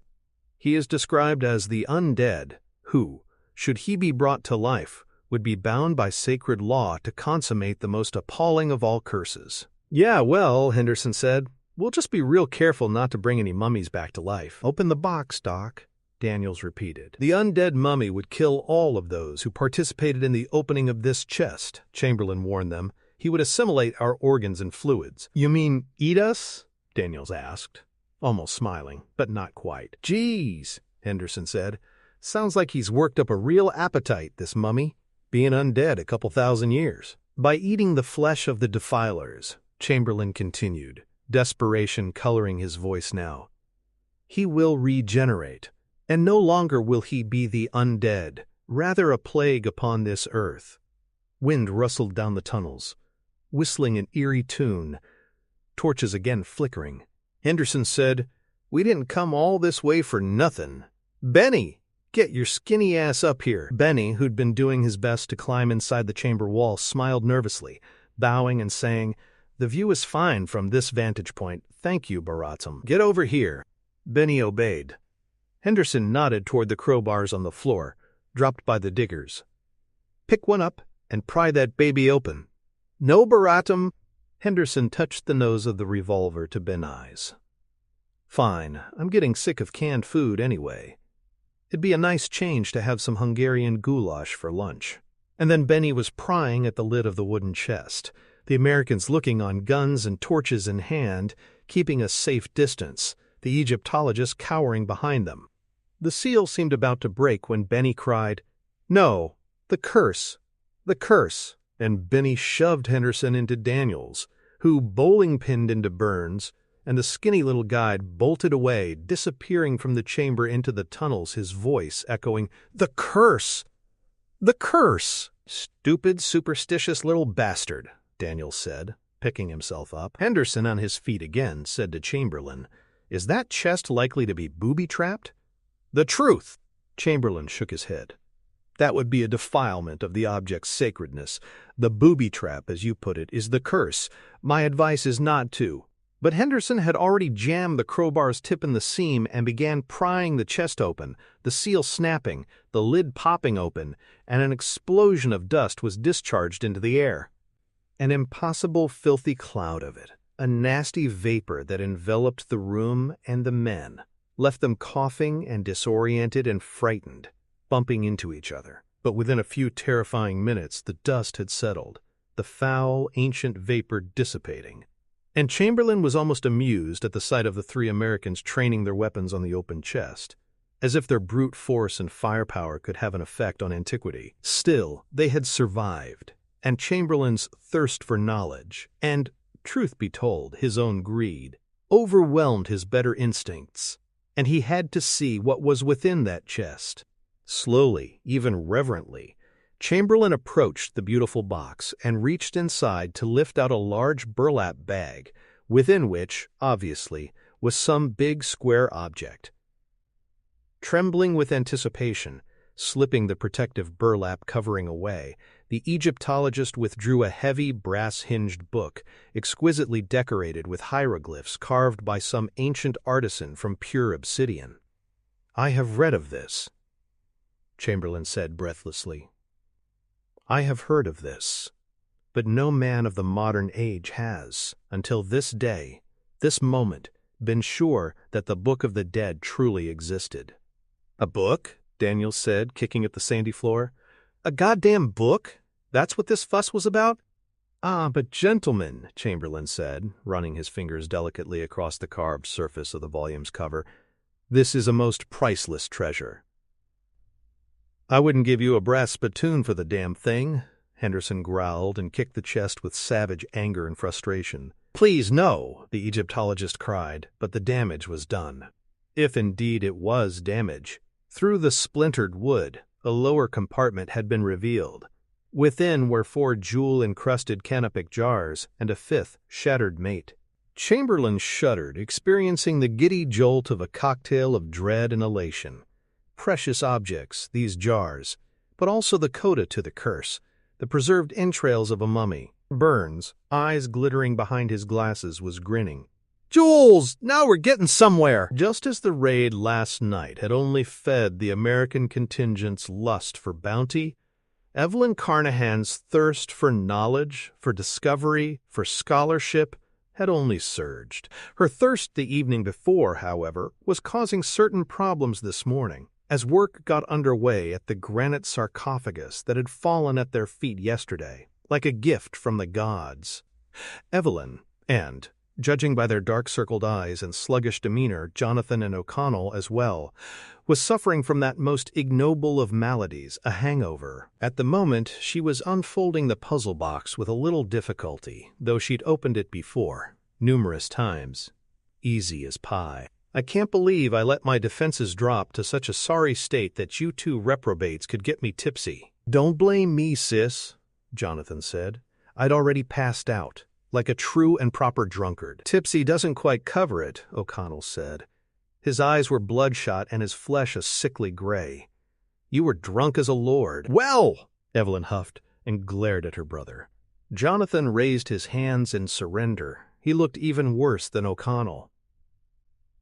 Speaker 1: He is described as the undead, who, should he be brought to life, would be bound by sacred law to consummate the most appalling of all curses. Yeah, well, Henderson said, we'll just be real careful not to bring any mummies back to life. Open the box, Doc, Daniels repeated. The undead mummy would kill all of those who participated in the opening of this chest, Chamberlain warned them. He would assimilate our organs and fluids. You mean eat us? Daniels asked, almost smiling, but not quite. Geez, Henderson said. Sounds like he's worked up a real appetite, this mummy, being undead a couple thousand years. By eating the flesh of the defilers, Chamberlain continued, desperation coloring his voice now, he will regenerate, and no longer will he be the undead, rather a plague upon this earth. Wind rustled down the tunnels, whistling an eerie tune, torches again flickering. Henderson said, We didn't come all this way for nothing. Benny, get your skinny ass up here. Benny, who'd been doing his best to climb inside the chamber wall, smiled nervously, bowing and saying, The view is fine from this vantage point. Thank you, Baratum. Get over here. Benny obeyed. Henderson nodded toward the crowbars on the floor, dropped by the diggers. Pick one up and pry that baby open. No, Baratum. Henderson touched the nose of the revolver to Ben's eyes. Fine, I'm getting sick of canned food anyway. It'd be a nice change to have some Hungarian goulash for lunch. And then Benny was prying at the lid of the wooden chest, the Americans looking on, guns and torches in hand, keeping a safe distance, the Egyptologist cowering behind them. The seal seemed about to break when Benny cried, No, the curse, the curse, and Benny shoved Henderson into Daniels, who bowling-pinned into Burns, and the skinny little guide bolted away, disappearing from the chamber into the tunnels, his voice echoing, The curse! The curse! Stupid, superstitious little bastard, Daniels said, picking himself up. Henderson, on his feet again, said to Chamberlain, Is that chest likely to be booby-trapped? The truth! Chamberlain shook his head. That would be a defilement of the object's sacredness. The booby trap, as you put it, is the curse. My advice is not to. But Henderson had already jammed the crowbar's tip in the seam and began prying the chest open, the seal snapping, the lid popping open, and an explosion of dust was discharged into the air. An impossible, filthy cloud of it, a nasty vapor that enveloped the room and the men, left them coughing and disoriented and frightened, bumping into each other. But within a few terrifying minutes the dust had settled, the foul, ancient vapor dissipating. And Chamberlain was almost amused at the sight of the three Americans training their weapons on the open chest, as if their brute force and firepower could have an effect on antiquity. Still, they had survived, and Chamberlain's thirst for knowledge, and, truth be told, his own greed, overwhelmed his better instincts, and he had to see what was within that chest. Slowly, even reverently, Chamberlain approached the beautiful box and reached inside to lift out a large burlap bag, within which, obviously, was some big square object. Trembling with anticipation, slipping the protective burlap covering away, the Egyptologist withdrew a heavy, brass-hinged book, exquisitely decorated with hieroglyphs carved by some ancient artisan from pure obsidian. I have read of this, Chamberlain said breathlessly. I have heard of this, but no man of the modern age has, until this day, this moment, been sure that the Book of the Dead truly existed. A book? Daniels said, kicking at the sandy floor. A goddamn book? That's what this fuss was about? Ah, but gentlemen, Chamberlain said, running his fingers delicately across the carved surface of the volume's cover, this is a most priceless treasure. I wouldn't give you a brass spittoon for the damn thing, Henderson growled and kicked the chest with savage anger and frustration. Please, no, the Egyptologist cried, but the damage was done. If indeed it was damage. Through the splintered wood, a lower compartment had been revealed. Within were 4 jewel-encrusted canopic jars and a 5th shattered mate. Chamberlain shuddered, experiencing the giddy jolt of a cocktail of dread and elation. Precious objects, these jars, but also the coda to the curse, the preserved entrails of a mummy. Burns, eyes glittering behind his glasses, was grinning. Jules, now we're getting somewhere. Just as the raid last night had only fed the American contingent's lust for bounty, Evelyn Carnahan's thirst for knowledge, for discovery, for scholarship had only surged. Her thirst the evening before, however, was causing certain problems this morning, as work got underway at the granite sarcophagus that had fallen at their feet yesterday, like a gift from the gods. Evelyn, and, judging by their dark-circled eyes and sluggish demeanor, Jonathan and O'Connell as well, was suffering from that most ignoble of maladies, a hangover. At the moment, she was unfolding the puzzle box with a little difficulty, though she'd opened it before, numerous times. Easy as pie. I can't believe I let my defenses drop to such a sorry state that you two reprobates could get me tipsy. Don't blame me, sis, Jonathan said. I'd already passed out, like a true and proper drunkard. Tipsy doesn't quite cover it, O'Connell said. His eyes were bloodshot and his flesh a sickly gray. You were drunk as a lord. Well, Evelyn huffed and glared at her brother. Jonathan raised his hands in surrender. He looked even worse than O'Connell.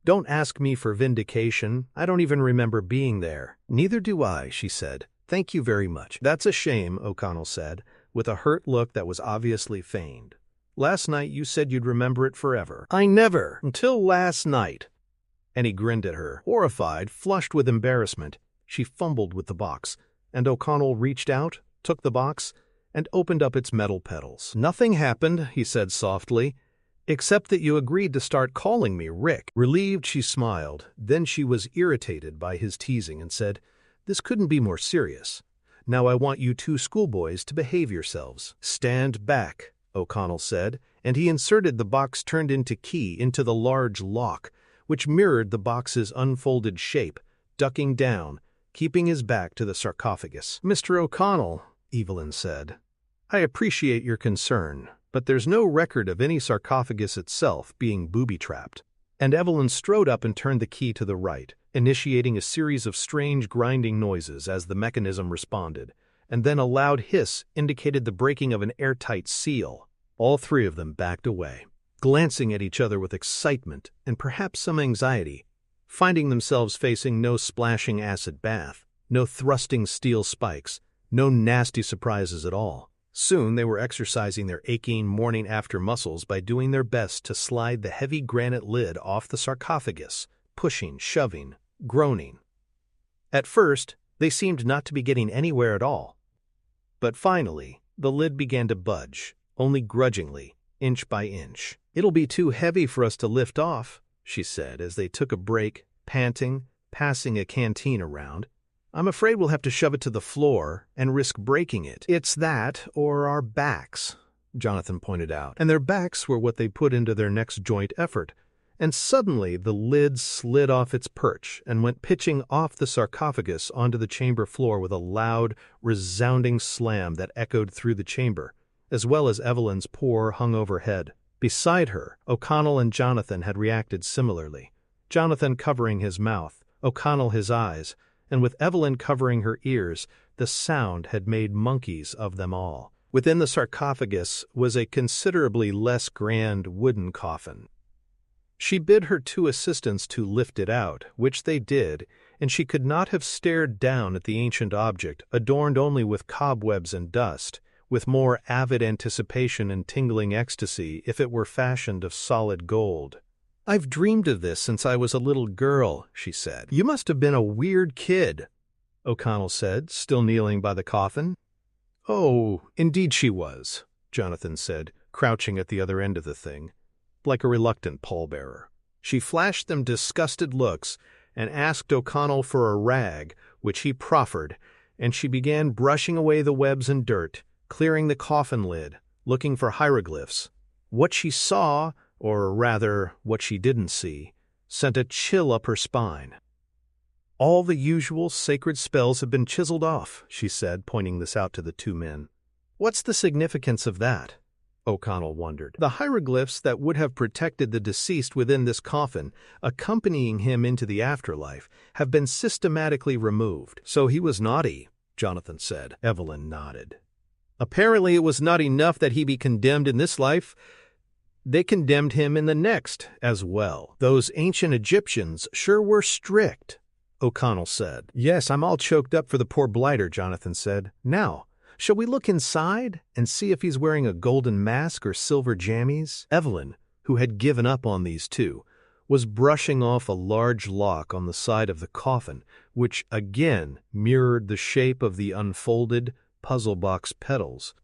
Speaker 1: Don't ask me for vindication. I don't even remember being there. Neither do I, she said. Thank you very much. That's a shame, O'Connell said, with a hurt look that was obviously feigned. Last night you said you'd remember it forever. I never, until last night. And he grinned at her. Horrified, flushed with embarrassment, she fumbled with the box, and O'Connell reached out, took the box, and opened up its metal petals. Nothing happened, he said softly, except that you agreed to start calling me Rick. Relieved, she smiled. Then she was irritated by his teasing and said, This couldn't be more serious. Now I want you two schoolboys to behave yourselves. Stand back, O'Connell said, and he inserted the box turned into key into the large lock, which mirrored the box's unfolded shape, ducking down, keeping his back to the sarcophagus. Mr. O'Connell, Evelyn said, I appreciate your concern, but there's no record of any sarcophagus itself being booby-trapped. And Evelyn strode up and turned the key to the right, initiating a series of strange grinding noises as the mechanism responded, and then a loud hiss indicated the breaking of an airtight seal. All three of them backed away, glancing at each other with excitement and perhaps some anxiety, finding themselves facing no splashing acid bath, no thrusting steel spikes, no nasty surprises at all. Soon they were exercising their aching morning-after muscles by doing their best to slide the heavy granite lid off the sarcophagus, pushing, shoving, groaning. At first, they seemed not to be getting anywhere at all. But finally, the lid began to budge, only grudgingly, inch by inch. It'll be too heavy for us to lift off, she said as they took a break, panting, passing a canteen around. I'm afraid we'll have to shove it to the floor and risk breaking it. It's that or our backs, Jonathan pointed out. And their backs were what they put into their next joint effort. And suddenly the lid slid off its perch and went pitching off the sarcophagus onto the chamber floor with a loud, resounding slam that echoed through the chamber, as well as Evelyn's poor, hungover head. Beside her, O'Connell and Jonathan had reacted similarly, Jonathan covering his mouth, O'Connell his eyes, and with Evelyn covering her ears, the sound had made monkeys of them all. Within the sarcophagus was a considerably less grand wooden coffin. She bid her two assistants to lift it out, which they did, and she could not have stared down at the ancient object, adorned only with cobwebs and dust, with more avid anticipation and tingling ecstasy if it were fashioned of solid gold. I've dreamed of this since I was a little girl, she said. You must have been a weird kid, O'Connell said, still kneeling by the coffin. Oh, indeed she was, Jonathan said, crouching at the other end of the thing, like a reluctant pallbearer. She flashed them disgusted looks and asked O'Connell for a rag, which he proffered, and she began brushing away the webs and dirt, clearing the coffin lid, looking for hieroglyphs. What she saw, or rather, what she didn't see, sent a chill up her spine. All the usual sacred spells have been chiseled off, she said, pointing this out to the two men. What's the significance of that? O'Connell wondered. The hieroglyphs that would have protected the deceased within this coffin, accompanying him into the afterlife, have been systematically removed. So he was naughty, Jonathan said. Evelyn nodded. Apparently it was not enough that he be condemned in this life. They condemned him in the next as well. Those ancient Egyptians sure were strict, O'Connell said. Yes, I'm all choked up for the poor blighter, Jonathan said. Now, shall we look inside and see if he's wearing a golden mask or silver jammies? Evelyn, who had given up on these two, was brushing off a large lock on the side of the coffin, which again mirrored the shape of the unfolded puzzle box petals.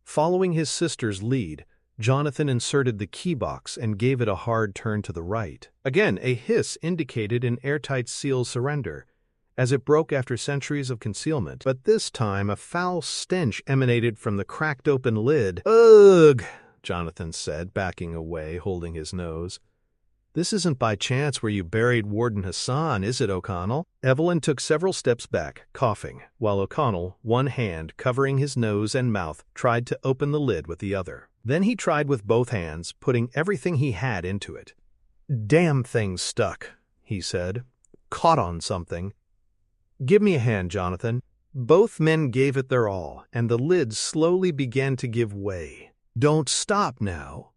Speaker 1: Following his sister's lead, Jonathan inserted the key box and gave it a hard turn to the right. Again, a hiss indicated an airtight seal surrender, as it broke after centuries of concealment. But this time a foul stench emanated from the cracked open lid. Ugh, Jonathan said, backing away, holding his nose. This isn't by chance where you buried Warden Hassan, is it, O'Connell? Evelyn took several steps back, coughing, while O'Connell, one hand covering his nose and mouth, tried to open the lid with the other. Then he tried with both hands, putting everything he had into it. Damn thing stuck, he said. Caught on something. Give me a hand, Jonathan. Both men gave it their all, and the lid slowly began to give way. Don't stop now,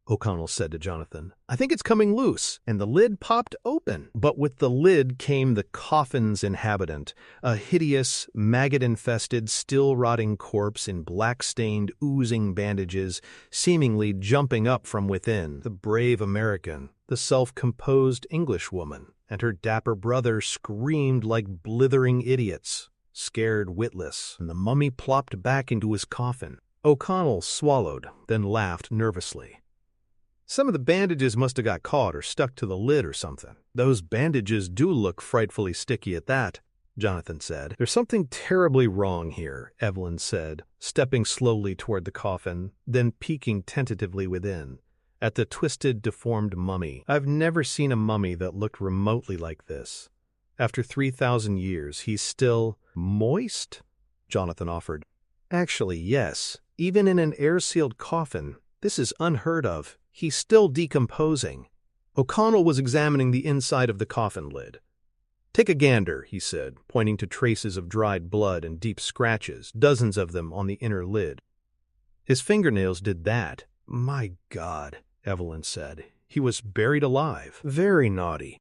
Speaker 1: O'Connell said to Jonathan. I think it's coming loose, and the lid popped open. But with the lid came the coffin's inhabitant, a hideous, maggot-infested, still-rotting corpse in black-stained, oozing bandages, seemingly jumping up from within. The brave American, the self-composed Englishwoman, and her dapper brother screamed like blithering idiots, scared witless, and the mummy plopped back into his coffin. O'Connell swallowed, then laughed nervously. Some of the bandages must have got caught or stuck to the lid or something. Those bandages do look frightfully sticky at that, Jonathan said. There's something terribly wrong here, Evelyn said, stepping slowly toward the coffin, then peeking tentatively within, at the twisted, deformed mummy. I've never seen a mummy that looked remotely like this. After 3,000 years, he's still moist? Jonathan offered. Actually, yes. Even in an air-sealed coffin, this is unheard of. He's still decomposing. O'Connell was examining the inside of the coffin lid. Take a gander, he said, pointing to traces of dried blood and deep scratches, dozens of them on the inner lid. His fingernails did that. My God, Evelyn said. He was buried alive. Very naughty,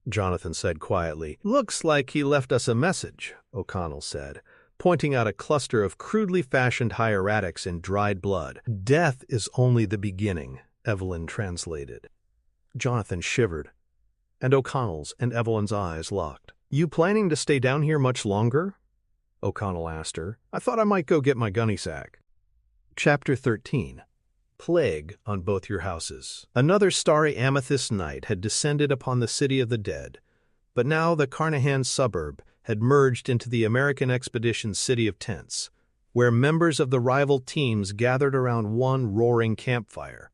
Speaker 1: Jonathan said quietly. Looks like he left us a message, O'Connell said, pointing out a cluster of crudely fashioned hieratics in dried blood. Death is only the beginning, Evelyn translated. Jonathan shivered, and O'Connell's and Evelyn's eyes locked. You planning to stay down here much longer? O'Connell asked her. I thought I might go get my gunny sack. Chapter 13. Plague on both your houses. Another starry amethyst night had descended upon the city of the dead, but now the Carnahan suburb had merged into the American Expedition city of tents, where members of the rival teams gathered around one roaring campfire.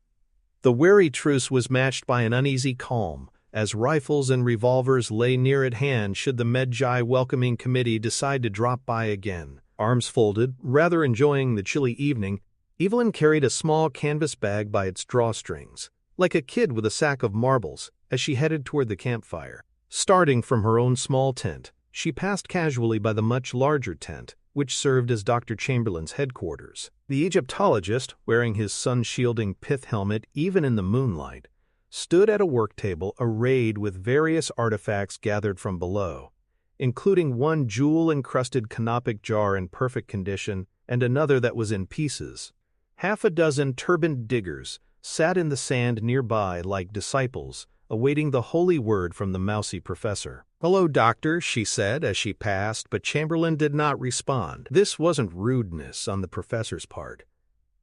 Speaker 1: The wary truce was matched by an uneasy calm, as rifles and revolvers lay near at hand should the Medjai welcoming committee decide to drop by again. Arms folded, rather enjoying the chilly evening, Evelyn carried a small canvas bag by its drawstrings, like a kid with a sack of marbles, as she headed toward the campfire. Starting from her own small tent, she passed casually by the much larger tent, which served as Dr. Chamberlain's headquarters. The Egyptologist, wearing his sun-shielding pith helmet even in the moonlight, stood at a work table arrayed with various artifacts gathered from below, including one jewel-encrusted canopic jar in perfect condition and another that was in pieces. Half a dozen turbaned diggers sat in the sand nearby like disciples, awaiting the holy word from the mousy professor. "Hello, doctor," she said as she passed, but Chamberlain did not respond. This wasn't rudeness on the professor's part.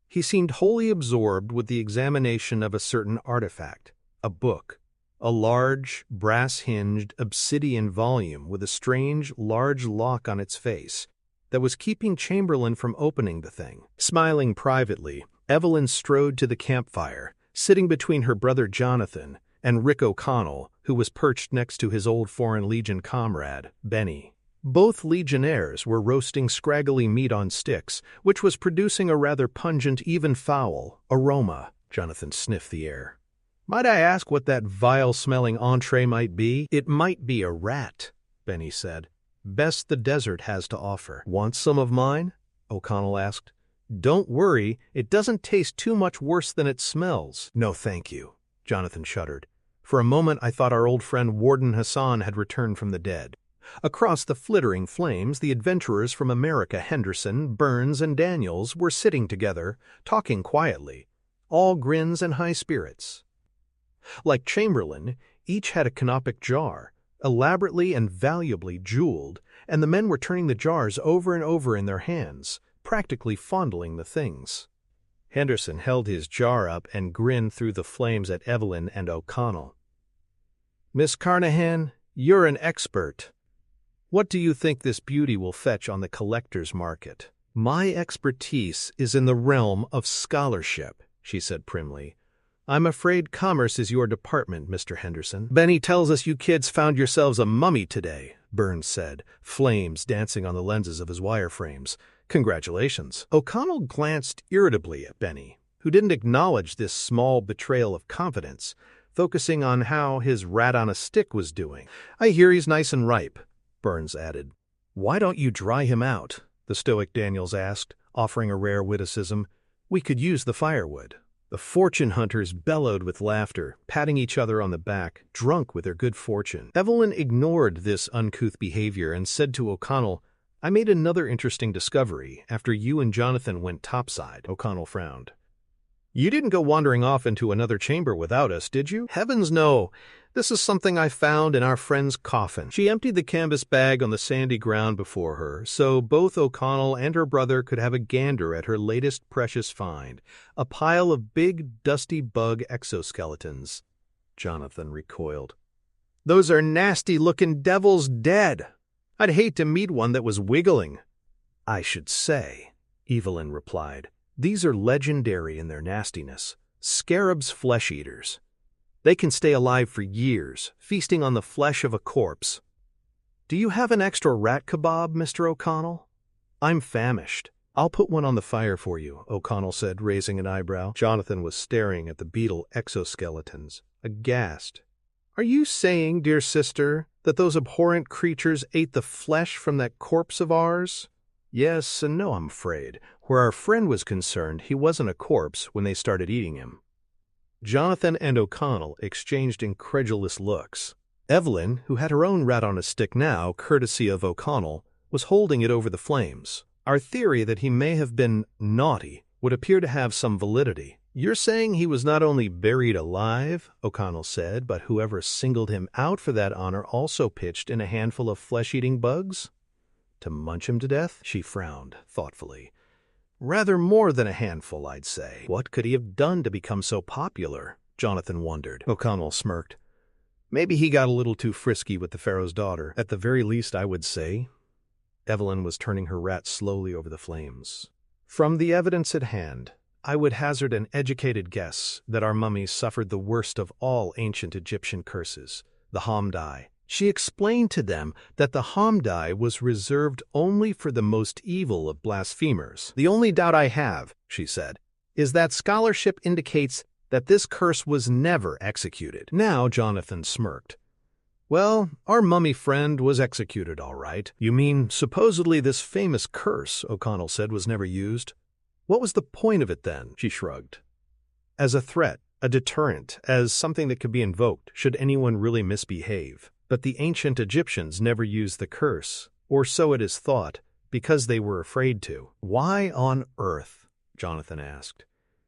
Speaker 1: He seemed wholly absorbed with the examination of a certain artifact, a book, a large, brass-hinged, obsidian volume with a strange, large lock on its face that was keeping Chamberlain from opening the thing. Smiling privately, Evelyn strode to the campfire, sitting between her brother Jonathan and Rick O'Connell, who was perched next to his old Foreign Legion comrade, Benny. Both legionnaires were roasting scraggly meat on sticks, which was producing a rather pungent, even foul aroma. Jonathan sniffed the air. "Might I ask what that vile-smelling entree might be?" "It might be a rat," Benny said. "Best the desert has to offer." "Want some of mine?" O'Connell asked. Don't worry, it doesn't taste too much worse than it smells. No, thank you, Jonathan shuddered. For a moment I thought our old friend Warden Hassan had returned from the dead. Across the flittering flames, the adventurers from America, Henderson, Burns, and Daniels, were sitting together, talking quietly, all grins and high spirits. Like Chamberlain, each had a canopic jar, elaborately and valuably jeweled, and the men were turning the jars over and over in their hands, practically fondling the things. Henderson held his jar up and grinned through the flames at Evelyn and O'Connell. "Miss Carnahan, you're an expert. What do you think this beauty will fetch on the collector's market?" "My expertise is in the realm of scholarship," she said primly. "I'm afraid commerce is your department, Mr. Henderson." "Benny tells us you kids found yourselves a mummy today," Burns said, flames dancing on the lenses of his wireframes. "Congratulations." O'Connell glanced irritably at Benny, who didn't acknowledge this small betrayal of confidence, focusing on how his rat-on-a-stick was doing. "I hear he's nice and ripe," Burns added. "Why don't you dry him out?" the stoic Daniels asked, offering a rare witticism. "We could use the firewood." The fortune hunters bellowed with laughter, patting each other on the back, drunk with their good fortune. Evelyn ignored this uncouth behavior and said to O'Connell, "I made another interesting discovery after you and Jonathan went topside." O'Connell frowned. "You didn't go wandering off into another chamber without us, did you?" "Heavens, no. This is something I found in our friend's coffin." She emptied the canvas bag on the sandy ground before her, so both O'Connell and her brother could have a gander at her latest precious find, a pile of big, dusty bug exoskeletons. Jonathan recoiled. "Those are nasty-looking devils dead. I'd hate to meet one that was wiggling." "I should say," Evelyn replied. "These are legendary in their nastiness. Scarabs flesh-eaters. They can stay alive for years, feasting on the flesh of a corpse. Do you have an extra rat kebab, Mr. O'Connell? I'm famished." "I'll put one on the fire for you," O'Connell said, raising an eyebrow. Jonathan was staring at the beetle exoskeletons, aghast. "Are you saying, dear sister, that those abhorrent creatures ate the flesh from that corpse of ours?" "Yes and no, I'm afraid. Where our friend was concerned, he wasn't a corpse when they started eating him." Jonathan and O'Connell exchanged incredulous looks. Evelyn, who had her own rat-on-a-stick now, courtesy of O'Connell, was holding it over the flames. "Our theory that he may have been naughty would appear to have some validity." "You're saying he was not only buried alive," O'Connell said, "but whoever singled him out for that honor also pitched in a handful of flesh-eating bugs? To munch him to death?" She frowned thoughtfully. "Rather more than a handful, I'd say." "What could he have done to become so popular?" Jonathan wondered. O'Connell smirked. "Maybe he got a little too frisky with the Pharaoh's daughter. At the very least, I would say." Evelyn was turning her rat slowly over the flames. "From the evidence at hand, I would hazard an educated guess that our mummies suffered the worst of all ancient Egyptian curses, the Hamdai." She explained to them that the Hamdai was reserved only for the most evil of blasphemers. "The only doubt I have," she said, "is that scholarship indicates that this curse was never executed." Now Jonathan smirked. "Well, our mummy friend was executed all right." "You mean supposedly this famous curse," O'Connell said, "was never used? What was the point of it then?" She shrugged. "As a threat, a deterrent, as something that could be invoked should anyone really misbehave. But the ancient Egyptians never used the curse, or so it is thought, because they were afraid to." "Why on earth?" Jonathan asked.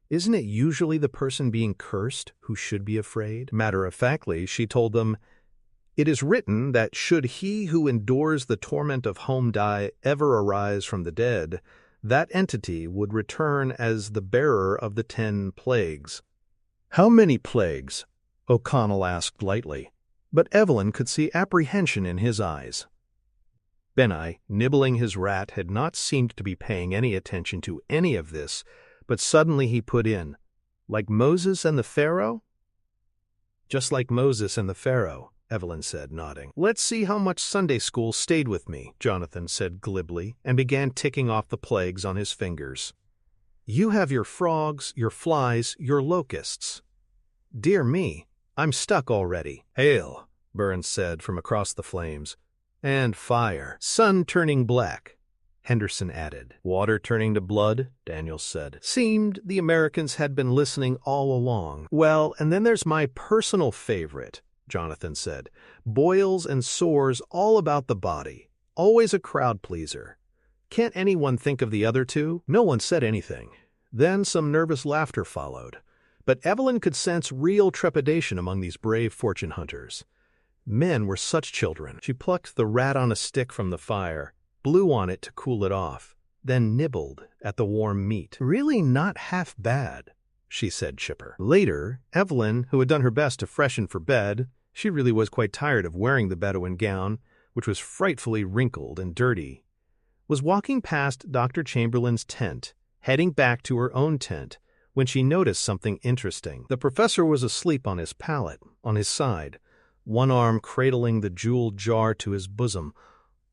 Speaker 1: "Isn't it usually the person being cursed who should be afraid?" Matter-of-factly, she told them, "It is written that should he who endures the torment of Hamdai ever arise from the dead, that entity would return as the bearer of the 10 plagues. "How many plagues?" O'Connell asked lightly, but Evelyn could see apprehension in his eyes. Benai, nibbling his rat, had not seemed to be paying any attention to any of this, but suddenly he put in, "Like Moses and the Pharaoh?" "Just like Moses and the Pharaoh," Evelyn said, nodding. "Let's see how much Sunday school stayed with me," Jonathan said glibly, and began ticking off the plagues on his fingers. "You have your frogs, your flies, your locusts. Dear me, I'm stuck already." "Hail," Burns said from across the flames. "And fire. Sun turning black. Henderson added. Water turning to blood, Daniels said. Seemed the Americans had been listening all along. Well, and then there's my personal favorite, Jonathan said. Boils and sores all about the body. Always a crowd pleaser. Can't anyone think of the other two? No one said anything. Then some nervous laughter followed. But Evelyn could sense real trepidation among these brave fortune hunters. Men were such children. She plucked the rat on a stick from the fire, blew on it to cool it off, then nibbled at the warm meat. Really not half bad, she said chipper. Later, Evelyn, who had done her best to freshen for bed, she really was quite tired of wearing the Bedouin gown, which was frightfully wrinkled and dirty, was walking past Dr. Chamberlain's tent, heading back to her own tent, when she noticed something interesting. The professor was asleep on his pallet, on his side, one arm cradling the jeweled jar to his bosom,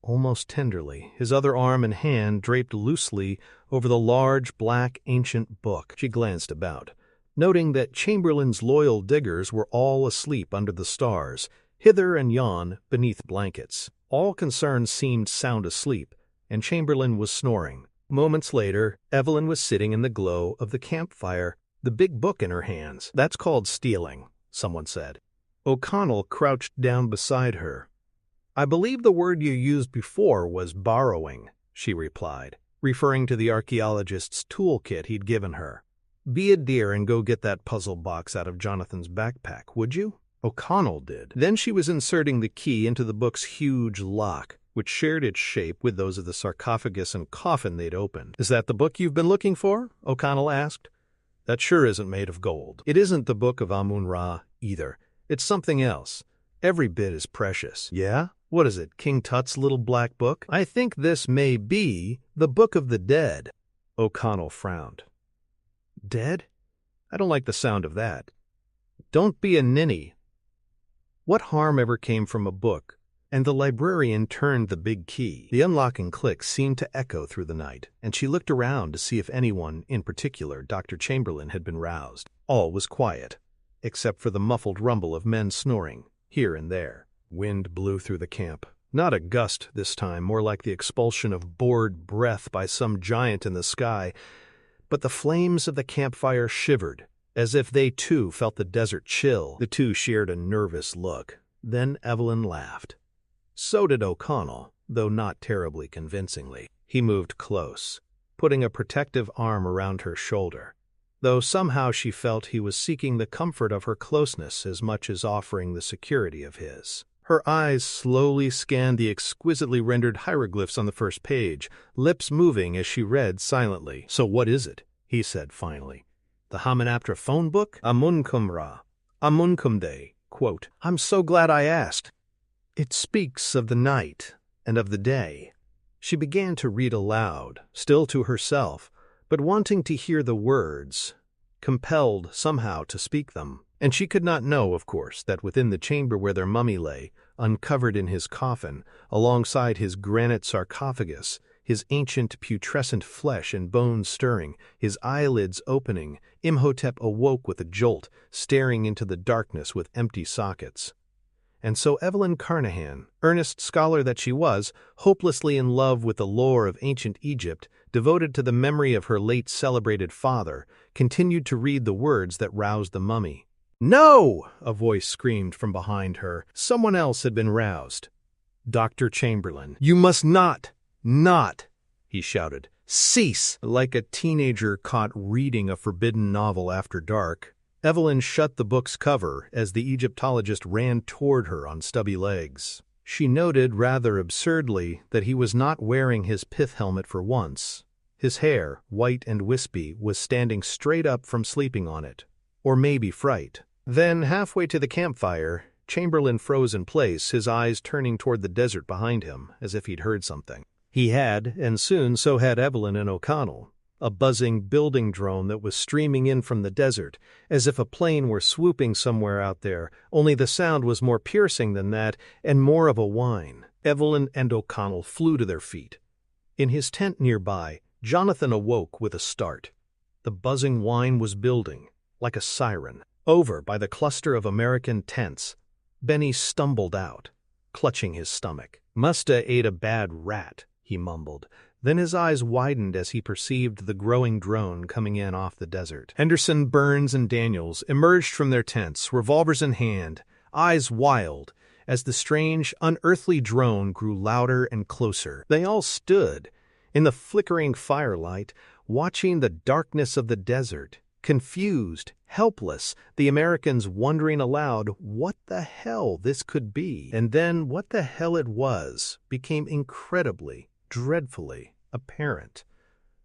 Speaker 1: almost tenderly, his other arm and hand draped loosely over the large, black, ancient book. She glanced about, noting that Chamberlain's loyal diggers were all asleep under the stars, hither and yon beneath blankets. All concerned seemed sound asleep, and Chamberlain was snoring. Moments later, Evelyn was sitting in the glow of the campfire, the big book in her hands. That's called stealing, someone said. O'Connell crouched down beside her. I believe the word you used before was borrowing, she replied, referring to the archaeologist's toolkit he'd given her. Be a dear and go get that puzzle box out of Jonathan's backpack, would you? O'Connell did. Then she was inserting the key into the book's huge lock, which shared its shape with those of the sarcophagus and coffin they'd opened. Is that the book you've been looking for? O'Connell asked. That sure isn't made of gold. It isn't the Book of Amun-Ra, either. It's something else. Every bit is precious. Yeah? What is it, King Tut's little black book? I think this may be the Book of the Dead. O'Connell frowned. Dead? I don't like the sound of that. Don't be a ninny. What harm ever came from a book? And the librarian turned the big key. The unlocking click seemed to echo through the night, and she looked around to see if anyone, in particular Dr. Chamberlain, had been roused. All was quiet, except for the muffled rumble of men snoring, here and there. Wind blew through the camp. Not a gust this time, more like the expulsion of bored breath by some giant in the sky. But the flames of the campfire shivered, as if they too felt the desert chill. The two shared a nervous look. Then Evelyn laughed. So did O'Connell, though not terribly convincingly. He moved close, putting a protective arm around her shoulder, though somehow she felt he was seeking the comfort of her closeness as much as offering the security of his. Her eyes slowly scanned the exquisitely rendered hieroglyphs on the first page, lips moving as she read silently. So what is it? He said finally. The Hamunaptra phone book? Amun-Cum-Ra. Amun-Cum-Day. Quote, I'm so glad I asked. It speaks of the night and of the day. She began to read aloud, still to herself, but wanting to hear the words, compelled somehow to speak them. And she could not know, of course, that within the chamber where their mummy lay, uncovered in his coffin, alongside his granite sarcophagus, his ancient putrescent flesh and bones stirring, his eyelids opening, Imhotep awoke with a jolt, staring into the darkness with empty sockets. And so Evelyn Carnahan, earnest scholar that she was, hopelessly in love with the lore of ancient Egypt, devoted to the memory of her late celebrated father, continued to read the words that roused the mummy. No! A voice screamed from behind her. Someone else had been roused. Dr. Chamberlain. You must not, he shouted. Cease! Like a teenager caught reading a forbidden novel after dark, Evelyn shut the book's cover as the Egyptologist ran toward her on stubby legs. She noted rather absurdly that he was not wearing his pith helmet for once. His hair, white and wispy, was standing straight up from sleeping on it. Or maybe fright. Then, halfway to the campfire, Chamberlain froze in place, his eyes turning toward the desert behind him, as if he'd heard something. He had, and soon so had Evelyn and O'Connell, a buzzing building drone that was streaming in from the desert, as if a plane were swooping somewhere out there, only the sound was more piercing than that, and more of a whine. Evelyn and O'Connell flew to their feet. In his tent nearby, Jonathan awoke with a start. The buzzing whine was building, like a siren. Over by the cluster of American tents, Benny stumbled out, clutching his stomach. Musta ate a bad rat, he mumbled, Then his eyes widened as he perceived the growing drone coming in off the desert. Henderson, Burns, and Daniels emerged from their tents, revolvers in hand, eyes wild, as the strange, unearthly drone grew louder and closer. They all stood, in the flickering firelight, watching the darkness of the desert. Confused, helpless, the Americans wondering aloud what the hell this could be. And then what the hell it was became incredibly, dreadfully apparent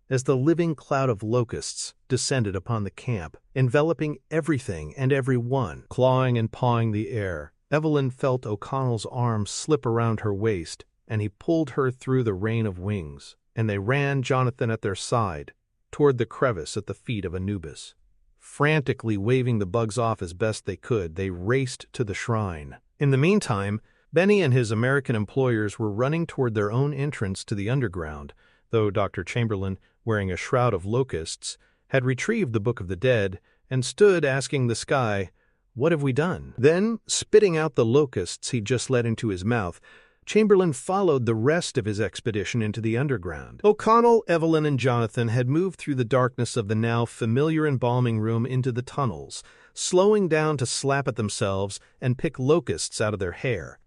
Speaker 1: as the living cloud of locusts descended upon the camp, enveloping everything and everyone, clawing and pawing the air. Evelyn felt O'Connell's arm slip around her waist, and he pulled her through the rain of wings, and they ran Jonathan at their side, toward the crevice at the feet of Anubis. Frantically waving the bugs off as best they could, they raced to the shrine. In the meantime, Benny and his American employers were running toward their own entrance to the underground, though Dr. Chamberlain, wearing a shroud of locusts, had retrieved the Book of the Dead and stood asking the sky, "What have we done?" Then, spitting out the locusts he'd just let into his mouth, Chamberlain followed the rest of his expedition into the underground. O'Connell, Evelyn, and Jonathan had moved through the darkness of the now familiar embalming room into the tunnels, slowing down to slap at themselves and pick locusts out of their hair.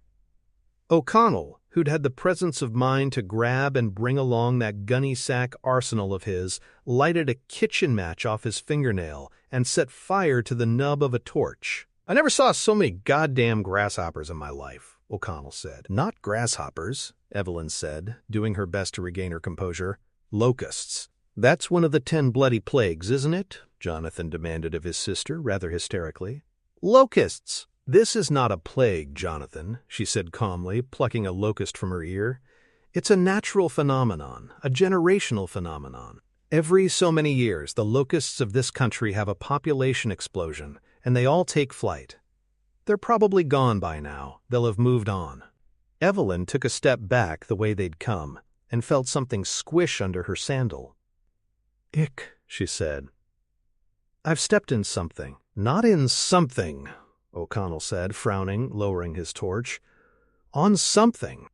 Speaker 1: O'Connell, who'd had the presence of mind to grab and bring along that gunny sack arsenal of his, lighted a kitchen match off his fingernail and set fire to the nub of a torch. "I never saw so many goddamn grasshoppers in my life," O'Connell said. "Not grasshoppers," Evelyn said, doing her best to regain her composure. "Locusts." "That's one of the 10 bloody plagues, isn't it?" Jonathan demanded of his sister, rather hysterically. "Locusts!" "This is not a plague, Jonathan," she said calmly, plucking a locust from her ear. "It's a natural phenomenon, a generational phenomenon. Every so many years, the locusts of this country have a population explosion, and they all take flight. They're probably gone by now. They'll have moved on." Evelyn took a step back the way they'd come and felt something squish under her sandal. "Ick," she said. "I've stepped in something." "Not in something," O'Connell said, frowning, lowering his torch. "On something."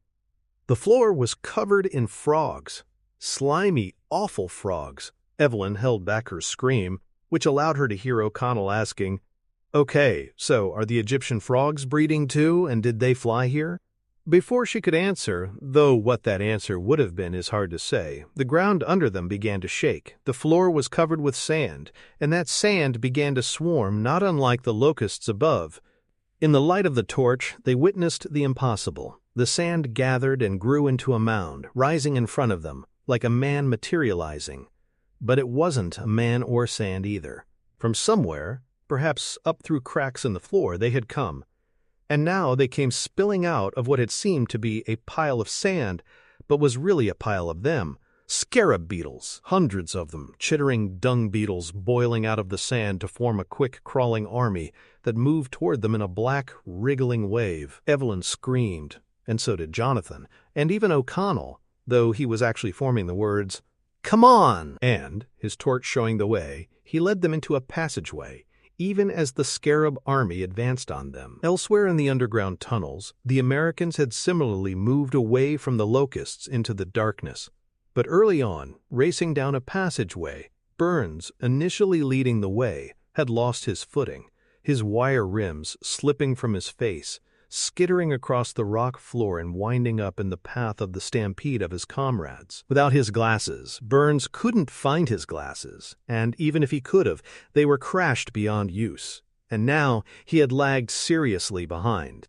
Speaker 1: The floor was covered in frogs. Slimy, awful frogs. Evelyn held back her scream, which allowed her to hear O'Connell asking, "Okay, so are the Egyptian frogs breeding too, and did they fly here?" Before she could answer, though what that answer would have been is hard to say, the ground under them began to shake, the floor was covered with sand, and that sand began to swarm not unlike the locusts above. In the light of the torch, they witnessed the impossible. The sand gathered and grew into a mound, rising in front of them, like a man materializing. But it wasn't a man or sand either. From somewhere, perhaps up through cracks in the floor, they had come. And now they came spilling out of what had seemed to be a pile of sand, but was really a pile of them. Scarab beetles, hundreds of them, chittering dung beetles boiling out of the sand to form a quick crawling army that moved toward them in a black, wriggling wave. Evelyn screamed, and so did Jonathan, and even O'Connell, though he was actually forming the words, "Come on!" And, his torch showing the way, he led them into a passageway, even as the scarab army advanced on them. Elsewhere in the underground tunnels, the Americans had similarly moved away from the locusts into the darkness. But early on, racing down a passageway, Burns, initially leading the way, had lost his footing, his wire rims slipping from his face, skittering across the rock floor and winding up in the path of the stampede of his comrades. Without his glasses, Burns couldn't find his glasses, and even if he could have, they were crashed beyond use, and now he had lagged seriously behind.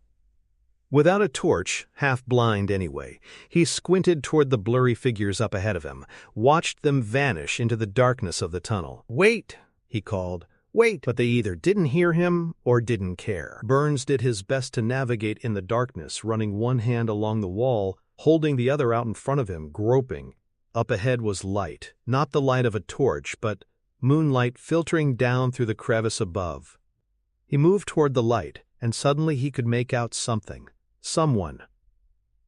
Speaker 1: Without a torch, half blind anyway, he squinted toward the blurry figures up ahead of him, watched them vanish into the darkness of the tunnel. "Wait!" he called. "Wait!" But they either didn't hear him or didn't care. Burns did his best to navigate in the darkness, running one hand along the wall, holding the other out in front of him, groping. Up ahead was light, not the light of a torch, but moonlight filtering down through the crevice above. He moved toward the light, and suddenly he could make out something. Someone.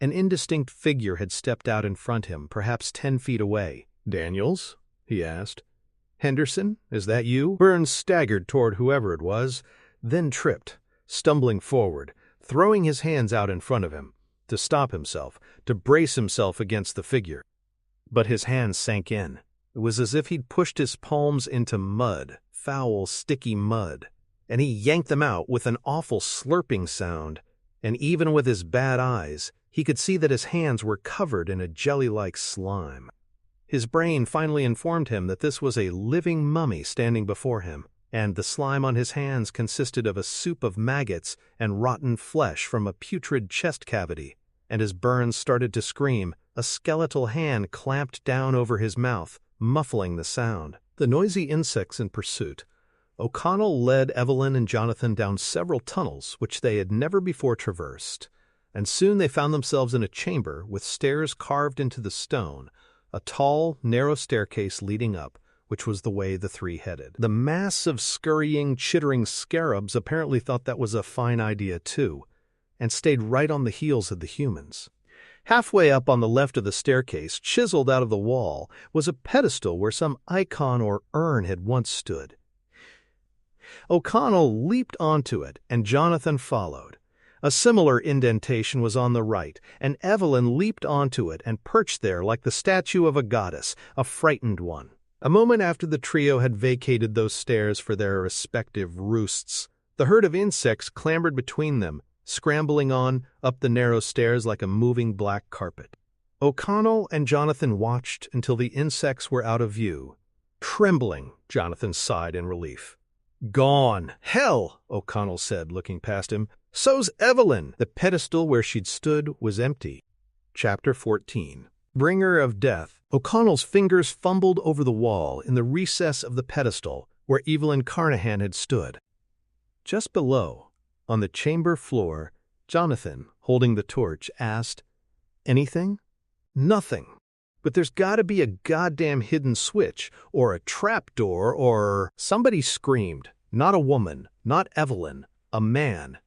Speaker 1: An indistinct figure had stepped out in front of him, perhaps 10 feet away. "Daniels?" he asked. "Henderson, is that you?" Burns staggered toward whoever it was, then tripped, stumbling forward, throwing his hands out in front of him, to stop himself, to brace himself against the figure. But his hands sank in. It was as if he'd pushed his palms into mud, foul, sticky mud, and he yanked them out with an awful slurping sound, and even with his bad eyes, he could see that his hands were covered in a jelly-like slime. His brain finally informed him that this was a living mummy standing before him, and the slime on his hands consisted of a soup of maggots and rotten flesh from a putrid chest cavity, and as Burns started to scream, a skeletal hand clamped down over his mouth, muffling the sound. The noisy insects in pursuit, O'Connell led Evelyn and Jonathan down several tunnels which they had never before traversed, and soon they found themselves in a chamber with stairs carved into the stone, a tall, narrow staircase leading up, which was the way the three headed. The mass of scurrying, chittering scarabs apparently thought that was a fine idea too, and stayed right on the heels of the humans. Halfway up on the left of the staircase, chiseled out of the wall, was a pedestal where some icon or urn had once stood. O'Connell leaped onto it, and Jonathan followed. A similar indentation was on the right, and Evelyn leaped onto it and perched there like the statue of a goddess, a frightened one. A moment after the trio had vacated those stairs for their respective roosts, the herd of insects clambered between them, scrambling on up the narrow stairs like a moving black carpet. O'Connell and Jonathan watched until the insects were out of view. Trembling, Jonathan sighed in relief. "Gone! Hell!" O'Connell said, looking past him. "So's Evelyn!" The pedestal where she'd stood was empty. Chapter 14. Bringer of Death. O'Connell's fingers fumbled over the wall in the recess of the pedestal where Evelyn Carnahan had stood. Just below, on the chamber floor, Jonathan, holding the torch, asked, "Anything?" "Nothing. But there's gotta be a goddamn hidden switch, or a trapdoor, or—" Somebody screamed. Not a woman, not Evelyn, a man.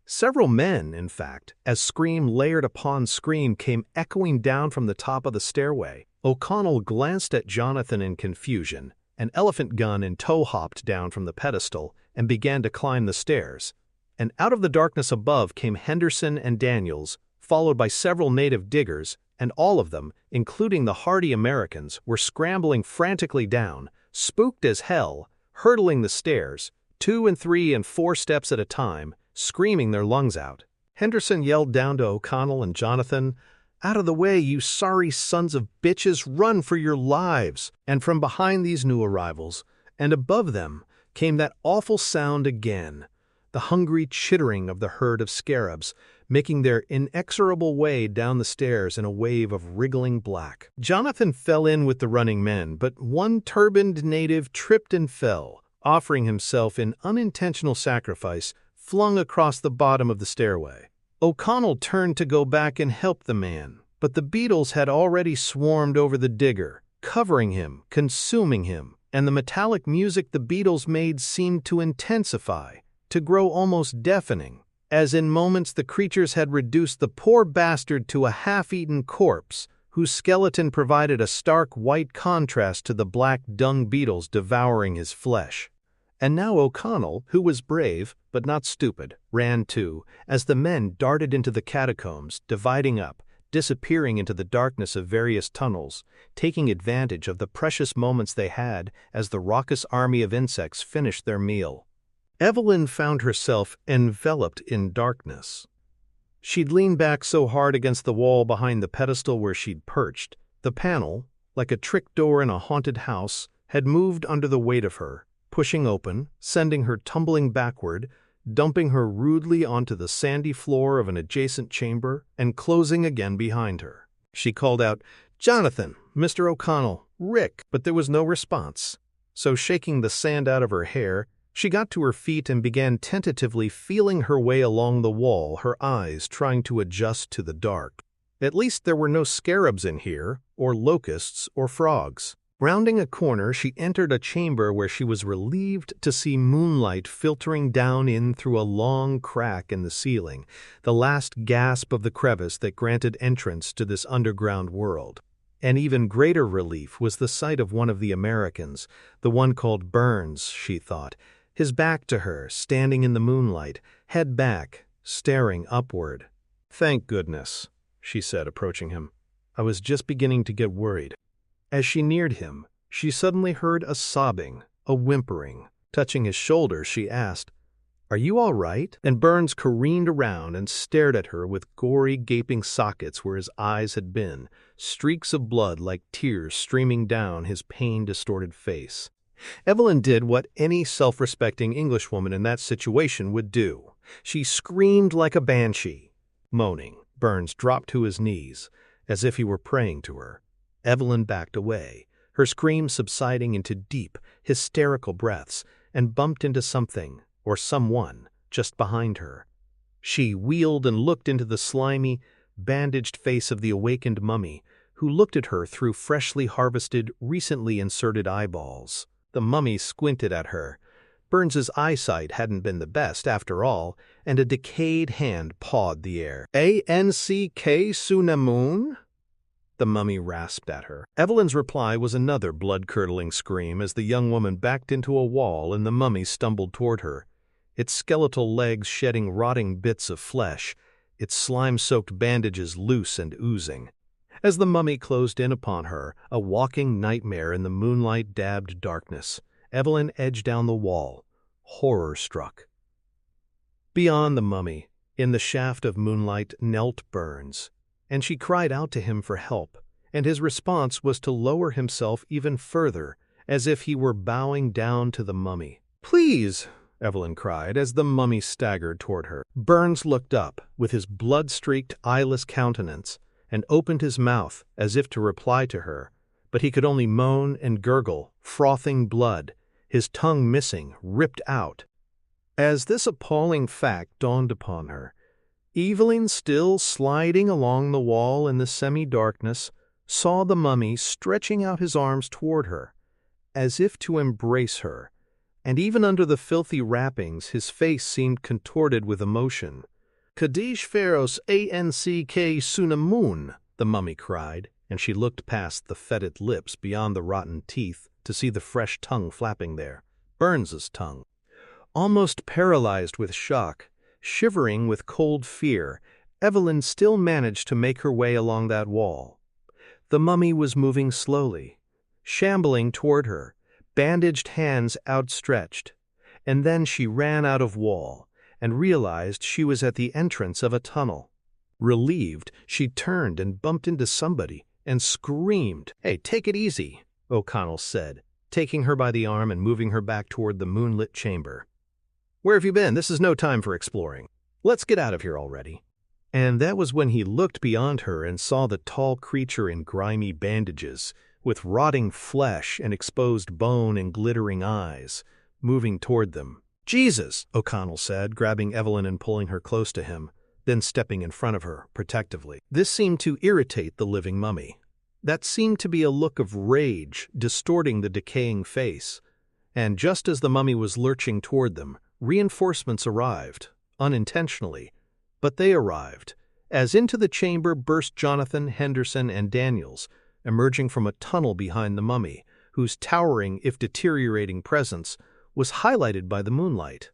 Speaker 1: Several men, in fact, as scream layered upon scream came echoing down from the top of the stairway. O'Connell glanced at Jonathan in confusion. An elephant gun in tow hopped down from the pedestal and began to climb the stairs. And out of the darkness above came Henderson and Daniels, followed by several native diggers, and all of them, including the hardy Americans, were scrambling frantically down, spooked as hell, hurdling the stairs, 2 and 3 and 4 steps at a time, screaming their lungs out. Henderson yelled down to O'Connell and Jonathan, "Out of the way, you sorry sons of bitches, run for your lives!" And from behind these new arrivals, and above them, came that awful sound again, the hungry chittering of the herd of scarabs, making their inexorable way down the stairs in a wave of wriggling black. Jonathan fell in with the running men, but one turbaned native tripped and fell, offering himself in unintentional sacrifice, flung across the bottom of the stairway. O'Connell turned to go back and help the man, but the beetles had already swarmed over the digger, covering him, consuming him, and the metallic music the beetles made seemed to intensify, to grow almost deafening, as in moments the creatures had reduced the poor bastard to a half-eaten corpse, whose skeleton provided a stark white contrast to the black dung beetles devouring his flesh. And now O'Connell, who was brave, but not stupid, ran too, as the men darted into the catacombs, dividing up, disappearing into the darkness of various tunnels, taking advantage of the precious moments they had as the raucous army of insects finished their meal. Evelyn found herself enveloped in darkness. She'd leaned back so hard against the wall behind the pedestal where she'd perched, the panel, like a trick door in a haunted house, had moved under the weight of her, pushing open, sending her tumbling backward, dumping her rudely onto the sandy floor of an adjacent chamber, and closing again behind her. She called out, "Jonathan, Mr. O'Connell, Rick," but there was no response. So shaking the sand out of her hair, she got to her feet and began tentatively feeling her way along the wall, her eyes trying to adjust to the dark. At least there were no scarabs in here, or locusts, or frogs. Rounding a corner, she entered a chamber where she was relieved to see moonlight filtering down in through a long crack in the ceiling, the last gasp of the crevice that granted entrance to this underground world. An even greater relief was the sight of one of the Americans, the one called Burns, she thought, his back to her, standing in the moonlight, head back, staring upward. "Thank goodness," she said, approaching him. I was just beginning to get worried. As she neared him, she suddenly heard a sobbing, a whimpering. Touching his shoulder, she asked, "Are you all right?" And Burns careened around and stared at her with gory, gaping sockets where his eyes had been, streaks of blood like tears streaming down his pain-distorted face. Evelyn did what any self-respecting Englishwoman in that situation would do. She screamed like a banshee. Moaning, Burns dropped to his knees, as if he were praying to her. Evelyn backed away, her screams subsiding into deep, hysterical breaths, and bumped into something, or someone, just behind her. She wheeled and looked into the slimy, bandaged face of the awakened mummy, who looked at her through freshly harvested, recently inserted eyeballs. The mummy squinted at her. Burns's eyesight hadn't been the best, after all, and a decayed hand pawed the air. "A-N-C-K Sunamoon?" the mummy rasped at her. Evelyn's reply was another blood-curdling scream as the young woman backed into a wall and the mummy stumbled toward her, its skeletal legs shedding rotting bits of flesh, its slime-soaked bandages loose and oozing. As the mummy closed in upon her, a walking nightmare in the moonlight-dabbed darkness, Evelyn edged down the wall, horror-struck. Beyond the mummy, in the shaft of moonlight, knelt Burns, and she cried out to him for help, and his response was to lower himself even further, as if he were bowing down to the mummy. "Please!" Evelyn cried as the mummy staggered toward her. Burns looked up, with his blood-streaked, eyeless countenance, and opened his mouth as if to reply to her, but he could only moan and gurgle, frothing blood, his tongue missing, ripped out. As this appalling fact dawned upon her, Evelyn, still sliding along the wall in the semi-darkness, saw the mummy stretching out his arms toward her, as if to embrace her, and even under the filthy wrappings his face seemed contorted with emotion. "Kadish Pharos A-N-C-K Sunamoon," the mummy cried, and she looked past the fetid lips beyond the rotten teeth to see the fresh tongue flapping there. Burns's tongue. Almost paralyzed with shock, shivering with cold fear, Evelyn still managed to make her way along that wall. The mummy was moving slowly, shambling toward her, bandaged hands outstretched, and then she ran out of wall and realized she was at the entrance of a tunnel. Relieved, she turned and bumped into somebody and screamed. "Hey, take it easy," O'Connell said, taking her by the arm and moving her back toward the moonlit chamber. "Where have you been? This is no time for exploring. Let's get out of here already." And that was when he looked beyond her and saw the tall creature in grimy bandages, with rotting flesh and exposed bone and glittering eyes, moving toward them. "Jesus!" O'Connell said, grabbing Evelyn and pulling her close to him, then stepping in front of her, protectively. This seemed to irritate the living mummy. That seemed to be a look of rage, distorting the decaying face. And just as the mummy was lurching toward them, reinforcements arrived, unintentionally, but they arrived, as into the chamber burst Jonathan, Henderson, and Daniels, emerging from a tunnel behind the mummy, whose towering, if deteriorating presence was highlighted by the moonlight.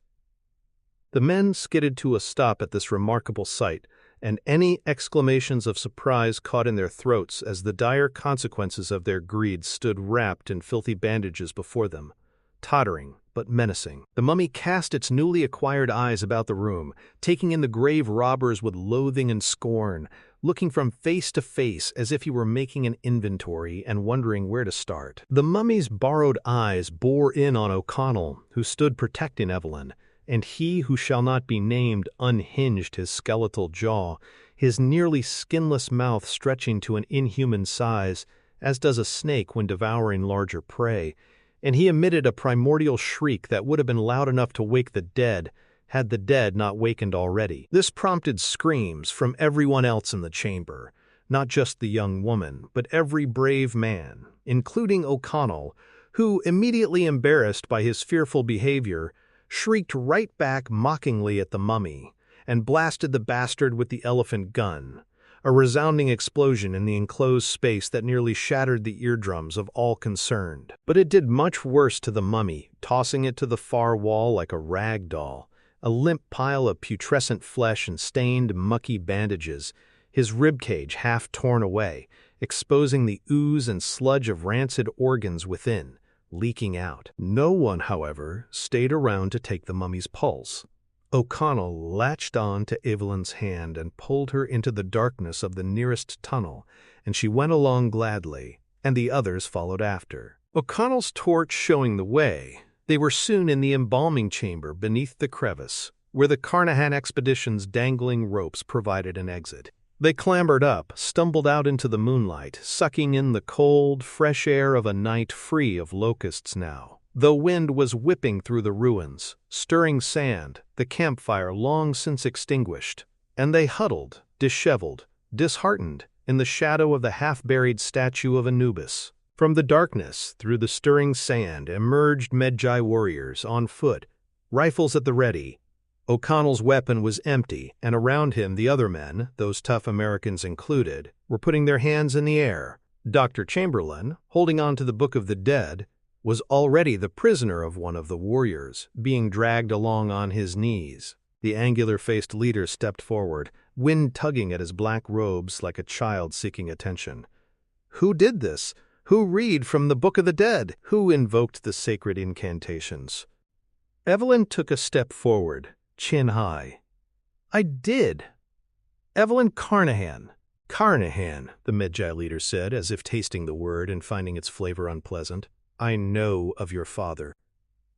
Speaker 1: The men skidded to a stop at this remarkable sight, and any exclamations of surprise caught in their throats as the dire consequences of their greed stood wrapped in filthy bandages before them, tottering but menacing. The mummy cast its newly acquired eyes about the room, taking in the grave robbers with loathing and scorn, looking from face to face as if he were making an inventory and wondering where to start. The mummy's borrowed eyes bore in on O'Connell, who stood protecting Evelyn, and he who shall not be named unhinged his skeletal jaw, his nearly skinless mouth stretching to an inhuman size, as does a snake when devouring larger prey, and he emitted a primordial shriek that would have been loud enough to wake the dead, had the dead not wakened already. This prompted screams from everyone else in the chamber, not just the young woman, but every brave man, including O'Connell, who, immediately embarrassed by his fearful behavior, shrieked right back mockingly at the mummy, and blasted the bastard with the elephant gun, a resounding explosion in the enclosed space that nearly shattered the eardrums of all concerned. But it did much worse to the mummy, tossing it to the far wall like a rag doll, a limp pile of putrescent flesh and stained, mucky bandages, his ribcage half torn away, exposing the ooze and sludge of rancid organs within, leaking out. No one, however, stayed around to take the mummy's pulse. O'Connell latched on to Evelyn's hand and pulled her into the darkness of the nearest tunnel, and she went along gladly, and the others followed after. O'Connell's torch showing the way, they were soon in the embalming chamber beneath the crevice, where the Carnahan expedition's dangling ropes provided an exit. They clambered up, stumbled out into the moonlight, sucking in the cold, fresh air of a night free of locusts now. The wind was whipping through the ruins, stirring sand, the campfire long since extinguished, and they huddled, disheveled, disheartened, in the shadow of the half-buried statue of Anubis. From the darkness, through the stirring sand, emerged Medjay warriors, on foot, rifles at the ready. O'Connell's weapon was empty, and around him the other men, those tough Americans included, were putting their hands in the air. Dr. Chamberlain, holding on to the Book of the Dead, was already the prisoner of one of the warriors, being dragged along on his knees. The angular-faced leader stepped forward, wind tugging at his black robes like a child seeking attention. Who did this? Who read from the Book of the Dead? Who invoked the sacred incantations? Evelyn took a step forward, chin high. I did. Evelyn Carnahan. Carnahan, the Medjay leader said, as if tasting the word and finding its flavor unpleasant. I know of your father.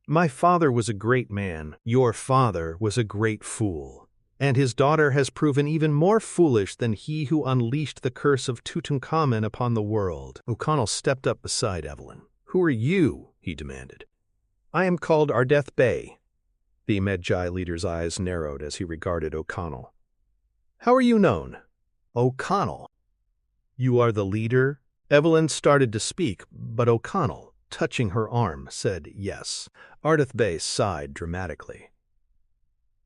Speaker 1: My father was a great man. Your father was a great fool. And his daughter has proven even more foolish than he who unleashed the curse of Tutankhamun upon the world. O'Connell stepped up beside Evelyn. Who are you? He demanded. I am called Ardeth Bey. The Medjay leader's eyes narrowed as he regarded O'Connell. How are you known? O'Connell. You are the leader? Evelyn started to speak, but O'Connell, touching her arm, said yes. Ardeth Bey sighed dramatically.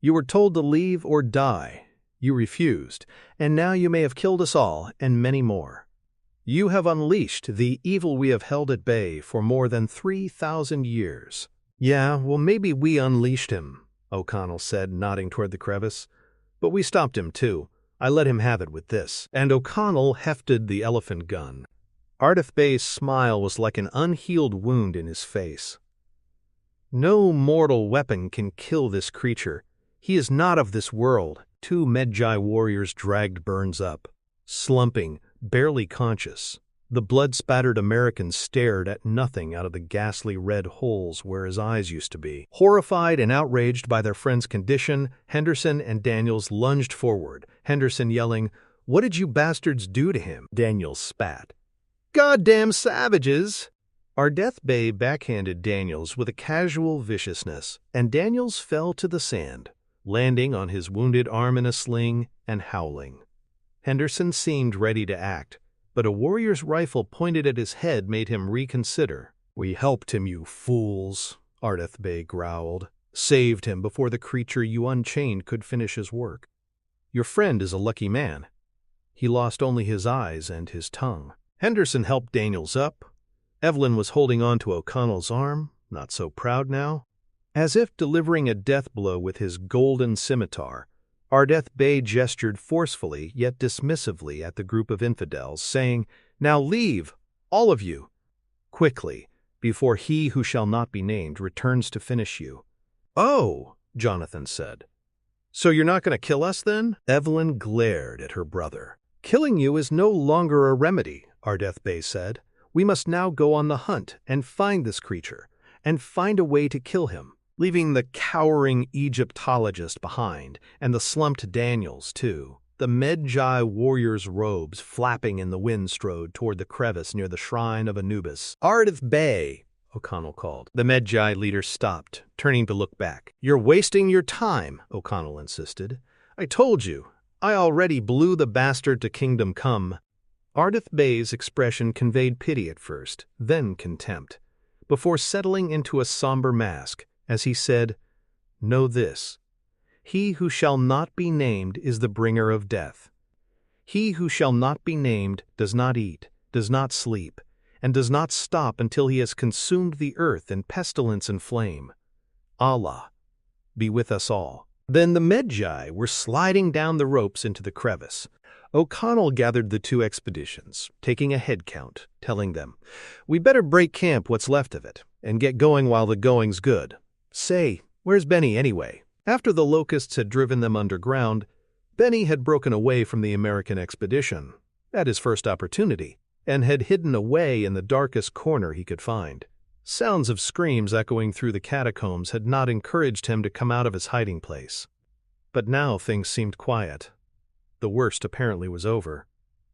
Speaker 1: You were told to leave or die. You refused, and now you may have killed us all and many more. You have unleashed the evil we have held at bay for more than 3,000 years. Yeah, well, maybe we unleashed him, O'Connell said, nodding toward the crevice. But we stopped him, too. I let him have it with this. And O'Connell hefted the elephant gun. Ardeth Bey's smile was like an unhealed wound in his face. No mortal weapon can kill this creature. He is not of this world. Two Medjay warriors dragged Burns up, slumping, barely conscious. The blood-spattered American stared at nothing out of the ghastly red holes where his eyes used to be. Horrified and outraged by their friend's condition, Henderson and Daniels lunged forward, Henderson yelling, "What did you bastards do to him?" Daniels spat. Goddamn savages! Ardeth Bey backhanded Daniels with a casual viciousness, and Daniels fell to the sand, landing on his wounded arm in a sling and howling. Henderson seemed ready to act, but a warrior's rifle pointed at his head made him reconsider. We helped him, you fools, Ardeth Bey growled. Saved him before the creature you unchained could finish his work. Your friend is a lucky man. He lost only his eyes and his tongue. Henderson helped Daniels up. Evelyn was holding on to O'Connell's arm, not so proud now. As if delivering a death blow with his golden scimitar, Ardeth Bey gestured forcefully yet dismissively at the group of infidels, saying, Now leave, all of you, quickly, before he who shall not be named returns to finish you. Oh, Jonathan said. So you're not going to kill us then? Evelyn glared at her brother. Killing you is no longer a remedy, Ardeth Bey said. We must now go on the hunt and find this creature, and find a way to kill him, leaving the cowering Egyptologist behind, and the slumped Daniels, too. The Medjay warrior's robes flapping in the wind strode toward the crevice near the shrine of Anubis. Ardeth Bey, O'Connell called. The Medjay leader stopped, turning to look back. You're wasting your time, O'Connell insisted. I told you, I already blew the bastard to kingdom come. Ardeth Bey's expression conveyed pity at first, then contempt, before settling into a somber mask, as he said, Know this. He who shall not be named is the bringer of death. He who shall not be named does not eat, does not sleep, and does not stop until he has consumed the earth in pestilence and flame. Allah be with us all. Then the Medjay were sliding down the ropes into the crevice. O'Connell gathered the two expeditions, taking a head count, telling them, "We better break camp what's left of it, and get going while the going's good. Say, where's Benny anyway?" After the locusts had driven them underground, Benny had broken away from the American expedition, at his first opportunity, and had hidden away in the darkest corner he could find. Sounds of screams echoing through the catacombs had not encouraged him to come out of his hiding place. But now things seemed quiet. The worst apparently was over,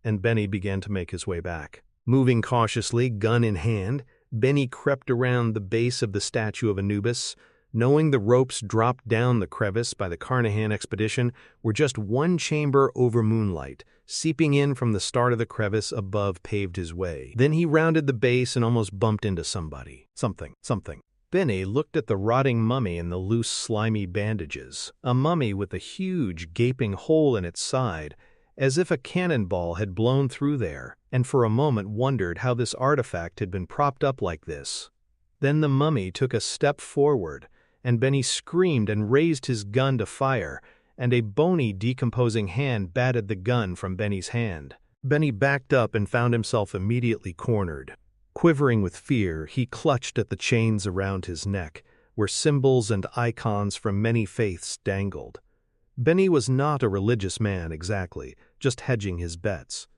Speaker 1: and Benny began to make his way back. Moving cautiously, gun in hand, Benny crept around the base of the statue of Anubis, knowing the ropes dropped down the crevice by the Carnahan expedition were just one chamber over moonlight, seeping in from the start of the crevice above paved his way. Then he rounded the base and almost bumped into somebody. Something. Benny looked at the rotting mummy in the loose, slimy bandages, a mummy with a huge, gaping hole in its side, as if a cannonball had blown through there, and for a moment wondered how this artifact had been propped up like this. Then the mummy took a step forward, and Benny screamed and raised his gun to fire, and a bony, decomposing hand batted the gun from Benny's hand. Benny backed up and found himself immediately cornered. Quivering with fear, he clutched at the chains around his neck, where symbols and icons from many faiths dangled. Benny was not a religious man exactly, just hedging his bets.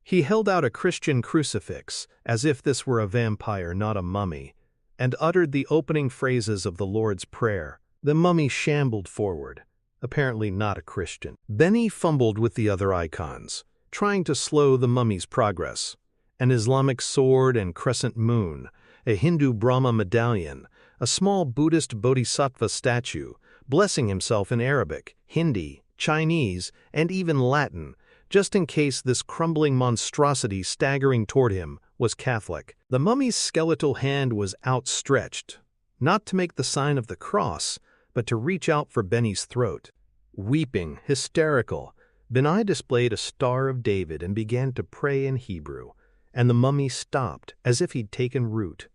Speaker 1: He held out a Christian crucifix, as if this were a vampire, not a mummy, and uttered the opening phrases of the Lord's Prayer. The mummy shambled forward, apparently not a Christian. Benny fumbled with the other icons, trying to slow the mummy's progress. An Islamic sword and crescent moon, a Hindu Brahma medallion, a small Buddhist bodhisattva statue, blessing himself in Arabic, Hindi, Chinese, and even Latin, just in case this crumbling monstrosity staggering toward him was Catholic. The mummy's skeletal hand was outstretched, not to make the sign of the cross, but to reach out for Benny's throat. Weeping, hysterical, Benai displayed a Star of David and began to pray in Hebrew, and the mummy stopped as if he'd taken root.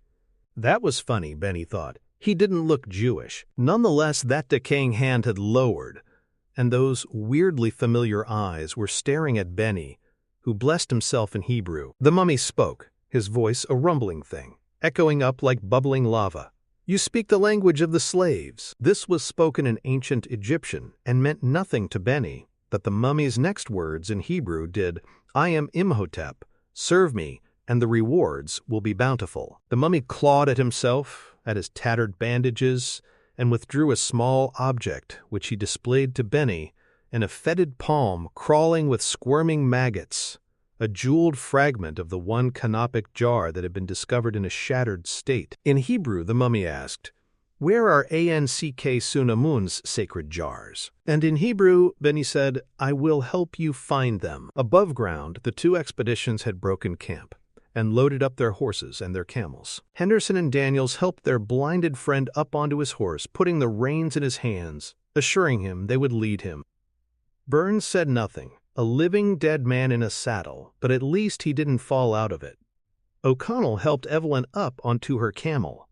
Speaker 1: That was funny, Benny thought. He didn't look Jewish. Nonetheless, that decaying hand had lowered, and those weirdly familiar eyes were staring at Benny, who blessed himself in Hebrew. The mummy spoke, his voice a rumbling thing, echoing up like bubbling lava. "You speak the language of the slaves." This was spoken in ancient Egyptian and meant nothing to Benny, but the mummy's next words in Hebrew did. "I am Imhotep. Serve me, and the rewards will be bountiful." The mummy clawed at himself, at his tattered bandages, and withdrew a small object, which he displayed to Benny, in a fetid palm crawling with squirming maggots, a jeweled fragment of the one canopic jar that had been discovered in a shattered state. In Hebrew, the mummy asked, "Where are Anck Sunamun's sacred jars?" And in Hebrew, Benny said, "I will help you find them." Above ground, the two expeditions had broken camp and loaded up their horses and their camels. Henderson and Daniels helped their blinded friend up onto his horse, putting the reins in his hands, assuring him they would lead him. Burns said nothing, a living dead man in a saddle, but at least he didn't fall out of it. O'Connell helped Evelyn up onto her camel.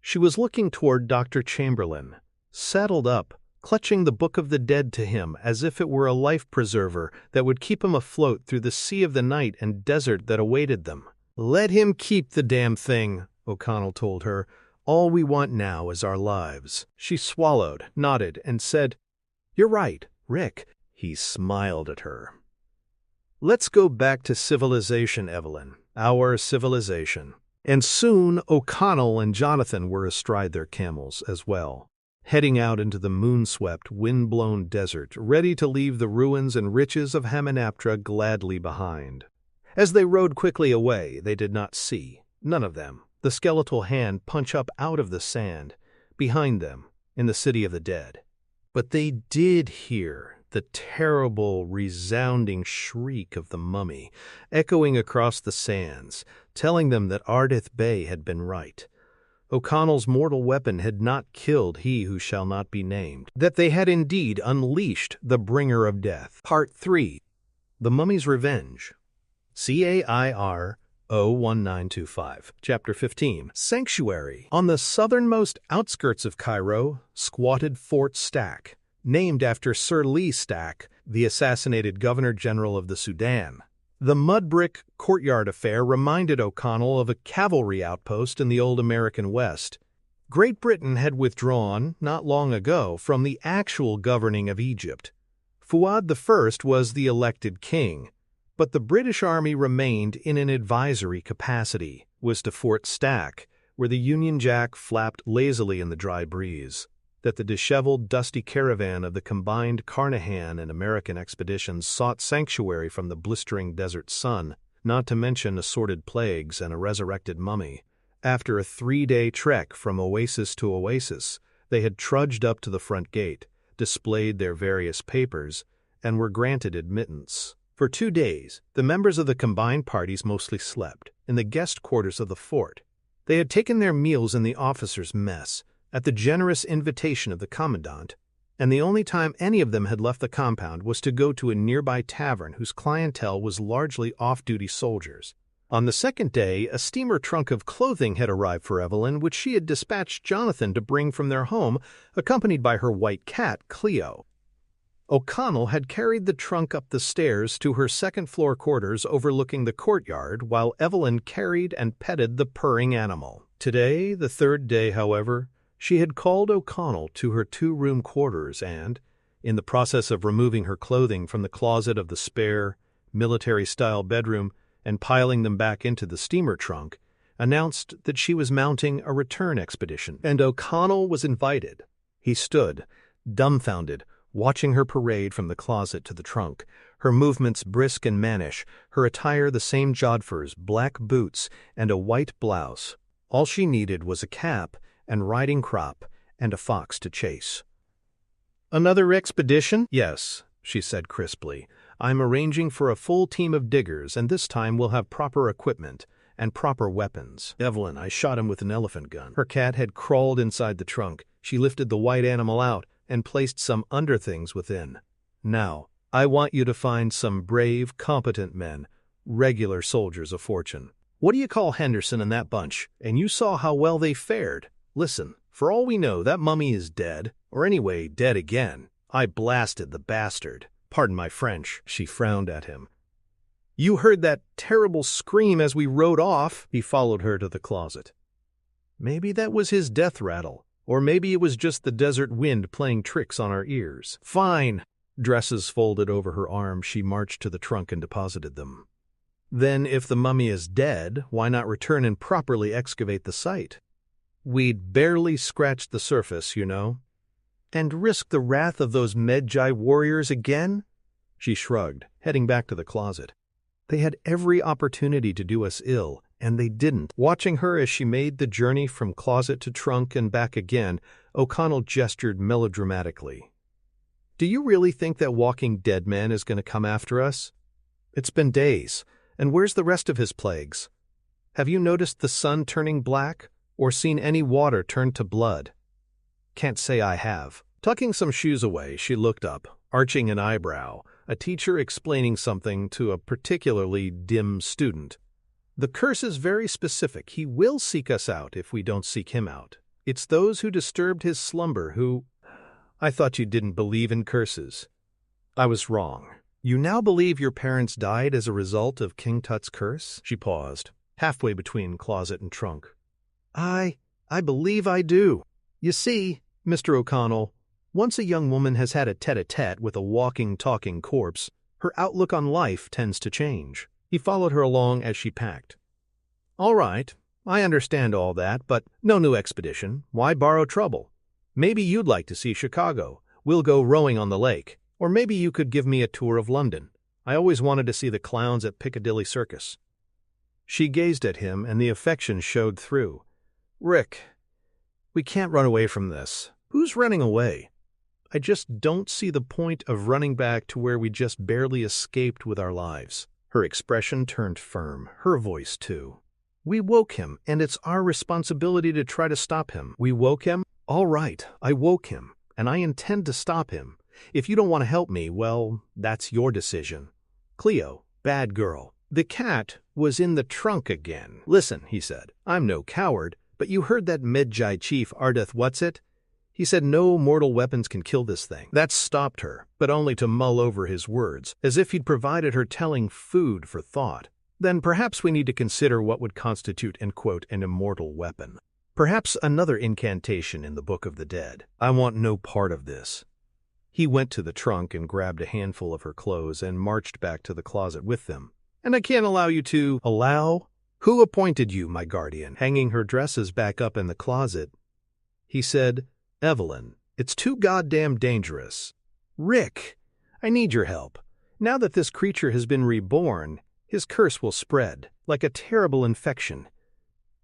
Speaker 1: She was looking toward Dr. Chamberlain, saddled up, clutching the Book of the Dead to him as if it were a life preserver that would keep him afloat through the sea of the night and desert that awaited them. "Let him keep the damn thing," O'Connell told her. "All we want now is our lives." She swallowed, nodded, and said, "You're right, Rick." He smiled at her. "Let's go back to civilization, Evelyn. Our civilization." And soon O'Connell and Jonathan were astride their camels as well, heading out into the moon-swept, wind-blown desert, ready to leave the ruins and riches of Hamunaptra gladly behind. As they rode quickly away, they did not see, none of them, the skeletal hand punch up out of the sand, behind them, in the city of the dead. But they did hear the terrible, resounding shriek of the mummy, echoing across the sands, telling them that Ardith Bey had been right. O'Connell's mortal weapon had not killed he who shall not be named, that they had indeed unleashed the bringer of death. Part 3. The Mummy's Revenge. CAIR 01925. Chapter 15. Sanctuary. On the southernmost outskirts of Cairo squatted Fort Stack, named after Sir Lee Stack, the assassinated Governor-General of the Sudan. The mud brick courtyard affair reminded O'Connell of a cavalry outpost in the old American West. Great Britain had withdrawn, not long ago, from the actual governing of Egypt. Fuad I was the elected king, but the British Army remained in an advisory capacity, was to Fort Stack, where the Union Jack flapped lazily in the dry breeze, that the disheveled, dusty caravan of the combined Carnahan and American expeditions sought sanctuary from the blistering desert sun, not to mention assorted plagues and a resurrected mummy. After a 3-day trek from oasis to oasis, they had trudged up to the front gate, displayed their various papers, and were granted admittance. For 2 days, the members of the combined parties mostly slept in the guest quarters of the fort. They had taken their meals in the officers' mess, at the generous invitation of the commandant, and the only time any of them had left the compound was to go to a nearby tavern whose clientele was largely off-duty soldiers. On the second day, a steamer trunk of clothing had arrived for Evelyn, which she had dispatched Jonathan to bring from their home, accompanied by her white cat, Cleo. O'Connell had carried the trunk up the stairs to her second-floor quarters overlooking the courtyard, while Evelyn carried and petted the purring animal. Today, the third day, however, she had called O'Connell to her 2-room quarters and, in the process of removing her clothing from the closet of the spare, military-style bedroom and piling them back into the steamer trunk, announced that she was mounting a return expedition, and O'Connell was invited. He stood, dumbfounded, watching her parade from the closet to the trunk, her movements brisk and mannish, her attire the same jodhpurs, black boots, and a white blouse. All she needed was a cap and riding crop, and a fox to chase. "Another expedition?" "Yes," she said crisply. "I'm arranging for a full team of diggers, and this time we'll have proper equipment and proper weapons." "Evelyn, I shot him with an elephant gun." Her cat had crawled inside the trunk. She lifted the white animal out and placed some underthings within. "Now, I want you to find some brave, competent men, regular soldiers of fortune. What do you call Henderson and that bunch? And you saw how well they fared. Listen, for all we know, that mummy is dead, or anyway, dead again. I blasted the bastard. Pardon my French." She frowned at him. "You heard that terrible scream as we rode off." He followed her to the closet. "Maybe that was his death rattle, or maybe it was just the desert wind playing tricks on our ears." "Fine." Dresses folded over her arms, she marched to the trunk and deposited them. "Then if the mummy is dead, why not return and properly excavate the site? We'd barely scratched the surface, you know." "And risk the wrath of those Medjai warriors again?" She shrugged, heading back to the closet. "They had every opportunity to do us ill, and they didn't." Watching her as she made the journey from closet to trunk and back again, O'Connell gestured melodramatically. "Do you really think that Walking Dead man is going to come after us? It's been days, and where's the rest of his plagues? Have you noticed the sun turning black, or seen any water turn to blood?" "Can't say I have." Tucking some shoes away, she looked up, arching an eyebrow, a teacher explaining something to a particularly dim student. "The curse is very specific. He will seek us out if we don't seek him out. It's those who disturbed his slumber who—" "I thought you didn't believe in curses." "I was wrong. You now believe your parents died as a result of King Tut's curse?" She paused, halfway between closet and trunk. I believe I do. You see, Mr. O'Connell, once a young woman has had a tête-à-tête with a walking, talking corpse, her outlook on life tends to change." He followed her along as she packed. "All right, I understand all that, but no new expedition. Why borrow trouble? Maybe you'd like to see Chicago. We'll go rowing on the lake. Or maybe you could give me a tour of London. I always wanted to see the clowns at Piccadilly Circus." She gazed at him, and the affection showed through. "Rick, we can't run away from this." "Who's running away? I just don't see the point of running back to where we just barely escaped with our lives." Her expression turned firm, her voice too. "We woke him, and it's our responsibility to try to stop him." "We woke him? All right, I woke him, and I intend to stop him. If you don't want to help me, well, that's your decision. Cleo, bad girl." The cat was in the trunk again. "Listen," he said, "I'm no coward, but you heard that Medjai chief Ardeth Whatsit? He said no mortal weapons can kill this thing. That stopped her, but only to mull over his words, as if he'd provided her telling food for thought. Then perhaps we need to consider what would constitute, end quote, an immortal weapon. Perhaps another incantation in the Book of the Dead. I want no part of this. He went to the trunk and grabbed a handful of her clothes and marched back to the closet with them. And I can't allow you to— Allow? Who appointed you, my guardian? Hanging her dresses back up in the closet, he said, Evelyn, it's too goddamn dangerous. Rick, I need your help. Now that this creature has been reborn, his curse will spread, like a terrible infection.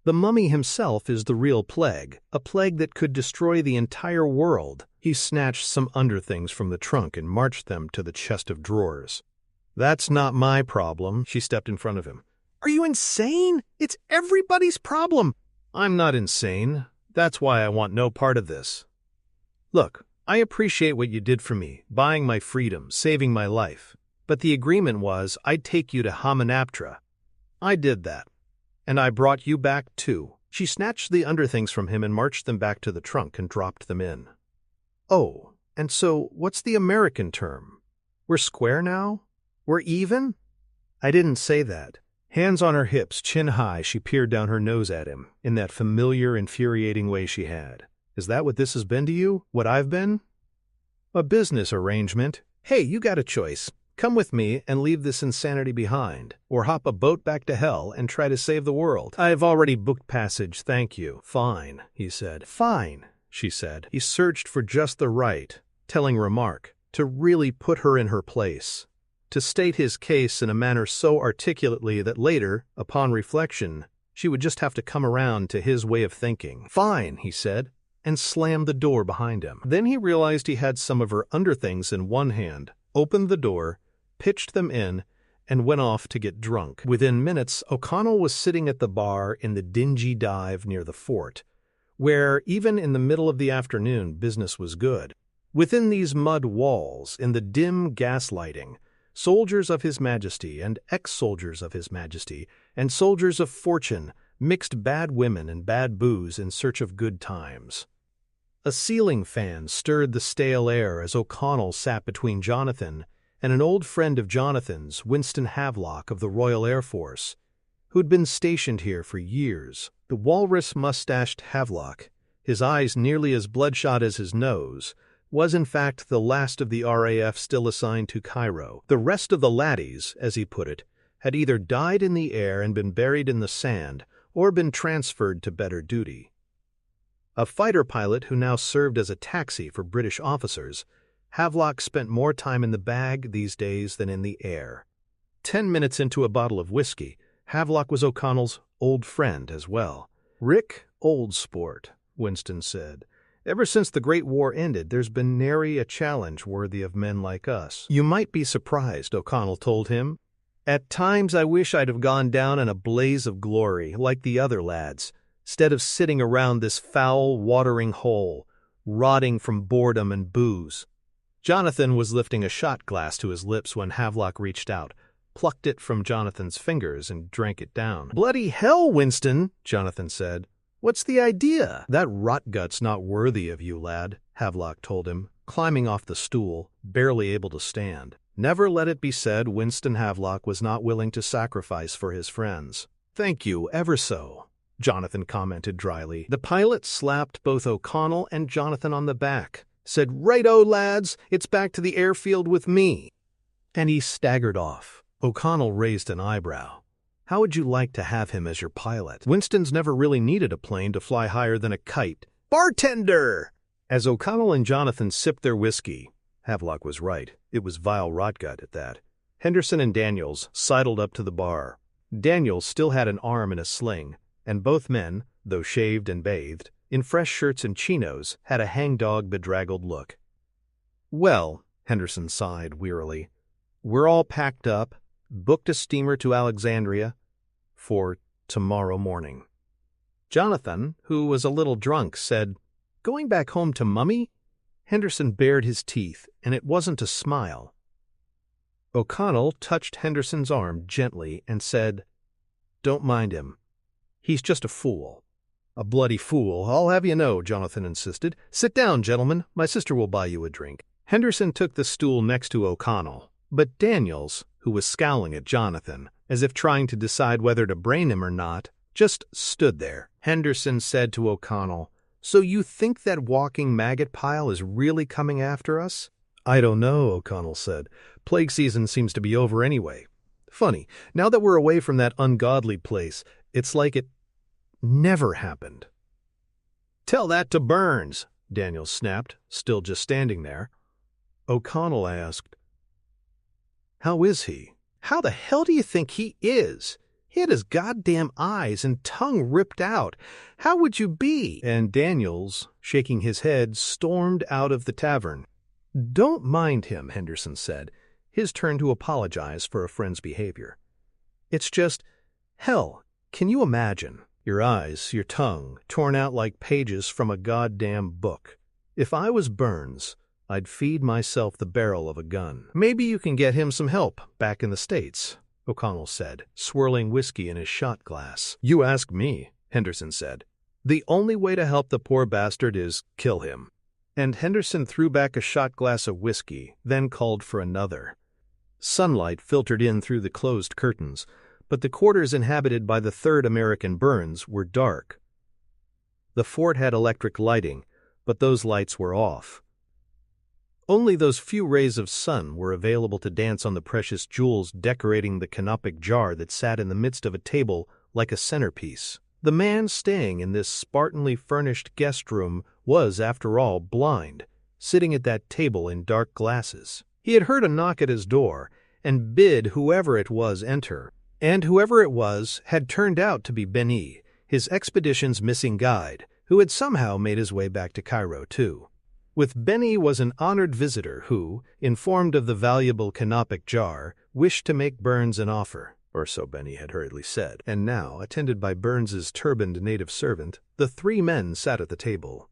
Speaker 1: The mummy himself is the real plague, a plague that could destroy the entire world. He snatched some underthings from the trunk and marched them to the chest of drawers. That's not my problem, she stepped in front of him. Are you insane? It's everybody's problem. I'm not insane. That's why I want no part of this. Look, I appreciate what you did for me, buying my freedom, saving my life. But the agreement was I'd take you to Hamunaptra. I did that. And I brought you back too. She snatched the underthings from him and marched them back to the trunk and dropped them in. Oh, and so what's the American term? We're square now? We're even? I didn't say that. Hands on her hips, chin high, she peered down her nose at him, in that familiar, infuriating way she had. Is that what this has been to you? What I've been? A business arrangement. Hey, you got a choice. Come with me and leave this insanity behind, or hop a boat back to hell and try to save the world. I've already booked passage, thank you. Fine, he said. Fine, she said. He searched for just the right, telling remark, to really put her in her place, to state his case in a manner so articulately that later, upon reflection, she would just have to come around to his way of thinking. Fine, he said, and slammed the door behind him. Then he realized he had some of her underthings in one hand, opened the door, pitched them in, and went off to get drunk. Within minutes, O'Connell was sitting at the bar in the dingy dive near the fort, where, even in the middle of the afternoon, business was good. Within these mud walls, in the dim gaslighting, soldiers of His Majesty and ex-soldiers of His Majesty and soldiers of fortune mixed bad women and bad booze in search of good times. A ceiling fan stirred the stale air as O'Connell sat between Jonathan and an old friend of Jonathan's, Winston Havelock of the Royal Air Force, who'd been stationed here for years. The walrus-mustached Havelock, his eyes nearly as bloodshot as his nose, was in fact the last of the RAF still assigned to Cairo. The rest of the laddies, as he put it, had either died in the air and been buried in the sand or been transferred to better duty. A fighter pilot who now served as a taxi for British officers, Havelock spent more time in the bag these days than in the air. 10 minutes into a bottle of whiskey, Havelock was O'Connell's old friend as well. Rick, old sport, Winston said. Ever since the Great War ended, there's been nary a challenge worthy of men like us. You might be surprised, O'Connell told him. At times I wish I'd have gone down in a blaze of glory, like the other lads, instead of sitting around this foul, watering hole, rotting from boredom and booze. Jonathan was lifting a shot glass to his lips when Havelock reached out, plucked it from Jonathan's fingers, and drank it down. Bloody hell, Winston, Jonathan said. What's the idea? That rotgut's not worthy of you, lad, Havelock told him, climbing off the stool, barely able to stand. Never let it be said Winston Havelock was not willing to sacrifice for his friends. Thank you, ever so, Jonathan commented dryly. The pilot slapped both O'Connell and Jonathan on the back, said, "Righto, lads, it's back to the airfield with me." And he staggered off. O'Connell raised an eyebrow. How would you like to have him as your pilot? Winston's never really needed a plane to fly higher than a kite. Bartender! As O'Connell and Jonathan sipped their whiskey, Havelock was right. It was vile rotgut at that. Henderson and Daniels sidled up to the bar. Daniels still had an arm in a sling, and both men, though shaved and bathed, in fresh shirts and chinos, had a hangdog bedraggled look. Well, Henderson sighed wearily, we're all packed up, booked a steamer to Alexandria for tomorrow morning. Jonathan, who was a little drunk, said, "Going back home to Mummy?" Henderson bared his teeth, and it wasn't a smile. O'Connell touched Henderson's arm gently and said, "Don't mind him. He's just a fool." "A bloody fool, I'll have you know," Jonathan insisted. "Sit down, gentlemen. My sister will buy you a drink." Henderson took the stool next to O'Connell, but Daniels, who was scowling at Jonathan, as if trying to decide whether to brain him or not, just stood there. Henderson said to O'Connell, "So you think that walking maggot pile is really coming after us?" "I don't know," O'Connell said. "Plague season seems to be over anyway. Funny, now that we're away from that ungodly place, it's like it never happened." "Tell that to Burns," Daniels snapped, still just standing there. O'Connell asked, "How is he?" "How the hell do you think he is? He had his goddamn eyes and tongue ripped out. How would you be?" And Daniels, shaking his head, stormed out of the tavern. "Don't mind him," Henderson said, his turn to apologize for a friend's behavior. "It's just, hell, can you imagine? Your eyes, your tongue, torn out like pages from a goddamn book. If I was Burns, I'd feed myself the barrel of a gun." "Maybe you can get him some help back in the States," O'Connell said, swirling whiskey in his shot glass. "You ask me," Henderson said. "The only way to help the poor bastard is kill him." And Henderson threw back a shot glass of whiskey, then called for another. Sunlight filtered in through the closed curtains, but the quarters inhabited by the third American Burns were dark. The fort had electric lighting, but those lights were off. Only those few rays of sun were available to dance on the precious jewels decorating the canopic jar that sat in the midst of a table like a centerpiece. The man staying in this Spartanly furnished guest room was, after all, blind, sitting at that table in dark glasses. He had heard a knock at his door and bid whoever it was enter, and whoever it was had turned out to be Benny, his expedition's missing guide, who had somehow made his way back to Cairo, too. With Benny was an honored visitor who, informed of the valuable canopic jar, wished to make Burns an offer, or so Benny had hurriedly said, and now, attended by Burns's turbaned native servant, the three men sat at the table.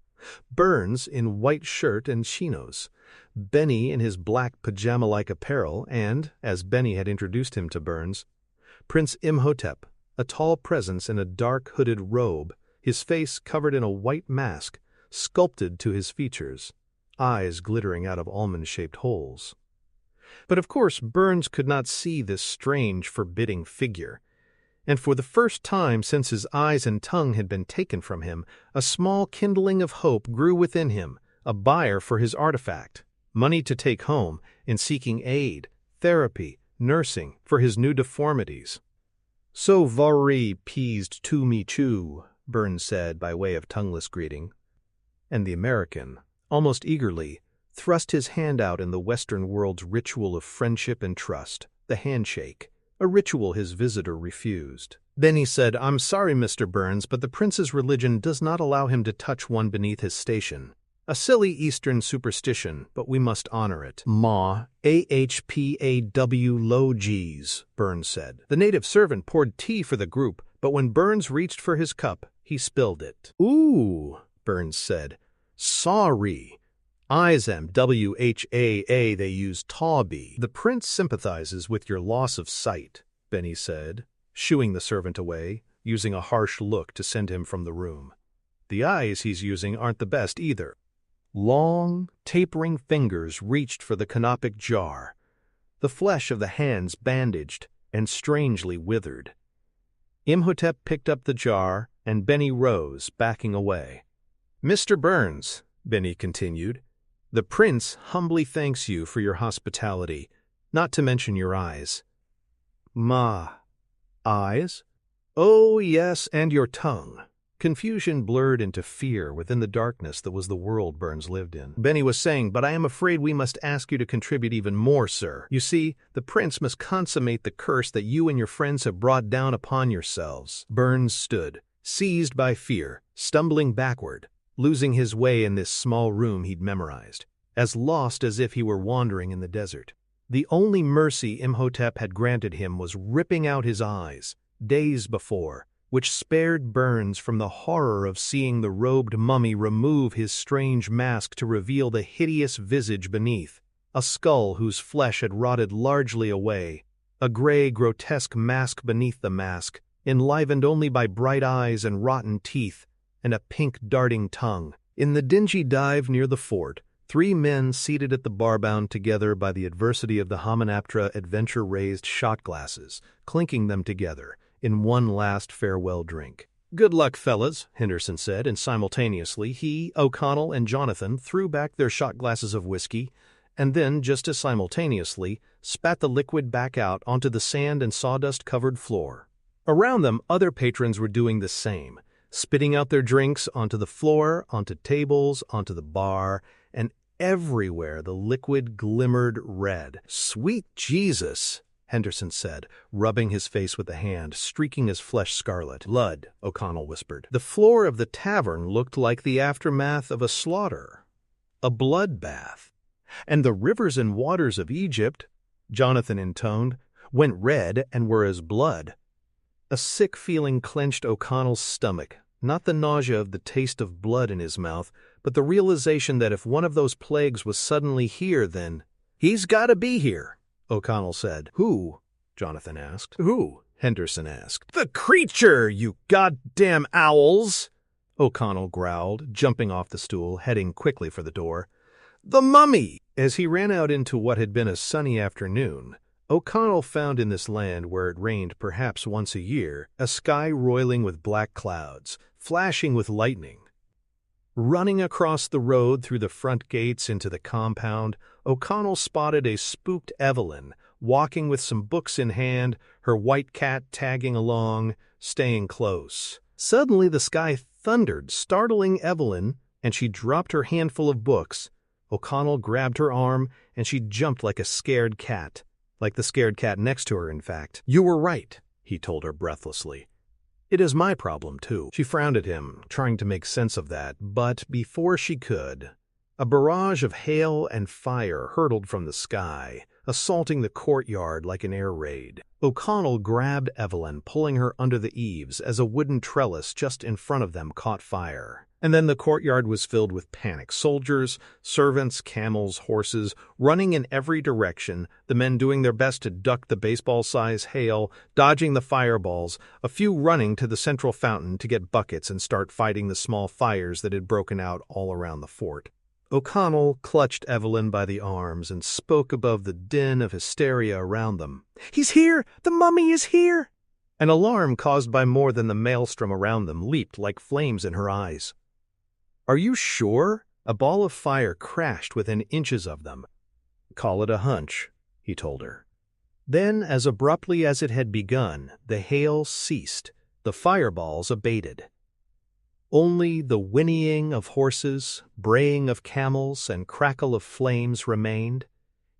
Speaker 1: Burns in white shirt and chinos, Benny in his black pajama-like apparel, and, as Benny had introduced him to Burns, Prince Imhotep, a tall presence in a dark hooded robe, his face covered in a white mask, sculpted to his features, eyes glittering out of almond-shaped holes. But of course Burns could not see this strange, forbidding figure, and for the first time since his eyes and tongue had been taken from him, a small kindling of hope grew within him, a buyer for his artifact, money to take home in seeking aid, therapy, nursing for his new deformities. "So very pleased to meet you," Burns said by way of tongueless greeting. And the American, almost eagerly, thrust his hand out in the Western world's ritual of friendship and trust, the handshake, a ritual his visitor refused. Then he said, "I'm sorry, Mr. Burns, but the prince's religion does not allow him to touch one beneath his station. A silly Eastern superstition, but we must honor it." "Ma, AHPAW low G's," Burns said. The native servant poured tea for the group, but when Burns reached for his cup, he spilled it. "Ooh," Burns said. "Sorry. Ism WHAA they use Tawby." "The prince sympathizes with your loss of sight," Benny said, shooing the servant away, using a harsh look to send him from the room. "The eyes he's using aren't the best either." Long, tapering fingers reached for the canopic jar, the flesh of the hands bandaged and strangely withered. Imhotep picked up the jar, and Benny rose, backing away. "Mr. Burns," Benny continued, "the prince humbly thanks you for your hospitality, not to mention your eyes." "Ma, eyes?" "Oh, yes, and your tongue." Confusion blurred into fear within the darkness that was the world Burns lived in. Benny was saying, "But I am afraid we must ask you to contribute even more, sir. You see, the prince must consummate the curse that you and your friends have brought down upon yourselves." Burns stood, seized by fear, stumbling backward, losing his way in this small room he'd memorized, as lost as if he were wandering in the desert. The only mercy Imhotep had granted him was ripping out his eyes, days before, which spared Burns from the horror of seeing the robed mummy remove his strange mask to reveal the hideous visage beneath, a skull whose flesh had rotted largely away, a gray, grotesque mask beneath the mask, enlivened only by bright eyes and rotten teeth, and a pink darting tongue. In the dingy dive near the fort, 3 men seated at the bar bound together by the adversity of the Hominaptera adventure raised shot glasses, clinking them together in one last farewell drink. "Good luck, fellas," Henderson said, and simultaneously he, O'Connell, and Jonathan threw back their shot glasses of whiskey, and then, just as simultaneously, spat the liquid back out onto the sand and sawdust-covered floor. Around them, other patrons were doing the same, spitting out their drinks onto the floor, onto tables, onto the bar, and everywhere the liquid glimmered red. "Sweet Jesus," Henderson said, rubbing his face with a hand, streaking his flesh scarlet. "Blood," O'Connell whispered. The floor of the tavern looked like the aftermath of a slaughter, a bloodbath. "And the rivers and waters of Egypt," Jonathan intoned, "went red and were as blood." A sick feeling clenched O'Connell's stomach, not the nausea of the taste of blood in his mouth, but the realization that if one of those plagues was suddenly here, then... "He's got to be here," O'Connell said. "Who?" Jonathan asked. "Who?" Henderson asked. "The creature, you goddamn owls!" O'Connell growled, jumping off the stool, heading quickly for the door. "The mummy!" As he ran out into what had been a sunny afternoon, O'Connell found in this land where it rained perhaps once a year, a sky roiling with black clouds, flashing with lightning. Running across the road through the front gates into the compound, O'Connell spotted a spooked Evelyn, walking with some books in hand, her white cat tagging along, staying close. Suddenly the sky thundered, startling Evelyn, and she dropped her handful of books. O'Connell grabbed her arm, and she jumped like a scared cat. Like the scared cat next to her, in fact. "You were right," he told her breathlessly. "It is my problem, too." She frowned at him, trying to make sense of that, but before she could, a barrage of hail and fire hurtled from the sky, assaulting the courtyard like an air raid. O'Connell grabbed Evelyn, pulling her under the eaves as a wooden trellis just in front of them caught fire. And then the courtyard was filled with panic. Soldiers, servants, camels, horses, running in every direction, the men doing their best to duck the baseball-sized hail, dodging the fireballs, a few running to the central fountain to get buckets and start fighting the small fires that had broken out all around the fort. O'Connell clutched Evelyn by the arms and spoke above the din of hysteria around them. "He's here! The mummy is here!" An alarm caused by more than the maelstrom around them leaped like flames in her eyes. "Are you sure?" A ball of fire crashed within inches of them. "Call it a hunch," he told her. Then, as abruptly as it had begun, the hail ceased, the fireballs abated. Only the whinnying of horses, braying of camels, and crackle of flames remained,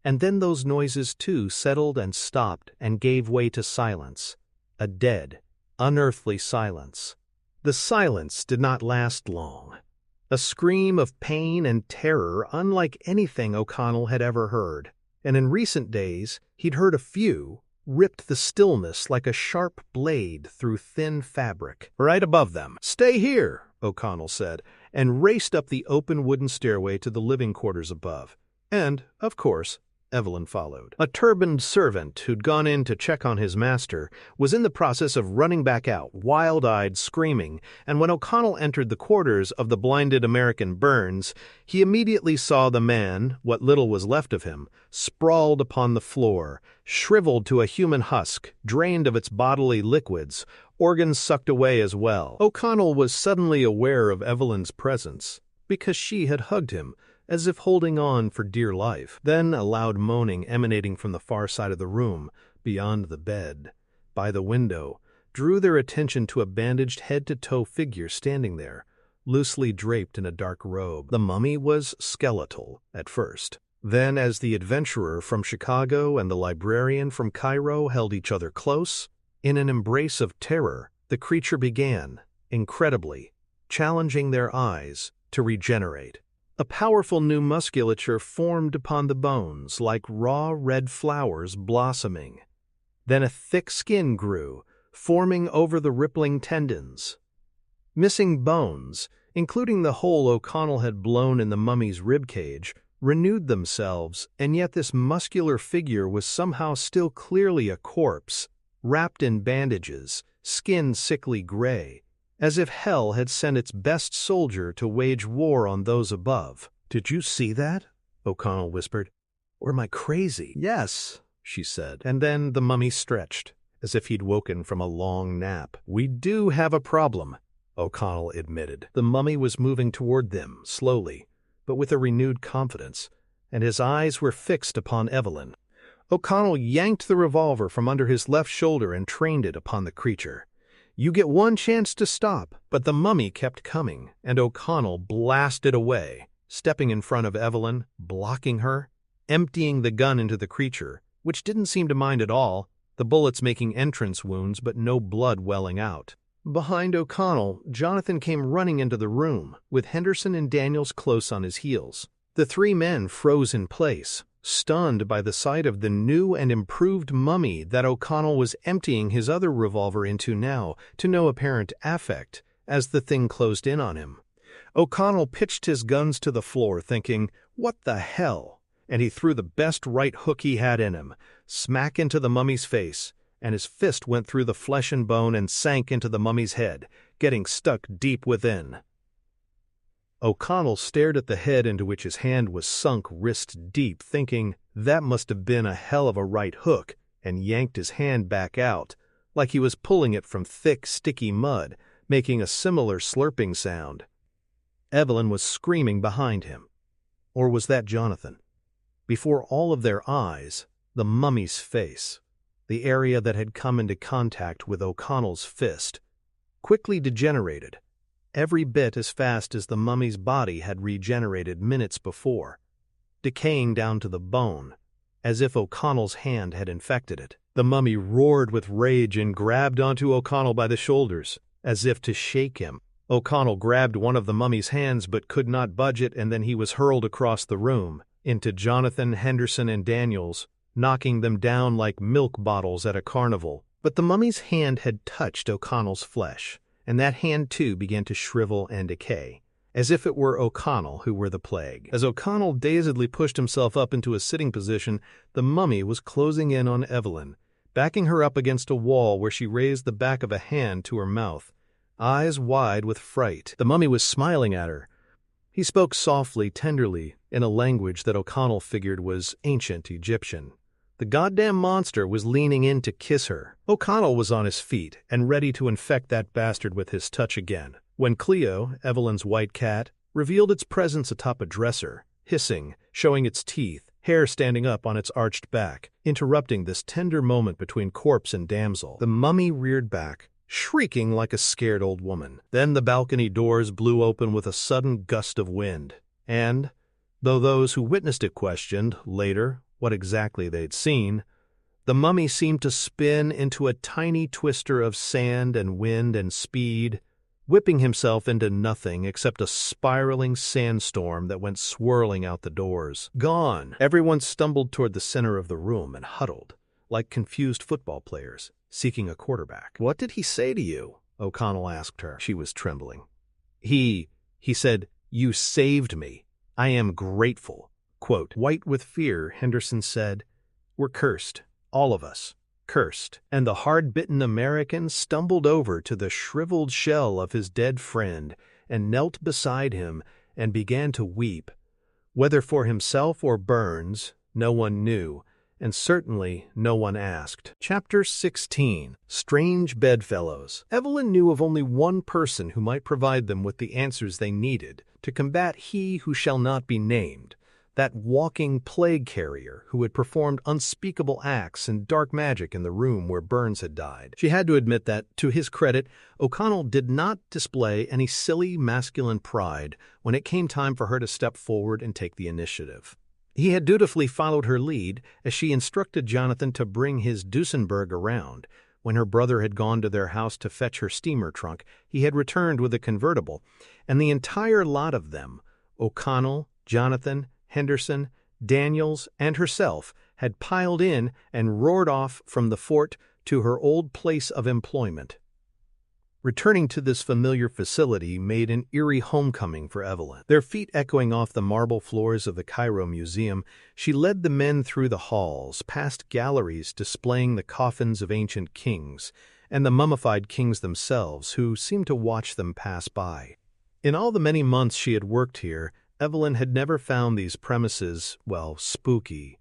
Speaker 1: and then those noises too settled and stopped and gave way to silence, a dead, unearthly silence. The silence did not last long. A scream of pain and terror unlike anything O'Connell had ever heard, and in recent days he'd heard a few, ripped the stillness like a sharp blade through thin fabric. Right above them. "Stay here," O'Connell said, and raced up the open wooden stairway to the living quarters above. And, of course, Evelyn followed. A turbaned servant who'd gone in to check on his master was in the process of running back out, wild-eyed, screaming, and when O'Connell entered the quarters of the blinded American Burns, he immediately saw the man, what little was left of him, sprawled upon the floor, shriveled to a human husk, drained of its bodily liquids, organs sucked away as well. O'Connell was suddenly aware of Evelyn's presence, because she had hugged him, as if holding on for dear life. Then a loud moaning emanating from the far side of the room, beyond the bed, by the window, drew their attention to a bandaged head-to-toe figure standing there, loosely draped in a dark robe. The mummy was skeletal at first. Then, as the adventurer from Chicago and the librarian from Cairo held each other close, in an embrace of terror, the creature began, incredibly, challenging their eyes to regenerate. A powerful new musculature formed upon the bones like raw red flowers blossoming. Then a thick skin grew, forming over the rippling tendons. Missing bones, including the hole O'Connell had blown in the mummy's ribcage, renewed themselves, and yet this muscular figure was somehow still clearly a corpse, wrapped in bandages, skin sickly gray, as if hell had sent its best soldier to wage war on those above. "Did you see that?" O'Connell whispered. "Or am I crazy?" "Yes," she said, and then the mummy stretched, as if he'd woken from a long nap. "We do have a problem," O'Connell admitted. The mummy was moving toward them, slowly, but with a renewed confidence, and his eyes were fixed upon Evelyn. O'Connell yanked the revolver from under his left shoulder and trained it upon the creature. "You get one chance to stop," but the mummy kept coming, and O'Connell blasted away, stepping in front of Evelyn, blocking her, emptying the gun into the creature, which didn't seem to mind at all, the bullets making entrance wounds but no blood welling out. Behind O'Connell, Jonathan came running into the room, with Henderson and Daniels close on his heels. The three men froze in place, stunned by the sight of the new and improved mummy that O'Connell was emptying his other revolver into now, to no apparent effect, as the thing closed in on him. O'Connell pitched his guns to the floor, thinking, "What the hell?" And he threw the best right hook he had in him, smack into the mummy's face, and his fist went through the flesh and bone and sank into the mummy's head, getting stuck deep within. O'Connell stared at the head into which his hand was sunk wrist deep, thinking that must have been a hell of a right hook, and yanked his hand back out, like he was pulling it from thick, sticky mud, making a similar slurping sound. Evelyn was screaming behind him. Or was that Jonathan? Before all of their eyes, the mummy's face, the area that had come into contact with O'Connell's fist, quickly degenerated, every bit as fast as the mummy's body had regenerated minutes before, decaying down to the bone, as if O'Connell's hand had infected it. The mummy roared with rage and grabbed onto O'Connell by the shoulders, as if to shake him. O'Connell grabbed one of the mummy's hands but could not budge it, and then he was hurled across the room, into Jonathan, Henderson, and Daniels, knocking them down like milk bottles at a carnival. But the mummy's hand had touched O'Connell's flesh, and that hand too began to shrivel and decay, as if it were O'Connell who were the plague. As O'Connell dazedly pushed himself up into a sitting position, the mummy was closing in on Evelyn, backing her up against a wall where she raised the back of a hand to her mouth, eyes wide with fright. The mummy was smiling at her. He spoke softly, tenderly, in a language that O'Connell figured was ancient Egyptian. The goddamn monster was leaning in to kiss her. O'Connell was on his feet and ready to infect that bastard with his touch again, when Cleo, Evelyn's white cat, revealed its presence atop a dresser, hissing, showing its teeth, hair standing up on its arched back, interrupting this tender moment between corpse and damsel. The mummy reared back, shrieking like a scared old woman. Then the balcony doors blew open with a sudden gust of wind, and, though those who witnessed it questioned, later, what exactly they'd seen, the mummy seemed to spin into a tiny twister of sand and wind and speed, whipping himself into nothing except a spiraling sandstorm that went swirling out the doors. Gone! Everyone stumbled toward the center of the room and huddled, like confused football players, seeking a quarterback. "What did he say to you?" O'Connell asked her. She was trembling. He said, "You saved me. I am grateful." Quote, white with fear, Henderson said, "We're cursed. All of us. Cursed." And the hard-bitten American stumbled over to the shriveled shell of his dead friend and knelt beside him and began to weep. Whether for himself or Burns, no one knew, and certainly no one asked. Chapter 16. Strange Bedfellows. Evelyn knew of only one person who might provide them with the answers they needed to combat he who shall not be named, that walking plague carrier who had performed unspeakable acts and dark magic in the room where Burns had died. She had to admit that, to his credit, O'Connell did not display any silly masculine pride when it came time for her to step forward and take the initiative. He had dutifully followed her lead as she instructed Jonathan to bring his Duesenberg around. When her brother had gone to their house to fetch her steamer trunk, he had returned with a convertible, and the entire lot of them, O'Connell, Jonathan, Henderson, Daniels, and herself, had piled in and roared off from the fort to her old place of employment. Returning to this familiar facility made an eerie homecoming for Evelyn. Their feet echoing off the marble floors of the Cairo Museum, she led the men through the halls, past galleries displaying the coffins of ancient kings, and the mummified kings themselves, who seemed to watch them pass by. In all the many months she had worked here, Evelyn had never found these premises, well, spooky.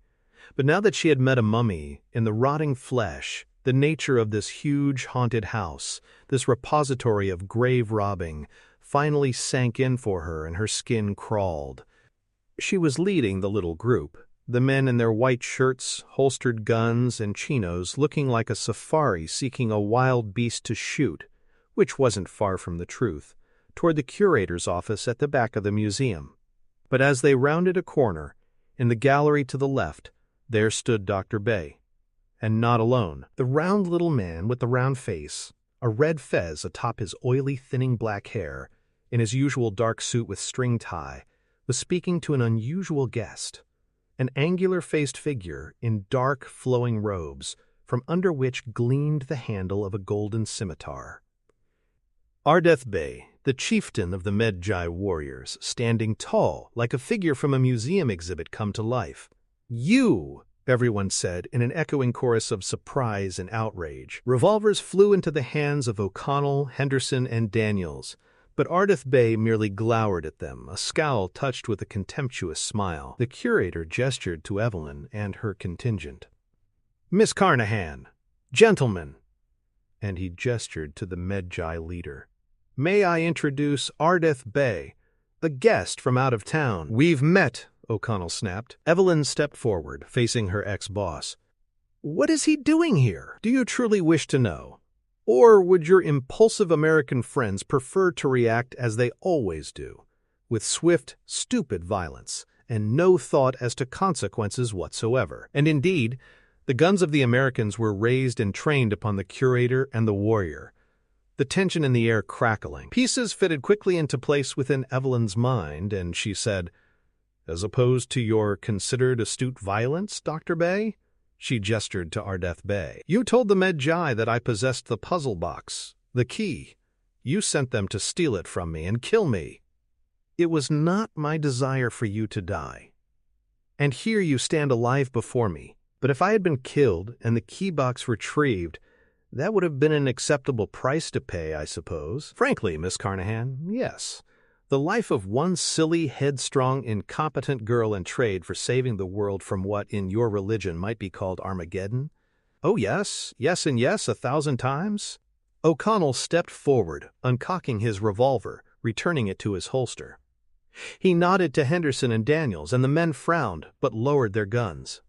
Speaker 1: But now that she had met a mummy in the rotting flesh, the nature of this huge haunted house, this repository of grave robbing, finally sank in for her and her skin crawled. She was leading the little group, the men in their white shirts, holstered guns, and chinos looking like a safari seeking a wild beast to shoot, which wasn't far from the truth, toward the curator's office at the back of the museum. But as they rounded a corner, in the gallery to the left, there stood Dr. Bay. And not alone. The round little man with the round face, a red fez atop his oily, thinning black hair, in his usual dark suit with string tie, was speaking to an unusual guest, an angular-faced figure in dark, flowing robes, from under which gleamed the handle of a golden scimitar. Ardeth Bay, the chieftain of the Medjay warriors, standing tall, like a figure from a museum exhibit come to life. "You!" everyone said in an echoing chorus of surprise and outrage. Revolvers flew into the hands of O'Connell, Henderson, and Daniels, but Ardeth Bay merely glowered at them, a scowl touched with a contemptuous smile. The curator gestured to Evelyn and her contingent. "Miss Carnahan, gentlemen," and he gestured to the Medjay leader. "May I introduce Ardeth Bay, the guest from out of town." "We've met," O'Connell snapped. Evelyn stepped forward, facing her ex-boss. "What is he doing here? Do you truly wish to know? Or would your impulsive American friends prefer to react as they always do, with swift, stupid violence, and no thought as to consequences whatsoever?" And indeed, the guns of the Americans were raised and trained upon the curator and the warrior, the tension in the air crackling. Pieces fitted quickly into place within Evelyn's mind, and she said, "As opposed to your considered astute violence, Dr. Bay?" She gestured to Ardeth Bay. "You told the Medjay that I possessed the puzzle box, the key. You sent them to steal it from me and kill me. It was not my desire for you to die. And here you stand alive before me. But if I had been killed and the key box retrieved, that would have been an acceptable price to pay, I suppose." "Frankly, Miss Carnahan, yes. The life of one silly, headstrong, incompetent girl in trade for saving the world from what, in your religion, might be called Armageddon? Oh, yes, yes, and yes, 1,000 times." O'Connell stepped forward, uncocking his revolver, returning it to his holster. He nodded to Henderson and Daniels, and the men frowned, but lowered their guns.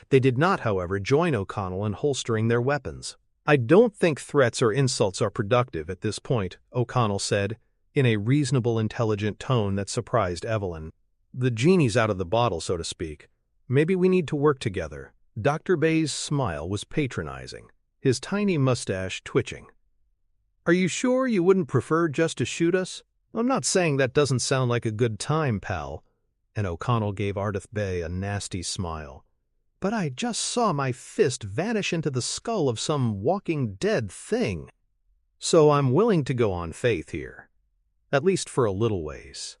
Speaker 1: They did not, however, join O'Connell in holstering their weapons. "I don't think threats or insults are productive at this point," O'Connell said, in a reasonable, intelligent tone that surprised Evelyn. "The genie's out of the bottle, so to speak. Maybe we need to work together." Dr. Bay's smile was patronizing, his tiny mustache twitching. "Are you sure you wouldn't prefer just to shoot us? I'm not saying that doesn't sound like a good time, pal." And O'Connell gave Ardeth Bay a nasty smile. "But I just saw my fist vanish into the skull of some walking dead thing. So I'm willing to go on faith here. At least for a little ways.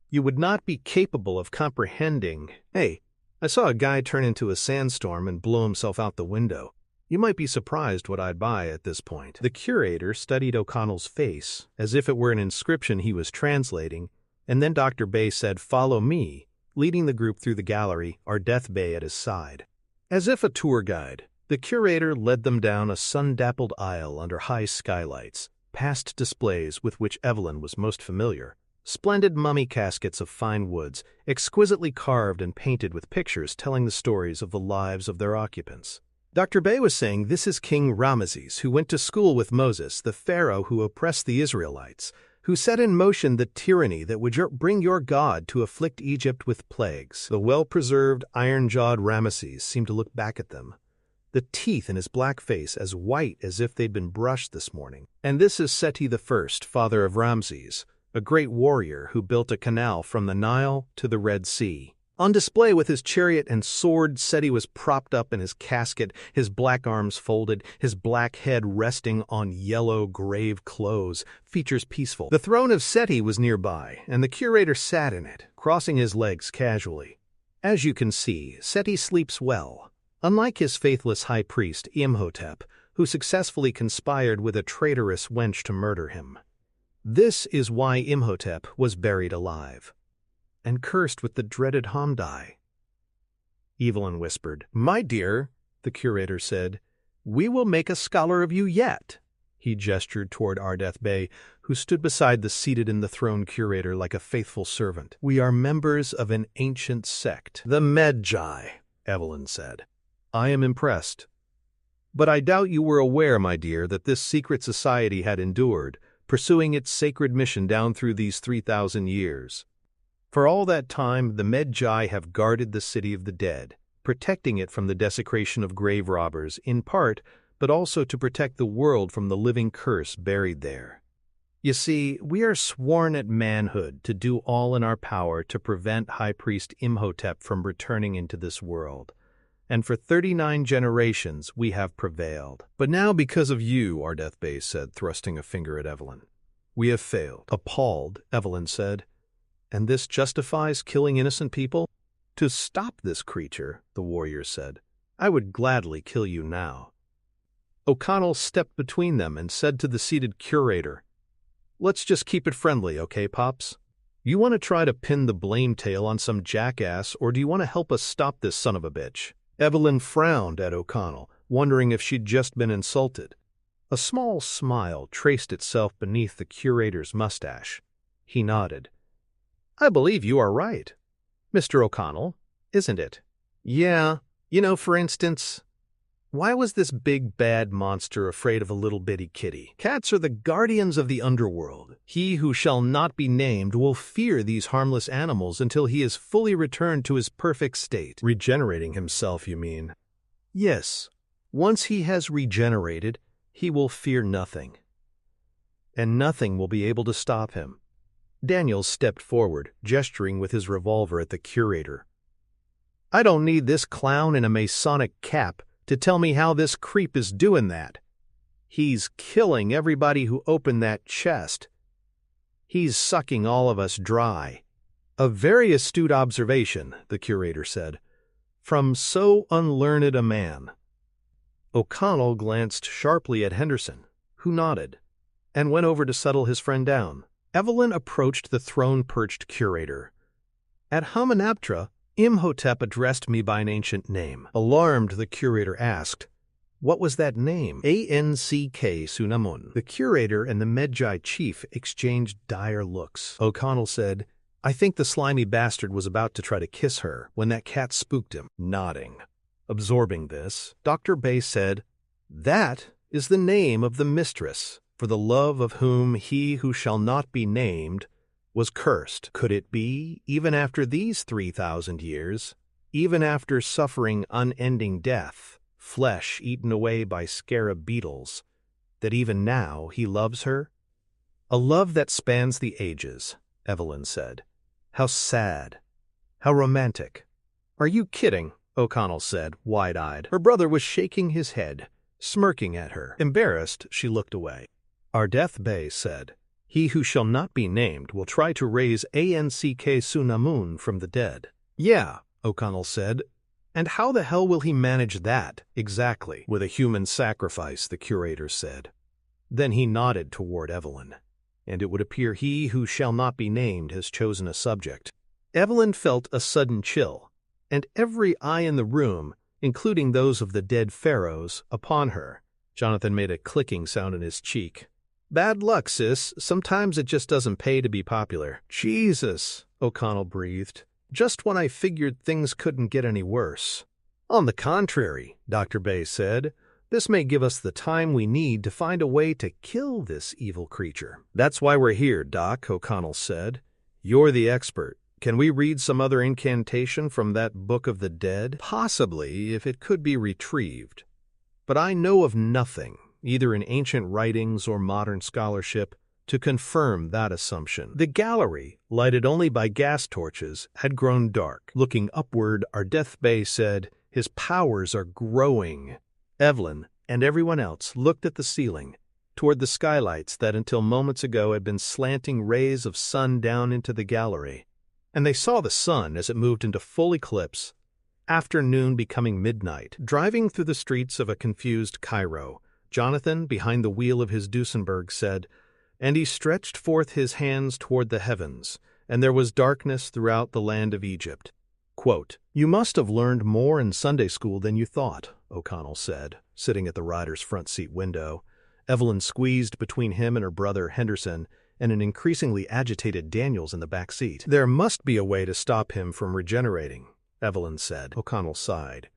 Speaker 1: You would not be capable of comprehending. Hey, I saw a guy turn into a sandstorm and blow himself out the window. You might be surprised what I'd buy at this point." The curator studied O'Connell's face, as if it were an inscription he was translating, and then Dr. Bay said, "Follow me," leading the group through the gallery, Ardeth Bay at his side. As if a tour guide, the curator led them down a sun-dappled aisle under high skylights, past displays with which Evelyn was most familiar, splendid mummy caskets of fine woods, exquisitely carved and painted with pictures telling the stories of the lives of their occupants. Dr. Bay was saying this is King Ramesses, who went to school with Moses, the pharaoh who oppressed the Israelites, who set in motion the tyranny that would bring your God to afflict Egypt with plagues. The well-preserved, iron-jawed Ramesses seemed to look back at them, the teeth in his black face as white as if they'd been brushed this morning. "And this is Seti I, father of Ramses, a great warrior who built a canal from the Nile to the Red Sea. On display with his chariot and sword, Seti was propped up in his casket, his black arms folded, his black head resting on yellow, grave clothes, features peaceful. The throne of Seti was nearby, and the curator sat in it, crossing his legs casually. As you can see, Seti sleeps well. Unlike his faithless high priest, Imhotep, who successfully conspired with a traitorous wench to murder him. This is why Imhotep was buried alive, and cursed with the dreaded Hamdai. Evelyn whispered. "My dear," the curator said, "we will make a scholar of you yet." He gestured toward Ardeth Bey, who stood beside the seated in the throne curator like a faithful servant. "We are members of an ancient sect, the Medjai," Evelyn said. "I am impressed. But I doubt you were aware, my dear, that this secret society had endured, pursuing its sacred mission down through these 3,000 years. For all that time, the Medjai have guarded the city of the dead, protecting it from the desecration of grave robbers, in part, but also to protect the world from the living curse buried there. You see, we are sworn at manhood to do all in our power to prevent High Priest Imhotep from returning into this world. And for 39 generations we have prevailed. But now because of you," Ardeth Bey said, thrusting a finger at Evelyn. "We have failed." Appalled, Evelyn said, "And this justifies killing innocent people?" "To stop this creature," the warrior said, "I would gladly kill you now." O'Connell stepped between them and said to the seated curator, "Let's just keep it friendly, okay, Pops? You want to try to pin the blame tale on some jackass, or do you want to help us stop this son of a bitch?" Evelyn frowned at O'Connell, wondering if she'd just been insulted. A small smile traced itself beneath the curator's mustache. He nodded. "I believe you are right, Mr. O'Connell, isn't it? Yeah, for instance, why was this big bad monster afraid of a little bitty kitty? Cats are the guardians of the underworld. He who shall not be named will fear these harmless animals until he is fully returned to his perfect state." Regenerating himself, you mean? Yes. Once he has regenerated, he will fear nothing. And nothing will be able to stop him. Daniels stepped forward, gesturing with his revolver at the curator. "I don't need this clown in a Masonic cap to tell me how this creep is doing that. He's killing everybody who opened that chest. He's sucking all of us dry." "A very astute observation," the curator said, "from so unlearned a man." O'Connell glanced sharply at Henderson, who nodded, and went over to settle his friend down. Evelyn approached the throne-perched curator. "At Hamunaptra, Imhotep addressed me by an ancient name." Alarmed, the curator asked, "What was that name?" "Anck Sunamun." The curator and the Medjai chief exchanged dire looks. O'Connell said, "I think the slimy bastard was about to try to kiss her when that cat spooked him." Nodding. Absorbing this, Dr. Bey said, "That is the name of the mistress, for the love of whom he who shall not be named was cursed. Could it be, even after these 3,000 years, even after suffering unending death, flesh eaten away by scarab beetles, that even now he loves her?" "A love that spans the ages," Evelyn said. "How sad. How romantic." "Are you kidding?" O'Connell said, wide-eyed. Her brother was shaking his head, smirking at her. Embarrassed, she looked away. Ardeth Bey said, "He who shall not be named will try to raise Anck Sunamun from the dead." "Yeah," O'Connell said. "And how the hell will he manage that, exactly?" "With a human sacrifice," the curator said. Then he nodded toward Evelyn. "And it would appear he who shall not be named has chosen a subject." Evelyn felt a sudden chill, and every eye in the room, including those of the dead pharaohs, upon her. Jonathan made a clicking sound in his cheek. "Bad luck, sis. Sometimes it just doesn't pay to be popular." "Jesus," O'Connell breathed. "Just when I figured things couldn't get any worse." "On the contrary," Dr. Bey said, "this may give us the time we need to find a way to kill this evil creature." "That's why we're here, Doc," O'Connell said. "You're the expert. Can we read some other incantation from that Book of the Dead?" "Possibly, if it could be retrieved. But I know of nothing, either in ancient writings or modern scholarship, to confirm that assumption." The gallery, lighted only by gas torches, had grown dark. Looking upward, Ardeth Bey said, "His powers are growing." Evelyn and everyone else looked at the ceiling, toward the skylights that until moments ago had been slanting rays of sun down into the gallery. And they saw the sun as it moved into full eclipse, afternoon becoming midnight. Driving through the streets of a confused Cairo, Jonathan, behind the wheel of his Duesenberg, said, "And he stretched forth his hands toward the heavens, and there was darkness throughout the land of Egypt." Quote, "You must have learned more in Sunday school than you thought," O'Connell said, sitting at the rider's front seat window. Evelyn squeezed between him and her brother Henderson and an increasingly agitated Daniels in the back seat. "There must be a way to stop him from regenerating," Evelyn said. O'Connell sighed.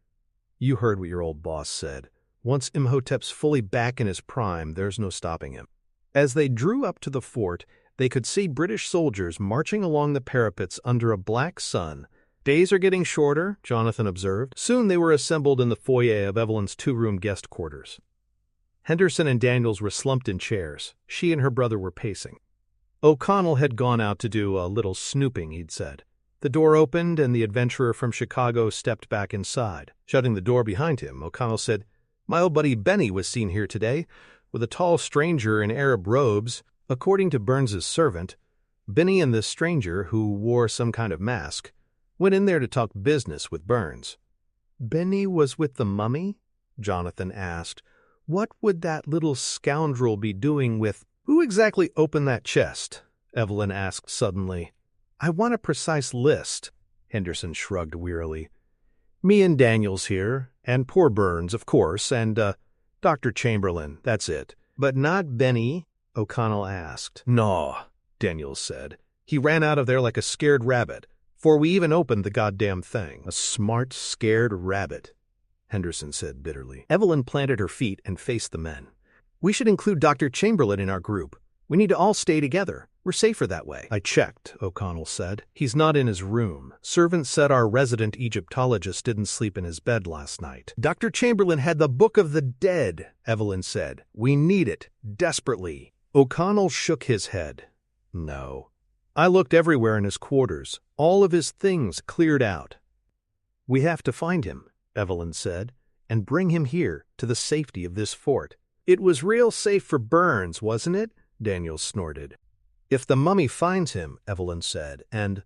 Speaker 1: "You heard what your old boss said. Once Imhotep's fully back in his prime, there's no stopping him." As they drew up to the fort, they could see British soldiers marching along the parapets under a black sun. "Days are getting shorter," Jonathan observed. Soon they were assembled in the foyer of Evelyn's two-room guest quarters. Henderson and Daniels were slumped in chairs. She and her brother were pacing. O'Connell had gone out to do a little snooping, he'd said. The door opened, and the adventurer from Chicago stepped back inside. Shutting the door behind him, O'Connell said, "My old buddy Benny was seen here today, with a tall stranger in Arab robes. According to Burns's servant, Benny and this stranger, who wore some kind of mask, went in there to talk business with Burns." "Benny was with the mummy?" Jonathan asked. "What would that little scoundrel be doing with—" "Who exactly opened that chest?" Evelyn asked suddenly. "I want a precise list." Henderson shrugged wearily. "Me and Daniels here, and poor Burns, of course, and, Dr. Chamberlain, that's it." "But not Benny?" O'Connell asked. "No," Daniels said. "He ran out of there like a scared rabbit, before we even opened the goddamn thing." "A smart, scared rabbit," Henderson said bitterly. Evelyn planted her feet and faced the men. "We should include Dr. Chamberlain in our group. We need to all stay together. We're safer that way." "I checked," O'Connell said. "He's not in his room. Servants said our resident Egyptologist didn't sleep in his bed last night." "Dr. Chamberlain had the Book of the Dead," Evelyn said. "We need it, desperately." O'Connell shook his head. "No. I looked everywhere in his quarters. All of his things cleared out." "We have to find him," Evelyn said, "and bring him here to the safety of this fort." "It was real safe for Burns, wasn't it?" Daniels snorted. "If the mummy finds him," Evelyn said, "and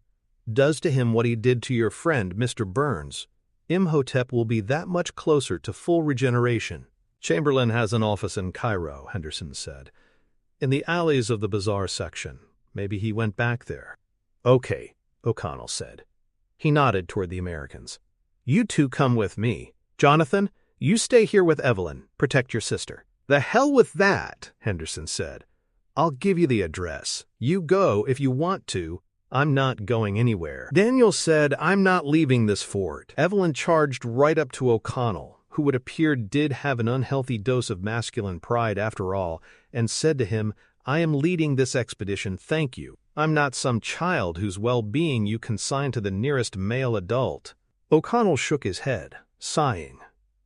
Speaker 1: does to him what he did to your friend, Mr. Burns, Imhotep will be that much closer to full regeneration." "Chamberlain has an office in Cairo," Henderson said. "In the alleys of the bazaar section. Maybe he went back there." "Okay," O'Connell said. He nodded toward the Americans. "You two come with me. Jonathan, you stay here with Evelyn. Protect your sister." "The hell with that," Henderson said. "I'll give you the address. You go if you want to. I'm not going anywhere." Daniels said, "I'm not leaving this fort." Evelyn charged right up to O'Connell, who it appeared did have an unhealthy dose of masculine pride after all, and said to him, "I am leading this expedition, thank you. I'm not some child whose well-being you consign to the nearest male adult." O'Connell shook his head, sighing,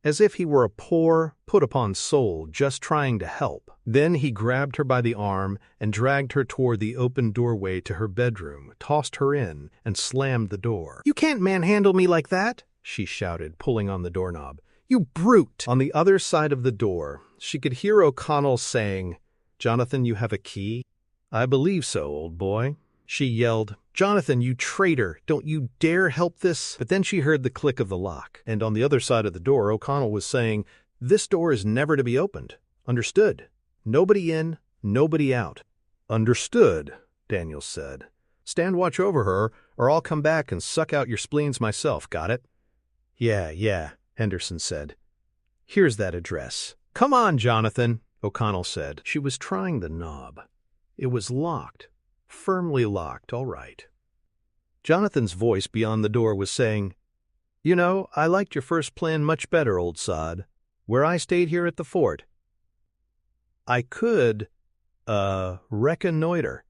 Speaker 1: as if he were a poor, put-upon soul just trying to help. Then he grabbed her by the arm and dragged her toward the open doorway to her bedroom, tossed her in, and slammed the door. "You can't manhandle me like that," she shouted, pulling on the doorknob. "You brute!" On the other side of the door, she could hear O'Connell saying, "Jonathan, you have a key?" "I believe so, old boy." She yelled, "Jonathan, you traitor! Don't you dare help this!" But then she heard the click of the lock, and on the other side of the door, O'Connell was saying, "This door is never to be opened. Understood? Nobody in, nobody out." "Understood," Daniels said. "Stand watch over her, or I'll come back and suck out your spleens myself, got it?" Yeah, Henderson said. "Here's that address." "Come on, Jonathan," O'Connell said. She was trying the knob. It was locked. Firmly locked, all right. Jonathan's voice beyond the door was saying, "You know, I liked your first plan much better, old sod. Where I stayed here at the fort. I could, reconnoiter.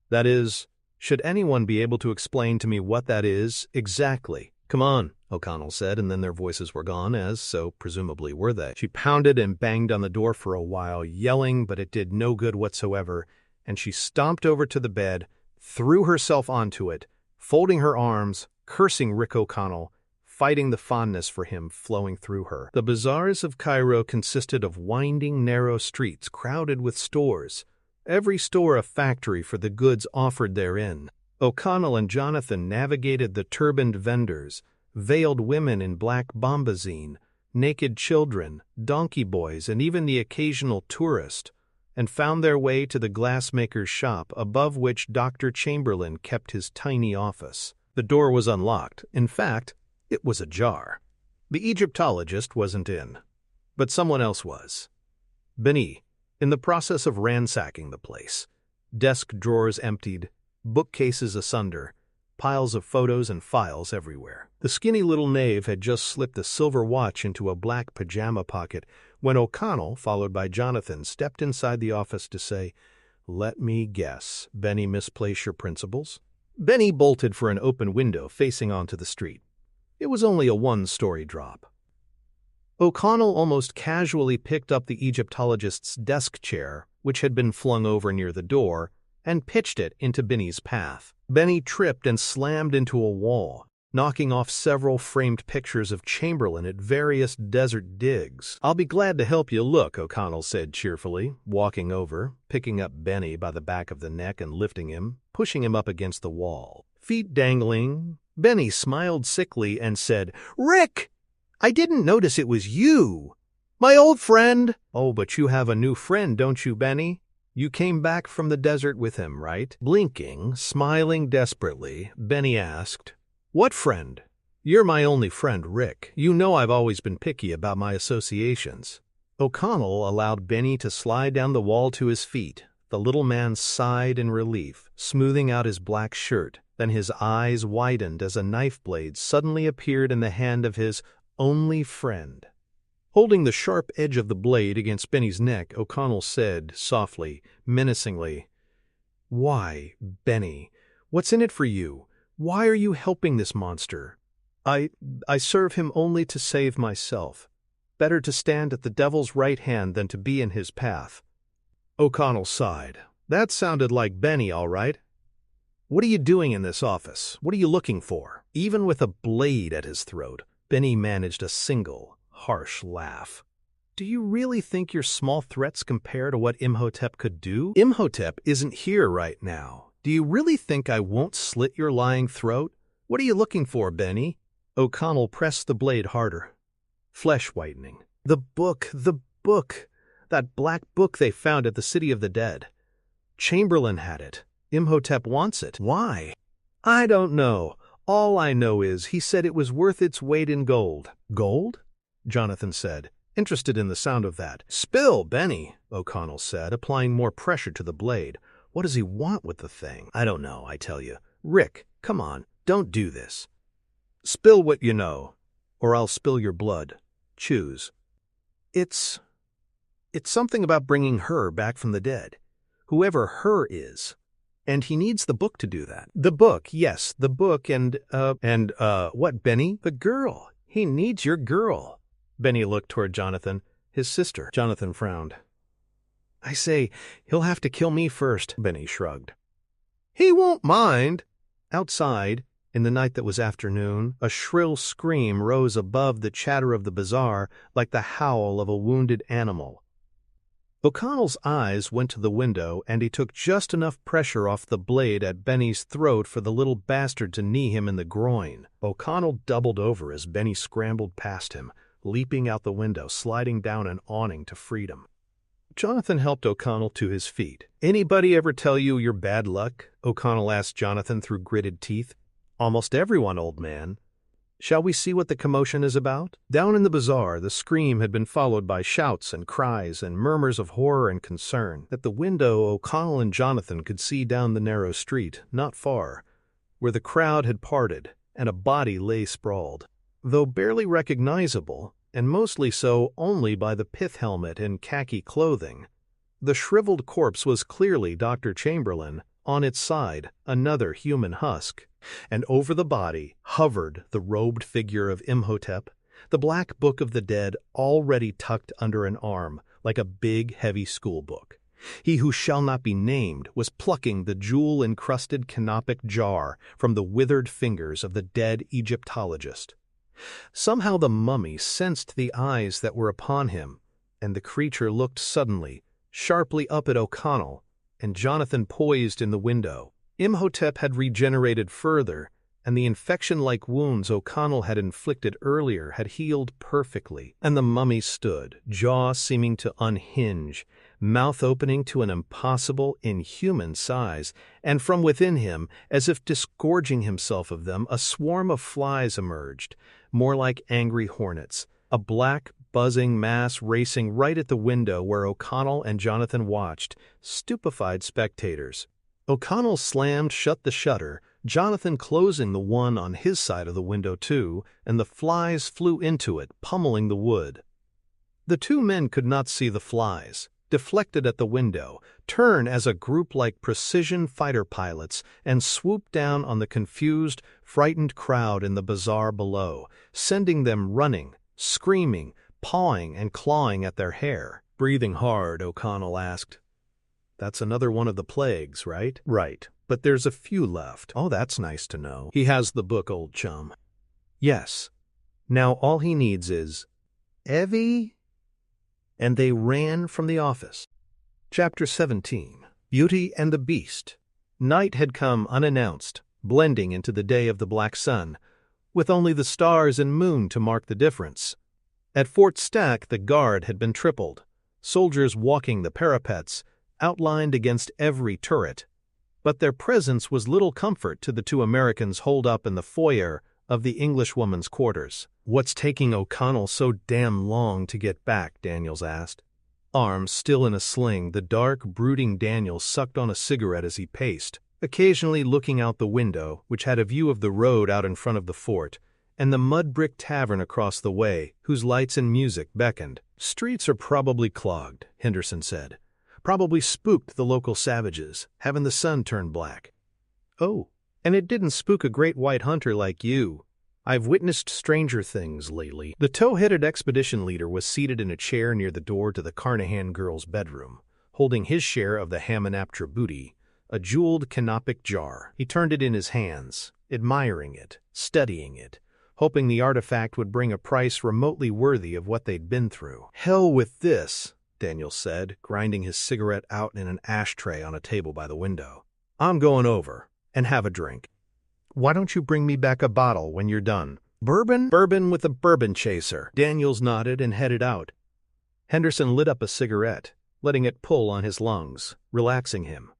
Speaker 1: That is, should anyone be able to explain to me what that is exactly?" "Come on," O'Connell said, and then their voices were gone, as so presumably were they. She pounded and banged on the door for a while, yelling, but it did no good whatsoever, and she stomped over to the bed, threw herself onto it, folding her arms, cursing Rick O'Connell, fighting the fondness for him flowing through her. The bazaars of Cairo consisted of winding, narrow streets crowded with stores, every store a factory for the goods offered therein. O'Connell and Jonathan navigated the turbaned vendors, veiled women in black bombazine, naked children, donkey boys, and even the occasional tourist, and found their way to the glassmaker's shop above which Dr. Chamberlain kept his tiny office. The door was unlocked. In fact, it was ajar. The Egyptologist wasn't in, but someone else was. Benny, in the process of ransacking the place. Desk drawers emptied, bookcases asunder, piles of photos and files everywhere. The skinny little knave had just slipped a silver watch into a black pajama pocket when O'Connell, followed by Jonathan, stepped inside the office to say, "Let me guess, Benny misplaced your principles?" Benny bolted for an open window facing onto the street. It was only a one-story drop. O'Connell almost casually picked up the Egyptologist's desk chair, which had been flung over near the door, and pitched it into Benny's path. Benny tripped and slammed into a wall, knocking off several framed pictures of Chamberlain at various desert digs. "I'll be glad to help you look," O'Connell said cheerfully, walking over, picking up Benny by the back of the neck and lifting him, pushing him up against the wall. Feet dangling, Benny smiled sickly and said, "Rick! I didn't notice it was you. My old friend." "Oh, but you have a new friend, don't you, Benny? You came back from the desert with him, right?" Blinking, smiling desperately, Benny asked, "What friend?" "You're my only friend, Rick. You know I've always been picky about my associations." O'Connell allowed Benny to slide down the wall to his feet. The little man sighed in relief, smoothing out his black shirt. Then his eyes widened as a knife blade suddenly appeared in the hand of his only friend. Holding the sharp edge of the blade against Benny's neck, O'Connell said, softly, menacingly, "Why, Benny? What's in it for you? Why are you helping this monster?" I serve him only to save myself. Better to stand at the devil's right hand than to be in his path." O'Connell sighed. That sounded like Benny, all right. "What are you doing in this office? What are you looking for?" Even with a blade at his throat, Benny managed a single, harsh laugh. "Do you really think your small threats compare to what Imhotep could do? Imhotep isn't here right now. Do you really think I won't slit your lying throat? What are you looking for, Benny?" O'Connell pressed the blade harder. Flesh whitening. The book. That black book they found at the City of the Dead. Chamberlain had it. Imhotep wants it. Why? I don't know. All I know is he said it was worth its weight in gold. "Gold?" Jonathan said, interested in the sound of that. "Spill, Benny," O'Connell said, applying more pressure to the blade. "What does he want with the thing?" "I don't know, I tell you. Rick, come on, don't do this." "Spill what you know, or I'll spill your blood. Choose." It's something about bringing her back from the dead. Whoever her is. And he needs the book to do that." "The book, yes, the book and what, Benny?" "The girl. He needs your girl." Benny looked toward Jonathan, his sister. Jonathan frowned. "I say, he'll have to kill me first," Benny shrugged. "He won't mind." Outside, in the night that was afternoon, a shrill scream rose above the chatter of the bazaar like the howl of a wounded animal. O'Connell's eyes went to the window, and he took just enough pressure off the blade at Benny's throat for the little bastard to knee him in the groin. O'Connell doubled over as Benny scrambled past him, leaping out the window, sliding down an awning to freedom. Jonathan helped O'Connell to his feet. "Anybody ever tell you you're bad luck?" O'Connell asked Jonathan through gritted teeth. "Almost everyone, old man. Shall we see what the commotion is about?" Down in the bazaar, the scream had been followed by shouts and cries and murmurs of horror and concern. At the window, O'Connell and Jonathan could see down the narrow street, not far, where the crowd had parted and a body lay sprawled. Though barely recognizable, and mostly so only by the pith helmet and khaki clothing, the shriveled corpse was clearly Dr. Chamberlain, on its side another human husk. And over the body hovered the robed figure of Imhotep, the black book of the dead already tucked under an arm, like a big, heavy schoolbook. He who shall not be named was plucking the jewel-encrusted canopic jar from the withered fingers of the dead Egyptologist. Somehow the mummy sensed the eyes that were upon him, and the creature looked suddenly, sharply up at O'Connell, and Jonathan poised in the window. Imhotep had regenerated further, and the infection-like wounds O'Connell had inflicted earlier had healed perfectly, and the mummy stood, jaw seeming to unhinge, mouth opening to an impossible, inhuman size, and from within him, as if disgorging himself of them, a swarm of flies emerged, more like angry hornets, a black, buzzing mass racing right at the window where O'Connell and Jonathan watched, stupefied spectators. O'Connell slammed shut the shutter, Jonathan closing the one on his side of the window too, and the flies flew into it, pummeling the wood. The two men could not see the flies, deflected at the window, turn as a group like precision fighter pilots, and swoop down on the confused, frightened crowd in the bazaar below, sending them running, screaming, pawing and clawing at their hair. Breathing hard, O'Connell asked, "That's another one of the plagues, right?" "Right, but there's a few left." "Oh, that's nice to know." "He has the book, old chum." "Yes. Now all he needs is Evie?" And they ran from the office. Chapter 17. Beauty and the Beast. Night had come unannounced, blending into the day of the black sun, with only the stars and moon to mark the difference. At Fort Stack the guard had been tripled, soldiers walking the parapets, outlined against every turret. But their presence was little comfort to the two Americans holed up in the foyer of the Englishwoman's quarters. "What's taking O'Connell so damn long to get back?" Daniels asked. Arms still in a sling, the dark, brooding Daniels sucked on a cigarette as he paced, occasionally looking out the window, which had a view of the road out in front of the fort, and the mud-brick tavern across the way, whose lights and music beckoned. "Streets are probably clogged," Henderson said. "Probably spooked the local savages, having the sun turn black." "Oh, and it didn't spook a great white hunter like you. I've witnessed stranger things lately." The tow-headed expedition leader was seated in a chair near the door to the Carnahan girl's bedroom, holding his share of the Hamanaptra booty, a jeweled canopic jar. He turned it in his hands, admiring it, studying it, hoping the artifact would bring a price remotely worthy of what they'd been through. "Hell with this," Daniel said, grinding his cigarette out in an ashtray on a table by the window. "I'm going over and have a drink. Why don't you bring me back a bottle when you're done?" "Bourbon?" "Bourbon with a bourbon chaser." Daniels nodded and headed out. Henderson lit up a cigarette, letting it pull on his lungs, relaxing him.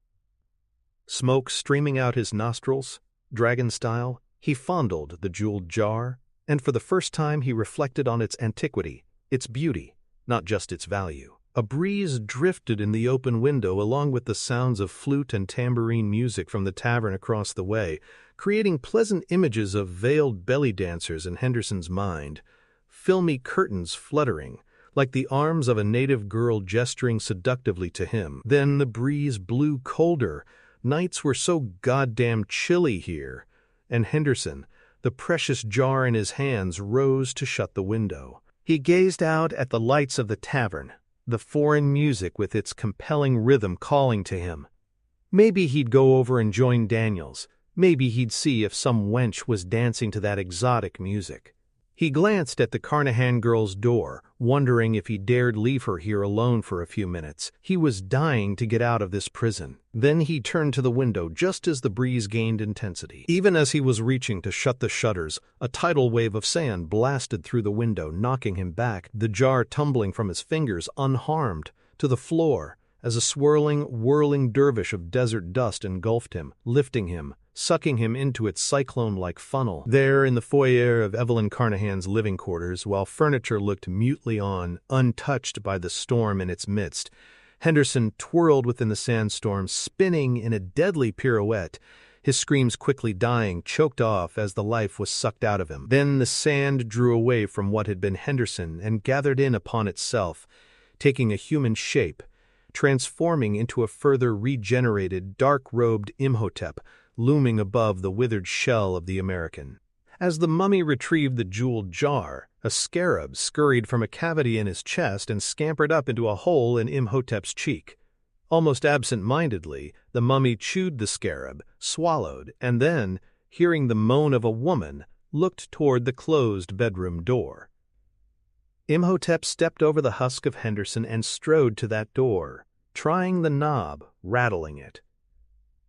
Speaker 1: Smoke streaming out his nostrils, dragon style, he fondled the jeweled jar, and for the first time he reflected on its antiquity, its beauty, not just its value. A breeze drifted in the open window along with the sounds of flute and tambourine music from the tavern across the way, creating pleasant images of veiled belly dancers in Henderson's mind, filmy curtains fluttering, like the arms of a native girl gesturing seductively to him. Then the breeze blew colder. Nights were so goddamn chilly here, and Henderson, the precious jar in his hands, rose to shut the window. He gazed out at the lights of the tavern, the foreign music with its compelling rhythm calling to him. Maybe he'd go over and join Daniels. Maybe he'd see if some wench was dancing to that exotic music. He glanced at the Carnahan girl's door, wondering if he dared leave her here alone for a few minutes. He was dying to get out of this prison. Then he turned to the window just as the breeze gained intensity. Even as he was reaching to shut the shutters, a tidal wave of sand blasted through the window, knocking him back, the jar tumbling from his fingers unharmed to the floor as a swirling, whirling dervish of desert dust engulfed him, lifting him, sucking him into its cyclone-like funnel. There, in the foyer of Evelyn Carnahan's living quarters, while furniture looked mutely on, untouched by the storm in its midst, Henderson twirled within the sandstorm, spinning in a deadly pirouette, his screams quickly dying, choked off as the life was sucked out of him. Then the sand drew away from what had been Henderson and gathered in upon itself, taking a human shape, transforming into a further regenerated, dark-robed Imhotep, looming above the withered shell of the American. As the mummy retrieved the jeweled jar, a scarab scurried from a cavity in his chest and scampered up into a hole in Imhotep's cheek. Almost absent-mindedly, the mummy chewed the scarab, swallowed, and then, hearing the moan of a woman, looked toward the closed bedroom door. Imhotep stepped over the husk of Henderson and strode to that door, trying the knob, rattling it.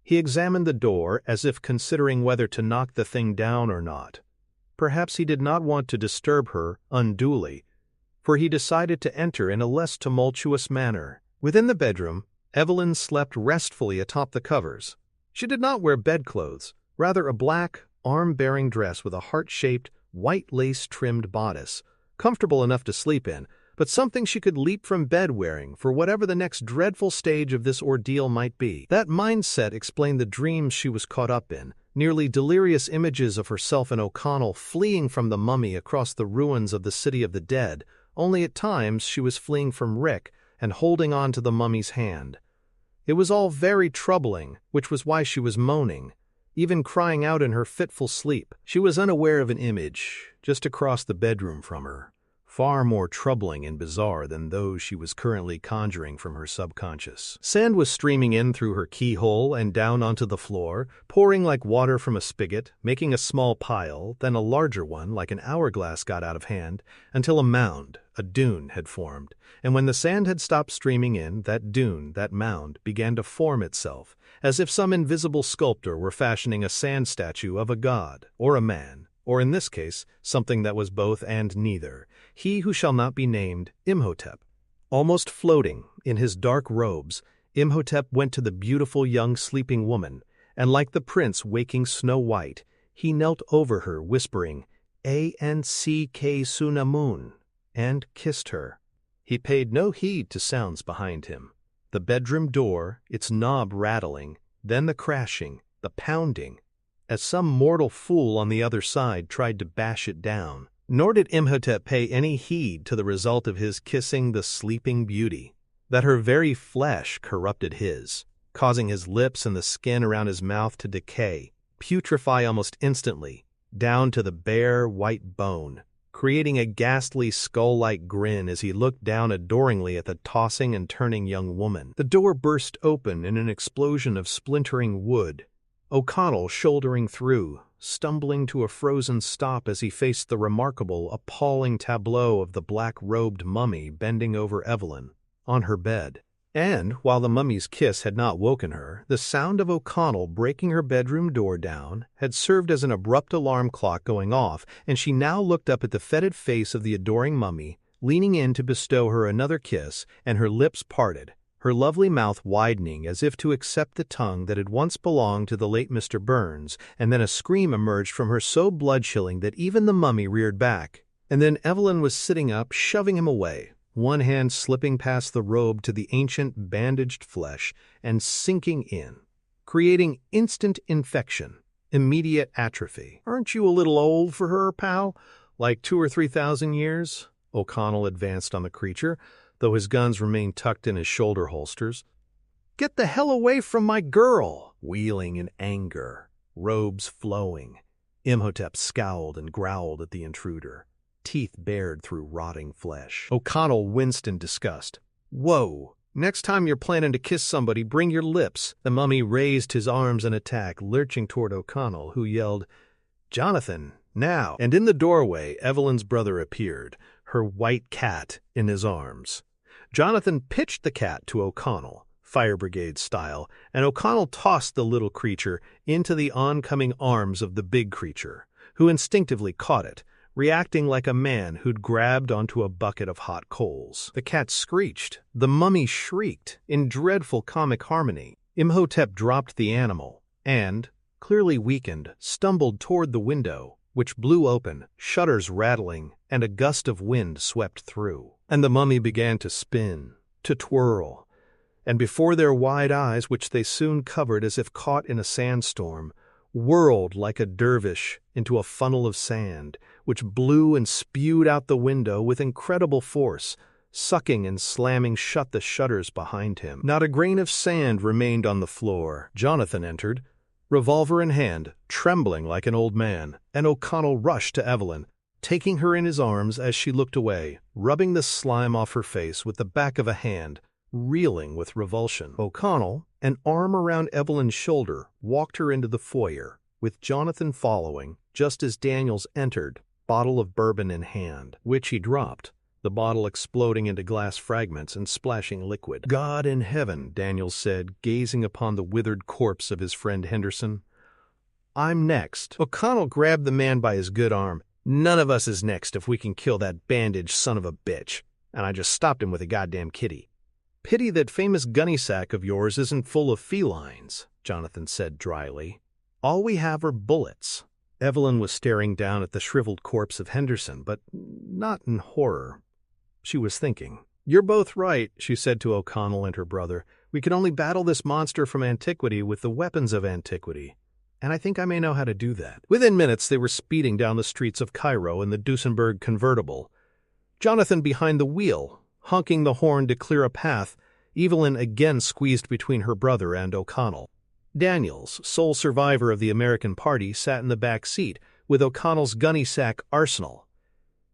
Speaker 1: He examined the door as if considering whether to knock the thing down or not. Perhaps he did not want to disturb her unduly, for he decided to enter in a less tumultuous manner. Within the bedroom, Evelyn slept restfully atop the covers. She did not wear bedclothes, rather a black, arm-bearing dress with a heart-shaped, white lace-trimmed bodice, comfortable enough to sleep in, but something she could leap from bed wearing for whatever the next dreadful stage of this ordeal might be. That mindset explained the dreams she was caught up in, nearly delirious images of herself and O'Connell fleeing from the mummy across the ruins of the city of the dead, only at times she was fleeing from Rick and holding on to the mummy's hand. It was all very troubling, which was why she was moaning, even crying out in her fitful sleep. She was unaware of an image just across the bedroom from her, far more troubling and bizarre than those she was currently conjuring from her subconscious. Sand was streaming in through her keyhole and down onto the floor, pouring like water from a spigot, making a small pile, then a larger one like an hourglass got out of hand, until a mound, a dune, had formed. And when the sand had stopped streaming in, that dune, that mound, began to form itself, as if some invisible sculptor were fashioning a sand statue of a god, or a man, or in this case, something that was both and neither. He who shall not be named, Imhotep. Almost floating in his dark robes, Imhotep went to the beautiful young sleeping woman, and like the prince waking Snow White, he knelt over her, whispering, "A-N-C-K Sunamun," and kissed her. He paid no heed to sounds behind him. The bedroom door, its knob rattling, then the crashing, the pounding, as some mortal fool on the other side tried to bash it down. Nor did Imhotep pay any heed to the result of his kissing the sleeping beauty, that her very flesh corrupted his, causing his lips and the skin around his mouth to decay, putrefy almost instantly, down to the bare white bone, creating a ghastly skull-like grin as he looked down adoringly at the tossing and turning young woman. The door burst open in an explosion of splintering wood, O'Connell shouldering through, stumbling to a frozen stop as he faced the remarkable, appalling tableau of the black-robed mummy bending over Evelyn, on her bed. And, while the mummy's kiss had not woken her, the sound of O'Connell breaking her bedroom door down had served as an abrupt alarm clock going off, and she now looked up at the fetid face of the adoring mummy, leaning in to bestow her another kiss, and her lips parted, her lovely mouth widening as if to accept the tongue that had once belonged to the late Mr. Burns, and then a scream emerged from her so blood-chilling that even the mummy reared back. And then Evelyn was sitting up, shoving him away, one hand slipping past the robe to the ancient bandaged flesh and sinking in, creating instant infection, immediate atrophy. "Aren't you a little old for her, pal? Like 2,000 or 3,000 years?" O'Connell advanced on the creature, though his guns remained tucked in his shoulder holsters. "Get the hell away from my girl!" Wheeling in anger, robes flowing, Imhotep scowled and growled at the intruder, teeth bared through rotting flesh. O'Connell winced in disgust. "Whoa! Next time you're planning to kiss somebody, bring your lips." The mummy raised his arms in attack, lurching toward O'Connell, who yelled, "Jonathan, now!" And in the doorway, Evelyn's brother appeared, her white cat in his arms. Jonathan pitched the cat to O'Connell, fire brigade style, and O'Connell tossed the little creature into the oncoming arms of the big creature, who instinctively caught it, reacting like a man who'd grabbed onto a bucket of hot coals. The cat screeched. The mummy shrieked, in dreadful comic harmony. Imhotep dropped the animal, and, clearly weakened, stumbled toward the window, which blew open, shutters rattling, and a gust of wind swept through. And the mummy began to spin, to twirl, and before their wide eyes, which they soon covered as if caught in a sandstorm, whirled like a dervish into a funnel of sand, which blew and spewed out the window with incredible force, sucking and slamming shut the shutters behind him. Not a grain of sand remained on the floor. Jonathan entered, revolver in hand, trembling like an old man, and O'Connell rushed to Evelyn, taking her in his arms as she looked away, rubbing the slime off her face with the back of a hand, reeling with revulsion. O'Connell, an arm around Evelyn's shoulder, walked her into the foyer, with Jonathan following, just as Daniels entered, bottle of bourbon in hand, which he dropped, the bottle exploding into glass fragments and splashing liquid. "God in heaven," Daniels said, gazing upon the withered corpse of his friend Henderson. "I'm next." O'Connell grabbed the man by his good arm. "None of us is next if we can kill that bandaged son of a bitch." And I just stopped him with a goddamn kitty. "Pity that famous gunny sack of yours isn't full of felines," Jonathan said dryly. "All we have are bullets." Evelyn was staring down at the shriveled corpse of Henderson, but not in horror. She was thinking. "You're both right," she said to O'Connell and her brother. "We can only battle this monster from antiquity with the weapons of antiquity. And I think I may know how to do that." Within minutes, they were speeding down the streets of Cairo in the Duesenberg convertible. Jonathan behind the wheel, honking the horn to clear a path, Evelyn again squeezed between her brother and O'Connell. Daniels, sole survivor of the American Party, sat in the back seat with O'Connell's gunny sack arsenal.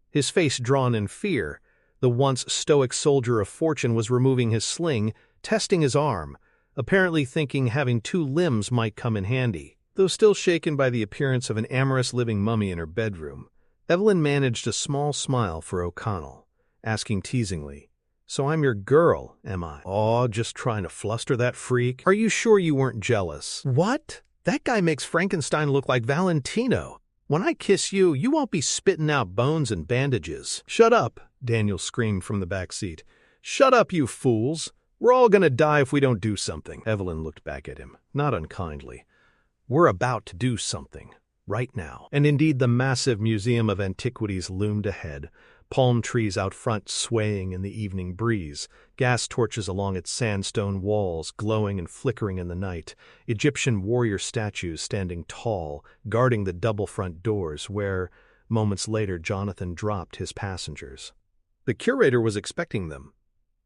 Speaker 1: His face drawn in fear, the once stoic soldier of fortune was removing his sling, testing his arm, apparently thinking having two limbs might come in handy. Though still shaken by the appearance of an amorous living mummy in her bedroom, Evelyn managed a small smile for O'Connell, asking teasingly, "So I'm your girl, am I?" "Aw, just trying to fluster that freak. Are you sure you weren't jealous?" "What? That guy makes Frankenstein look like Valentino. When I kiss you, you won't be spitting out bones and bandages." "Shut up," Daniel screamed from the back seat. "Shut up, you fools. We're all gonna die if we don't do something." Evelyn looked back at him, not unkindly. "We're about to do something, right now." And indeed the massive Museum of Antiquities loomed ahead, palm trees out front swaying in the evening breeze, gas torches along its sandstone walls glowing and flickering in the night, Egyptian warrior statues standing tall, guarding the double front doors where, moments later, Jonathan dropped his passengers. The curator was expecting them.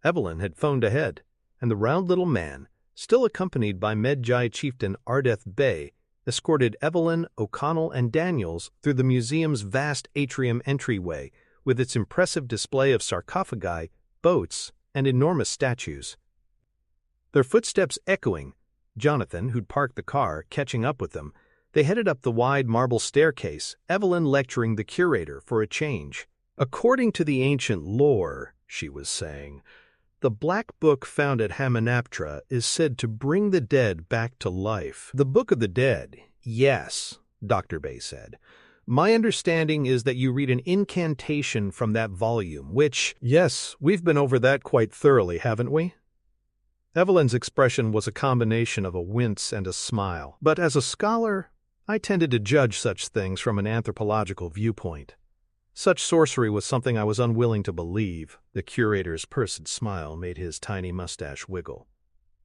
Speaker 1: Evelyn had phoned ahead, and the round little man, still accompanied by Medjay chieftain Ardeth Bey, escorted Evelyn, O'Connell, and Daniels through the museum's vast atrium entryway with its impressive display of sarcophagi, boats, and enormous statues. Their footsteps echoing, Jonathan, who'd parked the car, catching up with them, they headed up the wide marble staircase, Evelyn lecturing the curator for a change. "According to the ancient lore," she was saying, "the Black Book found at Hamunaptra is said to bring the dead back to life." "The Book of the Dead, yes," Dr. Bey said. "My understanding is that you read an incantation from that volume, which—" "Yes, we've been over that quite thoroughly, haven't we?" Evelyn's expression was a combination of a wince and a smile, but as a scholar, I tended to judge such things from an anthropological viewpoint. Such sorcery was something I was unwilling to believe. The curator's pursed smile made his tiny mustache wiggle.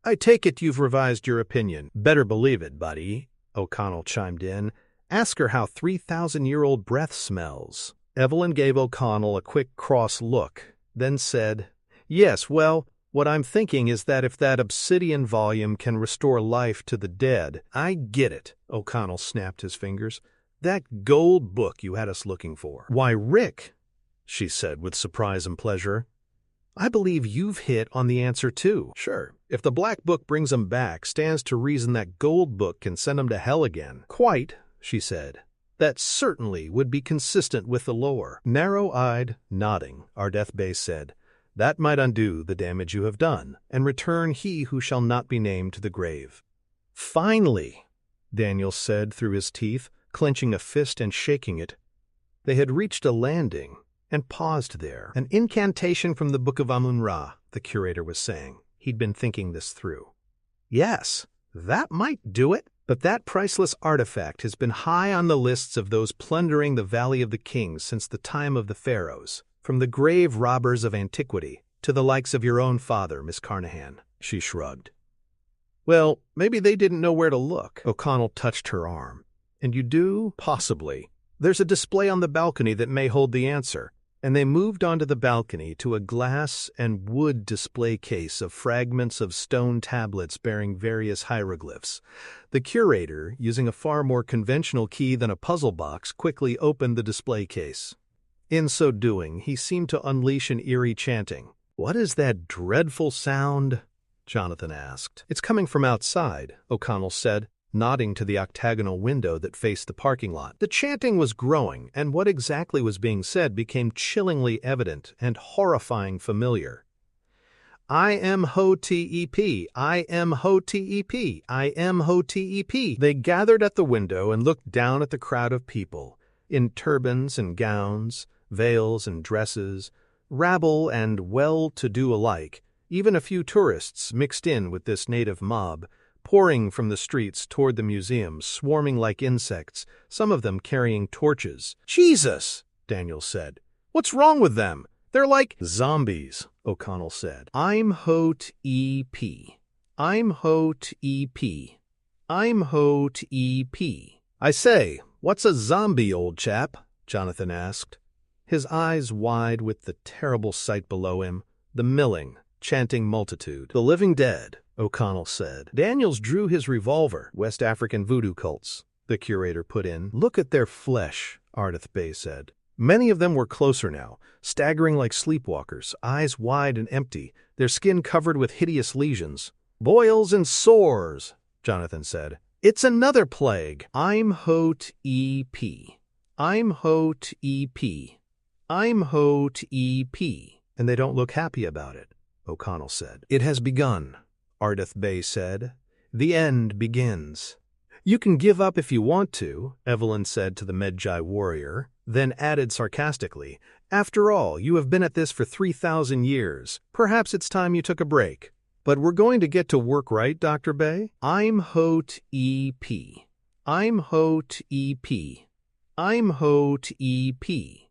Speaker 1: "I take it you've revised your opinion." "Better believe it, buddy," O'Connell chimed in. "Ask her how 3,000-year-old breath smells." Evelyn gave O'Connell a quick cross look, then said, "Yes, well, what I'm thinking is that if that obsidian volume can restore life to the dead—" "I get it," O'Connell snapped his fingers. "That gold book you had us looking for." "Why, Rick," she said with surprise and pleasure, "I believe you've hit on the answer too. Sure, if the Black Book brings 'em back, stands to reason that gold book can send 'em to hell again." "Quite," she said. "That certainly would be consistent with the lore." Narrow-eyed, nodding, Ardeth Bey said, "That might undo the damage you have done, and return he who shall not be named to the grave." "Finally," Daniel said through his teeth, clenching a fist and shaking it. They had reached a landing and paused there. "An incantation from the Book of Amun-Ra," the curator was saying. He'd been thinking this through. "Yes, that might do it. But that priceless artifact has been high on the lists of those plundering the Valley of the Kings since the time of the pharaohs, from the grave robbers of antiquity to the likes of your own father, Miss Carnahan." She shrugged. "Well, maybe they didn't know where to look." O'Connell touched her arm. "And you do?" "Possibly. There's a display on the balcony that may hold the answer." And they moved onto the balcony to a glass and wood display case of fragments of stone tablets bearing various hieroglyphs. The curator, using a far more conventional key than a puzzle box, quickly opened the display case. In so doing, he seemed to unleash an eerie chanting. "What is that dreadful sound?" Jonathan asked. "It's coming from outside," O'Connell said. nodding to the octagonal window that faced the parking lot. The chanting was growing, and what exactly was being said became chillingly evident and horrifying familiar. I am Ho-T-E-P, I am Ho-T-E-P, I am Ho-T-E-P. They gathered at the window and looked down at the crowd of people, in turbans and gowns, veils and dresses, rabble and well-to-do alike, even a few tourists mixed in with this native mob, pouring from the streets toward the museum, swarming like insects, some of them carrying torches. "Jesus!" Daniel said. "What's wrong with them? They're like zombies," O'Connell said. "I'm Ho-T-E-P. I'm Ho-T-E-P. I'm Ho-T-E-P. I say, what's a zombie, old chap?" Jonathan asked, his eyes wide with the terrible sight below him, the milling, chanting multitude. "The living dead," O'Connell said. "Daniels drew his revolver. West African voodoo cults," the curator put in. "Look at their flesh," Ardith Bay said. Many of them were closer now, staggering like sleepwalkers, eyes wide and empty, their skin covered with hideous lesions. "Boils and sores," Jonathan said. "It's another plague. I'm Ho-T-E-P. I'm Ho-T-E-P. I'm Ho-T-E-P. And they don't look happy about it," O'Connell said. "It has begun," Ardith Bay said. "The end begins." "You can give up if you want to," Evelyn said to the Medjai warrior, then added sarcastically, "After all, you have been at this for 3,000 years. Perhaps it's time you took a break. But we're going to get to work, right, Dr. Bay? I'm Ho-T-E-P. I'm Ho-T-E-P. I'm Ho-T-E-P.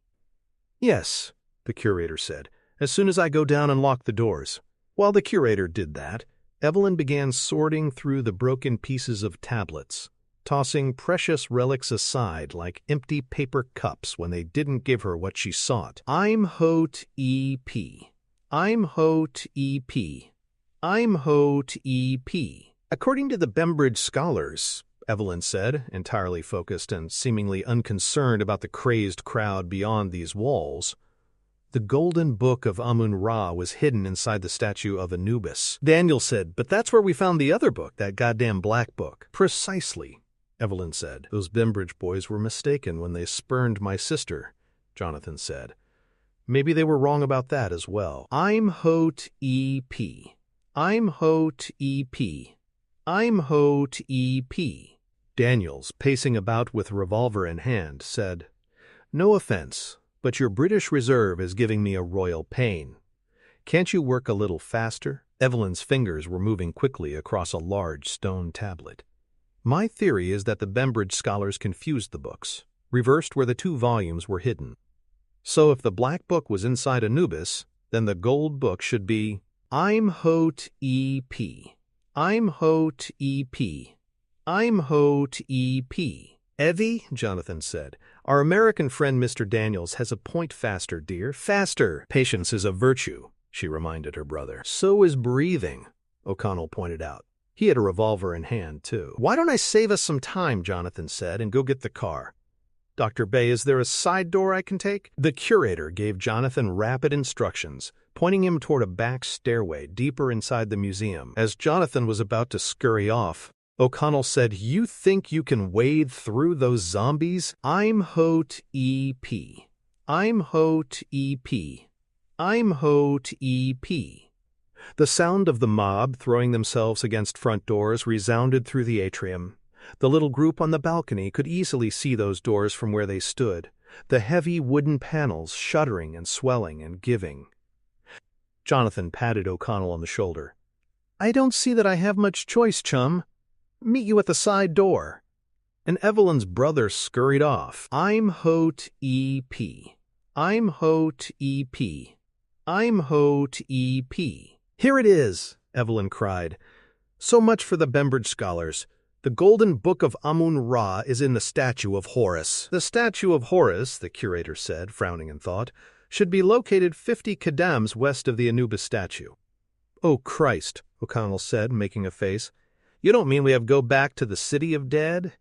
Speaker 1: "Yes," the curator said, "as soon as I go down and lock the doors." While the curator did that, Evelyn began sorting through the broken pieces of tablets, tossing precious relics aside like empty paper cups when they didn't give her what she sought. "I'm Ho-T-E-P. I'm Ho-T-E-P. I'm Ho-T-E-P. According to the Bembridge scholars," Evelyn said, entirely focused and seemingly unconcerned about the crazed crowd beyond these walls, "the golden book of Amun-Ra was hidden inside the statue of Anubis." Daniel said, "But that's where we found the other book, that goddamn black book." "Precisely," Evelyn said. "Those Bembridge boys were mistaken when they spurned my sister," Jonathan said. "Maybe they were wrong about that as well." "I'm Ho-T-E-P. I'm Ho-T-E-P. I'm Ho-T-E-P. Daniels, pacing about with revolver in hand, said, "No offense, but your British Reserve is giving me a royal pain. Can't you work a little faster?" Evelyn's fingers were moving quickly across a large stone tablet. "My theory is that the Bembridge scholars confused the books, reversed where the two volumes were hidden. So if the black book was inside Anubis, then the gold book should be, I'm Ho-T-E-P. I'm Ho-T-E-P. I'm Ho-T-E-P. "Evie," Jonathan said, "our American friend Mr. Daniels has a point. Faster, dear, faster." "Patience is a virtue," she reminded her brother. "So is breathing," O'Connell pointed out. He had a revolver in hand, too. "Why don't I save us some time," Jonathan said, "and go get the car? Dr. Bay, is there a side door I can take?" The curator gave Jonathan rapid instructions, pointing him toward a back stairway deeper inside the museum. As Jonathan was about to scurry off, O'Connell said, "You think you can wade through those zombies? I'm Ho-T-E-P. I'm Ho-T-E-P. I'm Ho-T-E-P." The sound of the mob throwing themselves against front doors resounded through the atrium. The little group on the balcony could easily see those doors from where they stood, the heavy wooden panels shuddering and swelling and giving. Jonathan patted O'Connell on the shoulder. "I don't see that I have much choice, chum. Meet you at the side door." And Evelyn's brother scurried off. "I'm Ho-T-E-P. I'm Ho-T-E-P. I'm Ho-T-E-P. "Here it is," Evelyn cried. "So much for the Bembridge scholars. The golden book of Amun-Ra is in the statue of Horus." "The statue of Horus," the curator said, frowning in thought, "should be located 50 kadams west of the Anubis statue." "Oh, Christ," O'Connell said, making a face. "You don't mean we have to go back to the city of dead?"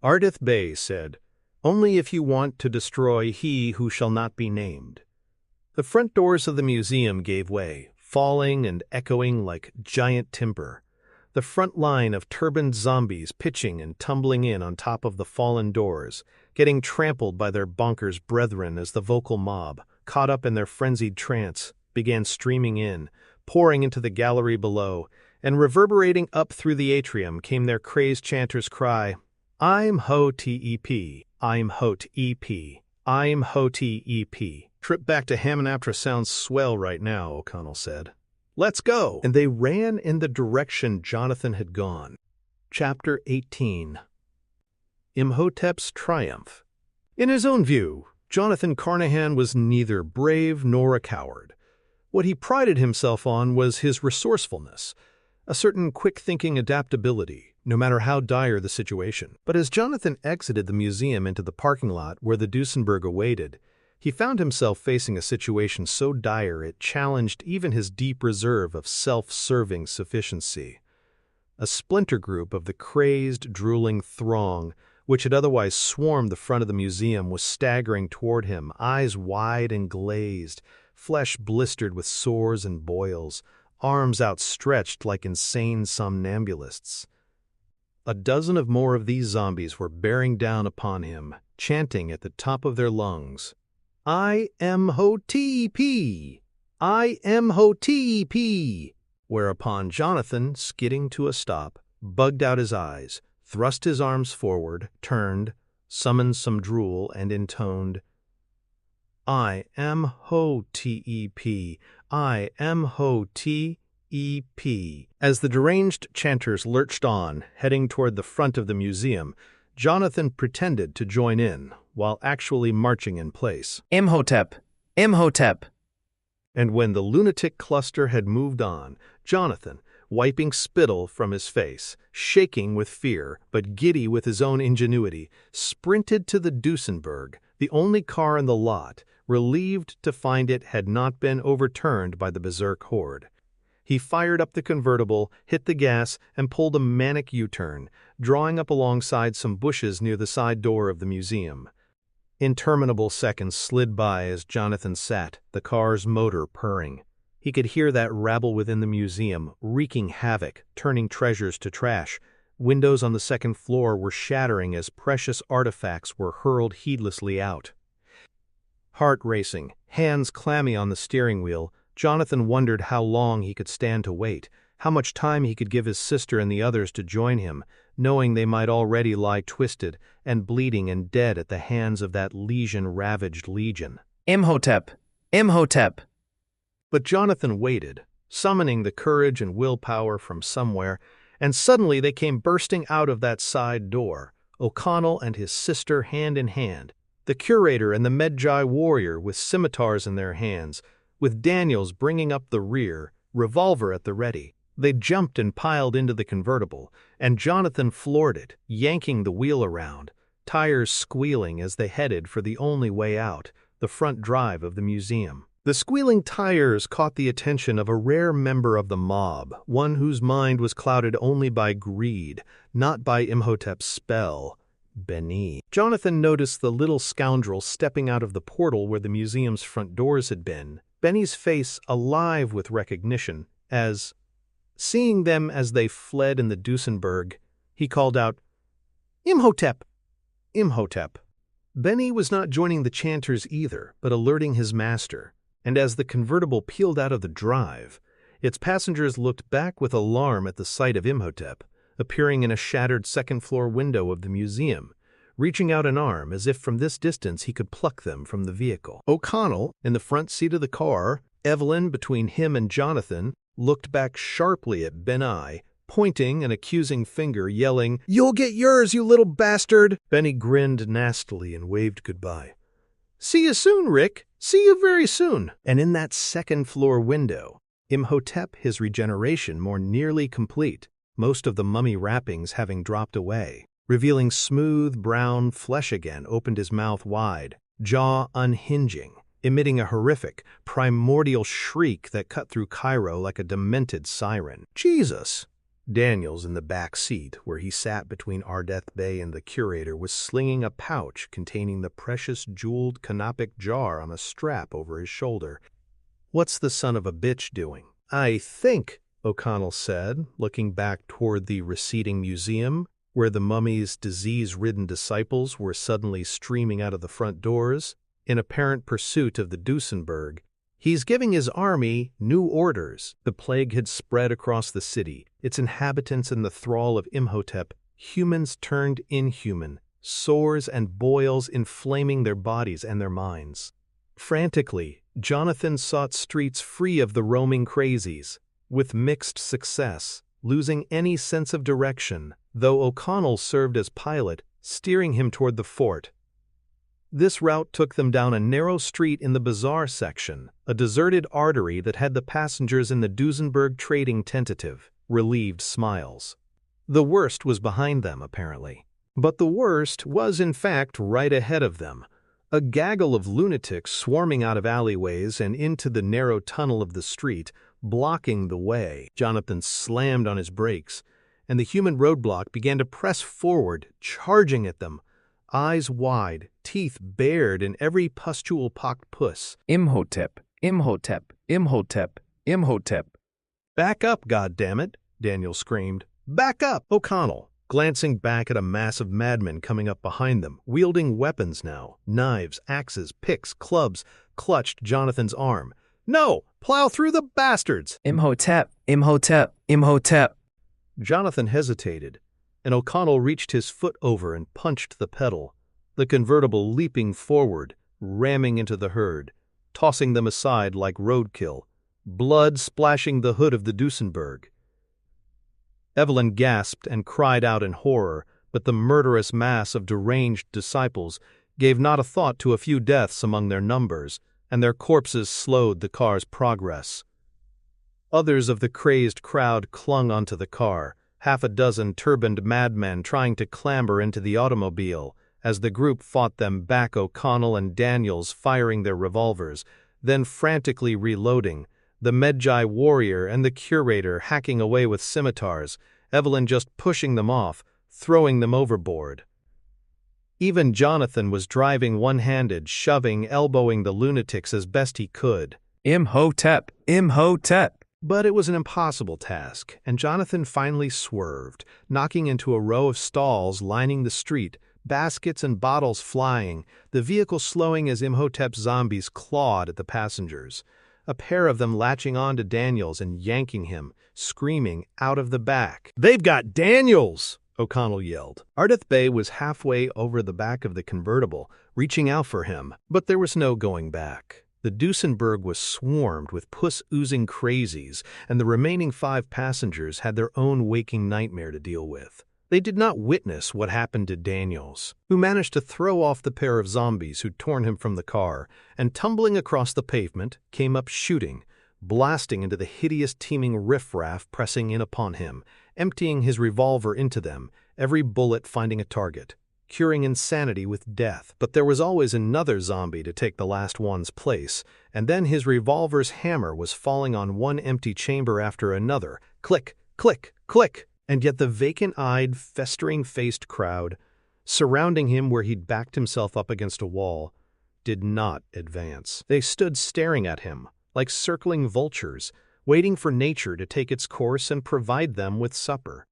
Speaker 1: Ardith Bay said, "Only if you want to destroy he who shall not be named." The front doors of the museum gave way, falling and echoing like giant timber. the front line of turbaned zombies pitching and tumbling in on top of the fallen doors, getting trampled by their bonkers brethren as the vocal mob, caught up in their frenzied trance, began streaming in, pouring into the gallery below, and reverberating up through the atrium came their crazed chanter's cry, "I'm Ho-T-E-P, I'm Ho-T-E-P, I'm Ho-T-E-P." "Trip back to Hammond sounds swell right now," O'Connell said. "Let's go!" And they ran in the direction Jonathan had gone. Chapter 18. Imhotep's Triumph. In his own view, Jonathan Carnahan was neither brave nor a coward. What he prided himself on was his resourcefulness, a certain quick-thinking adaptability, no matter how dire the situation. But as Jonathan exited the museum into the parking lot where the Duesenberg awaited, he found himself facing a situation so dire it challenged even his deep reserve of self-serving sufficiency. A splinter group of the crazed, drooling throng, which had otherwise swarmed the front of the museum, was staggering toward him, eyes wide and glazed, flesh blistered with sores and boils, arms outstretched like insane somnambulists. A dozen or more of these zombies were bearing down upon him, chanting at the top of their lungs, "I am Ho-T-E-P! I am Ho-T-E-P!" Whereupon Jonathan, skidding to a stop, bugged out his eyes, thrust his arms forward, turned, summoned some drool, and intoned, "I am Ho-T-E-P! I am Ho-T-E-P!" As the deranged chanters lurched on, heading toward the front of the museum, Jonathan pretended to join in, while actually marching in place.
Speaker 2: Imhotep! Imhotep!
Speaker 1: And when the lunatic cluster had moved on, Jonathan, wiping spittle from his face, shaking with fear, but giddy with his own ingenuity, sprinted to the Duesenberg, the only car in the lot, relieved to find it had not been overturned by the berserk horde. He fired up the convertible, hit the gas, and pulled a manic U-turn, drawing up alongside some bushes near the side door of the museum. Interminable seconds slid by as Jonathan sat, the car's motor purring. He could hear that rabble within the museum, wreaking havoc, turning treasures to trash. Windows on the second floor were shattering as precious artifacts were hurled heedlessly out. Heart racing, hands clammy on the steering wheel, Jonathan wondered how long he could stand to wait, how much time he could give his sister and the others to join him, knowing they might already lie twisted and bleeding and dead at the hands of that lesion-ravaged legion.
Speaker 2: Imhotep! Imhotep!
Speaker 1: But Jonathan waited, summoning the courage and willpower from somewhere, and suddenly they came bursting out of that side door, O'Connell and his sister hand in hand, the curator and the Medjai warrior with scimitars in their hands, with Daniels bringing up the rear, revolver at the ready. They jumped and piled into the convertible, and Jonathan floored it, yanking the wheel around, tires squealing as they headed for the only way out, the front drive of the museum. The squealing tires caught the attention of a rare member of the mob, one whose mind was clouded only by greed, not by Imhotep's spell, Benny. Jonathan noticed the little scoundrel stepping out of the portal where the museum's front doors had been, Benny's face alive with recognition, as, seeing them as they fled in the Duesenberg, he called out, "Imhotep! Imhotep!" Benny was not joining the chanters either, but alerting his master, and as the convertible peeled out of the drive, its passengers looked back with alarm at the sight of Imhotep, appearing in a shattered second-floor window of the museum, reaching out an arm as if from this distance he could pluck them from the vehicle. O'Connell, in the front seat of the car, Evelyn between him and Jonathan, looked back sharply at Benny, pointing an accusing finger, yelling, "You'll get yours, you little bastard!" Benny grinned nastily and waved goodbye. "See you soon, Rick. See you very soon." And in that second-floor window, Imhotep, his regeneration more nearly complete, most of the mummy wrappings having dropped away, revealing smooth, brown flesh again, opened his mouth wide, jaw unhinging, emitting a horrific, primordial shriek that cut through Cairo like a demented siren. "Jesus!" Daniels, in the back seat, where he sat between Ardeth Bey and the curator, was slinging a pouch containing the precious jeweled canopic jar on a strap over his shoulder. "What's the son of a bitch doing?" "I think," O'Connell said, looking back toward the receding museum, where the mummy's disease-ridden disciples were suddenly streaming out of the front doors, in apparent pursuit of the Duesenberg. He's giving his army new orders. The plague had spread across the city, its inhabitants in the thrall of Imhotep, humans turned inhuman, sores and boils inflaming their bodies and their minds. Frantically, Jonathan sought streets free of the roaming crazies, with mixed success, losing any sense of direction, though O'Connell served as pilot, steering him toward the fort. This route took them down a narrow street in the bazaar section, a deserted artery that had the passengers in the Duesenberg trading tentative, relieved smiles. The worst was behind them, apparently. But the worst was, in fact, right ahead of them. A gaggle of lunatics swarming out of alleyways and into the narrow tunnel of the street, blocking the way. Jonathan slammed on his brakes, and the human roadblock began to press forward, charging at them. Eyes wide, teeth bared in every pustule-pocked puss.
Speaker 2: Imhotep, Imhotep, Imhotep, Imhotep.
Speaker 1: "Back up, goddammit!" Daniel screamed. "Back up!" O'Connell, glancing back at a mass of madmen coming up behind them, wielding weapons now, knives, axes, picks, clubs, clutched Jonathan's arm. "No! Plow through the bastards!"
Speaker 2: Imhotep, Imhotep, Imhotep.
Speaker 1: Jonathan hesitated, and O'Connell reached his foot over and punched the pedal, the convertible leaping forward, ramming into the herd, tossing them aside like roadkill, blood splashing the hood of the Duesenberg. Evelyn gasped and cried out in horror, but the murderous mass of deranged disciples gave not a thought to a few deaths among their numbers, and their corpses slowed the car's progress. Others of the crazed crowd clung onto the car, half a dozen turbaned madmen trying to clamber into the automobile, as the group fought them back. O'Connell and Daniels firing their revolvers, then frantically reloading, the Medjai warrior and the curator hacking away with scimitars, Evelyn just pushing them off, throwing them overboard. Even Jonathan was driving one-handed, shoving, elbowing the lunatics as best he could.
Speaker 2: Imhotep, Imhotep.
Speaker 1: But it was an impossible task, and Jonathan finally swerved, knocking into a row of stalls lining the street, baskets and bottles flying, the vehicle slowing as Imhotep's zombies clawed at the passengers. A pair of them latching on to Daniels and yanking him, screaming, out of the back. "They've got Daniels!" O'Connell yelled. Ardith Bey was halfway over the back of the convertible, reaching out for him, but there was no going back. The Duesenberg was swarmed with puss-oozing crazies, and the remaining 5 passengers had their own waking nightmare to deal with. They did not witness what happened to Daniels, who managed to throw off the pair of zombies who'd torn him from the car, and tumbling across the pavement, came up shooting, blasting into the hideous teeming riffraff pressing in upon him, emptying his revolver into them, every bullet finding a target, curing insanity with death. But there was always another zombie to take the last one's place, and then his revolver's hammer was falling on one empty chamber after another, click, click, click. And yet the vacant-eyed, festering-faced crowd, surrounding him where he'd backed himself up against a wall, did not advance. They stood staring at him, like circling vultures, waiting for nature to take its course and provide them with supper.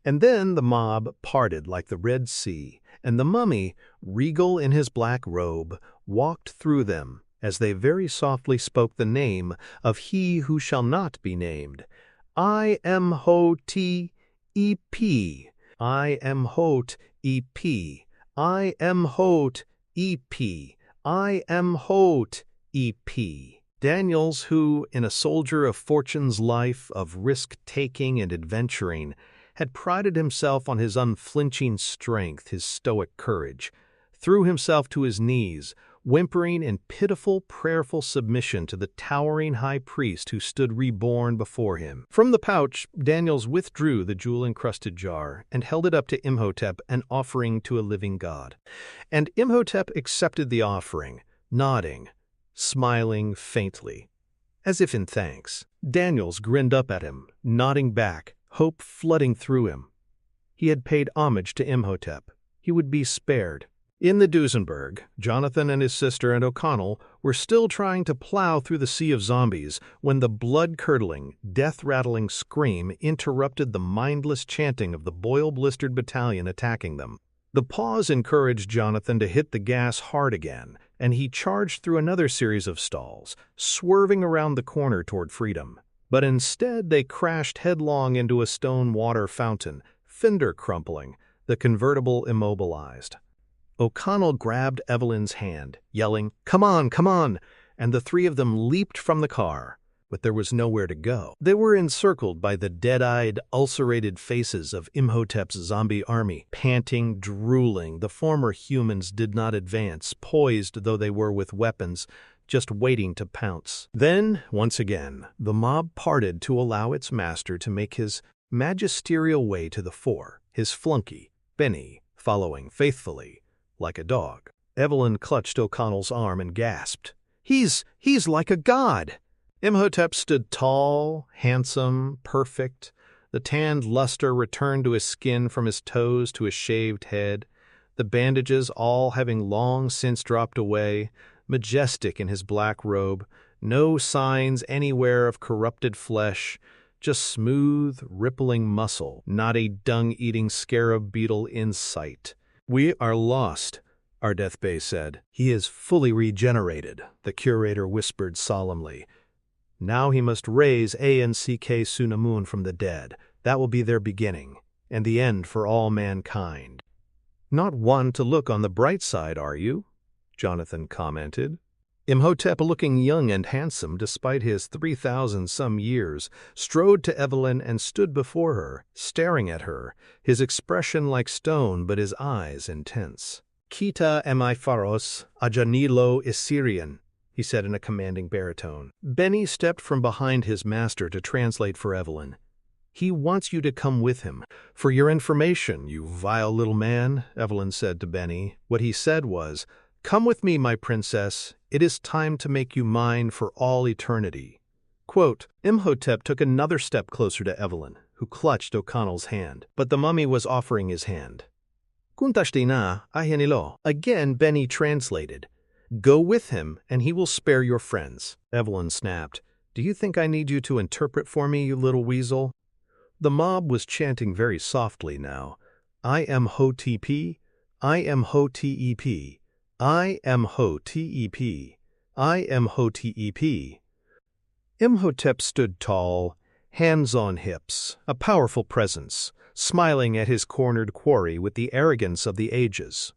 Speaker 1: And then the mob parted like the Red Sea, and the mummy, regal in his black robe, walked through them as they very softly spoke the name of he who shall not be named. I-M-H-O-T E.P. I am Hot E.P. I am Hot E.P. I am Hot E.P. Daniels, who, in a soldier of fortune's life, of risk-taking and adventuring, had prided himself on his unflinching strength, his stoic courage, threw himself to his knees, whimpering in pitiful, prayerful submission to the towering high priest who stood reborn before him. From the pouch, Daniels withdrew the jewel-encrusted jar and held it up to Imhotep, an offering to a living god. And Imhotep accepted the offering, nodding, smiling faintly, as if in thanks. Daniels grinned up at him, nodding back, hope flooding through him. He had paid homage to Imhotep. He would be spared. In the Duesenberg, Jonathan and his sister and O'Connell were still trying to plow through the sea of zombies when the blood-curdling, death-rattling scream interrupted the mindless chanting of the boil-blistered battalion attacking them. The pause encouraged Jonathan to hit the gas hard again, and he charged through another series of stalls, swerving around the corner toward freedom. But instead they crashed headlong into a stone water fountain, fender crumpling, the convertible immobilized. O'Connell grabbed Evelyn's hand, yelling, "Come on, come on!" and the three of them leaped from the car. But there was nowhere to go. They were encircled by the dead-eyed, ulcerated faces of Imhotep's zombie army. Panting, drooling, the former humans did not advance, poised though they were with weapons, just waiting to pounce. Then, once again, the mob parted to allow its master to make his magisterial way to the fore, his flunky, Benny, following faithfully, like a dog. Evelyn clutched O'Connell's arm and gasped, He's like a god!" Imhotep stood tall, handsome, perfect. The tanned luster returned to his skin from his toes to his shaved head, the bandages all having long since dropped away, majestic in his black robe, no signs anywhere of corrupted flesh, just smooth, rippling muscle, not a dung-eating scarab beetle in sight. "We are lost," our deathbay said. "He is fully regenerated," the curator whispered solemnly. "Now he must raise Anck Sunamun from the dead. That will be their beginning, and the end for all mankind." "Not one to look on the bright side, are you?" Jonathan commented. Imhotep, looking young and handsome despite his 3,000-some years, strode to Evelyn and stood before her, staring at her, his expression like stone but his eyes intense. "Kita emipharos ajanilo Issyrian," he said in a commanding baritone. Benny stepped from behind his master to translate for Evelyn. "He wants you to come with him. For your information, you vile little man," Evelyn said to Benny. What he said was, "Come with me, my princess. It is time to make you mine for all eternity." Quote, Imhotep took another step closer to Evelyn, who clutched O'Connell's hand, but the mummy was offering his hand. "Kuntashtina ahenilo." Again Benny translated, "Go with him, and he will spare your friends." Evelyn snapped, "Do you think I need you to interpret for me, you little weasel?" The mob was chanting very softly now. "I am Ho-TP, I am Ho-TEP, I am Ho-TEP, I am Ho-TEP." Imhotep stood tall, hands on hips, a powerful presence, smiling at his cornered quarry with the arrogance of the ages.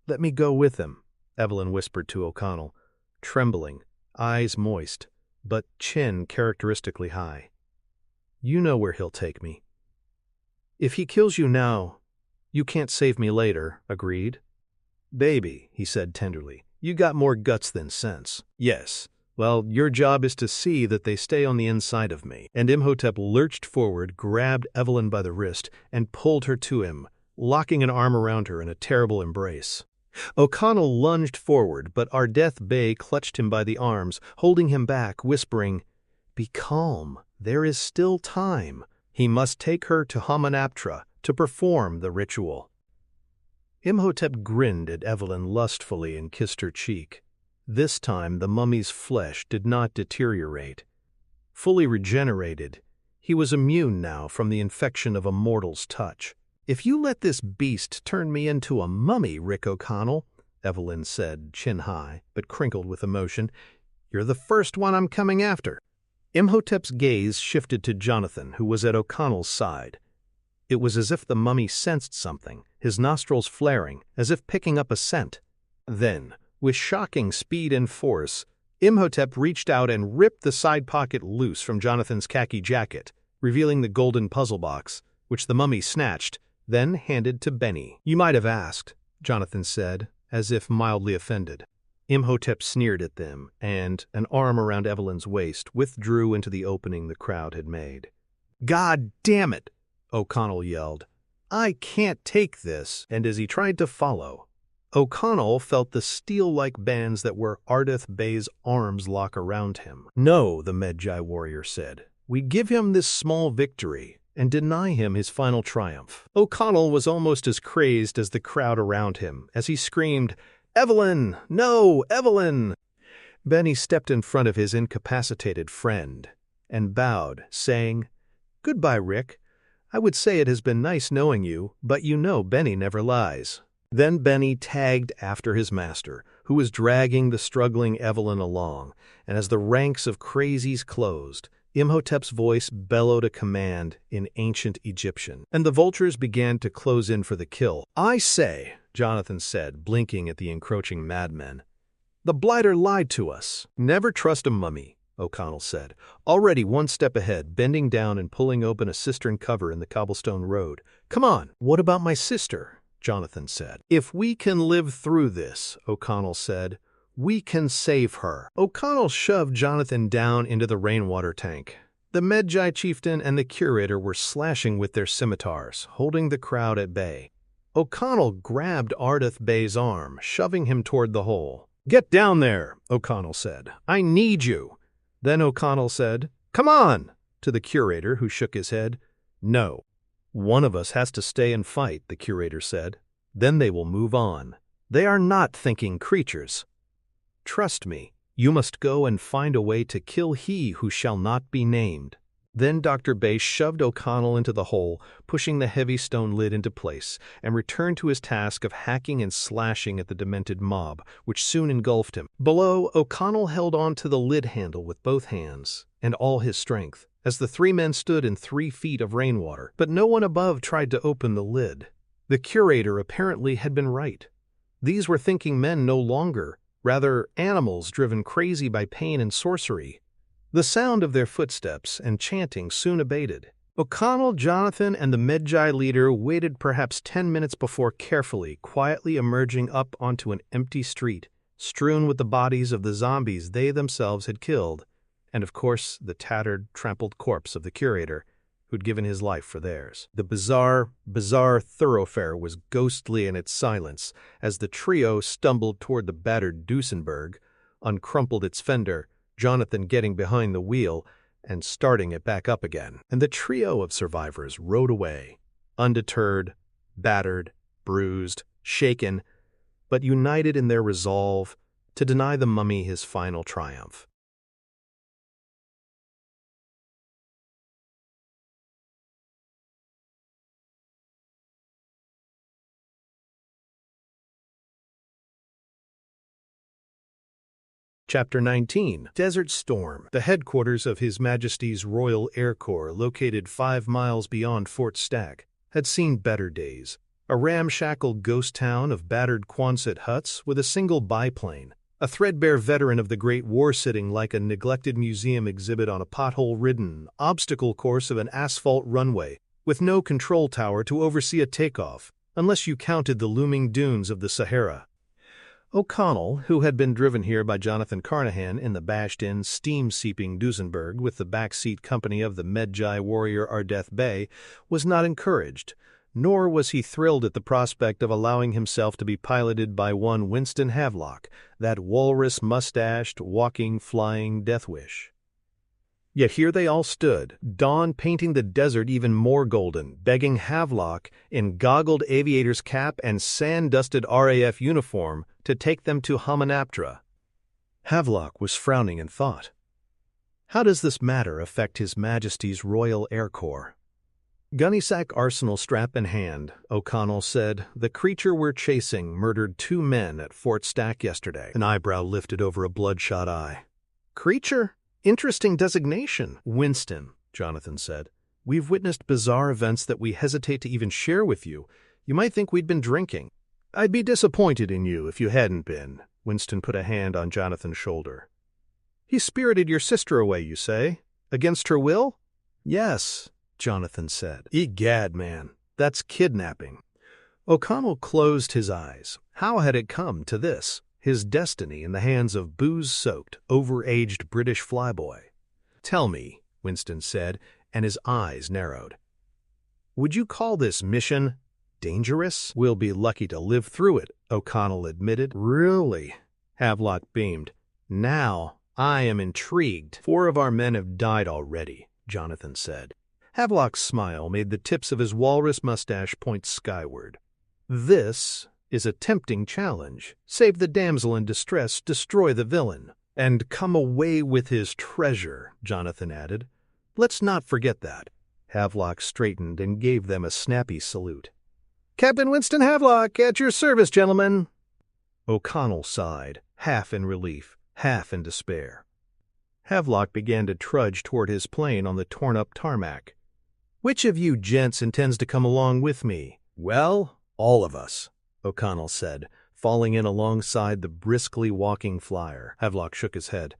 Speaker 1: "Let me go with him," Evelyn whispered to O'Connell, trembling, eyes moist, but chin characteristically high. "You know where he'll take me." "If he kills you now, you can't save me later," agreed. "Baby," he said tenderly, "you got more guts than sense." "Yes. Well, your job is to see that they stay on the inside of me." And Imhotep lurched forward, grabbed Evelyn by the wrist, and pulled her to him, locking an arm around her in a terrible embrace. O'Connell lunged forward, but our death bay clutched him by the arms, holding him back, whispering, "Be calm. There is still time." He must take her to Hamunaptra to perform the ritual. Imhotep grinned at Evelyn lustfully and kissed her cheek. This time the mummy's flesh did not deteriorate. Fully regenerated, he was immune now from the infection of a mortal's touch. "If you let this beast turn me into a mummy, Rick O'Connell," Evelyn said, chin high, but crinkled with emotion, "you're the first one I'm coming after." Imhotep's gaze shifted to Jonathan, who was at O'Connell's side. It was as if the mummy sensed something, his nostrils flaring, as if picking up a scent. Then, with shocking speed and force, Imhotep reached out and ripped the side pocket loose from Jonathan's khaki jacket, revealing the golden puzzle box, which the mummy snatched, then handed to Benny. "You might have asked," Jonathan said, as if mildly offended. Imhotep sneered at them and, an arm around Evelyn's waist, withdrew into the opening the crowd had made. "God damn it!" O'Connell yelled. "I can't take this," and as he tried to follow, O'Connell felt the steel-like bands that were Ardeth Bay's arms lock around him. "No," the Medjay warrior said. "We give him this small victory, and deny him his final triumph. O'Connell was almost as crazed as the crowd around him as he screamed, "Evelyn! No, Evelyn!" Benny stepped in front of his incapacitated friend and bowed, saying, "Goodbye, Rick. I would say it has been nice knowing you, but you know Benny never lies." Then Benny tagged after his master, who was dragging the struggling Evelyn along, and as the ranks of crazies closed, Imhotep's voice bellowed a command in ancient Egyptian, and the vultures began to close in for the kill. "I say," Jonathan said, blinking at the encroaching madmen, "the blighter lied to us." "Never trust a mummy," O'Connell said, already one step ahead, bending down and pulling open a cistern cover in the cobblestone road. "Come on." "What about my sister?" Jonathan said. "If we can live through this," O'Connell said, "we can save her." O'Connell shoved Jonathan down into the rainwater tank. The Medjai chieftain and the curator were slashing with their scimitars, holding the crowd at bay. O'Connell grabbed Ardith Bay's arm, shoving him toward the hole. "Get down there," O'Connell said. "I need you." Then O'Connell said, "Come on," to the curator, who shook his head. "No. One of us has to stay and fight," the curator said. "Then they will move on. They are not thinking creatures. Trust me, you must go and find a way to kill he who shall not be named." Then Dr. Bay shoved O'Connell into the hole, pushing the heavy stone lid into place, and returned to his task of hacking and slashing at the demented mob, which soon engulfed him. Below, O'Connell held on to the lid handle with both hands and all his strength, as the three men stood in 3 feet of rainwater, but no one above tried to open the lid. The curator apparently had been right. These were thinking men no longer, rather animals driven crazy by pain and sorcery. The sound of their footsteps and chanting soon abated. O'Connell, Jonathan, and the Medjai leader waited perhaps 10 minutes before carefully, quietly emerging up onto an empty street, strewn with the bodies of the zombies they themselves had killed, and of course the tattered, trampled corpse of the curator, who'd given his life for theirs. The bizarre thoroughfare was ghostly in its silence as the trio stumbled toward the battered Duesenberg, uncrumpled its fender, Jonathan getting behind the wheel and starting it back up again. And the trio of survivors rode away, undeterred, battered, bruised, shaken, but united in their resolve to deny the mummy his final triumph. Chapter 19. Desert Storm. The headquarters of His Majesty's Royal Air Corps, located 5 miles beyond Fort Stack, had seen better days. A ramshackle ghost town of battered Quonset huts with a single biplane, a threadbare veteran of the Great War sitting like a neglected museum exhibit on a pothole-ridden obstacle course of an asphalt runway, with no control tower to oversee a takeoff, unless you counted the looming dunes of the Sahara. O'Connell, who had been driven here by Jonathan Carnahan in the bashed-in, steam-seeping Duesenberg with the backseat company of the Medjai warrior Ardith Bay, was not encouraged, nor was he thrilled at the prospect of allowing himself to be piloted by one Winston Havelock, that walrus-mustached, walking, flying deathwish. Yet here they all stood, dawn painting the desert even more golden, begging Havelock, in goggled aviator's cap and sand-dusted RAF uniform, to take them to Hamunaptra. Havelock was frowning in thought. How does this matter affect His Majesty's Royal Air Corps? Gunnysack arsenal strap in hand, O'Connell said, the creature we're chasing murdered 2 men at Fort Stack yesterday. An eyebrow lifted over a bloodshot eye. Creature? Interesting designation. Winston, Jonathan said. We've witnessed bizarre events that we hesitate to even share with you. You might think we'd been drinking. I'd be disappointed in you if you hadn't been. Winston put a hand on Jonathan's shoulder. He spirited your sister away, you say? Against her will? Yes, Jonathan said. Egad, man, that's kidnapping. O'Connell closed his eyes. How had it come to this? His destiny in the hands of booze-soaked, over-aged British flyboy. Tell me, Winston said, and his eyes narrowed. Would you call this mission dangerous? We'll be lucky to live through it, O'Connell admitted. Really? Havelock beamed. Now I am intrigued. 4 of our men have died already, Jonathan said. Havelock's smile made the tips of his walrus mustache point skyward. "This is a tempting challenge. Save the damsel in distress, destroy the villain, and come away with his treasure," Jonathan added. "Let's not forget that." Havelock straightened and gave them a snappy salute. "Captain Winston Havelock, at your service, gentlemen." O'Connell sighed, half in relief, half in despair. Havelock began to trudge toward his plane on the torn-up tarmac. "Which of you gents intends to come along with me?" "Well, all of us," O'Connell said, falling in alongside the briskly walking flyer. Havelock shook his head.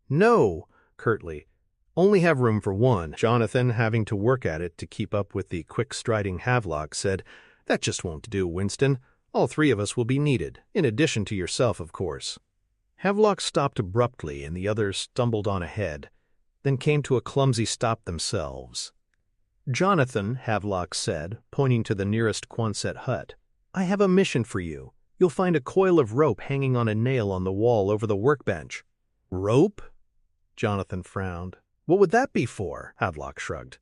Speaker 1: "No," curtly. "Only have room for one." Jonathan, having to work at it to keep up with the quick-striding Havelock, said, "That just won't do, Winston. All three of us will be needed, in addition to yourself, of course." Havelock stopped abruptly and the others stumbled on ahead, then came to a clumsy stop themselves. "Jonathan," Havelock said, pointing to the nearest Quonset hut, "I have a mission for you. You'll find a coil of rope hanging on a nail on the wall over the workbench." "Rope?" Jonathan frowned. "What would that be for?" Havelock shrugged.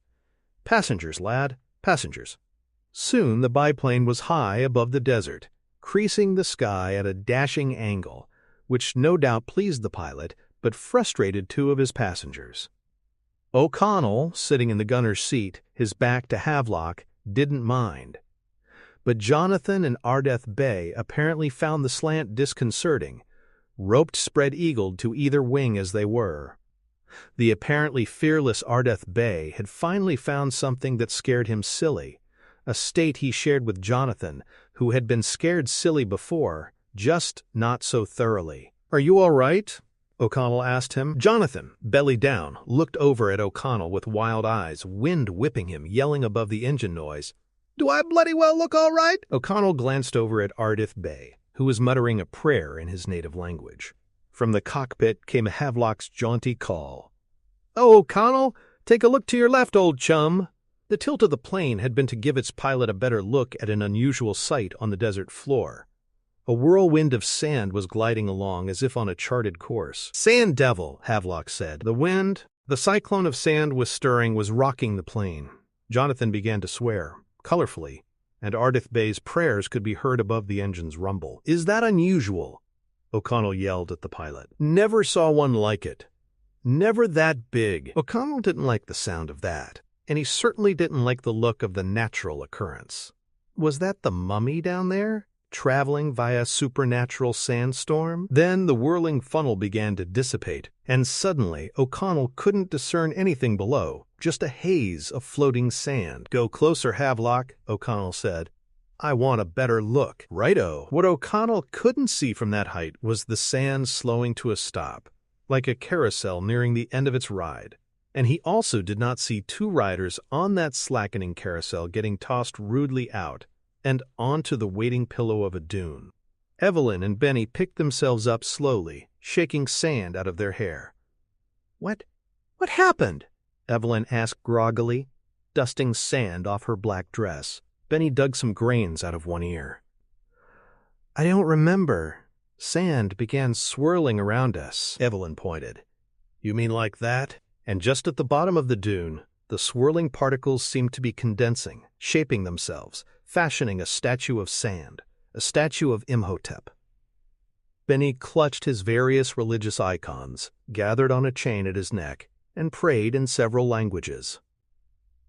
Speaker 1: "Passengers, lad, passengers." Soon the biplane was high above the desert, creasing the sky at a dashing angle, which no doubt pleased the pilot, but frustrated two of his passengers. O'Connell, sitting in the gunner's seat, his back to Havelock, didn't mind. But Jonathan and Ardeth Bey apparently found the slant disconcerting, roped spread-eagled to either wing as they were. The apparently fearless Ardeth Bey had finally found something that scared him silly, a state he shared with Jonathan, who had been scared silly before, just not so thoroughly. "Are you all right?" O'Connell asked him. Jonathan, belly down, looked over at O'Connell with wild eyes, wind whipping him, yelling above the engine noise. "Do I bloody well look all right?" O'Connell glanced over at Ardeth Bey, who was muttering a prayer in his native language. From the cockpit came Havelock's jaunty call. "Oh, O'Connell, take a look to your left, old chum." The tilt of the plane had been to give its pilot a better look at an unusual sight on the desert floor. A whirlwind of sand was gliding along as if on a charted course. "Sand devil," Havelock said. The cyclone of sand was stirring, was rocking the plane. Jonathan began to swear, colorfully, and Ardeth Bey's prayers could be heard above the engine's rumble. "Is that unusual?" O'Connell yelled at the pilot. "Never saw one like it. Never that big." O'Connell didn't like the sound of that, and he certainly didn't like the look of the natural occurrence. Was that the mummy down there, traveling via supernatural sandstorm? Then the whirling funnel began to dissipate, and suddenly O'Connell couldn't discern anything below, just a haze of floating sand. "Go closer, Havelock," O'Connell said. "I want a better look." "Righto." What O'Connell couldn't see from that height was the sand slowing to a stop, like a carousel nearing the end of its ride. And he also did not see two riders on that slackening carousel getting tossed rudely out and onto the waiting pillow of a dune. Evelyn and Benny picked themselves up slowly, shaking sand out of their hair. What happened?" Evelyn asked groggily, dusting sand off her black dress. Benny dug some grains out of one ear. "I don't remember. Sand began swirling around us," Evelyn pointed. "You mean like that?" And just at the bottom of the dune, the swirling particles seemed to be condensing, shaping themselves, fashioning a statue of sand, a statue of Imhotep. Benny clutched his various religious icons, gathered on a chain at his neck, and prayed in several languages.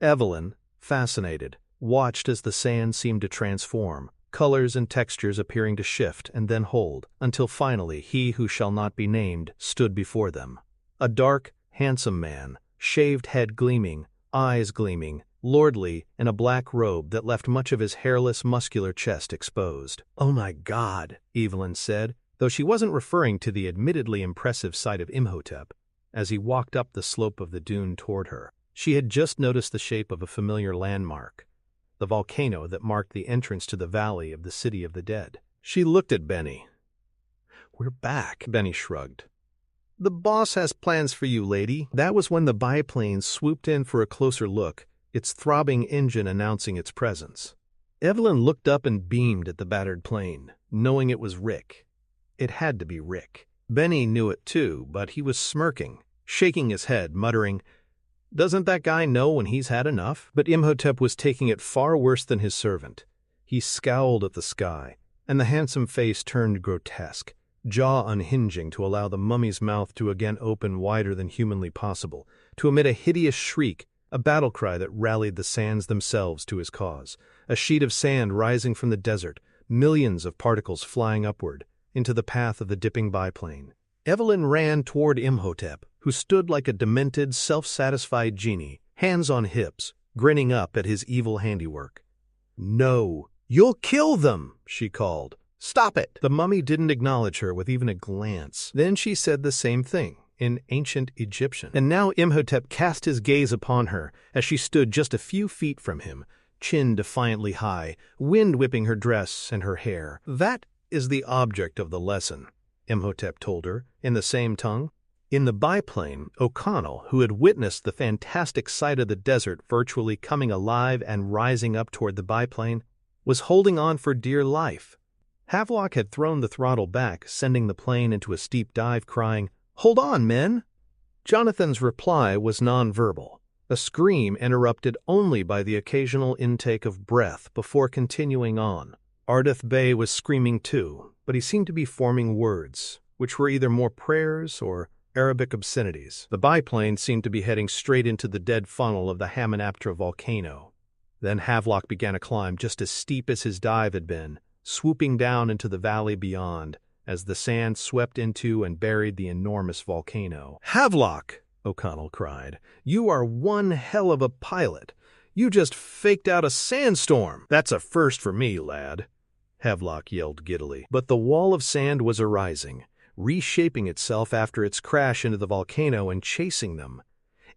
Speaker 1: Evelyn, fascinated, watched as the sand seemed to transform, colors and textures appearing to shift and then hold, until finally he who shall not be named stood before them. A dark, handsome man, shaved head gleaming, eyes gleaming, lordly, in a black robe that left much of his hairless, muscular chest exposed. "Oh my God," Evelyn said, though she wasn't referring to the admittedly impressive sight of Imhotep, as he walked up the slope of the dune toward her. She had just noticed the shape of a familiar landmark, the volcano that marked the entrance to the valley of the city of the dead. She looked at Benny. "We're back," Benny shrugged. "The boss has plans for you, lady." That was when the biplane swooped in for a closer look, its throbbing engine announcing its presence. Evelyn looked up and beamed at the battered plane, knowing it was Rick. It had to be Rick. Benny knew it too, but he was smirking, shaking his head, muttering, Doesn't that guy know when he's had enough? But Imhotep was taking it far worse than his servant. He scowled at the sky, and the handsome face turned grotesque, jaw unhinging to allow the mummy's mouth to again open wider than humanly possible, to emit a hideous shriek, a battle cry that rallied the sands themselves to his cause, a sheet of sand rising from the desert, millions of particles flying upward, into the path of the dipping biplane. Evelyn ran toward Imhotep, who stood like a demented, self-satisfied genie, hands on hips, grinning up at his evil handiwork. "No, you'll kill them," she called. "Stop it!" The mummy didn't acknowledge her with even a glance. Then she said the same thing, in ancient Egyptian. And now Imhotep cast his gaze upon her as she stood just a few feet from him, chin defiantly high, wind whipping her dress and her hair. "That is the object of the lesson," Imhotep told her, in the same tongue. In the biplane, O'Connell, who had witnessed the fantastic sight of the desert virtually coming alive and rising up toward the biplane, was holding on for dear life. Havelock had thrown the throttle back, sending the plane into a steep dive, crying, "Hold on, men!" Jonathan's reply was nonverbal, a scream interrupted only by the occasional intake of breath before continuing on. Ardeth Bey was screaming too, but he seemed to be forming words, which were either more prayers or Arabic obscenities. The biplane seemed to be heading straight into the dead funnel of the Hamunaptra volcano. Then Havelock began a climb just as steep as his dive had been, swooping down into the valley beyond, as the sand swept into and buried the enormous volcano. "Havelock!" O'Connell cried. "You are one hell of a pilot. You just faked out a sandstorm." "That's a first for me, lad," Havelock yelled giddily. But the wall of sand was arising, reshaping itself after its crash into the volcano and chasing them.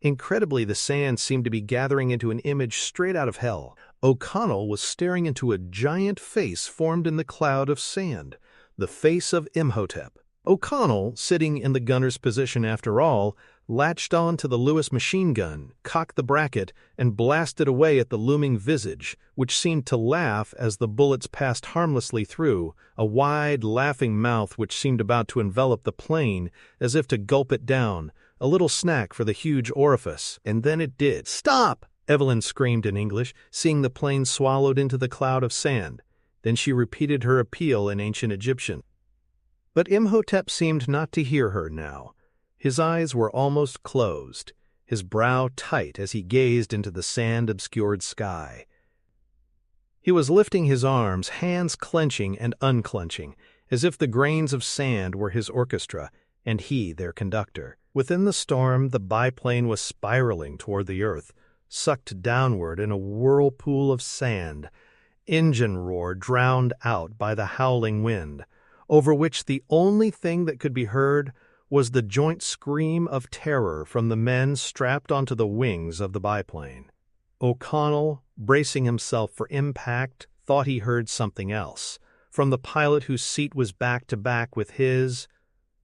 Speaker 1: Incredibly, the sand seemed to be gathering into an image straight out of hell. O'Connell was staring into a giant face formed in the cloud of sand, the face of Imhotep. O'Connell, sitting in the gunner's position after all, latched on to the Lewis machine gun, cocked the bracket, and blasted away at the looming visage, which seemed to laugh as the bullets passed harmlessly through, a wide, laughing mouth which seemed about to envelop the plane as if to gulp it down, a little snack for the huge orifice, and then it did. "Stop!" Evelyn screamed in English, seeing the plane swallowed into the cloud of sand. Then she repeated her appeal in ancient Egyptian. But Imhotep seemed not to hear her now. His eyes were almost closed, his brow tight as he gazed into the sand-obscured sky. He was lifting his arms, hands clenching and unclenching, as if the grains of sand were his orchestra, and he their conductor. Within the storm, the biplane was spiraling toward the earth, sucked downward in a whirlpool of sand, engine roar drowned out by the howling wind, over which the only thing that could be heard was the joint scream of terror from the men strapped onto the wings of the biplane. O'Connell, bracing himself for impact, thought he heard something else, from the pilot whose seat was back to back with his.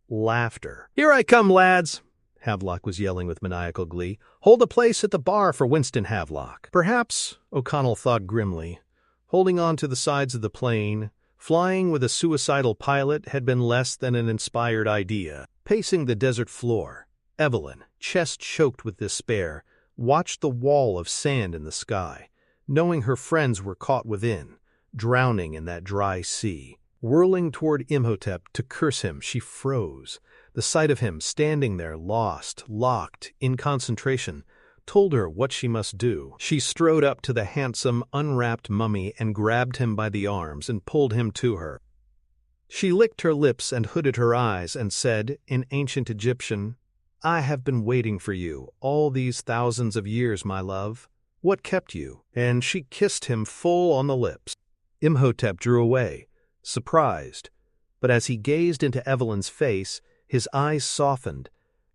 Speaker 1: Laughter. "Here I come, lads!" Havelock was yelling with maniacal glee. "Hold a place at the bar for Winston Havelock." Perhaps, O'Connell thought grimly, holding on to the sides of the plane, flying with a suicidal pilot had been less than an inspired idea. Pacing the desert floor, Evelyn, chest choked with despair, watched the wall of sand in the sky, knowing her friends were caught within, drowning in that dry sea. Whirling toward Imhotep to curse him, she froze. The sight of him standing there lost, locked, in concentration, told her what she must do. She strode up to the handsome, unwrapped mummy and grabbed him by the arms and pulled him to her. She licked her lips and hooded her eyes and said, in ancient Egyptian, "I have been waiting for you all these thousands of years, my love. What kept you?" And she kissed him full on the lips. Imhotep drew away, surprised, but as he gazed into Evelyn's face, his eyes softened,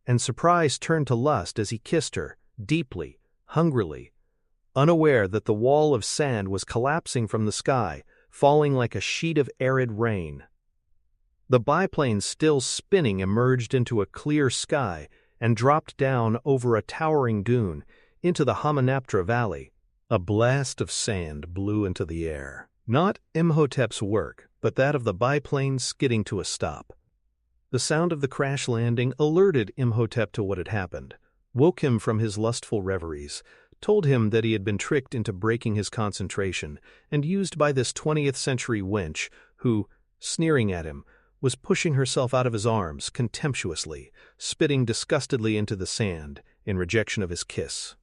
Speaker 1: and surprise turned to lust as he kissed her, deeply, hungrily, unaware that the wall of sand was collapsing from the sky, falling like a sheet of arid rain. The biplane, still spinning, emerged into a clear sky and dropped down over a towering dune into the Hamunaptra Valley. A blast of sand blew into the air. Not Imhotep's work, but that of the biplane skidding to a stop. The sound of the crash landing alerted Imhotep to what had happened. woke him from his lustful reveries, told him that he had been tricked into breaking his concentration and used by this 20th century wench who, sneering at him, was pushing herself out of his arms contemptuously, spitting disgustedly into the sand in rejection of his kiss.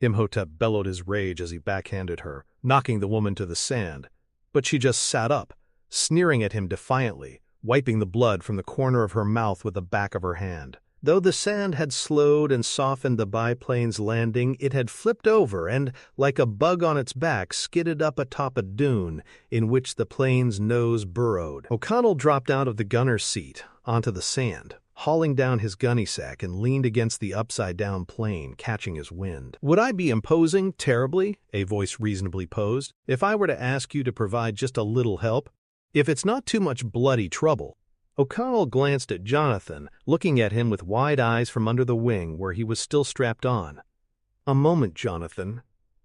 Speaker 1: Imhotep bellowed his rage as he backhanded her, knocking the woman to the sand, but she just sat up, sneering at him defiantly, wiping the blood from the corner of her mouth with the back of her hand. Though the sand had slowed and softened the biplane's landing, it had flipped over and, like a bug on its back, skidded up atop a dune in which the plane's nose burrowed. O'Connell dropped out of the gunner's seat onto the sand, hauling down his gunny sack, and leaned against the upside-down plane, catching his wind. "Would I be imposing terribly," a voice reasonably posed, "if I were to ask you to provide just a little help? If it's not too much bloody trouble." O'Connell glanced at Jonathan, looking at him with wide eyes from under the wing where he was still strapped on. "A moment, Jonathan.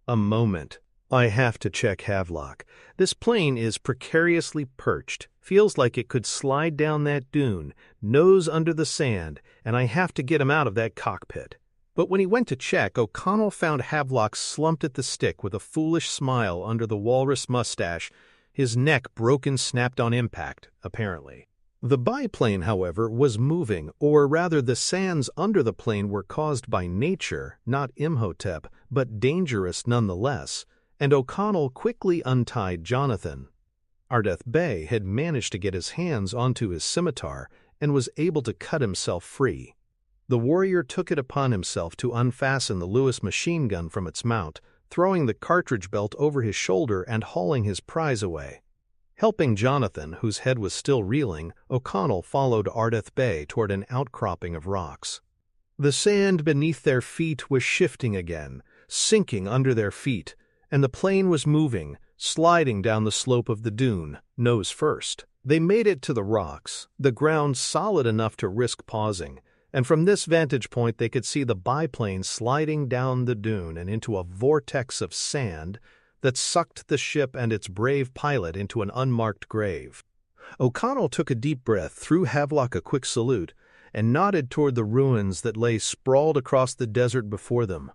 Speaker 1: A moment. I have to check Havelock. This plane is precariously perched, feels like it could slide down that dune, nose under the sand, and I have to get him out of that cockpit." But when he went to check, O'Connell found Havelock slumped at the stick with a foolish smile under the walrus mustache, his neck broken snapped on impact, apparently. The biplane, however, was moving, or rather the sands under the plane were caused by nature, not Imhotep, but dangerous nonetheless, and O'Connell quickly untied Jonathan. Ardeth Bey had managed to get his hands onto his scimitar and was able to cut himself free. The warrior took it upon himself to unfasten the Lewis machine gun from its mount, throwing the cartridge belt over his shoulder and hauling his prize away. Helping Jonathan, whose head was still reeling, O'Connell followed Ardeth Bey toward an outcropping of rocks. The sand beneath their feet was shifting again, sinking under their feet, and the plane was moving, sliding down the slope of the dune, nose first. They made it to the rocks, the ground solid enough to risk pausing, and from this vantage point they could see the biplane sliding down the dune and into a vortex of sand that sucked the ship and its brave pilot into an unmarked grave. O'Connell took a deep breath, threw Havelock a quick salute, and nodded toward the ruins that lay sprawled across the desert before them.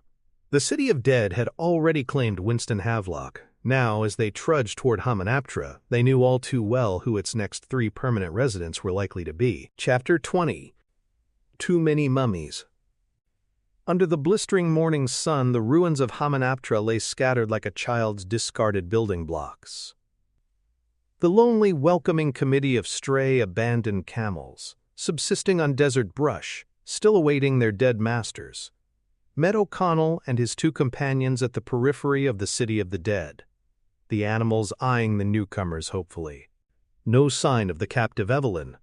Speaker 1: The city of dead had already claimed Winston Havelock. Now, as they trudged toward Hamunaptra, they knew all too well who its next 3 permanent residents were likely to be. Chapter 20. Too Many Mummies. Under the blistering morning sun, the ruins of Hamunaptra lay scattered like a child's discarded building blocks. The lonely, welcoming committee of stray, abandoned camels, subsisting on desert brush, still awaiting their dead masters, met O'Connell and his 2 companions at the periphery of the city of the dead, the animals eyeing the newcomers hopefully. No sign of the captive Evelyn,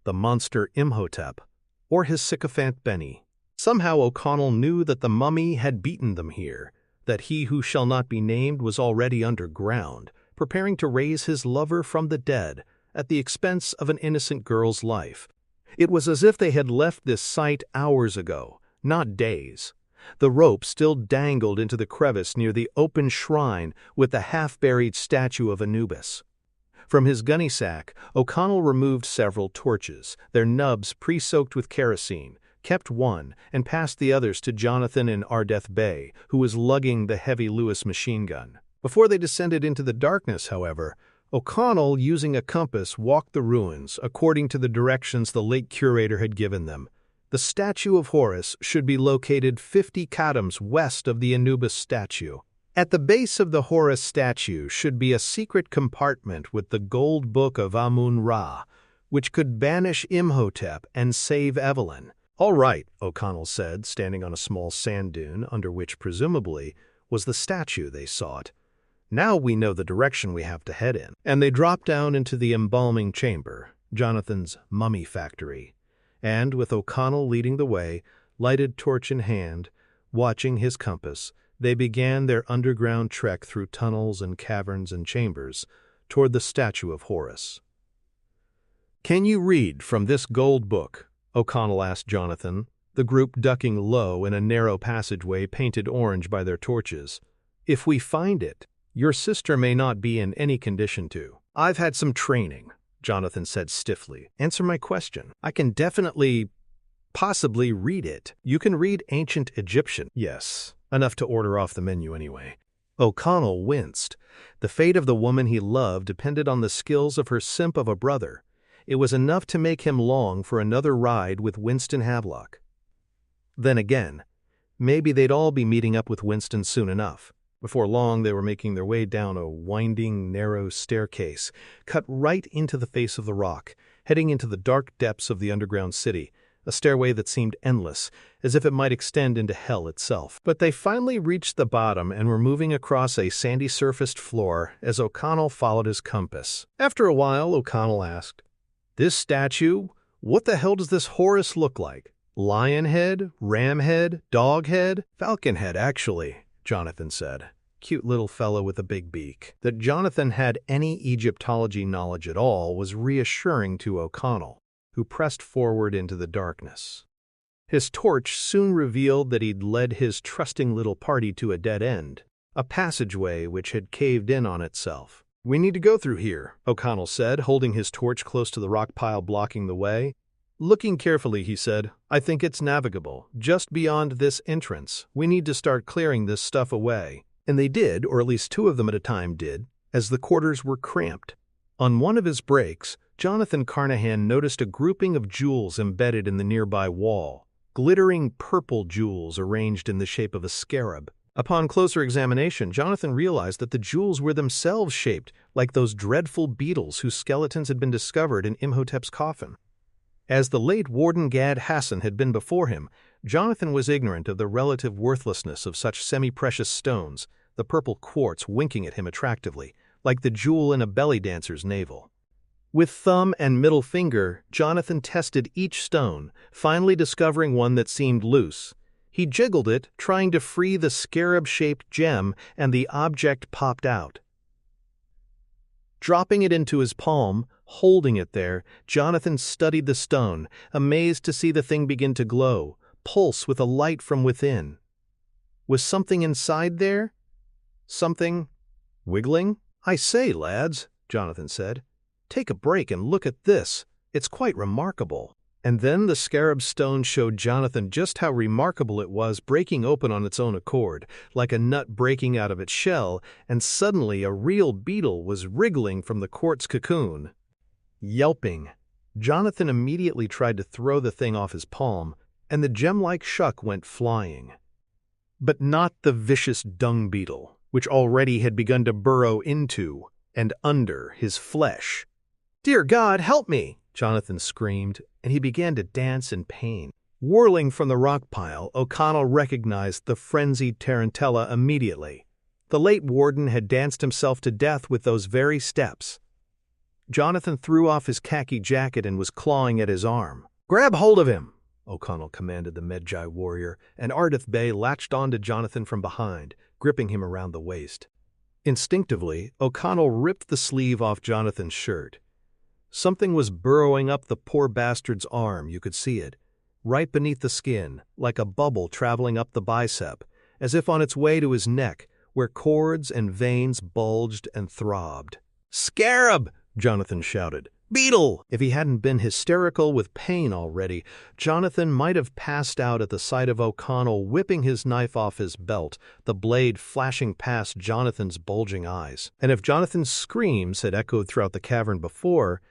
Speaker 1: the monster Imhotep, or his sycophant Benny. Somehow O'Connell knew that the mummy had beaten them here, that he who shall not be named was already underground, preparing to raise his lover from the dead at the expense of an innocent girl's life. It was as if they had left this site hours ago, not days. The rope still dangled into the crevice near the open shrine with the half-buried statue of Anubis. From his gunny sack, O'Connell removed several torches, their nubs pre-soaked with kerosene, kept one, and passed the others to Jonathan and Ardeth Bey, who was lugging the heavy Lewis machine gun. Before they descended into the darkness, however, O'Connell, using a compass, walked the ruins according to the directions the late curator had given them. The statue of Horus should be located 50 katams west of the Anubis statue. At the base of the Horus statue should be a secret compartment with the gold book of Amun-Ra, which could banish Imhotep and save Evelyn. "All right," O'Connell said, standing on a small sand dune under which presumably was the statue they sought. "Now we know the direction we have to head in." And they dropped down into the embalming chamber, Jonathan's mummy factory, and, with O'Connell leading the way, lighted torch in hand, watching his compass, they began their underground trek through tunnels and caverns and chambers toward the statue of Horus. "Can you read from this gold book?" O'Connell asked Jonathan, the group ducking low in a narrow passageway painted orange by their torches. "If we find it, your sister may not be in any condition to." "I've had some training," Jonathan said stiffly. "Answer my question." "I can definitely Possibly read it. You can read ancient Egyptian. Yes, enough to order off the menu anyway. O'Connell winced. The fate of the woman he loved depended on the skills of her simp of a brother. It was enough to make him long for another ride with Winston Havelock. Then again, maybe they'd all be meeting up with Winston soon enough. Before long, they were making their way down a winding, narrow staircase, cut right into the face of the rock, heading into the dark depths of the underground city, a stairway that seemed endless, as if it might extend into hell itself. But they finally reached the bottom and were moving across a sandy-surfaced floor as O'Connell followed his compass. After a while, O'Connell asked, "This statue, what the hell does this Horus look like? Lion head, ram head, dog head?" "Falcon head, actually," Jonathan said. Cute little fellow with a big beak. That Jonathan had any Egyptology knowledge at all was reassuring to O'Connell, who pressed forward into the darkness. His torch soon revealed that he'd led his trusting little party to a dead end, a passageway which had caved in on itself. "We need to go through here," O'Connell said, holding his torch close to the rock pile blocking the way. Looking carefully, he said, "I think it's navigable. Just beyond this entrance. We need to start clearing this stuff away." And they did, or at least two of them at a time did, as the quarters were cramped. On one of his breaks, Jonathan Carnahan noticed a grouping of jewels embedded in the nearby wall, glittering purple jewels arranged in the shape of a scarab. Upon closer examination, Jonathan realized that the jewels were themselves shaped like those dreadful beetles whose skeletons had been discovered in Imhotep's coffin. As the late Warden Gad Hassan had been before him, Jonathan was ignorant of the relative worthlessness of such semi-precious stones, the purple quartz winking at him attractively, like the jewel in a belly dancer's navel. With thumb and middle finger, Jonathan tested each stone, finally discovering one that seemed loose. He jiggled it, trying to free the scarab-shaped gem, and the object popped out. Dropping it into his palm, holding it there, Jonathan studied the stone, amazed to see the thing begin to glow, pulse with a light from within. Was something inside there? Something wiggling? "I say, lads," Jonathan said, "take a break and look at this. It's quite remarkable." And then the scarab stone showed Jonathan just how remarkable it was, breaking open on its own accord, like a nut breaking out of its shell, and suddenly a real beetle was wriggling from the quartz cocoon. Yelping, Jonathan immediately tried to throw the thing off his palm, and the gem-like shuck went flying. But not the vicious dung beetle, which already had begun to burrow into and under his flesh. "Dear God, help me!" Jonathan screamed, and he began to dance in pain. Whirling from the rock pile, O'Connell recognized the frenzied tarantella immediately. The late warden had danced himself to death with those very steps. Jonathan threw off his khaki jacket and was clawing at his arm. "Grab hold of him!" O'Connell commanded the Medjay warrior, and Ardith Bey latched onto Jonathan from behind, gripping him around the waist. Instinctively, O'Connell ripped the sleeve off Jonathan's shirt. Something was burrowing up the poor bastard's arm, you could see it, right beneath the skin, like a bubble traveling up the bicep, as if on its way to his neck, where cords and veins bulged and throbbed. "Scarab!" Jonathan shouted. "Beetle!" If he hadn't been hysterical with pain already, Jonathan might have passed out at the sight of O'Connell whipping his knife off his belt, the blade flashing past Jonathan's bulging eyes. And if Jonathan's screams had echoed throughout the cavern before,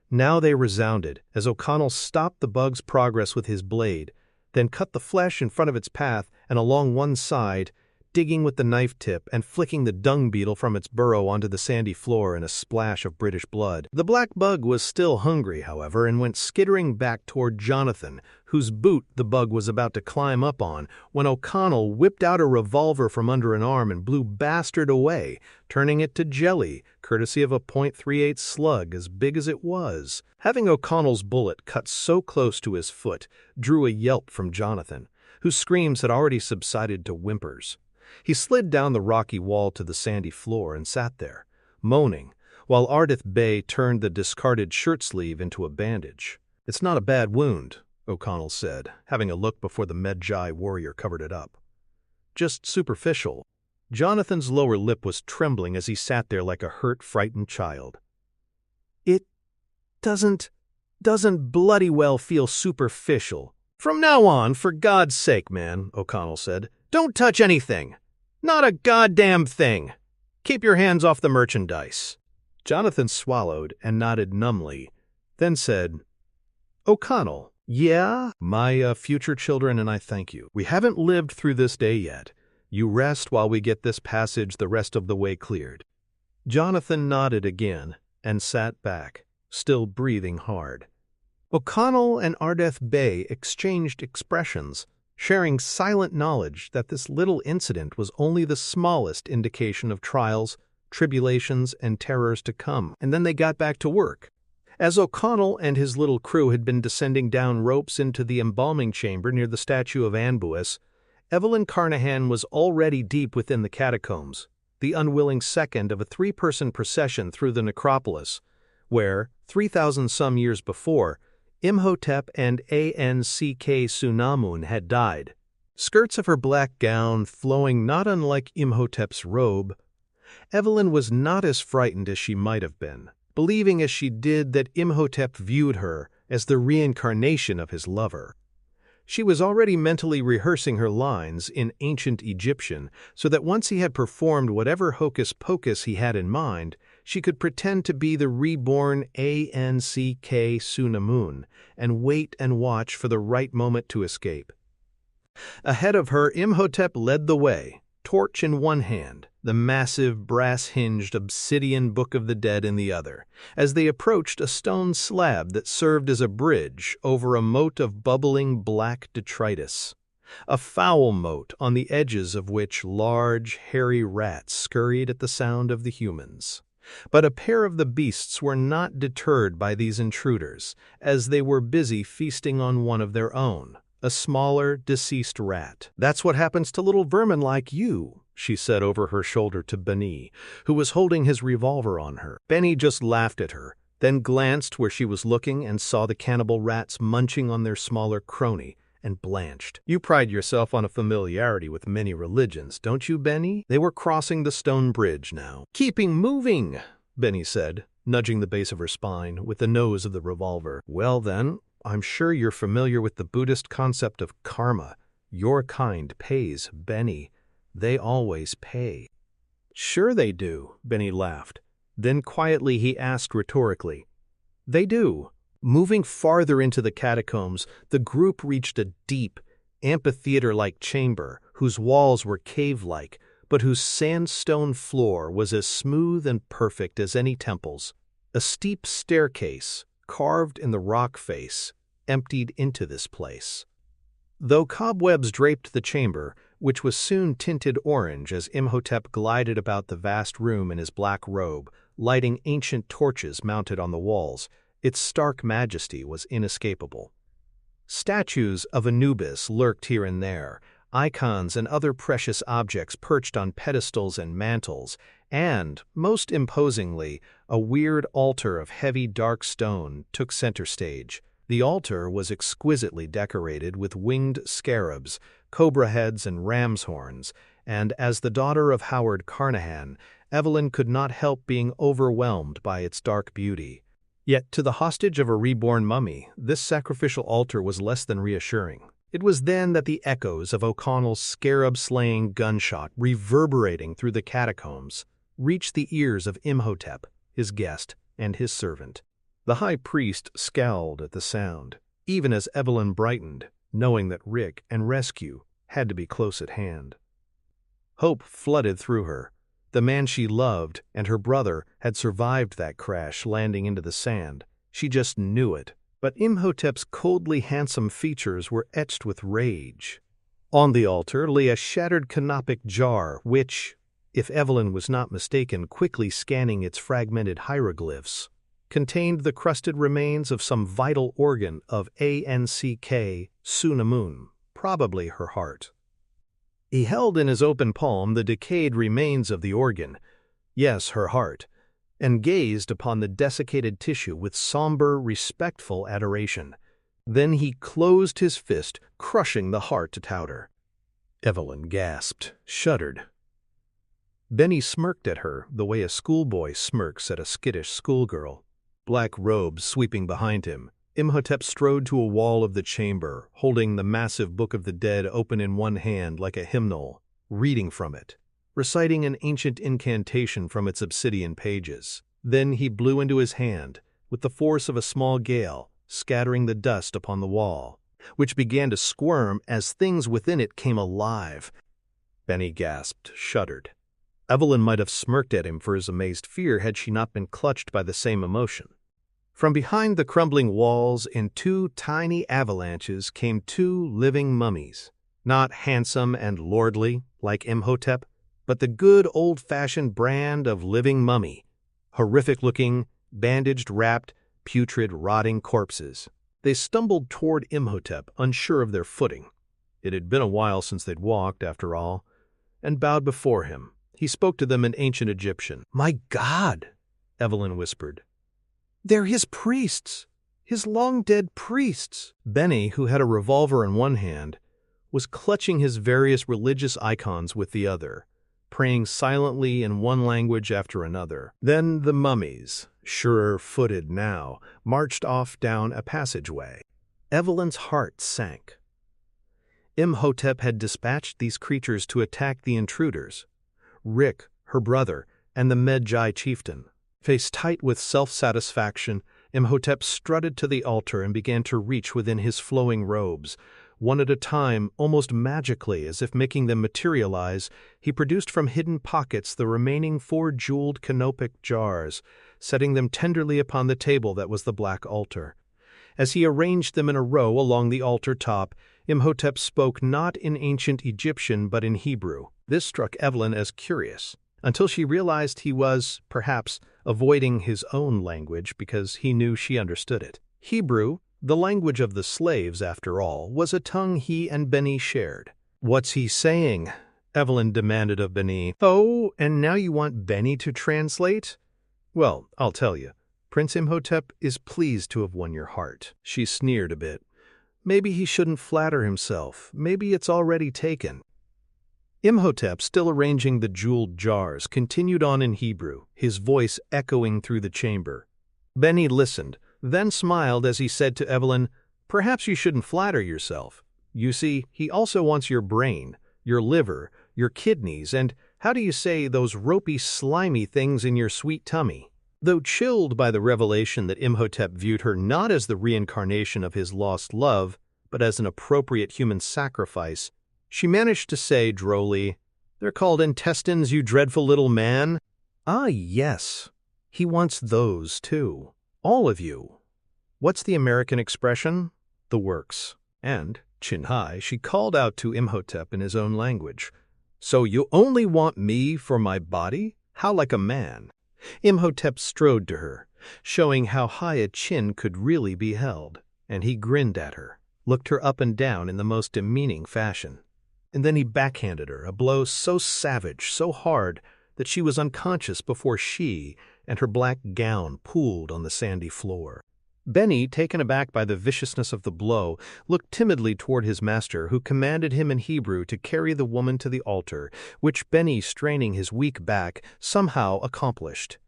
Speaker 1: now they resounded as O'Connell stopped the bug's progress with his blade, then cut the flesh in front of its path and along one side, digging with the knife tip and flicking the dung beetle from its burrow onto the sandy floor in a splash of British blood. The black bug was still hungry, however, and went skittering back toward Jonathan, whose boot the bug was about to climb up on, when O'Connell whipped out a revolver from under an arm and blew Bastard away, turning it to jelly, courtesy of a .38 slug as big as it was. Having O'Connell's bullet cut so close to his foot drew a yelp from Jonathan, whose screams had already subsided to whimpers. He slid down the rocky wall to the sandy floor and sat there, moaning, while Ardith Bey turned the discarded shirt sleeve into a bandage. "It's not a bad wound," O'Connell said, having a look before the Medjay warrior covered it up. "Just superficial." Jonathan's lower lip was trembling as he sat there like a hurt, frightened child. "It doesn't bloody well feel superficial," "From now on, for God's sake, man," O'Connell said, "don't touch anything. Not a goddamn thing. Keep your hands off the merchandise." Jonathan swallowed and nodded numbly, then said, "O'Connell, yeah, my future children and I thank you. We haven't lived through this day yet. You rest while we get this passage the rest of the way cleared." Jonathan nodded again and sat back, still breathing hard. O'Connell and Ardeth Bey exchanged expressions, sharing silent knowledge that this little incident was only the smallest indication of trials, tribulations, and terrors to come, and then they got back to work. As O'Connell and his little crew had been descending down ropes into the embalming chamber near the statue of Anbuis, Evelyn Carnahan was already deep within the catacombs, the unwilling second of a three-person procession through the necropolis, where, 3,000 some years before, Imhotep and Ankh-Sunamun had died. Skirts of her black gown flowing not unlike Imhotep's robe, Evelyn was not as frightened as she might have been, believing as she did that Imhotep viewed her as the reincarnation of his lover. She was already mentally rehearsing her lines in ancient Egyptian so that once he had performed whatever hocus-pocus he had in mind, she could pretend to be the reborn Ankh-Sunamun and wait and watch for the right moment to escape. Ahead of her, Imhotep led the way, torch in one hand, the massive brass-hinged obsidian Book of the Dead in the other, as they approached a stone slab that served as a bridge over a moat of bubbling black detritus, a foul moat on the edges of which large, hairy rats scurried at the sound of the humans. But a pair of the beasts were not deterred by these intruders, as they were busy feasting on one of their own, a smaller, deceased rat. "That's what happens to little vermin like you," she said over her shoulder to Benny, who was holding his revolver on her. Benny just laughed at her, then glanced where she was looking and saw the cannibal rats munching on their smaller crony, and blanched. "You pride yourself on a familiarity with many religions, don't you, Benny?" They were crossing the stone bridge now. "Keeping moving," Benny said, nudging the base of her spine with the nose of the revolver. "Well then, I'm sure you're familiar with the Buddhist concept of karma. Your kind pays, Benny. They always pay." "Sure they do," Benny laughed. Then quietly he asked rhetorically, "They do." Moving farther into the catacombs, the group reached a deep, amphitheater-like chamber whose walls were cave-like, but whose sandstone floor was as smooth and perfect as any temple's. A steep staircase, carved in the rock face, emptied into this place. Though cobwebs draped the chamber, which was soon tinted orange as Imhotep glided about the vast room in his black robe, lighting ancient torches mounted on the walls, its stark majesty was inescapable. Statues of Anubis lurked here and there, icons and other precious objects perched on pedestals and mantels, and, most imposingly, a weird altar of heavy dark stone took center stage. The altar was exquisitely decorated with winged scarabs, cobra heads, and ram's horns, and as the daughter of Howard Carnahan, Evelyn could not help being overwhelmed by its dark beauty. Yet to the hostage of a reborn mummy, this sacrificial altar was less than reassuring. It was then that the echoes of O'Connell's scarab-slaying gunshot reverberating through the catacombs reached the ears of Imhotep, his guest, and his servant. The high priest scowled at the sound, even as Evelyn brightened, knowing that Rick and rescue had to be close at hand. Hope flooded through her. The man she loved and her brother had survived that crash landing into the sand. She just knew it. But Imhotep's coldly handsome features were etched with rage. On the altar lay a shattered canopic jar which, if Evelyn was not mistaken, quickly scanning its fragmented hieroglyphs, contained the crusted remains of some vital organ of Ankh-Sunamun, probably her heart. He held in his open palm the decayed remains of the organ, yes, her heart, and gazed upon the desiccated tissue with somber, respectful adoration. Then he closed his fist, crushing the heart to powder. Evelyn gasped, shuddered. Benny smirked at her the way a schoolboy smirks at a skittish schoolgirl. Black robes sweeping behind him, Imhotep strode to a wall of the chamber, holding the massive Book of the Dead open in one hand like a hymnal, reading from it, reciting an ancient incantation from its obsidian pages. Then he blew into his hand, with the force of a small gale, scattering the dust upon the wall, which began to squirm as things within it came alive. Benny gasped, shuddered. Evelyn might have smirked at him for his amazed fear had she not been clutched by the same emotion. From behind the crumbling walls in two tiny avalanches came two living mummies, not handsome and lordly like Imhotep, but the good old-fashioned brand of living mummy, horrific-looking, bandaged, wrapped, putrid, rotting corpses. They stumbled toward Imhotep, unsure of their footing. It had been a while since they'd walked, after all, and bowed before him. He spoke to them in ancient Egyptian. "My God," Evelyn whispered. "They're his priests, his long-dead priests." Benny, who had a revolver in one hand, was clutching his various religious icons with the other, praying silently in one language after another. Then the mummies, surer-footed now, marched off down a passageway. Evelyn's heart sank. Imhotep had dispatched these creatures to attack the intruders. Rick, her brother, and the Medjai chieftain. Face tight with self-satisfaction, Imhotep strutted to the altar and began to reach within his flowing robes. One at a time, almost magically, as if making them materialize, he produced from hidden pockets the remaining 4 jeweled canopic jars, setting them tenderly upon the table that was the black altar. As he arranged them in a row along the altar top, Imhotep spoke not in ancient Egyptian but in Hebrew. This struck Evelyn as curious, until she realized he was, perhaps, avoiding his own language because he knew she understood it. Hebrew, the language of the slaves, after all, was a tongue he and Benny shared. "What's he saying?" Evelyn demanded of Benny. "Oh, and now you want Benny to translate? Well, I'll tell you. Prince Imhotep is pleased to have won your heart." She sneered a bit. Maybe he shouldn't flatter himself. Maybe it's already taken. Imhotep, still arranging the jeweled jars, continued on in Hebrew, his voice echoing through the chamber. Benny listened, then smiled as he said to Evelyn, "Perhaps you shouldn't flatter yourself. You see, he also wants your brain, your liver, your kidneys, and, how do you say, those ropey, slimy things in your sweet tummy." Though chilled by the revelation that Imhotep viewed her not as the reincarnation of his lost love, but as an appropriate human sacrifice, she managed to say drolly, "They're called intestines, you dreadful little man." "Ah, yes. He wants those, too. All of you. What's the American expression? The works." And, chin high, she called out to Imhotep in his own language, "So you only want me for my body? How like a man." Imhotep strode to her, showing how high a chin could really be held, and he grinned at her, looked her up and down in the most demeaning fashion. And then he backhanded her, a blow so savage, so hard, that she was unconscious before she and her black gown pooled on the sandy floor. Benny, taken aback by the viciousness of the blow, looked timidly toward his master, who commanded him in Hebrew to carry the woman to the altar, which Benny, straining his weak back, somehow accomplished.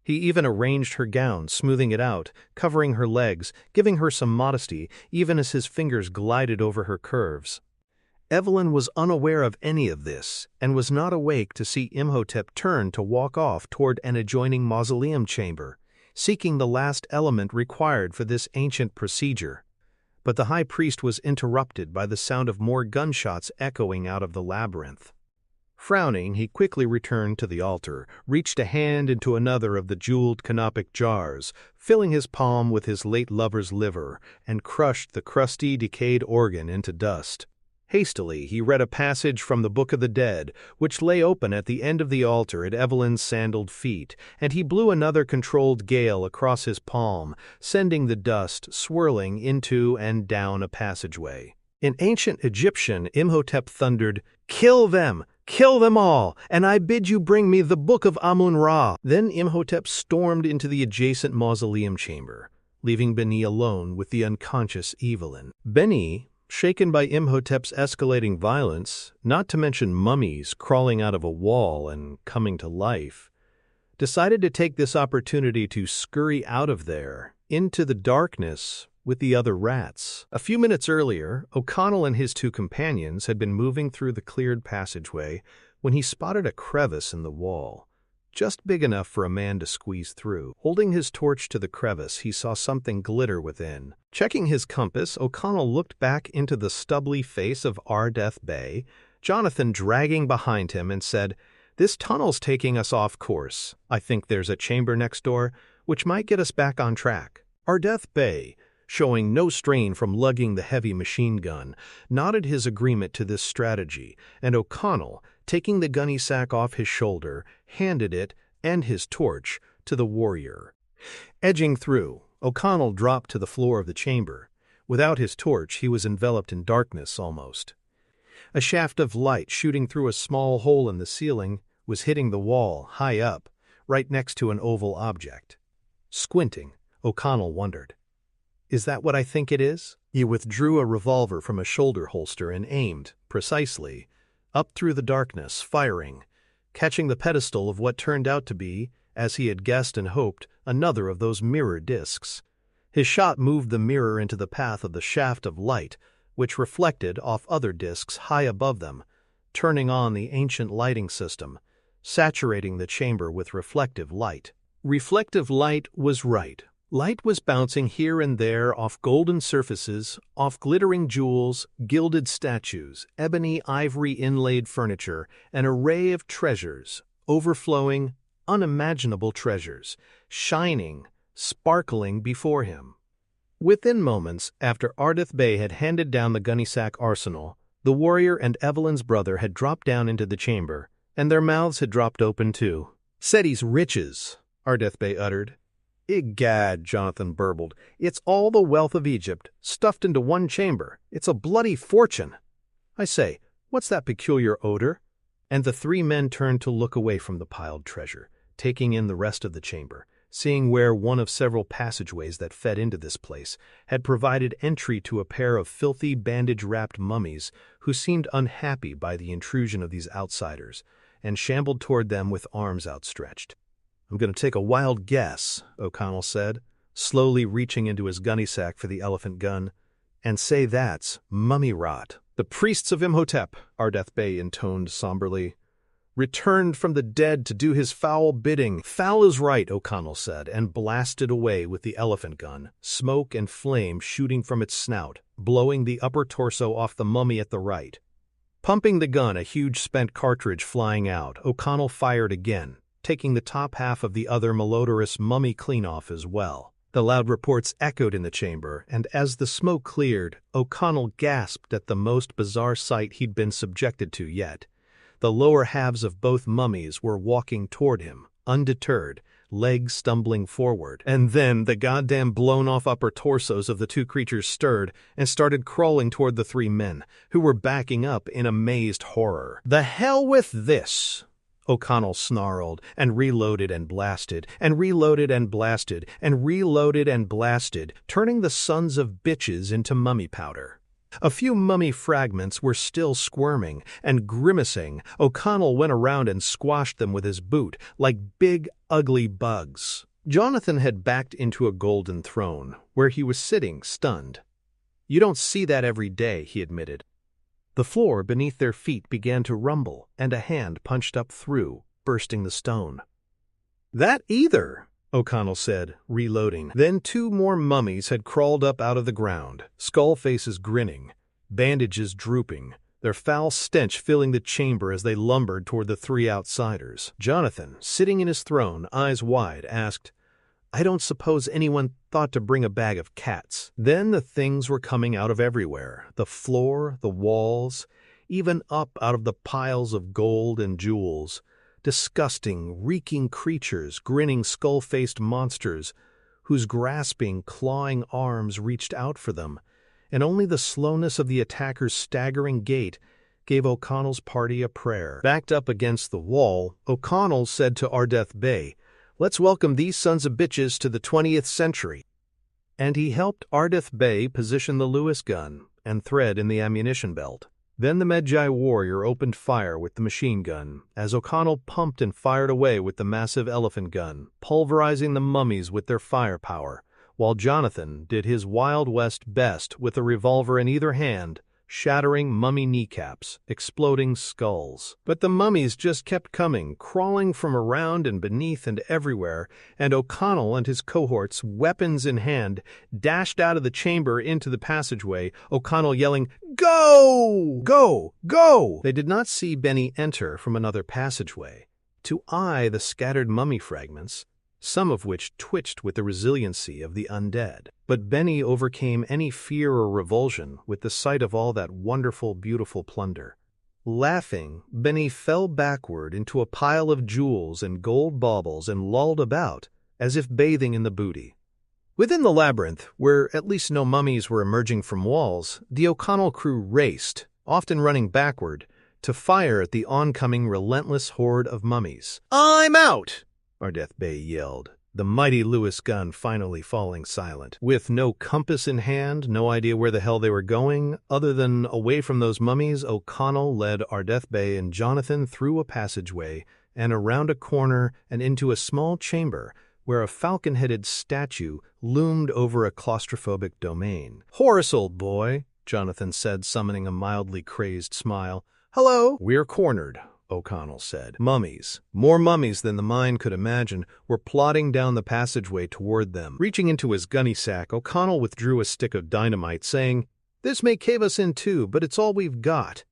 Speaker 1: He even arranged her gown, smoothing it out, covering her legs, giving her some modesty, even as his fingers glided over her curves. Evelyn was unaware of any of this, and was not awake to see Imhotep turn to walk off toward an adjoining mausoleum chamber, seeking the last element required for this ancient procedure. But the high priest was interrupted by the sound of more gunshots echoing out of the labyrinth. Frowning, he quickly returned to the altar, reached a hand into another of the jeweled canopic jars, filling his palm with his late lover's liver, and crushed the crusty, decayed organ into dust. Hastily, he read a passage from the Book of the Dead, which lay open at the end of the altar at Evelyn's sandaled feet, and he blew another controlled gale across his palm, sending the dust swirling into and down a passageway. In ancient Egyptian, Imhotep thundered, "Kill them! Kill them all, and I bid you bring me the Book of Amun-Ra." Then Imhotep stormed into the adjacent mausoleum chamber, leaving Benny alone with the unconscious Evelyn. Benny, shaken by Imhotep's escalating violence, not to mention mummies crawling out of a wall and coming to life, decided to take this opportunity to scurry out of there, into the darkness, with the other rats. A few minutes earlier, O'Connell and his two companions had been moving through the cleared passageway when he spotted a crevice in the wall, just big enough for a man to squeeze through. Holding his torch to the crevice, he saw something glitter within. Checking his compass, O'Connell looked back into the stubbly face of Ardeth Bay, Jonathan dragging behind him, and said, "This tunnel's taking us off course. I think there's a chamber next door, which might get us back on track." Ardeth Bay, showing no strain from lugging the heavy machine gun, nodded his agreement to this strategy, and O'Connell, taking the gunny sack off his shoulder, handed it and his torch to the warrior. Edging through, O'Connell dropped to the floor of the chamber. Without his torch, he was enveloped in darkness almost. A shaft of light shooting through a small hole in the ceiling was hitting the wall high up, right next to an oval object. Squinting, O'Connell wondered, "Is that what I think it is?" He withdrew a revolver from a shoulder holster and aimed, precisely, up through the darkness, firing, catching the pedestal of what turned out to be, as he had guessed and hoped, another of those mirror discs. His shot moved the mirror into the path of the shaft of light, which reflected off other discs high above them, turning on the ancient lighting system, saturating the chamber with reflective light. Reflective light was right. Light was bouncing here and there off golden surfaces, off glittering jewels, gilded statues, ebony ivory inlaid furniture, an array of treasures, overflowing, unimaginable treasures, shining, sparkling before him. Within moments after Ardeth Bay had handed down the gunny sack arsenal, the warrior and Evelyn's brother had dropped down into the chamber, and their mouths had dropped open too. "Seti's riches," Ardeth Bay uttered. "Egad," Jonathan burbled, "it's all the wealth of Egypt, stuffed into one chamber. It's a bloody fortune. I say, what's that peculiar odor?" And the three men turned to look away from the piled treasure, taking in the rest of the chamber, seeing where one of several passageways that fed into this place had provided entry to a pair of filthy bandage-wrapped mummies who seemed unhappy by the intrusion of these outsiders, and shambled toward them with arms outstretched. "I'm going to take a wild guess," O'Connell said, slowly reaching into his gunny sack for the elephant gun, "and say that's mummy rot." "The priests of Imhotep," Ardeth Bay intoned somberly, "returned from the dead to do his foul bidding." "Foul is right," O'Connell said, and blasted away with the elephant gun, smoke and flame shooting from its snout, blowing the upper torso off the mummy at the right. Pumping the gun, a huge spent cartridge flying out, O'Connell fired again, taking the top half of the other malodorous mummy clean off as well. The loud reports echoed in the chamber, and as the smoke cleared, O'Connell gasped at the most bizarre sight he'd been subjected to yet. The lower halves of both mummies were walking toward him, undeterred, legs stumbling forward. And then the goddamn blown-off upper torsos of the two creatures stirred and started crawling toward the three men, who were backing up in amazed horror. "The hell with this!" O'Connell snarled, and reloaded and blasted, and reloaded and blasted, and reloaded and blasted, turning the sons of bitches into mummy powder. A few mummy fragments were still squirming and grimacing. O'Connell went around and squashed them with his boot, like big, ugly bugs. Jonathan had backed into a golden throne, where he was sitting, stunned. "You don't see that every day," he admitted. The floor beneath their feet began to rumble, and a hand punched up through, bursting the stone. "That either," O'Connell said, reloading. Then two more mummies had crawled up out of the ground, skull faces grinning, bandages drooping, their foul stench filling the chamber as they lumbered toward the three outsiders. Jonathan, sitting in his throne, eyes wide, asked, "I don't suppose anyone thought to bring a bag of cats." Then the things were coming out of everywhere, the floor, the walls, even up out of the piles of gold and jewels. Disgusting, reeking creatures, grinning skull-faced monsters, whose grasping, clawing arms reached out for them, and only the slowness of the attacker's staggering gait gave O'Connell's party a prayer. Backed up against the wall, O'Connell said to Ardeth Bay, "Let's welcome these sons of bitches to the 20th century." And he helped Ardeth Bay position the Lewis gun and thread in the ammunition belt. Then the Medjay warrior opened fire with the machine gun, as O'Connell pumped and fired away with the massive elephant gun, pulverizing the mummies with their firepower, while Jonathan did his Wild West best with a revolver in either hand, shattering mummy kneecaps, exploding skulls. But the mummies just kept coming, crawling from around and beneath and everywhere, and O'Connell and his cohorts, weapons in hand, dashed out of the chamber into the passageway, O'Connell yelling, "Go! Go! Go!" They did not see Benny enter from another passageway to eye the scattered mummy fragments, some of which twitched with the resiliency of the undead. But Benny overcame any fear or revulsion with the sight of all that wonderful, beautiful plunder. Laughing, Benny fell backward into a pile of jewels and gold baubles and lolled about, as if bathing in the booty. Within the labyrinth, where at least no mummies were emerging from walls, the O'Connell crew raced, often running backward, to fire at the oncoming relentless horde of mummies. "I'm out!" Ardeth Bay yelled, the mighty Lewis gun finally falling silent. With no compass in hand, no idea where the hell they were going, other than away from those mummies, O'Connell led Ardeth Bay and Jonathan through a passageway and around a corner and into a small chamber where a falcon-headed statue loomed over a claustrophobic domain. "Horace, old boy," Jonathan said, summoning a mildly crazed smile. "Hello." "We're cornered," O'Connell said. Mummies, more mummies than the mind could imagine, were plodding down the passageway toward them. Reaching into his gunny sack, O'Connell withdrew a stick of dynamite, saying, "This may cave us in too, but it's all we've got,"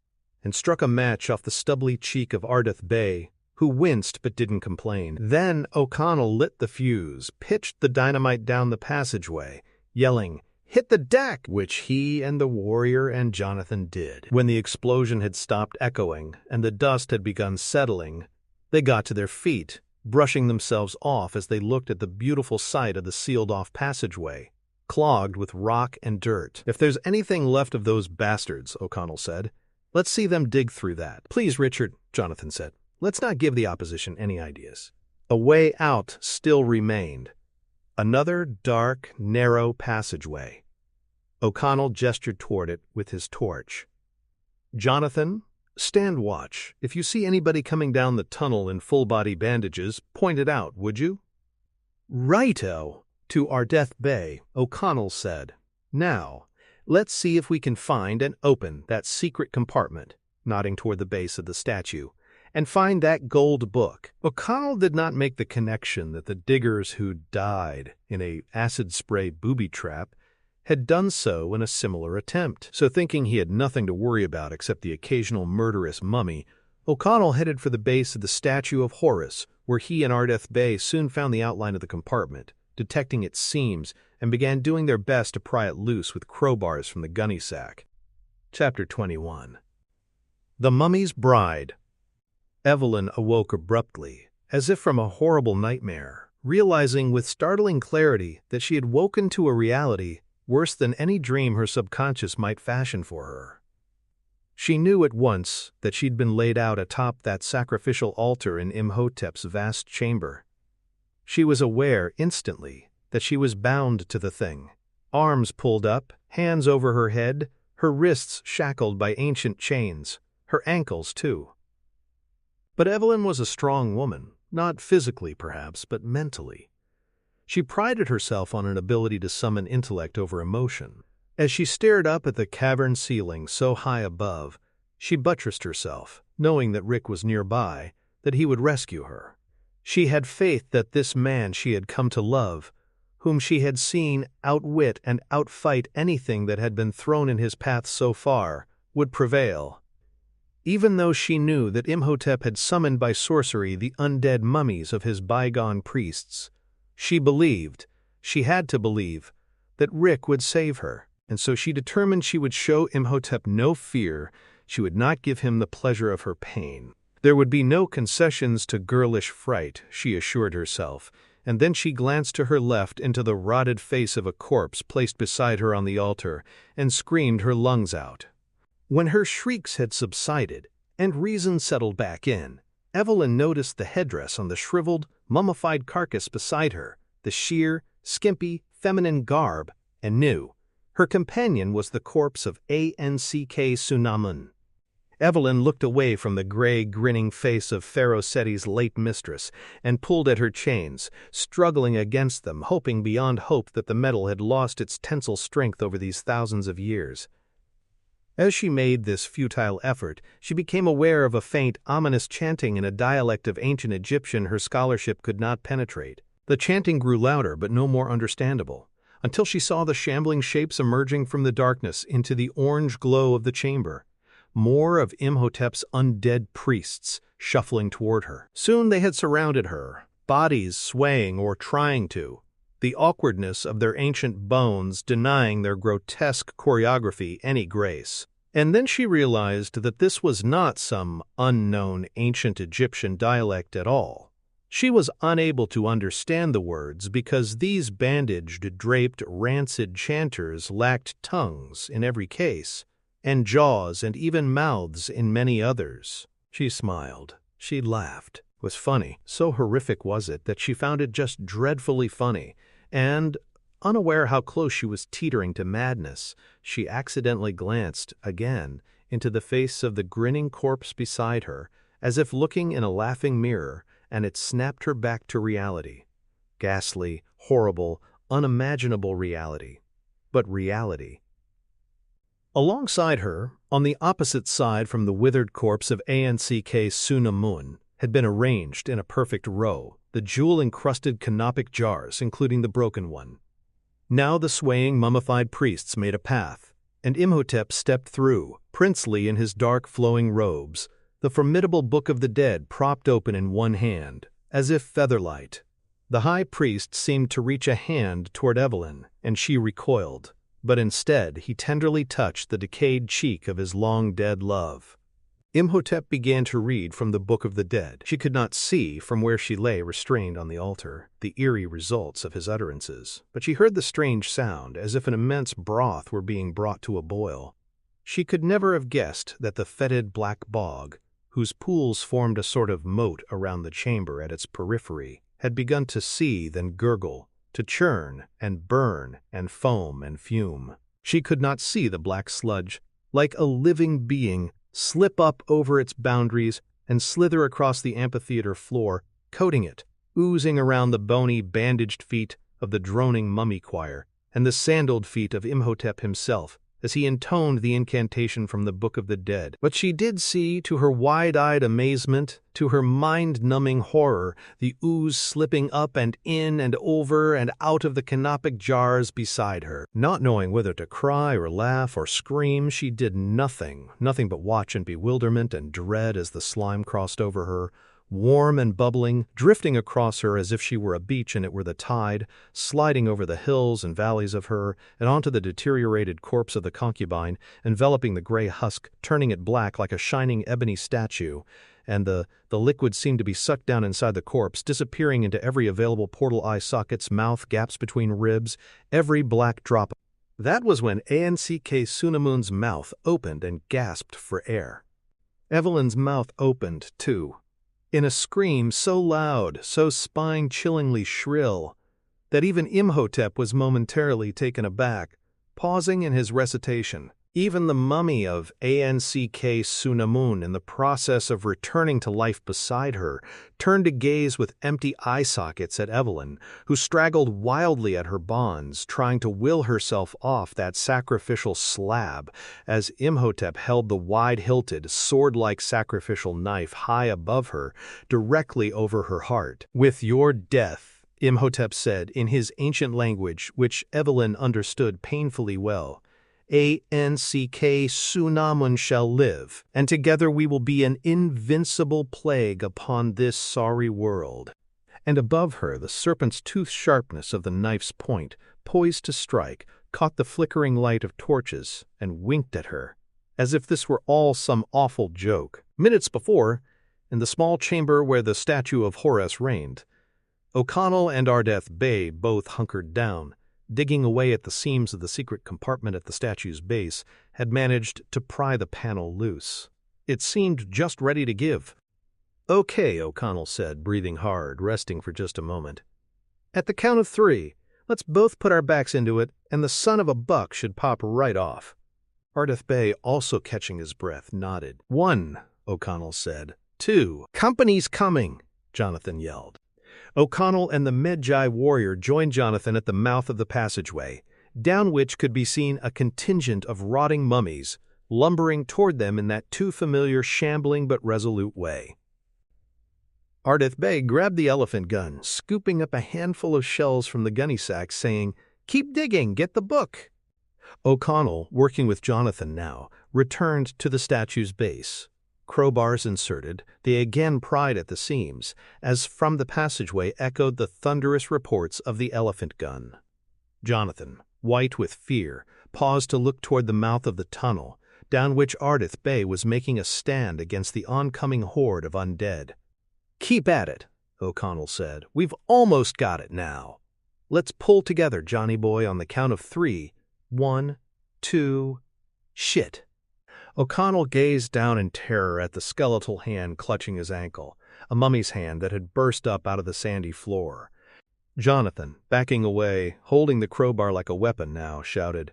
Speaker 1: and struck a match off the stubbly cheek of Ardeth Bay, who winced but didn't complain. Then O'Connell lit the fuse, pitched the dynamite down the passageway, yelling, "Hit the deck!" which he and the warrior and Jonathan did. When the explosion had stopped echoing and the dust had begun settling, they got to their feet, brushing themselves off as they looked at the beautiful sight of the sealed-off passageway, clogged with rock and dirt. "If there's anything left of those bastards," O'Connell said, "let's see them dig through that." "Please, Richard," Jonathan said, "let's not give the opposition any ideas." A way out still remained. Another dark, narrow passageway. O'Connell gestured toward it with his torch. "Jonathan, stand watch. If you see anybody coming down the tunnel in full-body bandages, point it out, would you?" "Righto." To Ardeth Bay, O'Connell said, "Now, let's see if we can find and open that secret compartment," nodding toward the base of the statue, "and find that gold book." O'Connell did not make the connection that the diggers who died in a acid spray booby trap had done so in a similar attempt. So thinking he had nothing to worry about except the occasional murderous mummy, O'Connell headed for the base of the statue of Horace, where he and Ardeth Bay soon found the outline of the compartment, detecting its seams, and began doing their best to pry it loose with crowbars from the gunny sack. Chapter 21. The Mummy's Bride. Evelyn awoke abruptly, as if from a horrible nightmare, realizing with startling clarity that she had woken to a reality worse than any dream her subconscious might fashion for her. She knew at once that she'd been laid out atop that sacrificial altar in Imhotep's vast chamber. She was aware instantly that she was bound to the thing, arms pulled up, hands over her head, her wrists shackled by ancient chains, her ankles too. But Evelyn was a strong woman, not physically perhaps, but mentally. She prided herself on an ability to summon intellect over emotion. As she stared up at the cavern ceiling so high above, she buttressed herself, knowing that Rick was nearby, that he would rescue her. She had faith that this man she had come to love, whom she had seen outwit and outfight anything that had been thrown in his path so far, would prevail. Even though she knew that Imhotep had summoned by sorcery the undead mummies of his bygone priests, she believed, she had to believe, that Rick would save her, and so she determined she would show Imhotep no fear, she would not give him the pleasure of her pain. There would be no concessions to girlish fright, she assured herself, and then she glanced to her left into the rotted face of a corpse placed beside her on the altar, and screamed her lungs out. When her shrieks had subsided, and reason settled back in, Evelyn noticed the headdress on the shriveled, mummified carcass beside her, the sheer, skimpy, feminine garb, and knew her companion was the corpse of Anck Sunamun. Evelyn looked away from the gray, grinning face of Ferosetti's late mistress and pulled at her chains, struggling against them, hoping beyond hope that the metal had lost its tensile strength over these thousands of years. As she made this futile effort, she became aware of a faint, ominous chanting in a dialect of ancient Egyptian her scholarship could not penetrate. The chanting grew louder but no more understandable, until she saw the shambling shapes emerging from the darkness into the orange glow of the chamber. More of Imhotep's undead priests shuffling toward her. Soon they had surrounded her, bodies swaying or trying to, the awkwardness of their ancient bones denying their grotesque choreography any grace. And then she realized that this was not some unknown ancient Egyptian dialect at all. She was unable to understand the words because these bandaged, draped, rancid chanters lacked tongues in every case, and jaws and even mouths in many others. She smiled. She laughed. It was funny. So horrific was it that she found it just dreadfully funny, and, unaware how close she was teetering to madness, she accidentally glanced, again, into the face of the grinning corpse beside her, as if looking in a laughing mirror, and it snapped her back to reality. Ghastly, horrible, unimaginable reality. But reality. Alongside her, on the opposite side from the withered corpse of Anck Sunamun, had been arranged in a perfect row the jewel-encrusted canopic jars, including the broken one. Now the swaying mummified priests made a path, and Imhotep stepped through, princely in his dark flowing robes, the formidable Book of the Dead propped open in one hand, as if featherlight. The high priest seemed to reach a hand toward Evelyn, and she recoiled, but instead he tenderly touched the decayed cheek of his long-dead love. Imhotep began to read from the Book of the Dead. She could not see, from where she lay restrained on the altar, the eerie results of his utterances, but she heard the strange sound, as if an immense broth were being brought to a boil. She could never have guessed that the fetid black bog, whose pools formed a sort of moat around the chamber at its periphery, had begun to seethe and gurgle, to churn and burn and foam and fume. She could not see the black sludge, like a living being, slip up over its boundaries and slither across the amphitheater floor, coating it, oozing around the bony, bandaged feet of the droning mummy choir and the sandaled feet of Imhotep himself, as he intoned the incantation from the Book of the Dead. But she did see, to her wide-eyed amazement, to her mind-numbing horror, the ooze slipping up and in and over and out of the canopic jars beside her. Not knowing whether to cry or laugh or scream, she did nothing but watch in bewilderment and dread as the slime crossed over her, warm and bubbling, drifting across her as if she were a beach and it were the tide, sliding over the hills and valleys of her, and onto the deteriorated corpse of the concubine, enveloping the gray husk, turning it black like a shining ebony statue, and the liquid seemed to be sucked down inside the corpse, disappearing into every available portal eye sockets, mouth, gaps between ribs, every black drop. That was when Anck Sunamun's mouth opened and gasped for air. Evelyn's mouth opened, too, in a scream so loud, so spine-chillingly shrill, that even Imhotep was momentarily taken aback, pausing in his recitation. Even the mummy of Anck Sunamun, in the process of returning to life beside her, turned to gaze with empty eye sockets at Evelyn, who straggled wildly at her bonds, trying to will herself off that sacrificial slab, as Imhotep held the wide-hilted, sword-like sacrificial knife high above her, directly over her heart. "With your death," Imhotep said in his ancient language, which Evelyn understood painfully well, Anck Sunamun shall live, and together we will be an invincible plague upon this sorry world. And above her the serpent's tooth sharpness of the knife's point, poised to strike, caught the flickering light of torches and winked at her, as if this were all some awful joke. Minutes before, in the small chamber where the statue of Horus reigned, O'Connell and Ardeth Bay both hunkered down, digging away at the seams of the secret compartment at the statue's base, had managed to pry the panel loose. It seemed just ready to give. "Okay," O'Connell said, breathing hard, resting for just a moment. "At the count of 3, let's both put our backs into it, and the son of a buck should pop right off." Ardeth Bay, also catching his breath, nodded. 1, O'Connell said. 2, company's coming, Jonathan yelled. O'Connell and the Medjay warrior joined Jonathan at the mouth of the passageway, down which could be seen a contingent of rotting mummies, lumbering toward them in that too familiar shambling but resolute way. Ardeth Bay grabbed the elephant gun, scooping up a handful of shells from the gunny sack, saying, "Keep digging, get the book." O'Connell, working with Jonathan now, returned to the statue's base. Crowbars inserted, they again pried at the seams, as from the passageway echoed the thunderous reports of the elephant gun. Jonathan, white with fear, paused to look toward the mouth of the tunnel, down which Ardeth Bay was making a stand against the oncoming horde of undead. "Keep at it," O'Connell said. "We've almost got it now. Let's pull together, Johnny boy, on the count of 3. 1, 2, shit." O'Connell gazed down in terror at the skeletal hand clutching his ankle, a mummy's hand that had burst up out of the sandy floor. Jonathan, backing away, holding the crowbar like a weapon now, shouted,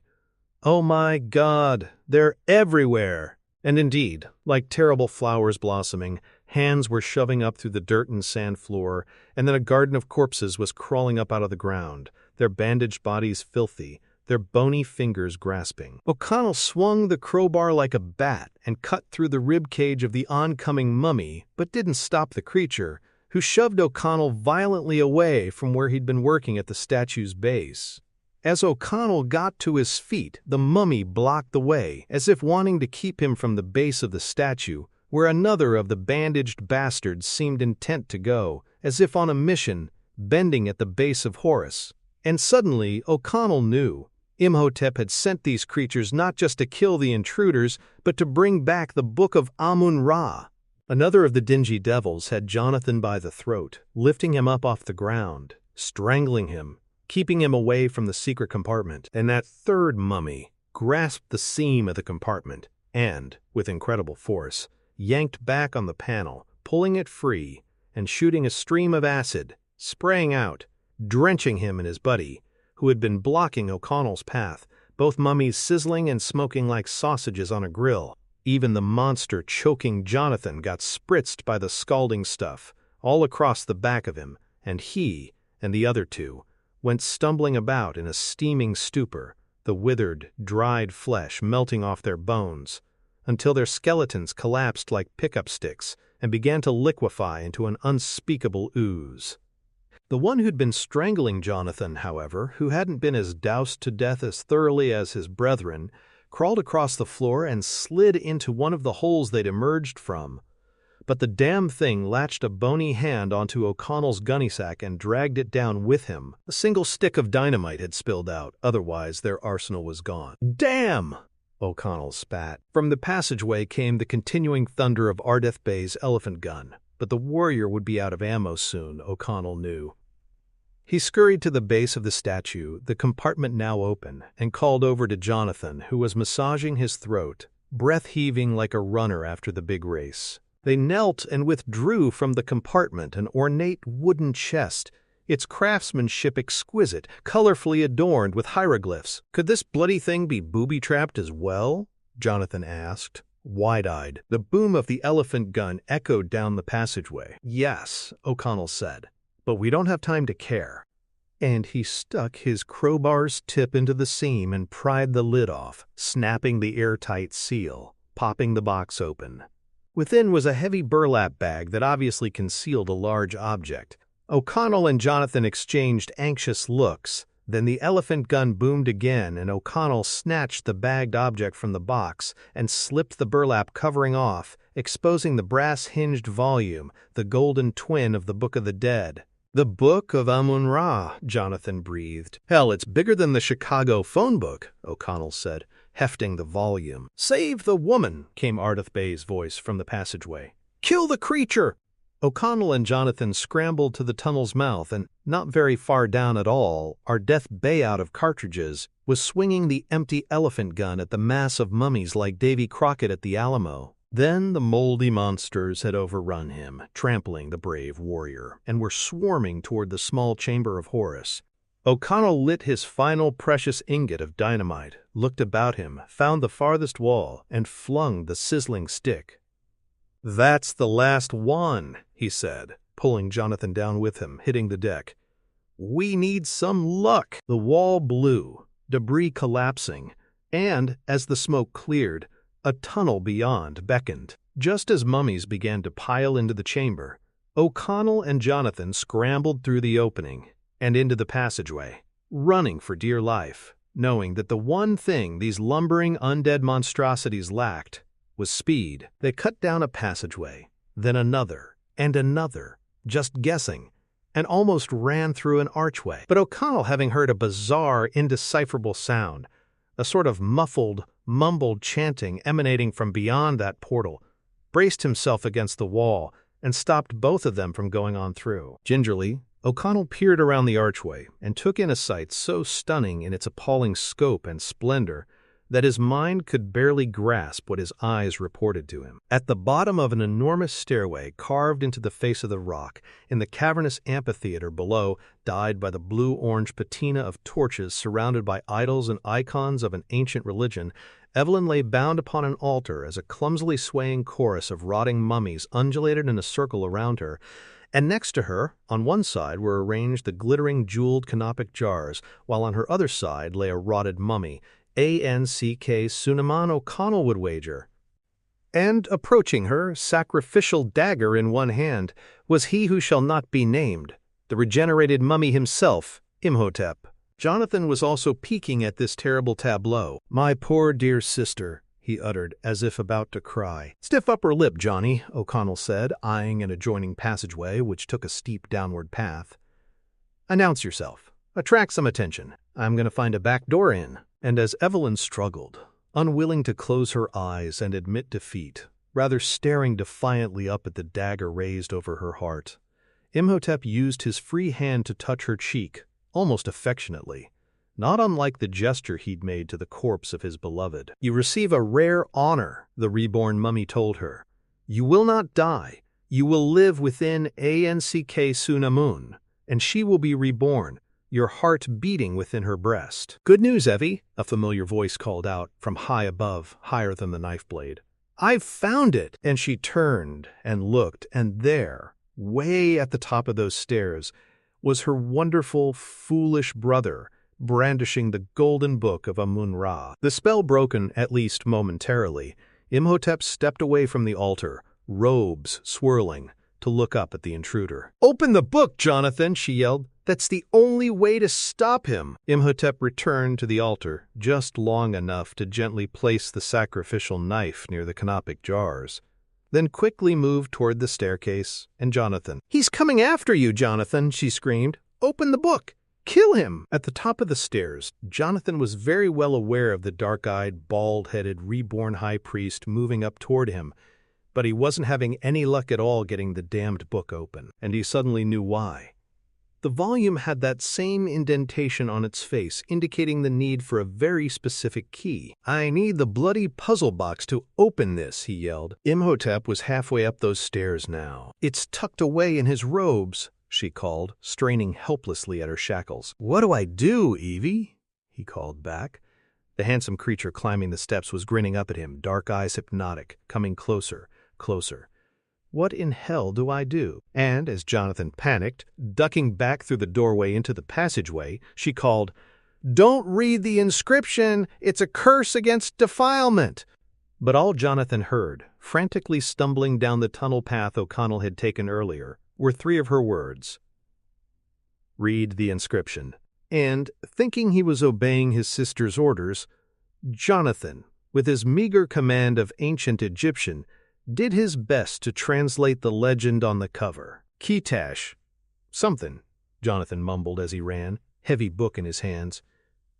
Speaker 1: "Oh my God, they're everywhere!" And indeed, like terrible flowers blossoming, hands were shoving up through the dirt and sand floor, and then a garden of corpses was crawling up out of the ground, their bandaged bodies filthy, their bony fingers grasping. O'Connell swung the crowbar like a bat and cut through the rib cage of the oncoming mummy, but didn't stop the creature, who shoved O'Connell violently away from where he'd been working at the statue's base. As O'Connell got to his feet, the mummy blocked the way, as if wanting to keep him from the base of the statue, where another of the bandaged bastards seemed intent to go, as if on a mission, bending at the base of Horus. And suddenly O'Connell knew. Imhotep had sent these creatures not just to kill the intruders, but to bring back the Book of Amun-Ra. Another of the dingy devils had Jonathan by the throat, lifting him up off the ground, strangling him, keeping him away from the secret compartment. And that third mummy grasped the seam of the compartment and, with incredible force, yanked back on the panel, pulling it free and shooting a stream of acid, spraying out, drenching him and his buddy, who had been blocking O'Connell's path, both mummies sizzling and smoking like sausages on a grill. Even the monster choking Jonathan got spritzed by the scalding stuff, all across the back of him, and he, and the other two, went stumbling about in a steaming stupor, the withered, dried flesh melting off their bones, until their skeletons collapsed like pickup sticks and began to liquefy into an unspeakable ooze. The one who'd been strangling Jonathan, however, who hadn't been as doused to death as thoroughly as his brethren, crawled across the floor and slid into one of the holes they'd emerged from. But the damn thing latched a bony hand onto O'Connell's gunny sack and dragged it down with him. A single stick of dynamite had spilled out, otherwise their arsenal was gone. "Damn!" O'Connell spat. From the passageway came the continuing thunder of Ardeth Bay's elephant gun. But the warrior would be out of ammo soon, O'Connell knew. He scurried to the base of the statue, the compartment now open, and called over to Jonathan, who was massaging his throat, breath heaving like a runner after the big race. They knelt and withdrew from the compartment an ornate wooden chest, its craftsmanship exquisite, colorfully adorned with hieroglyphs. "Could this bloody thing be booby-trapped as well?" Jonathan asked. Wide-eyed, the boom of the elephant gun echoed down the passageway. "Yes," O'Connell said, "but we don't have time to care." And he stuck his crowbar's tip into the seam and pried the lid off, snapping the airtight seal, popping the box open. Within was a heavy burlap bag that obviously concealed a large object. O'Connell and Jonathan exchanged anxious looks. Then the elephant gun boomed again, and O'Connell snatched the bagged object from the box and slipped the burlap covering off, exposing the brass-hinged volume, the golden twin of the Book of the Dead. "The Book of Amun-Ra," Jonathan breathed. "Hell, it's bigger than the Chicago phone book," O'Connell said, hefting the volume. "Save the woman," came Ardeth Bay's voice from the passageway. "Kill the creature!" O'Connell and Jonathan scrambled to the tunnel's mouth, and not very far down at all, Ardeth Bay out of cartridges, was swinging the empty elephant gun at the mass of mummies like Davy Crockett at the Alamo. Then the moldy monsters had overrun him, trampling the brave warrior, and were swarming toward the small chamber of Horus. O'Connell lit his final precious ingot of dynamite, looked about him, found the farthest wall, and flung the sizzling stick. "That's the last one," he said, pulling Jonathan down with him, hitting the deck. "We need some luck." The wall blew, debris collapsing, and, as the smoke cleared, a tunnel beyond beckoned. Just as mummies began to pile into the chamber, O'Connell and Jonathan scrambled through the opening and into the passageway, running for dear life, knowing that the one thing these lumbering undead monstrosities lacked was speed. They cut down a passageway, then another, and another, just guessing, and almost ran through an archway. But O'Connell, having heard a bizarre, indecipherable sound, a sort of muffled, mumbled chanting emanating from beyond that portal, braced himself against the wall and stopped both of them from going on through. Gingerly, O'Connell peered around the archway and took in a sight so stunning in its appalling scope and splendor that his mind could barely grasp what his eyes reported to him. At the bottom of an enormous stairway carved into the face of the rock, in the cavernous amphitheater below, dyed by the blue-orange patina of torches surrounded by idols and icons of an ancient religion, Evelyn lay bound upon an altar as a clumsily swaying chorus of rotting mummies undulated in a circle around her, and next to her, on one side, were arranged the glittering jeweled canopic jars, while on her other side lay a rotted mummy, A.N.C.K. Sunaman O'Connell would wager. And approaching her, sacrificial dagger in one hand, was he who shall not be named, the regenerated mummy himself, Imhotep. Jonathan was also peeking at this terrible tableau. "My poor dear sister," he uttered, as if about to cry. "Stiff upper lip, Johnny," O'Connell said, eyeing an adjoining passageway which took a steep downward path. "Announce yourself. Attract some attention. I'm going to find a back door in." And as Evelyn struggled, unwilling to close her eyes and admit defeat, rather staring defiantly up at the dagger raised over her heart, Imhotep used his free hand to touch her cheek, almost affectionately, not unlike the gesture he'd made to the corpse of his beloved. "You receive a rare honor," the reborn mummy told her. "You will not die. You will live within A.N.C.K. Sunamun, and she will be reborn, your heart beating within her breast." "Good news, Evie," a familiar voice called out from high above, higher than the knife blade. "I've found it!" And she turned and looked, and there, way at the top of those stairs, was her wonderful, foolish brother, brandishing the golden book of Amun-Ra. The spell broken, at least momentarily, Imhotep stepped away from the altar, robes swirling, to look up at the intruder. "Open the book, Jonathan," she yelled. "That's the only way to stop him." Imhotep returned to the altar just long enough to gently place the sacrificial knife near the canopic jars, then quickly moved toward the staircase and Jonathan. "He's coming after you, Jonathan," she screamed. "Open the book. Kill him!" At the top of the stairs, Jonathan was very well aware of the dark-eyed, bald-headed, reborn high priest moving up toward him, but he wasn't having any luck at all getting the damned book open, and he suddenly knew why. The volume had that same indentation on its face, indicating the need for a very specific key. "I need the bloody puzzle box to open this," he yelled. Imhotep was halfway up those stairs now. "It's tucked away in his robes," she called, straining helplessly at her shackles. "What do I do, Evie?" he called back. The handsome creature climbing the steps was grinning up at him, dark eyes hypnotic, coming closer, closer. "What in hell do I do?" And as Jonathan panicked, ducking back through the doorway into the passageway, she called, "Don't read the inscription! It's a curse against defilement!" But all Jonathan heard, frantically stumbling down the tunnel path O'Connell had taken earlier, were three of her words. "Read the inscription." And, thinking he was obeying his sister's orders, Jonathan, with his meager command of ancient Egyptian, did his best to translate the legend on the cover. "Kitash. Something," Jonathan mumbled as he ran, heavy book in his hands.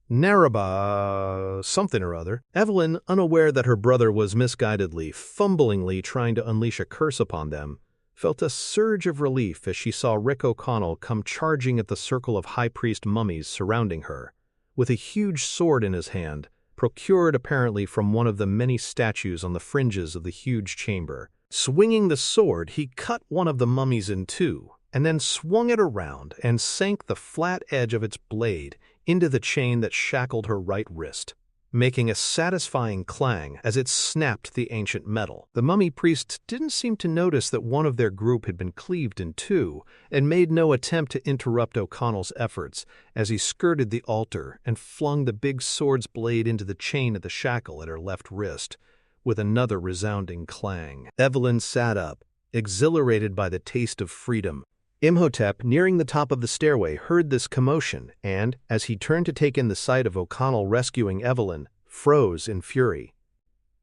Speaker 1: "Naraba something or other." Evelyn, unaware that her brother was misguidedly, fumblingly trying to unleash a curse upon them, felt a surge of relief as she saw Rick O'Connell come charging at the circle of high priest mummies surrounding her, with a huge sword in his hand, procured apparently from one of the many statues on the fringes of the huge chamber. Swinging the sword, he cut one of the mummies in two, and then swung it around and sank the flat edge of its blade into the chain that shackled her right wrist, making a satisfying clang as it snapped the ancient metal. The mummy priests didn't seem to notice that one of their group had been cleaved in two, and made no attempt to interrupt O'Connell's efforts as he skirted the altar and flung the big sword's blade into the chain of the shackle at her left wrist, with another resounding clang. Evelyn sat up, exhilarated by the taste of freedom. Imhotep, nearing the top of the stairway, heard this commotion and, as he turned to take in the sight of O'Connell rescuing Evelyn, froze in fury.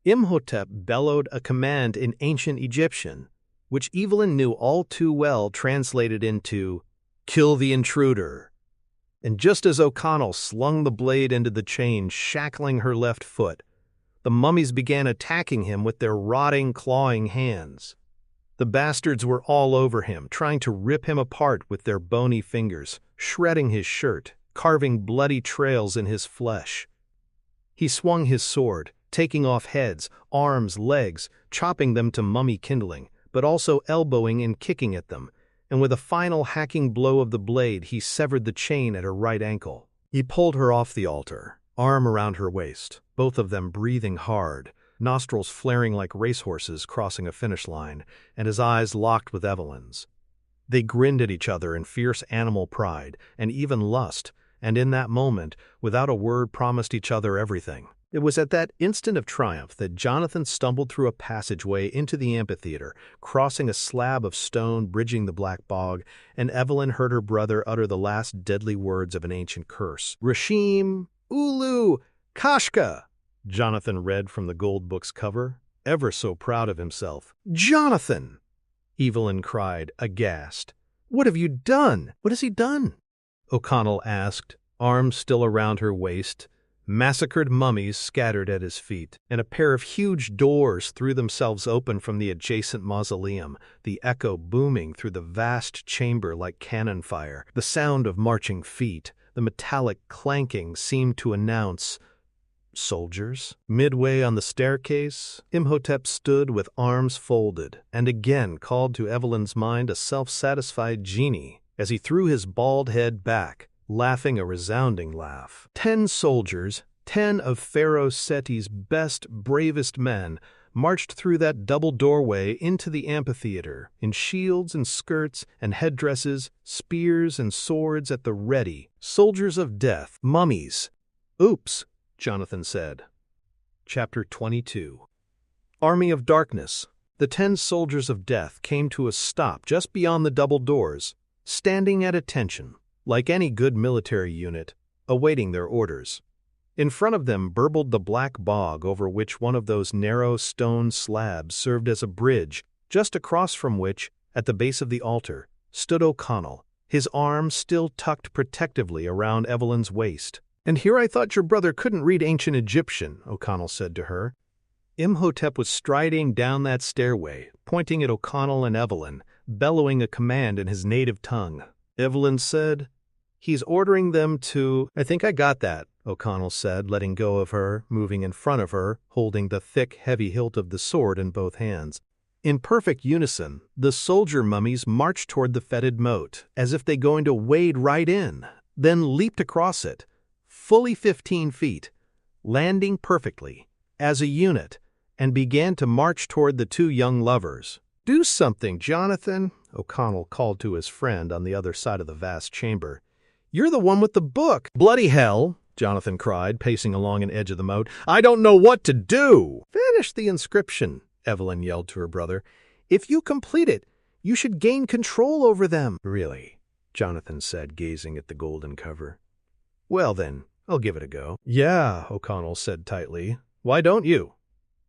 Speaker 1: Imhotep bellowed a command in ancient Egyptian, which Evelyn knew all too well translated into, "Kill the intruder." And just as O'Connell slung the blade into the chain shackling her left foot, the mummies began attacking him with their rotting, clawing hands. The bastards were all over him, trying to rip him apart with their bony fingers, shredding his shirt, carving bloody trails in his flesh. He swung his sword, taking off heads, arms, legs, chopping them to mummy kindling, but also elbowing and kicking at them, and with a final hacking blow of the blade he severed the chain at her right ankle. He pulled her off the altar, arm around her waist, both of them breathing hard, nostrils flaring like racehorses crossing a finish line, and his eyes locked with Evelyn's. They grinned at each other in fierce animal pride and even lust, and in that moment, without a word, promised each other everything. It was at that instant of triumph that Jonathan stumbled through a passageway into the amphitheater, crossing a slab of stone bridging the black bog, and Evelyn heard her brother utter the last deadly words of an ancient curse. "Rashim, Ulu, Kashka," Jonathan read from the gold book's cover, ever so proud of himself. "Jonathan!" Evelyn cried, aghast. "What have you done? What has he done?" O'Connell asked, arms still around her waist. Massacred mummies scattered at his feet, and a pair of huge doors threw themselves open from the adjacent mausoleum, the echo booming through the vast chamber like cannon fire. The sound of marching feet, the metallic clanking, seemed to announce soldiers. Midway on the staircase, Imhotep stood with arms folded, and again called to Evelyn's mind a self-satisfied genie as he threw his bald head back, laughing a resounding laugh. 10 soldiers, 10 of Pharaoh Seti's best, bravest men, marched through that double doorway into the amphitheater, in shields and skirts and headdresses, spears and swords at the ready. Soldiers of death, mummies. "Oops," Jonathan said. Chapter 22. Army of Darkness. The 10 soldiers of death came to a stop just beyond the double doors, standing at attention, like any good military unit, awaiting their orders. In front of them burbled the black bog over which one of those narrow stone slabs served as a bridge, just across from which, at the base of the altar, stood O'Connell, his arm still tucked protectively around Evelyn's waist. "And here I thought your brother couldn't read ancient Egyptian," O'Connell said to her. Imhotep was striding down that stairway, pointing at O'Connell and Evelyn, bellowing a command in his native tongue. Evelyn said, "He's ordering them to—" "I think I got that," O'Connell said, letting go of her, moving in front of her, holding the thick, heavy hilt of the sword in both hands. In perfect unison, the soldier mummies marched toward the fetid moat, as if they going to wade right in, then leaped across it, fully 15 feet, landing perfectly, as a unit, and began to march toward the 2 young lovers. "Do something, Jonathan," O'Connell called to his friend on the other side of the vast chamber. "You're the one with the book." "Bloody hell," Jonathan cried, pacing along an edge of the moat. "I don't know what to do." "Finish the inscription," Evelyn yelled to her brother. "If you complete it, you should gain control over them." "Really?" Jonathan said, gazing at the golden cover. "Well then, I'll give it a go." "Yeah," O'Connell said tightly. "Why don't you?"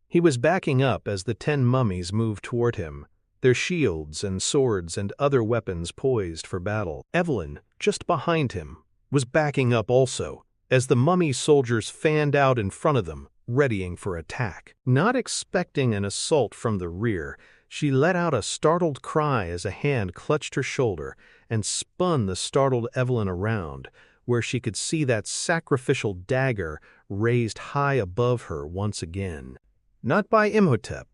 Speaker 1: He was backing up as the 10 mummies moved toward him, their shields and swords and other weapons poised for battle. Evelyn, just behind him, was backing up also, as the mummy soldiers fanned out in front of them, readying for attack. Not expecting an assault from the rear, she let out a startled cry as a hand clutched her shoulder and spun the startled Evelyn around, where she could see that sacrificial dagger raised high above her once again. Not by Imhotep.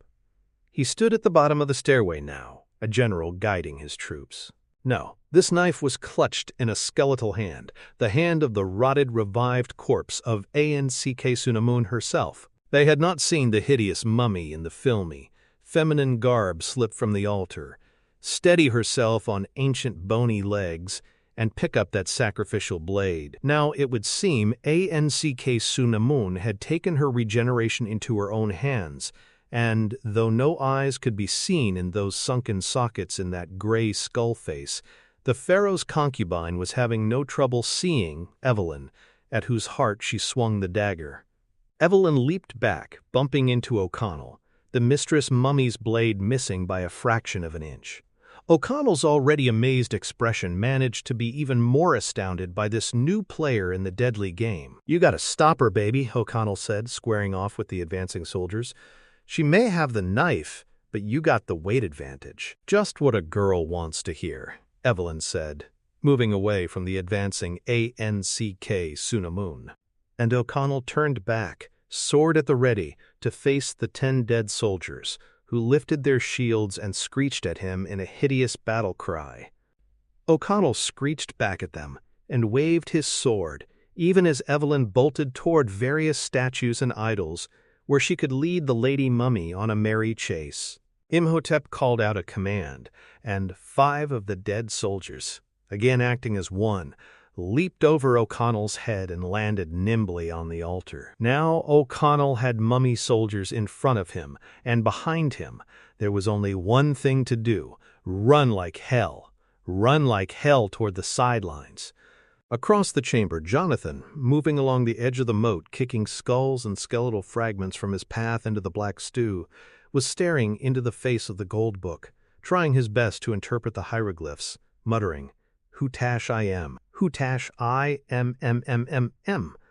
Speaker 1: He stood at the bottom of the stairway now, a general guiding his troops. No, this knife was clutched in a skeletal hand, the hand of the rotted, revived corpse of Anck Sunamun herself. They had not seen the hideous mummy in the filmy, feminine garb slip from the altar, steady herself on ancient bony legs, and pick up that sacrificial blade. Now it would seem Anck Sunamun had taken her regeneration into her own hands, and, though no eyes could be seen in those sunken sockets in that gray skull face, the pharaoh's concubine was having no trouble seeing Evelyn, at whose heart she swung the dagger. Evelyn leaped back, bumping into O'Connell, the mistress mummy's blade missing by a fraction of an inch. O'Connell's already amazed expression managed to be even more astounded by this new player in the deadly game. "You gotta stop her, baby," O'Connell said, squaring off with the advancing soldiers. "She may have the knife, but you got the weight advantage." "Just what a girl wants to hear," Evelyn said, moving away from the advancing Anck Sunamun. And O'Connell turned back, sword at the ready, to face the 10 dead soldiers, who lifted their shields and screeched at him in a hideous battle cry. O'Connell screeched back at them and waved his sword, even as Evelyn bolted toward various statues and idols, where she could lead the lady mummy on a merry chase. Imhotep called out a command, and 5 of the dead soldiers, again acting as one, leaped over O'Connell's head and landed nimbly on the altar. Now O'Connell had mummy soldiers in front of him, and behind him there was only one thing to do: run like hell toward the sidelines. Across the chamber, Jonathan, moving along the edge of the moat, kicking skulls and skeletal fragments from his path into the black stew, was staring into the face of the gold book, trying his best to interpret the hieroglyphs, muttering, "Hutash I am. Hutash I M,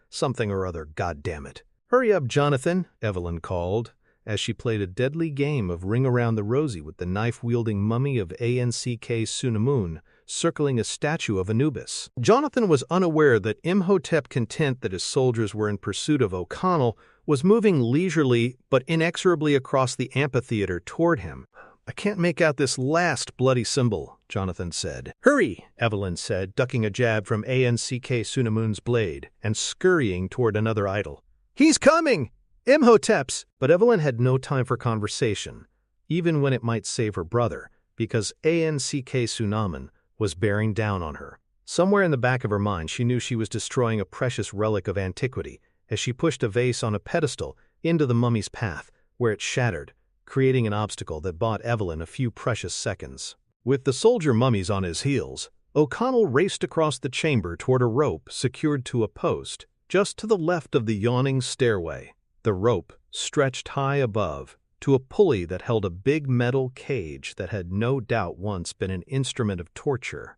Speaker 1: something or other, goddammit." "Hurry up, Jonathan," Evelyn called, as she played a deadly game of Ring Around the Rosie with the knife-wielding mummy of Anck Sunamun, circling a statue of Anubis. Jonathan was unaware that Imhotep, content that his soldiers were in pursuit of O'Connell, was moving leisurely but inexorably across the amphitheater toward him. "I can't make out this last bloody symbol," Jonathan said. "Hurry," Evelyn said, ducking a jab from Anck Sunamun's blade and scurrying toward another idol. "He's coming! Imhotep's!" But Evelyn had no time for conversation, even when it might save her brother, because Anck Sunamun was bearing down on her. Somewhere in the back of her mind she knew she was destroying a precious relic of antiquity as she pushed a vase on a pedestal into the mummy's path, where it shattered, creating an obstacle that bought Evelyn a few precious seconds. With the soldier mummies on his heels, O'Connell raced across the chamber toward a rope secured to a post just to the left of the yawning stairway. The rope stretched high above to a pulley that held a big metal cage that had no doubt once been an instrument of torture.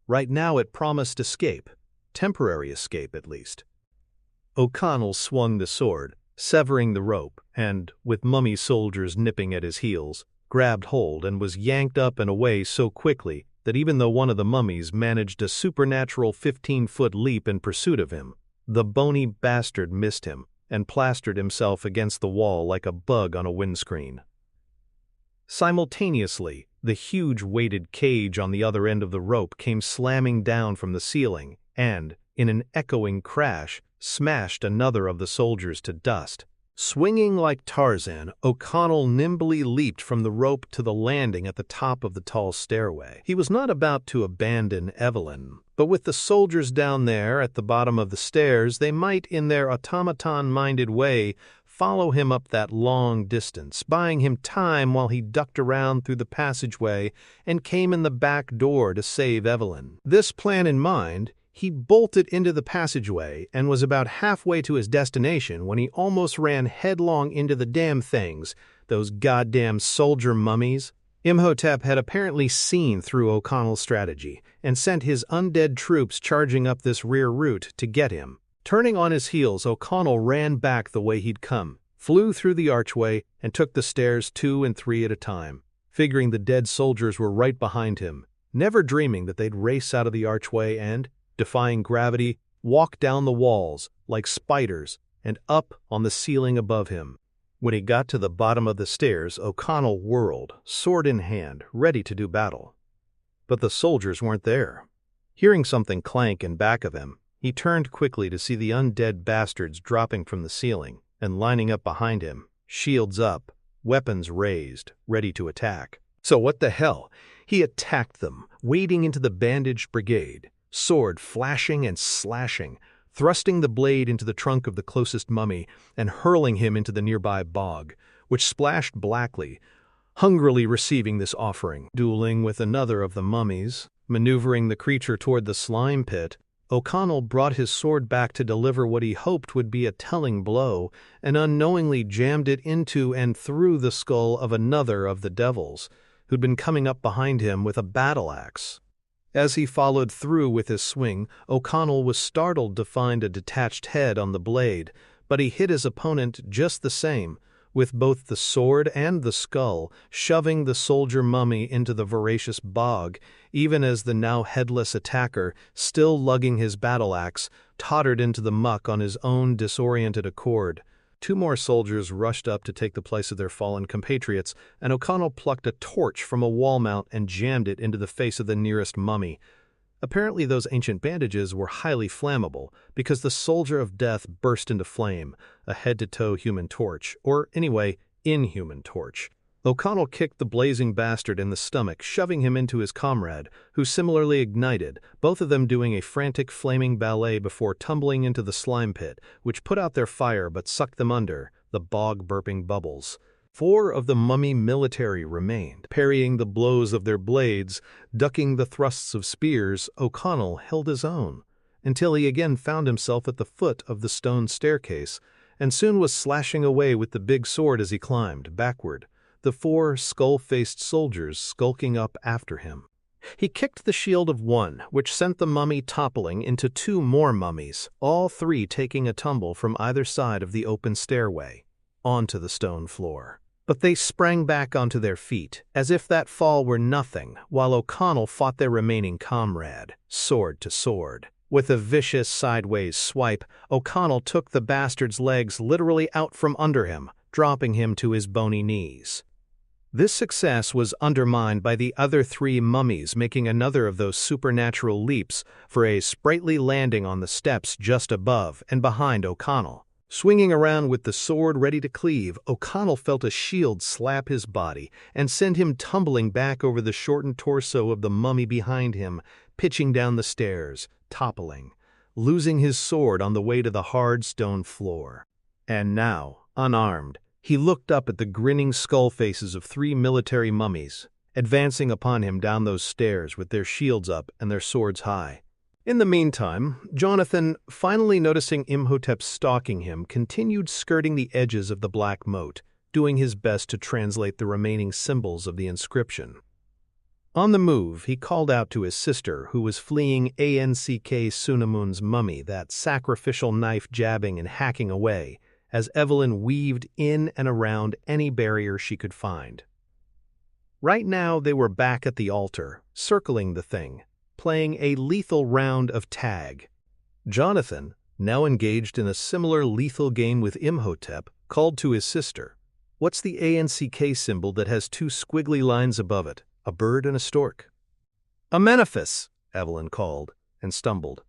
Speaker 1: Right now it promised escape, temporary escape at least. O'Connell swung the sword, severing the rope, and, with mummy soldiers nipping at his heels, grabbed hold and was yanked up and away so quickly that even though one of the mummies managed a supernatural 15-foot leap in pursuit of him, the bony bastard missed him and plastered himself against the wall like a bug on a windscreen. Simultaneously, the huge weighted cage on the other end of the rope came slamming down from the ceiling and, in an echoing crash, smashed another of the soldiers to dust. Swinging like Tarzan, O'Connell nimbly leaped from the rope to the landing at the top of the tall stairway. He was not about to abandon Evelyn, but with the soldiers down there at the bottom of the stairs, they might, in their automaton-minded way, follow him up that long distance, buying him time while he ducked around through the passageway and came in the back door to save Evelyn. This plan in mind, he bolted into the passageway and was about halfway to his destination when he almost ran headlong into the damn things, those goddamn soldier mummies. Imhotep had apparently seen through O'Connell's strategy and sent his undead troops charging up this rear route to get him. Turning on his heels, O'Connell ran back the way he'd come, flew through the archway, and took the stairs 2 and 3 at a time, figuring the dead soldiers were right behind him, never dreaming that they'd race out of the archway and, defying gravity, walk down the walls like spiders and up on the ceiling above him. When he got to the bottom of the stairs, O'Connell whirled, sword in hand, ready to do battle. but the soldiers weren't there. Hearing something clank in back of him, he turned quickly to see the undead bastards dropping from the ceiling and lining up behind him, shields up, weapons raised, ready to attack. So what the hell? He attacked them, wading into the bandaged brigade, sword flashing and slashing, thrusting the blade into the trunk of the closest mummy and hurling him into the nearby bog, which splashed blackly, hungrily receiving this offering. Dueling with another of the mummies, maneuvering the creature toward the slime pit, O'Connell brought his sword back to deliver what he hoped would be a telling blow, and unknowingly jammed it into and through the skull of another of the devils, who'd been coming up behind him with a battle axe. As he followed through with his swing, O'Connell was startled to find a detached head on the blade, but he hit his opponent just the same, with both the sword and the skull, shoving the soldier mummy into the voracious bog, even as the now headless attacker, still lugging his battle axe, tottered into the muck on his own disoriented accord. 2 more soldiers rushed up to take the place of their fallen compatriots, and O'Connell plucked a torch from a wall mount and jammed it into the face of the nearest mummy. Apparently those ancient bandages were highly flammable, because the soldier of death burst into flame, a head-to-toe human torch, or anyway, inhuman torch. O'Connell kicked the blazing bastard in the stomach, shoving him into his comrade, who similarly ignited, both of them doing a frantic flaming ballet before tumbling into the slime pit, which put out their fire but sucked them under, the bog-burping bubbles. 4 of the mummy military remained. Parrying the blows of their blades, ducking the thrusts of spears, O'Connell held his own, until he again found himself at the foot of the stone staircase, and soon was slashing away with the big sword as he climbed, backward, the 4 skull-faced soldiers skulking up after him. He kicked the shield of one, which sent the mummy toppling into 2 more mummies, all 3 taking a tumble from either side of the open stairway, onto the stone floor. But they sprang back onto their feet, as if that fall were nothing, while O'Connell fought their remaining comrade, sword to sword. With a vicious sideways swipe, O'Connell took the bastard's legs literally out from under him, dropping him to his bony knees. This success was undermined by the other 3 mummies making another of those supernatural leaps for a sprightly landing on the steps just above and behind O'Connell. Swinging around with the sword ready to cleave, O'Connell felt a shield slap his body and send him tumbling back over the shortened torso of the mummy behind him, pitching down the stairs, toppling, losing his sword on the way to the hard stone floor. And now, unarmed, he looked up at the grinning skull faces of 3 military mummies, advancing upon him down those stairs with their shields up and their swords high. In the meantime, Jonathan, finally noticing Imhotep stalking him, continued skirting the edges of the black moat, doing his best to translate the remaining symbols of the inscription. On the move, he called out to his sister, who was fleeing Anck Sunamun's mummy, that sacrificial knife jabbing and hacking away, as Evelyn weaved in and around any barrier she could find. Right now they were back at the altar, circling the thing, playing a lethal round of tag. Jonathan, now engaged in a similar lethal game with Imhotep, called to his sister, "What's the ANCK symbol that has 2 squiggly lines above it, a bird and a stork?" "Amenophis," Evelyn called, and stumbled.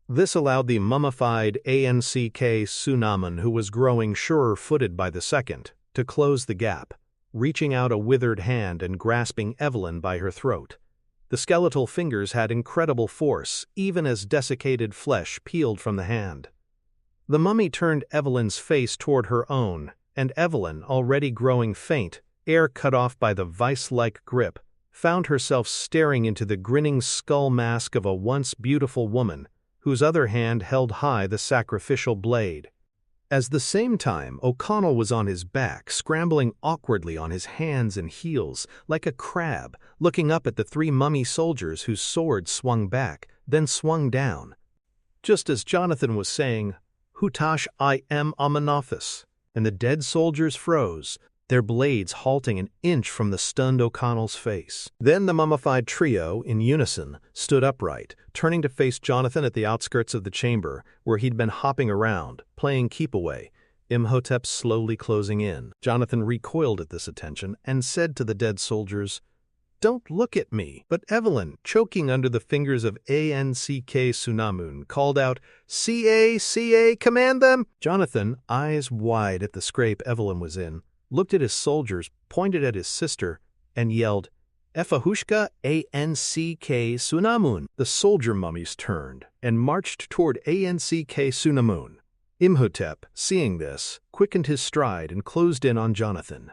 Speaker 1: This allowed the mummified Anck Sunamun, who was growing surer-footed by the second, to close the gap, reaching out a withered hand and grasping Evelyn by her throat. The skeletal fingers had incredible force, even as desiccated flesh peeled from the hand. The mummy turned Evelyn's face toward her own, and Evelyn, already growing faint, air cut off by the vice-like grip, found herself staring into the grinning skull mask of a once beautiful woman, whose other hand held high the sacrificial blade. At the same time, O'Connell was on his back, scrambling awkwardly on his hands and heels, like a crab, looking up at the 3 mummy soldiers whose swords swung back, then swung down. Just as Jonathan was saying, "Hutash I am Amenophis," and the dead soldiers froze, their blades halting an inch from the stunned O'Connell's face. Then the mummified trio, in unison, stood upright, turning to face Jonathan at the outskirts of the chamber, where he'd been hopping around, playing keep-away, Imhotep slowly closing in. Jonathan recoiled at this attention and said to the dead soldiers, Don't look at me. But Evelyn, choking under the fingers of Anck Sunamun, called out, "CA, command them!" Jonathan, eyes wide at the scrape Evelyn was in, looked at his soldiers, pointed at his sister, and yelled, "Efahushka Anck Sunamun." The soldier mummies turned and marched toward Anck Sunamun. Imhotep, seeing this, quickened his stride and closed in on Jonathan.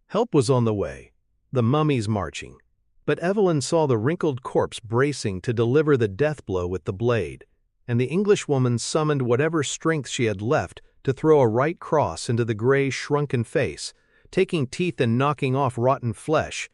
Speaker 1: Help was on the way, the mummies marching, but Evelyn saw the wrinkled corpse bracing to deliver the death blow with the blade, and the Englishwoman summoned whatever strength she had left to throw a right cross into the gray, shrunken face, taking teeth and knocking off rotten flesh,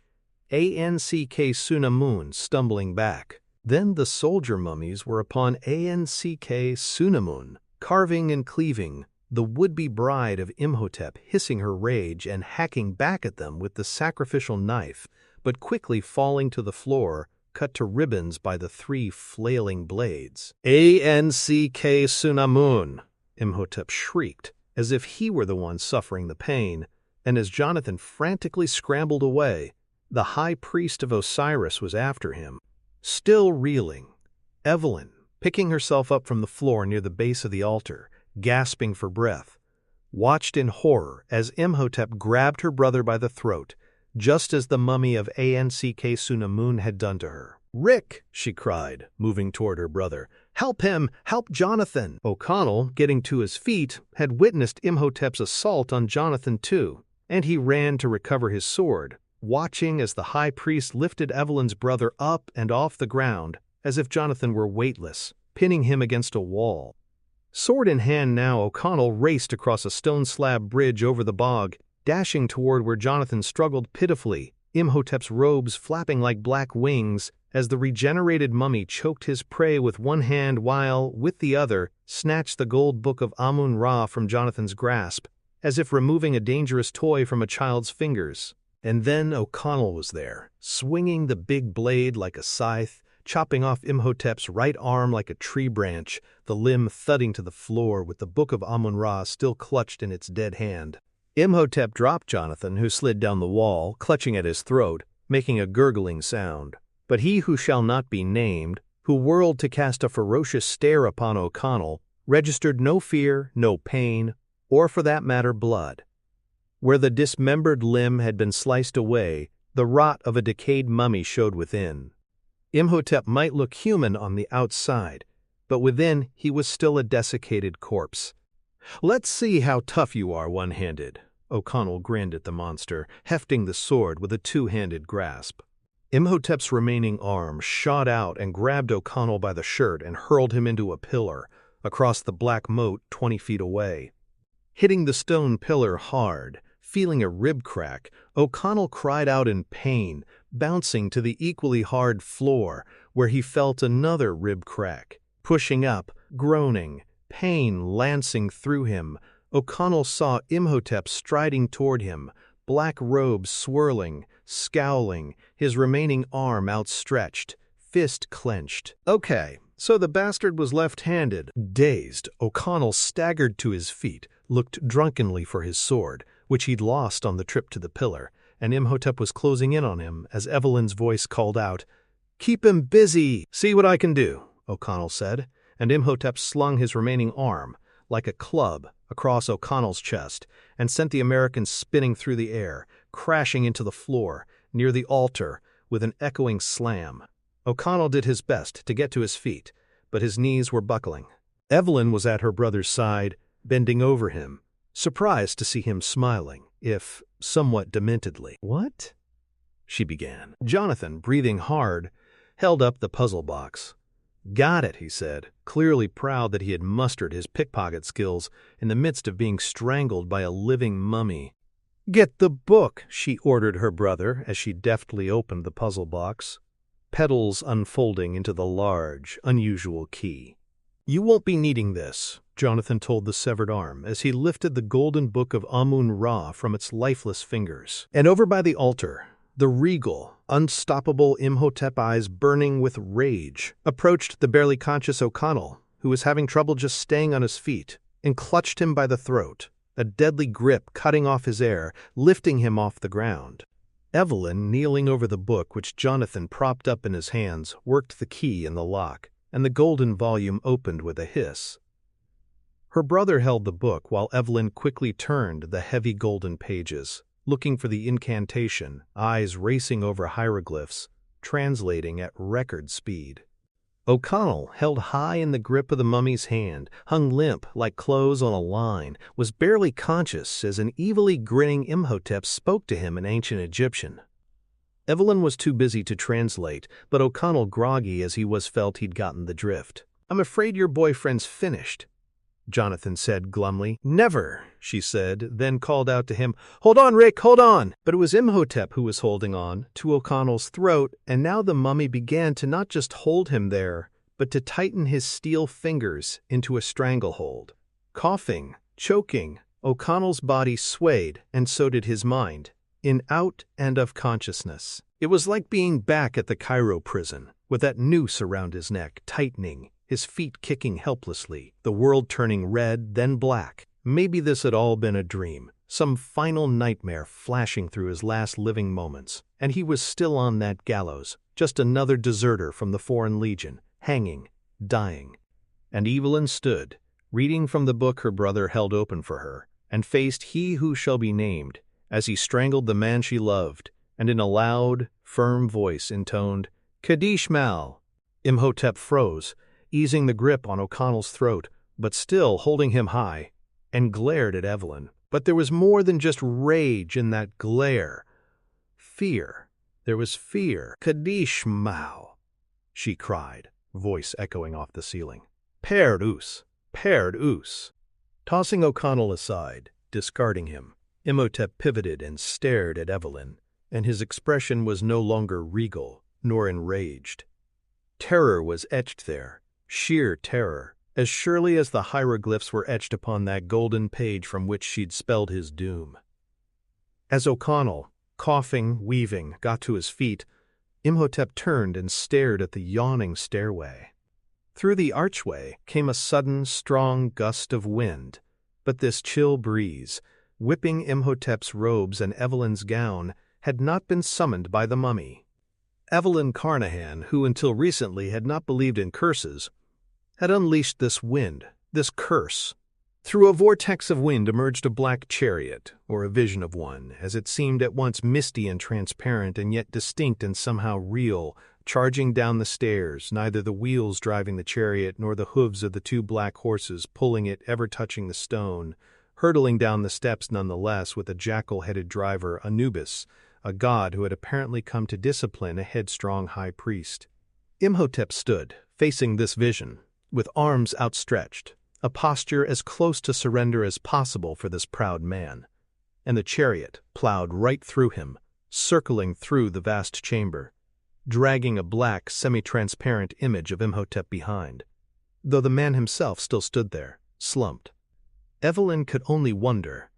Speaker 1: Anck Sunamun stumbling back. Then the soldier mummies were upon Anck Sunamun, carving and cleaving, the would-be bride of Imhotep hissing her rage and hacking back at them with the sacrificial knife, but quickly falling to the floor, cut to ribbons by the three flailing blades. "Anck Sunamun!" Imhotep shrieked, as if he were the one suffering the pain, and as Jonathan frantically scrambled away, the high priest of Osiris was after him. Still reeling, Evelyn, picking herself up from the floor near the base of the altar, gasping for breath, watched in horror as Imhotep grabbed her brother by the throat, just as the mummy of Anck Sunamun had done to her. "Rick!" she cried, moving toward her brother. "Help him! Help Jonathan!" O'Connell, getting to his feet, had witnessed Imhotep's assault on Jonathan too, and he ran to recover his sword, watching as the high priest lifted Evelyn's brother up and off the ground as if Jonathan were weightless, pinning him against a wall. Sword in hand now, O'Connell raced across a stone slab bridge over the bog, dashing toward where Jonathan struggled pitifully, Imhotep's robes flapping like black wings as the regenerated mummy choked his prey with one hand while, with the other, snatched the gold book of Amun-Ra from Jonathan's grasp, as if removing a dangerous toy from a child's fingers. And then O'Connell was there, swinging the big blade like a scythe, chopping off Imhotep's right arm like a tree branch, the limb thudding to the floor with the book of Amun-Ra still clutched in its dead hand. Imhotep dropped Jonathan, who slid down the wall, clutching at his throat, making a gurgling sound. But he who shall not be named, who whirled to cast a ferocious stare upon O'Connell, registered no fear, no pain, or for that matter blood. Where the dismembered limb had been sliced away, the rot of a decayed mummy showed within. Imhotep might look human on the outside, but within he was still a desiccated corpse. "Let's see how tough you are one-handed," O'Connell grinned at the monster, hefting the sword with a two-handed grasp. Imhotep's remaining arm shot out and grabbed O'Connell by the shirt and hurled him into a pillar, across the black moat 20 feet away. Hitting the stone pillar hard, feeling a rib crack, O'Connell cried out in pain, bouncing to the equally hard floor, where he felt another rib crack. Pushing up, groaning, pain lancing through him, O'Connell saw Imhotep striding toward him, black robes swirling, scowling, his remaining arm outstretched, fist clenched. Okay, so the bastard was left-handed. Dazed, O'Connell staggered to his feet, looked drunkenly for his sword, which he'd lost on the trip to the pillar, and Imhotep was closing in on him as Evelyn's voice called out, "Keep him busy!" "See what I can do," O'Connell said, and Imhotep slung his remaining arm, like a club, across O'Connell's chest, and sent the American spinning through the air, crashing into the floor, near the altar, with an echoing slam. O'Connell did his best to get to his feet, but his knees were buckling. Evelyn was at her brother's side, bending over him, surprised to see him smiling, if somewhat dementedly. "What?" she began. Jonathan, breathing hard, held up the puzzle box. "Got it," he said, clearly proud that he had mustered his pickpocket skills in the midst of being strangled by a living mummy. "Get the book," she ordered her brother as she deftly opened the puzzle box, petals unfolding into the large, unusual key. "You won't be needing this," Jonathan told the severed arm as he lifted the golden book of Amun-Ra from its lifeless fingers. And over by the altar, the regal, unstoppable Imhotep, eyes burning with rage, approached the barely conscious O'Connell, who was having trouble just staying on his feet, and clutched him by the throat, a deadly grip cutting off his air, lifting him off the ground. Evelyn, kneeling over the book which Jonathan propped up in his hands, worked the key in the lock, and the golden volume opened with a hiss. Her brother held the book while Evelyn quickly turned the heavy golden pages, looking for the incantation, eyes racing over hieroglyphs, translating at record speed. O'Connell, held high in the grip of the mummy's hand, hung limp like clothes on a line, was barely conscious as an evilly grinning Imhotep spoke to him in ancient Egyptian. Evelyn was too busy to translate, but O'Connell, groggy as he was, felt he'd gotten the drift. "I'm afraid your boyfriend's finished," Jonathan said glumly. "Never," she said, then called out to him, "Hold on, Rick, hold on!" But it was Imhotep who was holding on to O'Connell's throat, and now the mummy began to not just hold him there, but to tighten his steel fingers into a stranglehold. Coughing, choking, O'Connell's body swayed, and so did his mind, in out and of consciousness. It was like being back at the Cairo prison, with that noose around his neck, tightening, his feet kicking helplessly, the world turning red, then black. Maybe this had all been a dream, some final nightmare flashing through his last living moments, and he was still on that gallows, just another deserter from the Foreign Legion, hanging, dying. And Evelyn stood, reading from the book her brother held open for her, and faced he who shall be named, as he strangled the man she loved, and in a loud, firm voice intoned, "Kaddish Mal." Imhotep froze, easing the grip on O'Connell's throat, but still holding him high, and glared at Evelyn. But there was more than just rage in that glare. Fear. There was fear. "Kaddish Mal," she cried, voice echoing off the ceiling. "Perd us! Perd us!" Tossing O'Connell aside, discarding him, Imhotep pivoted and stared at Evelyn, and his expression was no longer regal nor enraged. Terror was etched there. Sheer terror, as surely as the hieroglyphs were etched upon that golden page from which she'd spelled his doom. As O'Connell, coughing, weaving, got to his feet, Imhotep turned and stared at the yawning stairway. Through the archway came a sudden, strong gust of wind, but this chill breeze, whipping Imhotep's robes and Evelyn's gown, had not been summoned by the mummy. Evelyn Carnahan, who until recently had not believed in curses, had unleashed this wind, this curse. Through a vortex of wind emerged a black chariot, or a vision of one, as it seemed at once misty and transparent and yet distinct and somehow real, charging down the stairs, neither the wheels driving the chariot nor the hooves of the two black horses pulling it ever touching the stone, hurtling down the steps nonetheless with a jackal-headed driver, Anubis, a god who had apparently come to discipline a headstrong high priest. Imhotep stood, facing this vision, with arms outstretched, a posture as close to surrender as possible for this proud man, and the chariot plowed right through him, circling through the vast chamber, dragging a black, semi-transparent image of Imhotep behind, though the man himself still stood there, slumped. Evelyn could only wonder,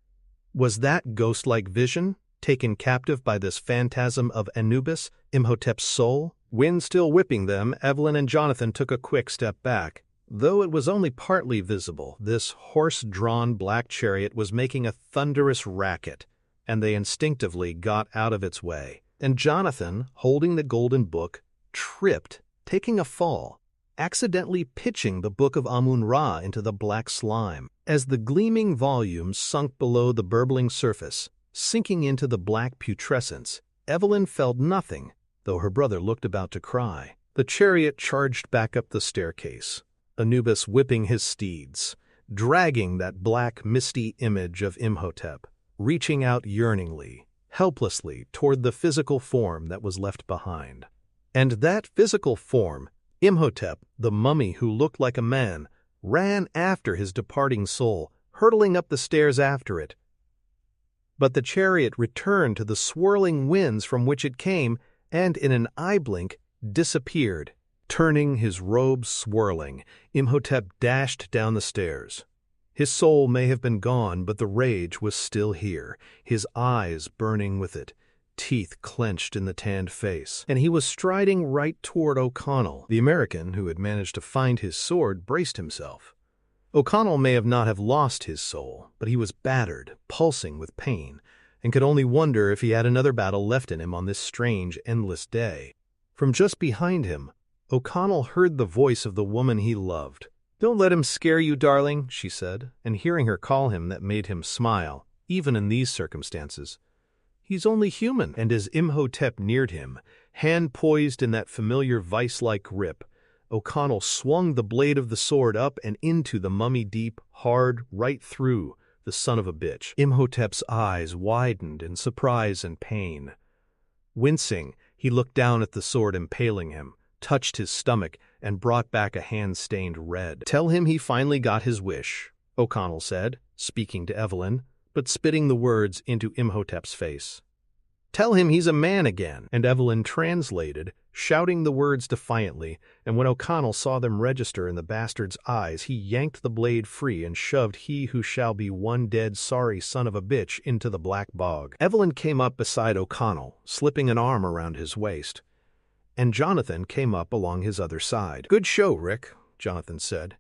Speaker 1: was that ghost-like vision taken captive by this phantasm of Anubis, Imhotep's soul? Wind still whipping them, Evelyn and Jonathan took a quick step back. Though it was only partly visible, this horse-drawn black chariot was making a thunderous racket, and they instinctively got out of its way. And Jonathan, holding the golden book, tripped, taking a fall, accidentally pitching the book of Amun-Ra into the black slime. As the gleaming volume sunk below the burbling surface, sinking into the black putrescence, Evelyn felt nothing, though her brother looked about to cry. The chariot charged back up the staircase, Anubis whipping his steeds, dragging that black, misty image of Imhotep, reaching out yearningly, helplessly toward the physical form that was left behind. And that physical form, Imhotep, the mummy who looked like a man, ran after his departing soul, hurtling up the stairs after it. But the chariot returned to the swirling winds from which it came, and in an eye blink disappeared. Turning his robes swirling, Imhotep dashed down the stairs. His soul may have been gone, but the rage was still here, his eyes burning with it, teeth clenched in the tanned face, and he was striding right toward O'Connell. The American, who had managed to find his sword, braced himself. O'Connell may have not have lost his soul, but he was battered, pulsing with pain, and could only wonder if he had another battle left in him on this strange, endless day. From just behind him, O'Connell heard the voice of the woman he loved. "Don't let him scare you, darling," she said, and hearing her call him, that made him smile, even in these circumstances. "He's only human." And as Imhotep neared him, hand poised in that familiar vice-like grip, O'Connell swung the blade of the sword up and into the mummy deep, hard, right through the son of a bitch. Imhotep's eyes widened in surprise and pain. Wincing, he looked down at the sword impaling him, touched his stomach, and brought back a hand stained red. "Tell him he finally got his wish," O'Connell said, speaking to Evelyn, but spitting the words into Imhotep's face. "Tell him he's a man again." And Evelyn translated, shouting the words defiantly, and when O'Connell saw them register in the bastard's eyes, he yanked the blade free and shoved he who shall be one dead sorry son of a bitch into the black bog. Evelyn came up beside O'Connell, slipping an arm around his waist, and Jonathan came up along his other side. "Good show, Rick," Jonathan said.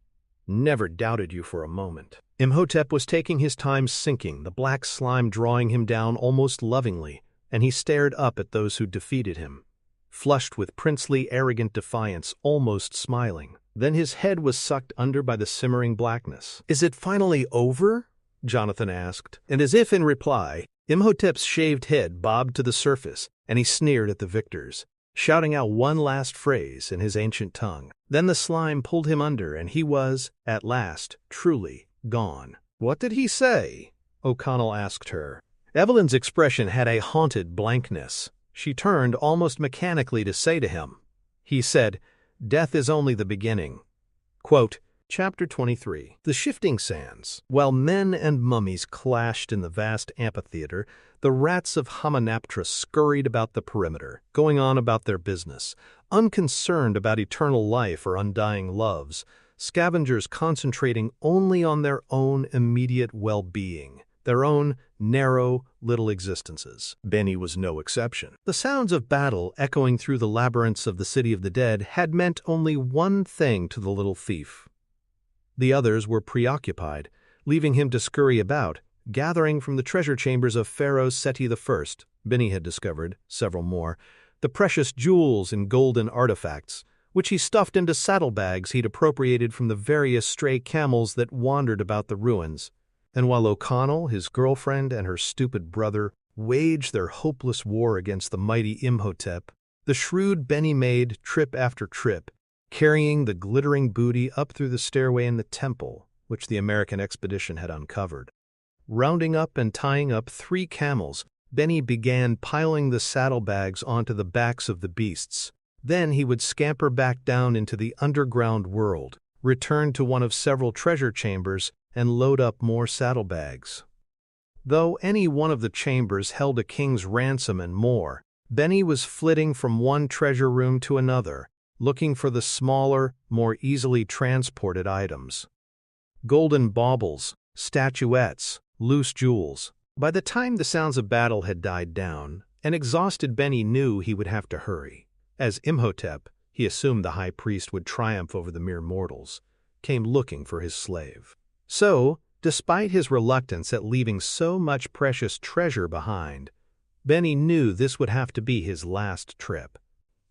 Speaker 1: "Never doubted you for a moment." Imhotep was taking his time sinking, the black slime drawing him down almost lovingly, and he stared up at those who defeated him, flushed with princely, arrogant defiance, almost smiling. Then his head was sucked under by the simmering blackness. "Is it finally over?" Jonathan asked, and as if in reply, Imhotep's shaved head bobbed to the surface, and he sneered at the victors, shouting out one last phrase in his ancient tongue. Then the slime pulled him under, and he was, at last, truly gone. "What did he say?" O'Connell asked her. Evelyn's expression had a haunted blankness. She turned almost mechanically to say to him. He said, "Death is only the beginning." Quote, Chapter 23. The shifting sands. While men and mummies clashed in the vast amphitheater, the rats of Hamunaptra scurried about the perimeter, going on about their business, unconcerned about eternal life or undying loves, scavengers concentrating only on their own immediate well-being, their own narrow little existences. Benny was no exception. The sounds of battle echoing through the labyrinths of the city of the dead had meant only one thing to the little thief. The others were preoccupied, leaving him to scurry about, gathering from the treasure chambers of Pharaoh Seti I, Benny had discovered, several more, the precious jewels and golden artifacts, which he stuffed into saddlebags he'd appropriated from the various stray camels that wandered about the ruins. And while O'Connell, his girlfriend, and her stupid brother waged their hopeless war against the mighty Imhotep, the shrewd Benny made trip after trip, carrying the glittering booty up through the stairway in the temple, which the American expedition had uncovered. Rounding up and tying up 3 camels, Benny began piling the saddlebags onto the backs of the beasts. Then he would scamper back down into the underground world, return to one of several treasure chambers, and load up more saddlebags. Though any one of the chambers held a king's ransom and more, Benny was flitting from one treasure room to another, looking for the smaller, more easily transported items. Golden baubles, statuettes, loose jewels. By the time the sounds of battle had died down, an exhausted Benny knew he would have to hurry. As Imhotep, he assumed the high priest would triumph over the mere mortals, came looking for his slave. So, despite his reluctance at leaving so much precious treasure behind, Benny knew this would have to be his last trip.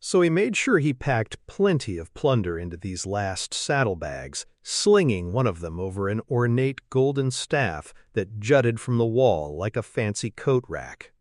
Speaker 1: So he made sure he packed plenty of plunder into these last saddlebags, slinging one of them over an ornate golden staff that jutted from the wall like a fancy coat rack.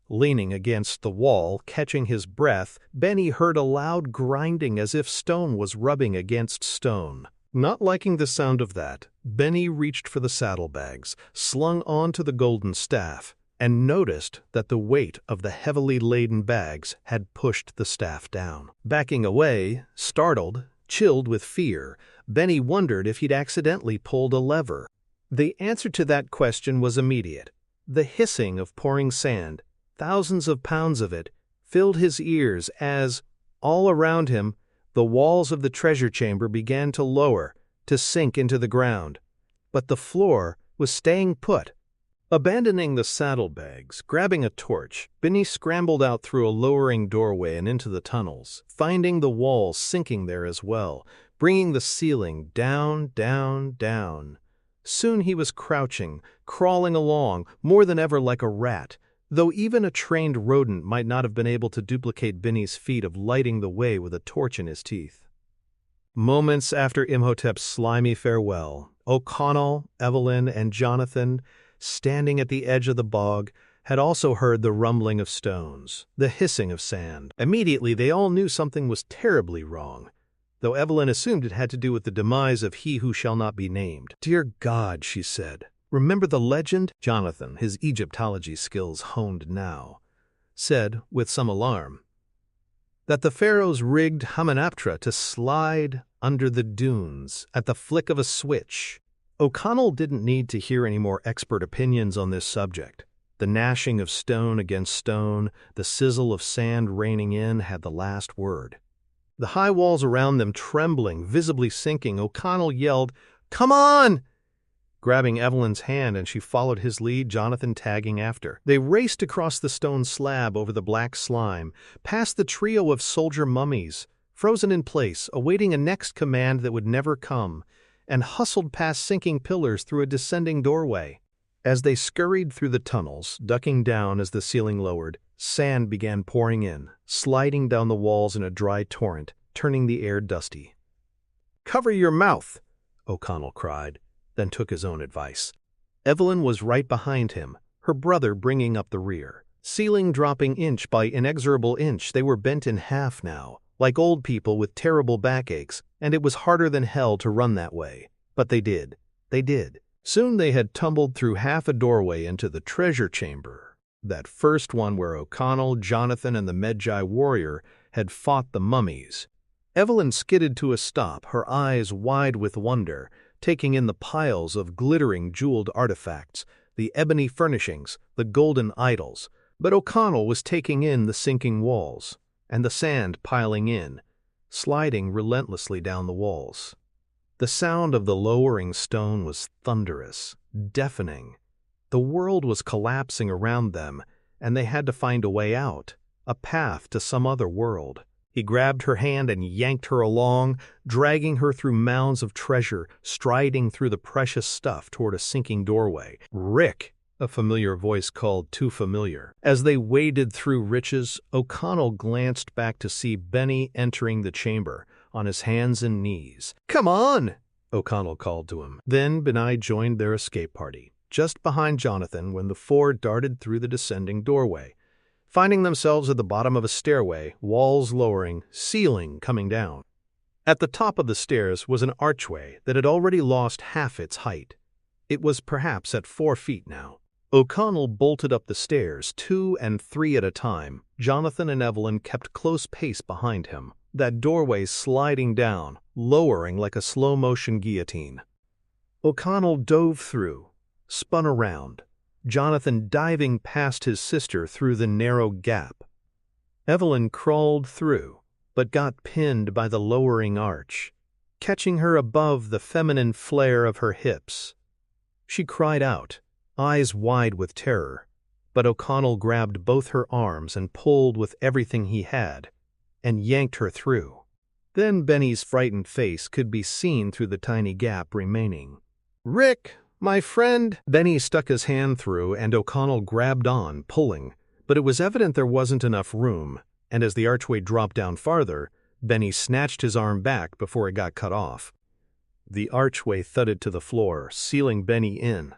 Speaker 1: Leaning against the wall, catching his breath, Benny heard a loud grinding as if stone was rubbing against stone. Not liking the sound of that, Benny reached for the saddlebags, slung onto the golden staff, and noticed that the weight of the heavily laden bags had pushed the staff down. Backing away, startled, chilled with fear, Benny wondered if he'd accidentally pulled a lever. The answer to that question was immediate. The hissing of pouring sand, thousands of pounds of it, filled his ears as, all around him, the walls of the treasure chamber began to lower, to sink into the ground. But the floor was staying put. Abandoning the saddlebags, grabbing a torch, Benny scrambled out through a lowering doorway and into the tunnels, finding the walls sinking there as well, bringing the ceiling down, down, down. Soon he was crouching, crawling along, more than ever like a rat, though even a trained rodent might not have been able to duplicate Benny's feat of lighting the way with a torch in his teeth. Moments after Imhotep's slimy farewell, O'Connell, Evelyn, and Jonathan, standing at the edge of the bog, had also heard the rumbling of stones, the hissing of sand. Immediately, they all knew something was terribly wrong, though Evelyn assumed it had to do with the demise of he who shall not be named. "Dear God," she said, "remember the legend?" Jonathan, his Egyptology skills honed now, said, with some alarm, that the pharaohs rigged Hamunaptra to slide under the dunes at the flick of a switch. O'Connell didn't need to hear any more expert opinions on this subject. The gnashing of stone against stone, the sizzle of sand raining in had the last word. The high walls around them trembling, visibly sinking, O'Connell yelled, "Come on!" grabbing Evelyn's hand, and she followed his lead, Jonathan tagging after. They raced across the stone slab over the black slime, past the trio of soldier mummies, frozen in place, awaiting a next command that would never come, and hustled past sinking pillars through a descending doorway. As they scurried through the tunnels, ducking down as the ceiling lowered, sand began pouring in, sliding down the walls in a dry torrent, turning the air dusty. "Cover your mouth," O'Connell cried, then took his own advice. Evelyn was right behind him, her brother bringing up the rear. Ceiling dropping inch by inexorable inch, they were bent in half now, like old people with terrible backaches, and it was harder than hell to run that way. But they did. They did. Soon they had tumbled through half a doorway into the treasure chamber, that first one where O'Connell, Jonathan, and the Medjay warrior had fought the mummies. Evelyn skidded to a stop, her eyes wide with wonder, taking in the piles of glittering jeweled artifacts, the ebony furnishings, the golden idols. But O'Connell was taking in the sinking walls, and the sand piling in, sliding relentlessly down the walls. The sound of the lowering stone was thunderous, deafening. The world was collapsing around them, and they had to find a way out, a path to some other world. He grabbed her hand and yanked her along, dragging her through mounds of treasure, striding through the precious stuff toward a sinking doorway. "Rick!" a familiar voice called, too familiar. As they waded through riches, O'Connell glanced back to see Benny entering the chamber, on his hands and knees. "Come on!" O'Connell called to him. Then Benny joined their escape party, just behind Jonathan when the four darted through the descending doorway, finding themselves at the bottom of a stairway, walls lowering, ceiling coming down. At the top of the stairs was an archway that had already lost half its height. It was perhaps at 4 feet now. O'Connell bolted up the stairs, 2 and 3 at a time. Jonathan and Evelyn kept close pace behind him, that doorway sliding down, lowering like a slow-motion guillotine. O'Connell dove through, spun around, Jonathan diving past his sister through the narrow gap. Evelyn crawled through, but got pinned by the lowering arch, catching her above the feminine flare of her hips. She cried out, eyes wide with terror, but O'Connell grabbed both her arms and pulled with everything he had, and yanked her through. Then Benny's frightened face could be seen through the tiny gap remaining. "Rick, my friend!" Benny stuck his hand through, and O'Connell grabbed on, pulling, but it was evident there wasn't enough room, and as the archway dropped down farther, Benny snatched his arm back before it got cut off. The archway thudded to the floor, sealing Benny in.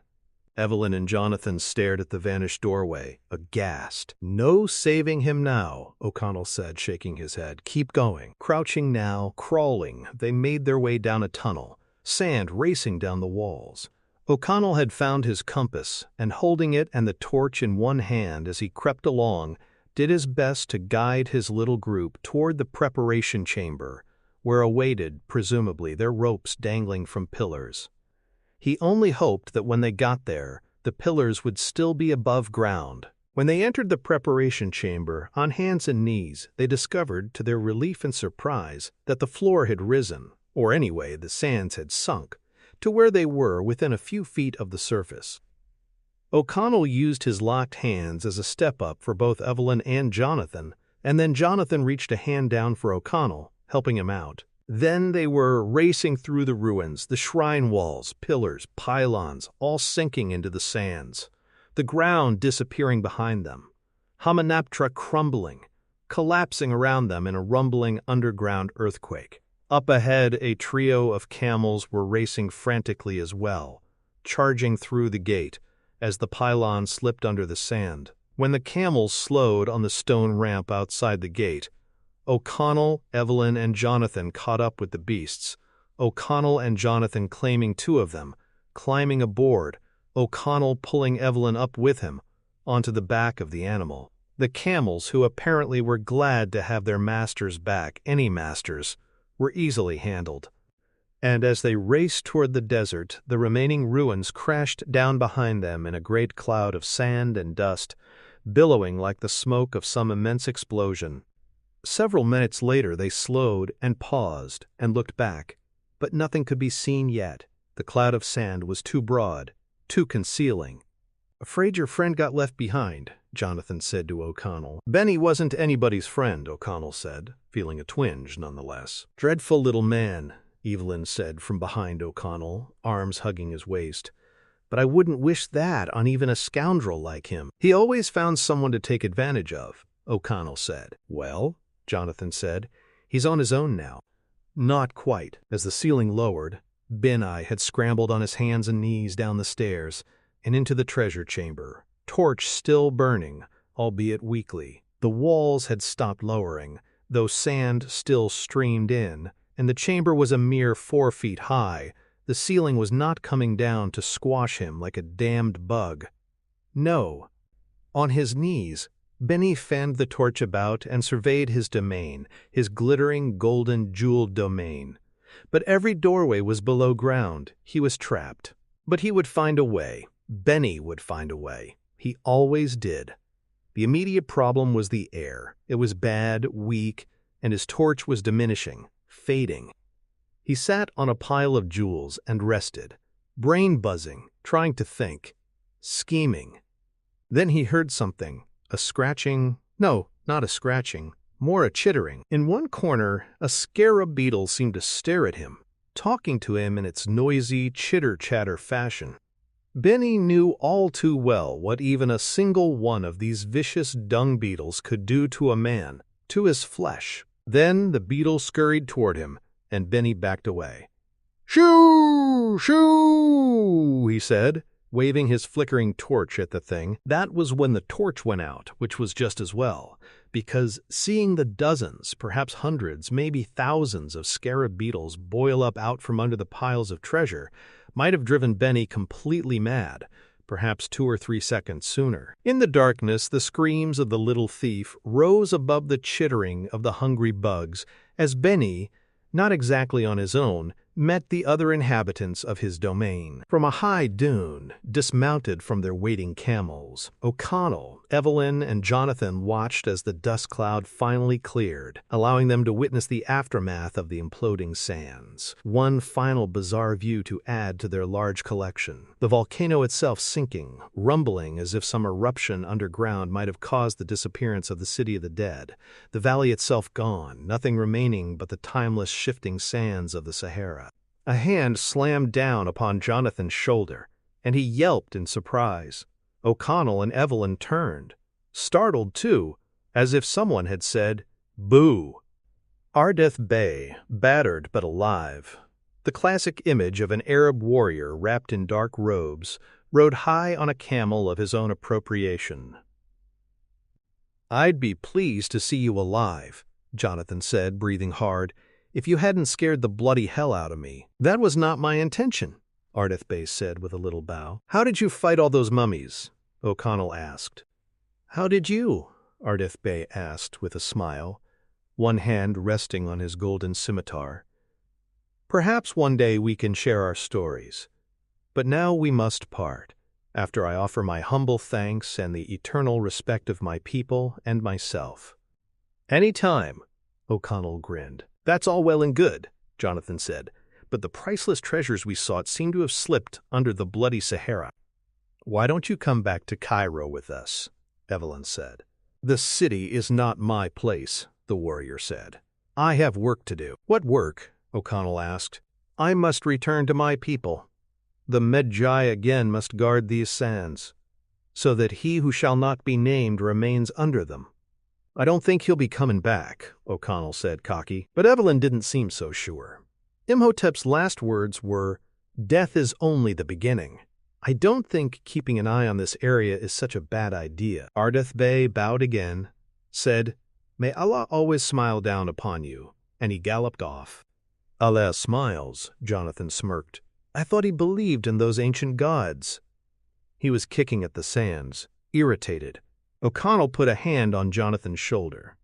Speaker 1: Evelyn and Jonathan stared at the vanished doorway, aghast. "No saving him now," O'Connell said, shaking his head. "Keep going." Crouching now, crawling, they made their way down a tunnel, sand racing down the walls. O'Connell had found his compass, and holding it and the torch in one hand as he crept along, did his best to guide his little group toward the preparation chamber, where awaited, presumably, their ropes dangling from pillars. He only hoped that when they got there, the pillars would still be above ground. When they entered the preparation chamber, on hands and knees, they discovered, to their relief and surprise, that the floor had risen, or anyway, the sands had sunk, to where they were within a few feet of the surface. O'Connell used his locked hands as a step-up for both Evelyn and Jonathan, and then Jonathan reached a hand down for O'Connell, helping him out. Then they were racing through the ruins, the shrine walls, pillars, pylons, all sinking into the sands. the ground disappearing behind them, Hamunaptra crumbling, collapsing around them in a rumbling underground earthquake. Up ahead, a trio of camels were racing frantically as well, charging through the gate as the pylon slipped under the sand. When the camels slowed on the stone ramp outside the gate, O'Connell, Evelyn, and Jonathan caught up with the beasts, O'Connell and Jonathan claiming two of them, climbing aboard, O'Connell pulling Evelyn up with him onto the back of the animal. The camels, who apparently were glad to have their masters back, any masters, were easily handled. And as they raced toward the desert, the remaining ruins crashed down behind them in a great cloud of sand and dust, billowing like the smoke of some immense explosion. Several minutes later they slowed and paused and looked back, but nothing could be seen yet. The cloud of sand was too broad, too concealing. "Afraid your friend got left behind," Jonathan said to O'Connell. "Benny wasn't anybody's friend," O'Connell said, feeling a twinge nonetheless. "Dreadful little man," Evelyn said from behind O'Connell, arms hugging his waist. "But I wouldn't wish that on even a scoundrel like him. He always found someone to take advantage of," O'Connell said. "Well," Jonathan said, "he's on his own now." Not quite. As the ceiling lowered, Benai had scrambled on his hands and knees down the stairs and into the treasure chamber, torch still burning, albeit weakly. The walls had stopped lowering, though sand still streamed in, and the chamber was a mere 4 feet high. The ceiling was not coming down to squash him like a damned bug. No. On his knees, Benny fanned the torch about and surveyed his domain, his glittering, golden, jeweled domain. But every doorway was below ground. He was trapped. But he would find a way. Benny would find a way. He always did. The immediate problem was the air. It was bad, weak, and his torch was diminishing, fading. He sat on a pile of jewels and rested, brain buzzing, trying to think, scheming. Then he heard something, a scratching, no, not a scratching, more a chittering. In one corner, a scarab beetle seemed to stare at him, talking to him in its noisy, chitter-chatter fashion. Benny knew all too well what even a single one of these vicious dung beetles could do to a man, to his flesh. Then the beetle scurried toward him, and Benny backed away. "Shoo! Shoo!" he said, waving his flickering torch at the thing. That was when the torch went out, which was just as well, because seeing the dozens, perhaps hundreds, maybe thousands of scarab beetles boil up out from under the piles of treasure might have driven Benny completely mad, perhaps 2 or 3 seconds sooner. In the darkness, the screams of the little thief rose above the chittering of the hungry bugs as Benny, not exactly on his own, met the other inhabitants of his domain. From a high dune, dismounted from their waiting camels, O'Connell, Evelyn, and Jonathan watched as the dust cloud finally cleared, allowing them to witness the aftermath of the imploding sands. One final bizarre view to add to their large collection. The volcano itself sinking, rumbling as if some eruption underground might have caused the disappearance of the city of the dead. The valley itself gone, nothing remaining but the timeless shifting sands of the Sahara. A hand slammed down upon Jonathan's shoulder, and he yelped in surprise. O'Connell and Evelyn turned, startled too, as if someone had said, "Boo!" Ardeth Bey, battered but alive, the classic image of an Arab warrior wrapped in dark robes, rode high on a camel of his own appropriation. "I'd be pleased to see you alive," Jonathan said, breathing hard, "if you hadn't scared the bloody hell out of me." "That was not my intention," Ardeth Bey said with a little bow. "How did you fight all those mummies?" O'Connell asked. "How did you?" Ardeth Bey asked with a smile, one hand resting on his golden scimitar. "Perhaps one day we can share our stories. But now we must part, after I offer my humble thanks and the eternal respect of my people and myself." "Any time," O'Connell grinned. "That's all well and good," Jonathan said, "but the priceless treasures we sought seem to have slipped under the bloody Sahara." "Why don't you come back to Cairo with us?" Evelyn said. "The city is not my place," the warrior said. "I have work to do." "What work?" O'Connell asked. "I must return to my people. The Medjai again must guard these sands." so that he who shall not be named remains under them. I don't think he'll be coming back, O'Connell said, cocky, but Evelyn didn't seem so sure. Imhotep's last words were, "Death is only the beginning. I don't think keeping an eye on this area is such a bad idea." Ardeth Bey bowed again, said, "May Allah always smile down upon you," and he galloped off. "Allah smiles," Jonathan smirked. "I thought he believed in those ancient gods." He was kicking at the sands, irritated. O'Connell put a hand on Jonathan's shoulder.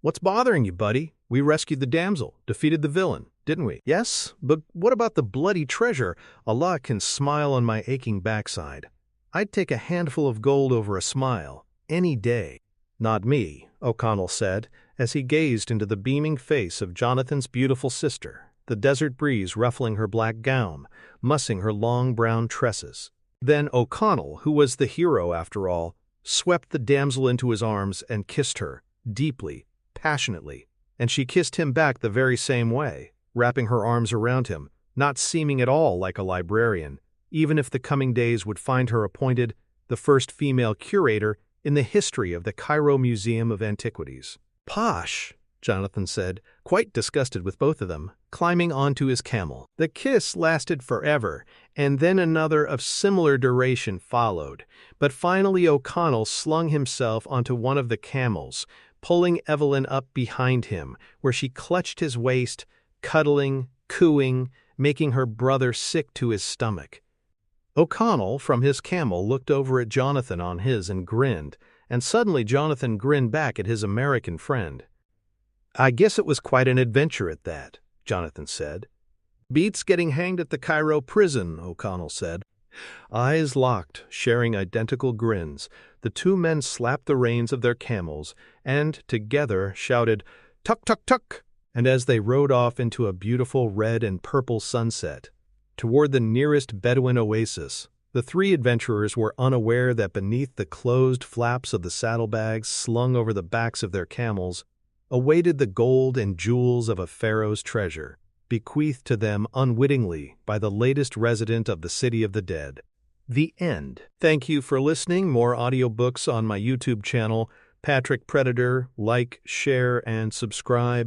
Speaker 1: "What's bothering you, buddy? We rescued the damsel, defeated the villain, didn't we?" "Yes, but what about the bloody treasure? Allah can smile on my aching backside. I'd take a handful of gold over a smile, any day." "Not me," O'Connell said, as he gazed into the beaming face of Jonathan's beautiful sister, the desert breeze ruffling her black gown, mussing her long brown tresses. Then O'Connell, who was the hero after all, swept the damsel into his arms and kissed her, deeply, passionately, and she kissed him back the very same way, wrapping her arms around him, not seeming at all like a librarian, even if the coming days would find her appointed the first female curator in the history of the Cairo Museum of Antiquities. "Posh," Jonathan said, quite disgusted with both of them, climbing onto his camel. The kiss lasted forever, and then another of similar duration followed, but finally O'Connell slung himself onto one of the camels, pulling Evelyn up behind him, where she clutched his waist, cuddling, cooing, making her brother sick to his stomach. O'Connell, from his camel, looked over at Jonathan on his and grinned, and suddenly Jonathan grinned back at his American friend. "I guess it was quite an adventure at that," Jonathan said. "Beats getting hanged at the Cairo prison," O'Connell said. Eyes locked, sharing identical grins, the two men slapped the reins of their camels and, together, shouted, "Tuk, tuk, tuk!" And as they rode off into a beautiful red and purple sunset, toward the nearest Bedouin oasis, the three adventurers were unaware that beneath the closed flaps of the saddlebags slung over the backs of their camels awaited the gold and jewels of a pharaoh's treasure, bequeathed to them unwittingly by the latest resident of the city of the dead. The end. Thank you for listening. More audiobooks on my YouTube channel, Patrick Predator. Like, share, and subscribe.